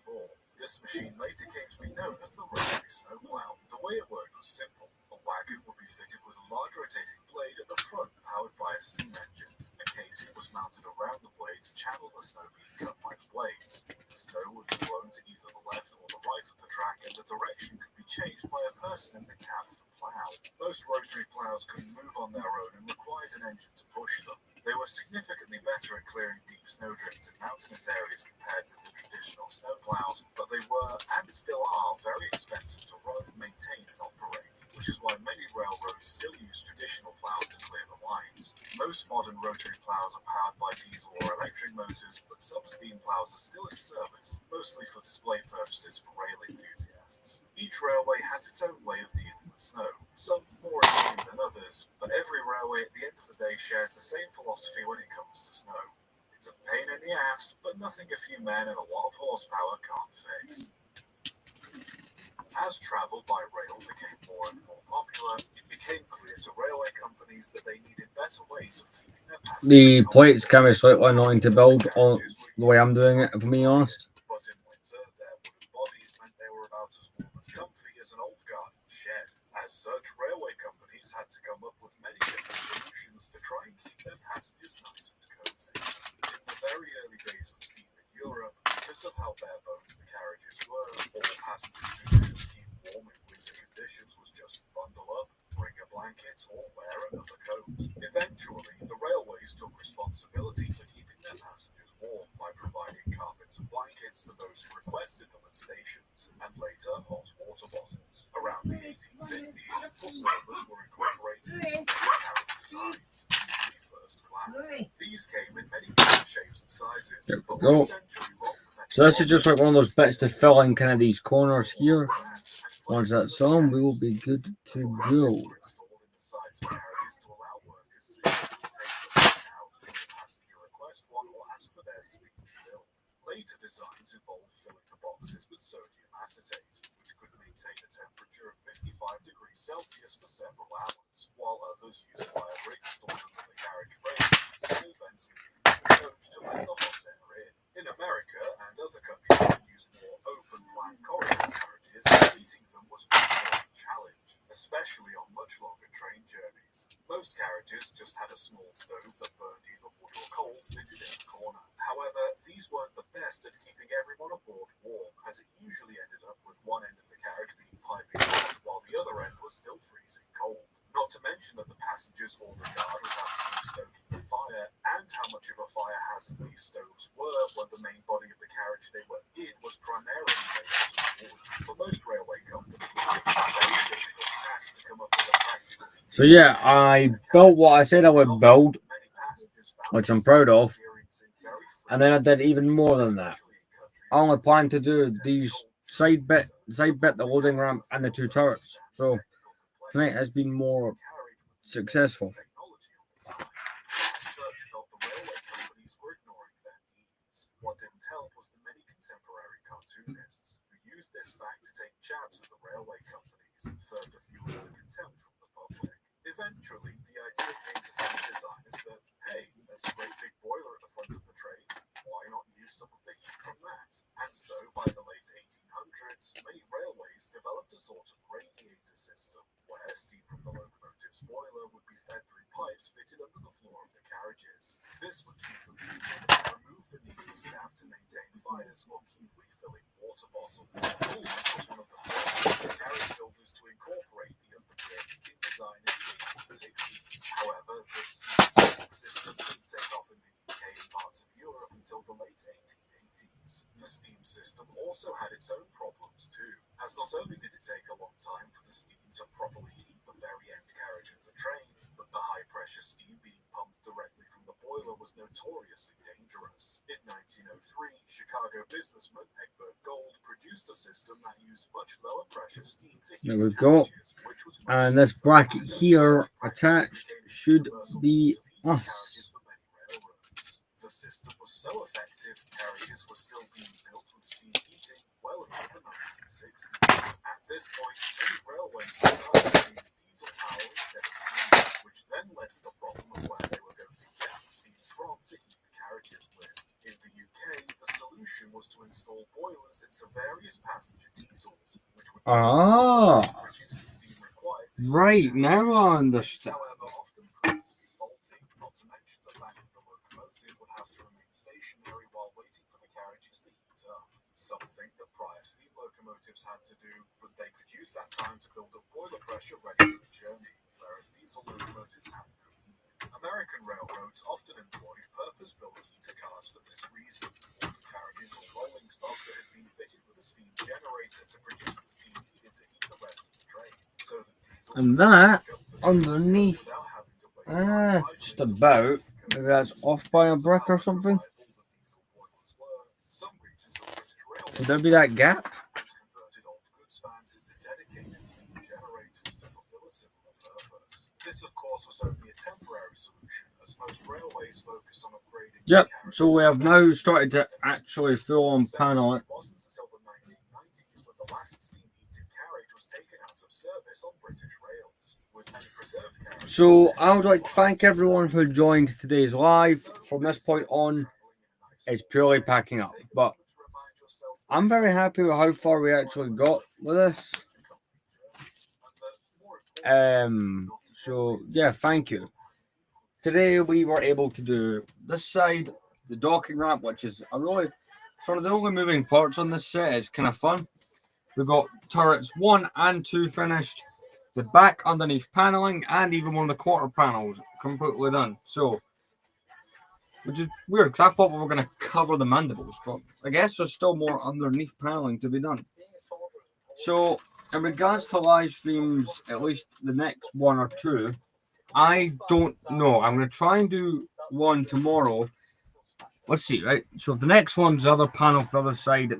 1884. This machine later came to be known as the rotary snowplow. The way it worked was simple. A wagon would be fitted with a large rotating blade at the front powered by a steam engine. A case casing was mounted around the blade to channel the snow being cut by the blades. The snow would be blown to either the left or the right of the track, and the direction could be changed by a person in the cab of the plough. Most rotary ploughs couldn't move on their own and required an engine to push them. They were significantly better at clearing deep snowdrifts in mountainous areas compared to the traditional snow ploughs, but they were, and still are, very expensive to run, maintain, and operate, which is why many railroads still use traditional ploughs to clear the lines. Most modern rotary ploughs are powered by diesel or electric motors, but some steam ploughs are still in service, mostly for display purposes for rail enthusiasts. Each railway has its own way of dealing with snow, some more extreme than others, but every railway at the end of the day shares the same philosophy when it comes to snow. It's a pain in the ass, but nothing a few men and a lot of horsepower can't fix. As travel by rail became more and more popular, it became clear to railway companies that they needed better ways of keeping their passengers The plates comfortable. can be slightly annoying to build on the way I'm doing it, if I'm being honest. But in winter, their wooden bodies meant they were about as warm and comfy as an old garden shed. As such, railway companies had to come up with many different solutions to try and keep their passengers nice and cozy. In the very early days of steam in Europe, because of how bare bones the carriages were, all passengers could do to keep warm in winter conditions was just bundle up, bring a blanket, or wear another coat. Eventually, the railways took responsibility for keeping their passengers warm by providing carpets and blankets to those who requested them at stations, and later hot water bottles. Around the 1860s, foot warmers were incorporated into carriage designs, usually first class. These came in many different shapes and sizes, but were essentially long. So this is just like one of those bits to fill in kind of these corners here. Once that's on, we will be good to go. Later designs involved filling the boxes with sodium acetate, which could maintain a temperature of 55 degrees Celsius for several hours, while others used fire bricks stored under the carriage frame with small vents leading into the coach to let the hot air in. In America and other countries that used more open-plan corridor carriages, heating them was much more of a challenge, especially on much longer train journeys. Most carriages just had a small stove that burned either wood or coal fitted in the corner. However, these weren't the best at keeping everyone aboard warm, as it usually ended up with one end of the carriage being piping hot while the other end was still freezing cold. Not to mention that the passengers or the guard would have to keep stoking the fire, and how much of a fire hazard these stoves were when the main body of the carriage they were in was primarily made out of wood. For most railway companies, it was a very difficult task to come up with a practical heating So yeah, I built what I said I would build, which I'm proud of, and then I did even more than that. I only plan to do these side bit, the loading ramp, and the two turrets. So tonight has been more successful. What didn't help was the many contemporary cartoonists who used this fact to take jabs at the railway companies and further fuel the contempt from the public. Eventually, the idea came to some designers that, hey, there's a great big boiler at the front of the train, why not use some of the heat from that? And so, by the late 1800s, many railways developed a sort of radiator system, where steam from the locomotive's boiler would be fed through pipes fitted under the floor of the carriages. This would keep them heated and remove the need for staff to maintain fires or keep refilling water bottles. Pullman was one of the first carriage builders to incorporate the underfloor heating design in the 1860s. However, this steam heating system didn't take off in the UK and parts of Europe until the late 1880s. The steam system also had its own problems too, as not only did it take a long time for the steam to properly heat the very end carriage of the train, but the high-pressure steam being pumped directly from the boiler was notoriously dangerous. In 1903, Chicago businessman Egbert Gold produced a system that used much lower pressure steam to heat There we go. And this bracket here attached should be us. The system was so effective, carriages were still being built with steam heating well into the 1960s. At this point, many railways started to use diesel power instead of steam, which then led to the problem of where they were going to get the steam from to heat the carriages with. In the UK, the solution was to install boilers into various passenger diesels, which would produce the steam required to Right, now I understand. however, often proved to be faulty, not to mention the fact that the winter. Some think that prior steam locomotives had to do, but they could use that time to build up boiler pressure ready for the journey, whereas diesel locomotives had no need. American railroads often employed purpose-built heater cars for this reason. Water carriages or rolling stock that had been fitted with a steam generator to produce the steam needed to heat the rest of the train. So that diesels And that underneath, just about, maybe that's off by a brick or something. Would there be that gap? This, of course, was only a temporary solution, as most railways focused on upgrading. Yep, so we have now started to actually full on panel it. It wasn't until the 1990s when the last steam heated carriage was taken out of service on British rails, with many preserved carriages. So I would like to thank everyone who joined today's live. From this point on, it's purely packing up, but I'm very happy with how far we actually got with this. So yeah, thank you. Today we were able to do this side, the docking ramp, which is a really sort of the only moving parts on this set. Is kind of fun. We've got turrets 1 and 2 finished, the back underneath paneling, and even one of the quarter panels completely done. So, which is weird because I thought we were going to cover the mandibles, but I guess there's still more underneath paneling to be done. So, in regards to live streams, at least the next 1 or 2, I don't know. I'm going to try and do one tomorrow. Let's see, right? So, the next one's the other panel for the other side.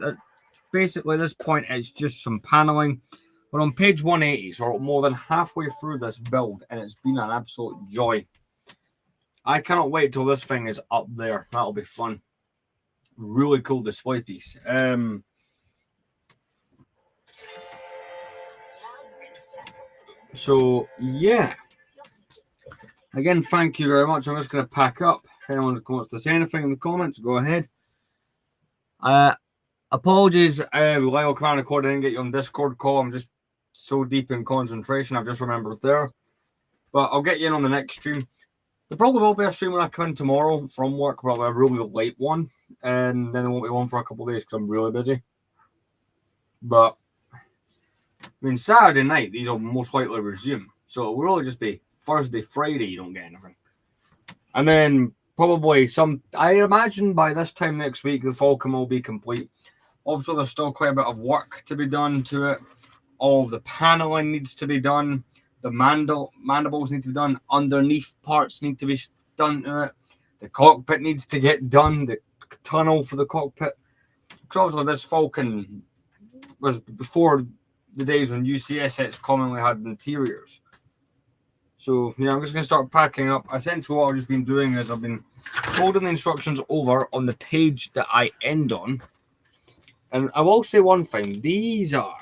Basically, at this point, it's just some paneling. We're on page 180, so more than halfway through this build, and it's been an absolute joy. I cannot wait till this thing is up there. That'll be fun. Really cool display piece. So, yeah. Again, thank you very much. I'm just going to pack up. If anyone wants to say anything in the comments, go ahead. Apologies, Lyle Command Code, I didn't get you on Discord call. I'm just so deep in concentration. I've just remembered there. But I'll get you in on the next stream. There probably will be a stream when I come in tomorrow from work, probably a really late one. And then there won't be one for a couple of days because I'm really busy. But, I mean, Saturday night, these will most likely resume. So it will really just be Thursday, Friday, you don't get anything. And then probably I imagine by this time next week, the Falcon will be complete. Obviously, there's still quite a bit of work to be done to it. All of the paneling needs to be done. The mandibles need to be done. Underneath parts need to be done to it. The cockpit needs to get done. The tunnel for the cockpit. Because obviously, this Falcon was before the days when UCSX commonly had interiors. So, yeah, I'm just going to start packing up. Essentially, what I've just been doing is I've been folding the instructions over on the page that I end on. And I will say one thing. These are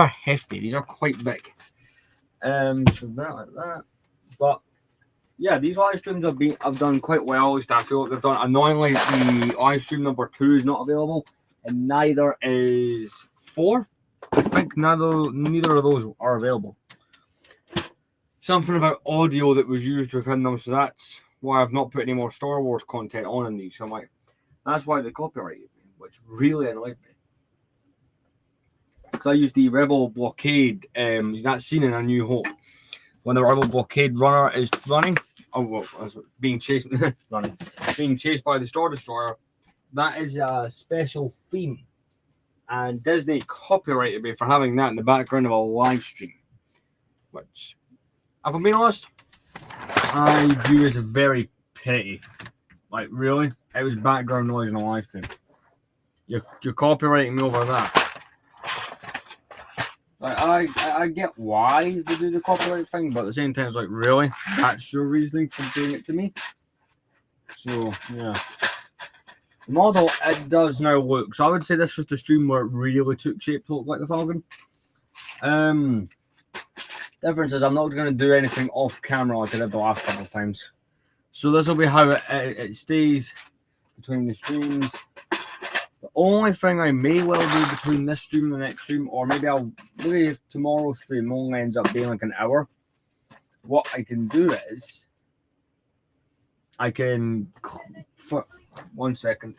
hefty. These are quite big. So that like that. But, yeah, these live streams I've done quite well. At least I feel like they've done. Annoyingly, the live stream number 2 is not available. And neither is 4. I think neither of those are available. Something about audio that was used within them, so that's why I've not put any more Star Wars content on in these. So I'm like, that's why they copyrighted me, which really annoyed me. Because I used the Rebel Blockade, that scene in A New Hope, when the Rebel Blockade runner is running, being chased by the Star Destroyer. That is a special theme, and Disney copyrighted me for having that in the background of a live stream, which, if I'm being honest, I view as very petty. Like, really? It was background noise in a live stream. You're copyrighting me over that. Like, I get why they do the copyright thing, but at the same time, it's like, really? That's your reasoning for doing it to me? So, yeah. The model, it does now look. So I would say this was the stream where it really took shape to look like the Falcon. Difference is I'm not going to do anything off camera like I did the last couple of times. So this will be how it stays between the streams. The only thing I may well do between this stream and the next stream, or maybe if tomorrow's stream only ends up being like an hour, what I can do is I can, for 1 second,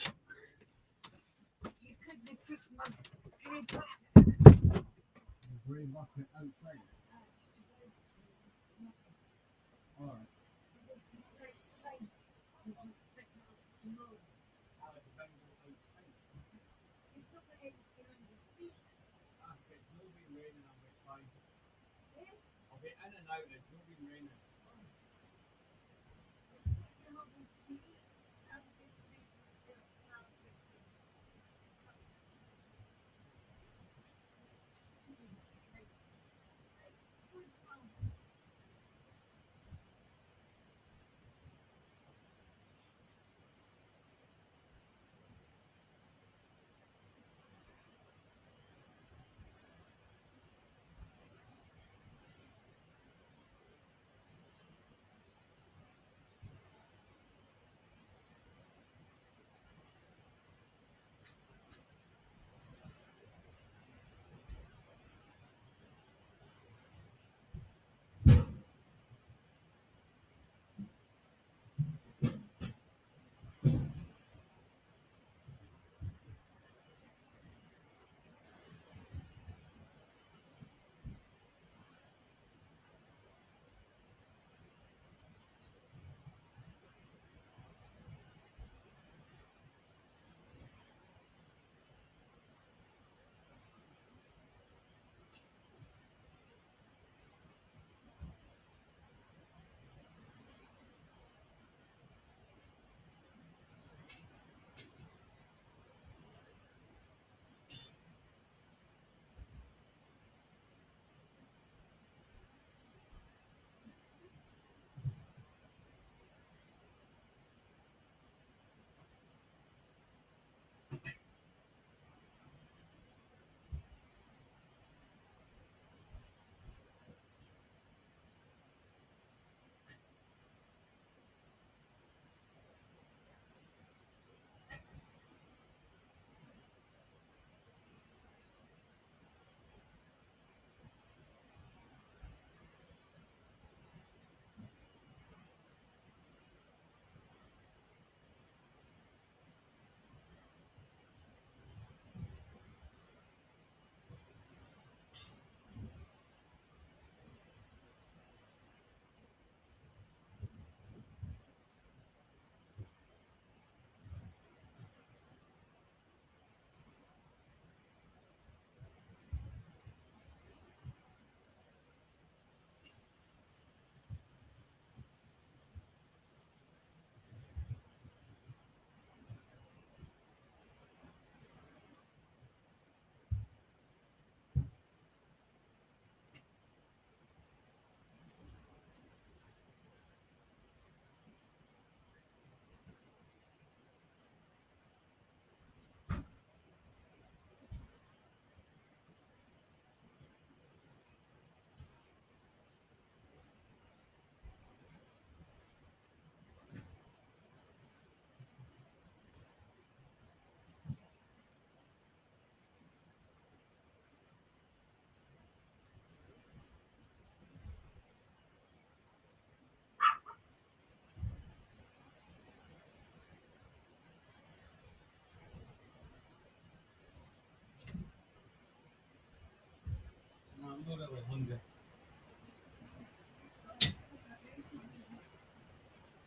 I'm not really hungry.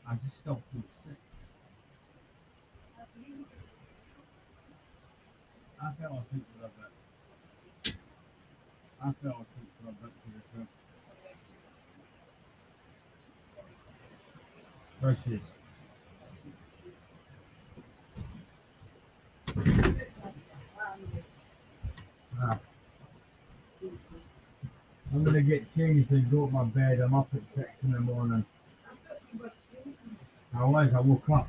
I just still feel sick. I fell asleep for a bit. I fell asleep for a bit to the truth. Versus. Ah, I'm gonna get changed and go to my bed. I'm up at 6 in the morning. I woke up.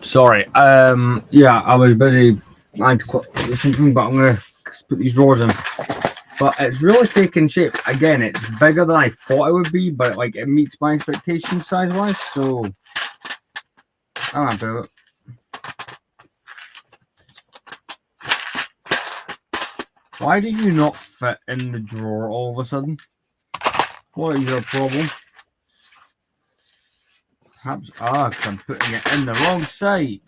Sorry. Yeah, I was busy. I had to click something, but I'm gonna put these drawers in. But it's really taking shape. Again, it's bigger than I thought it would be, but like it meets my expectations size-wise. So I'm happy with it. Why do you not fit in the drawer all of a sudden? What is your problem? Perhaps, because I'm putting it in the wrong side.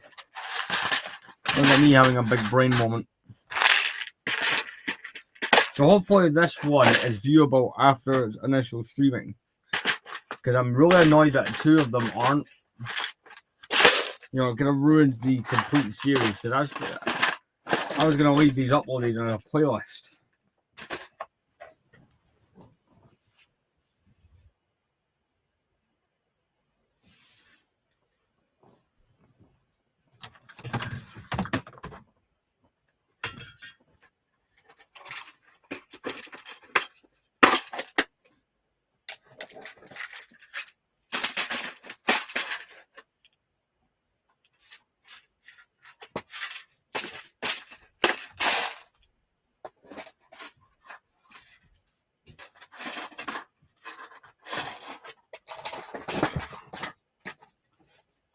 Look at me having a big brain moment. So hopefully this one is viewable after its initial streaming. Because I'm really annoyed that two of them aren't. You know, it kind of ruins the complete series. Because I was going to leave these uploaded on a playlist.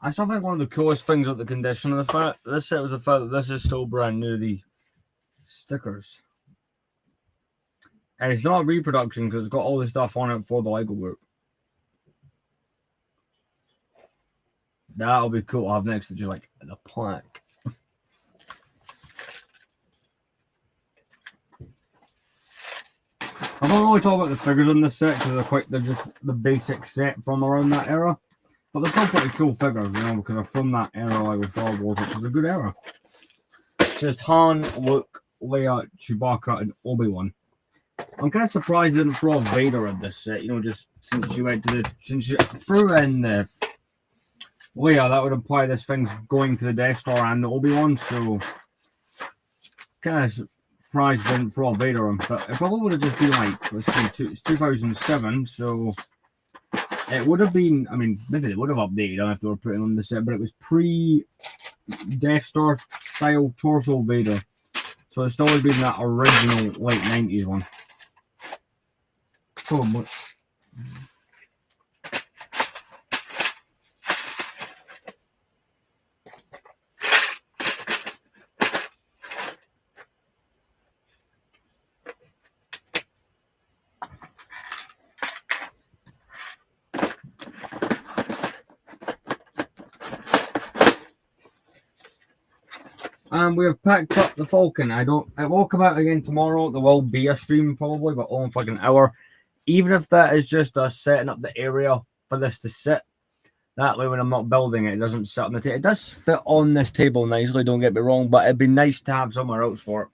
I still think one of the coolest things about the condition of this set was the fact that this is still brand new, the stickers. And it's not a reproduction because it's got all this stuff on it for the Lego group. That'll be cool to have next to just like the plaque. I don't really talk about the figures on this set because they're just the basic set from around that era. But they're still pretty cool figures, you know, because they're from that era, like Star Wars, which is a good era. It's just Han, Luke, Leia, Chewbacca, and Obi-Wan. I'm kind of surprised they didn't throw Vader in this set, you know, just since you threw in the Leia, that would imply this thing's going to the Death Star and the Obi-Wan, so kind of surprised they didn't throw Vader in. But it probably would have just been like, let's see, it's 2007, so it would have been, I mean, maybe they would have updated them if they were putting on the set, but it was pre-Death Star style torso Vader. So it still would have been that original late 90s one. Probably. And we have packed up the Falcon. It will come out again tomorrow. There will be a stream probably, but only for like an hour. Even if that is just us setting up the area for this to sit. That way when I'm not building it, it doesn't sit on the table. It does fit on this table nicely, don't get me wrong, but it'd be nice to have somewhere else for it.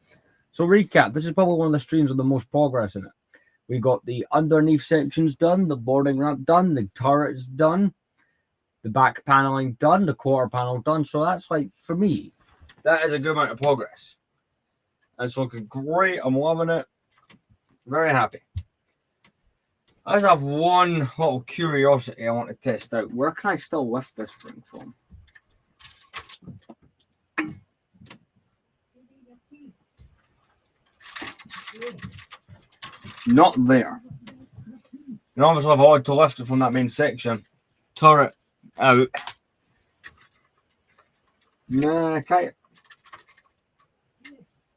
So recap, this is probably one of the streams with the most progress in it. We got the underneath sections done, the boarding ramp done, the turrets done, the back paneling done, the quarter panel done. So that's like, for me, that is a good amount of progress. And it's looking great. I'm loving it. Very happy. I just have one little curiosity I want to test out. Where can I still lift this thing from? Not there. And obviously I've wanted to lift it from that main section. Turret out. Nah, I can't.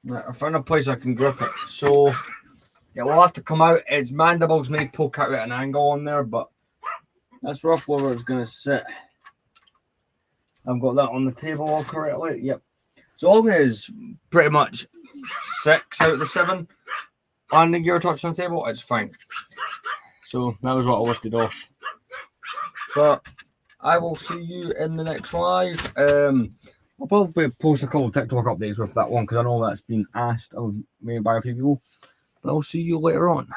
Right, I found a place I can grip it. So yeah, we'll have to come out. Its mandibles may poke out at an angle on there, but that's roughly where it's going to sit. I've got that on the table all correctly. Yep. So all it is pretty much 6 out of the 7 landing gear touch on the table. It's fine. So that was what I lifted off. But I will see you in the next live. I'll probably post a couple of TikTok updates with that one because I know that's been asked of me by a few people. But I'll see you later on.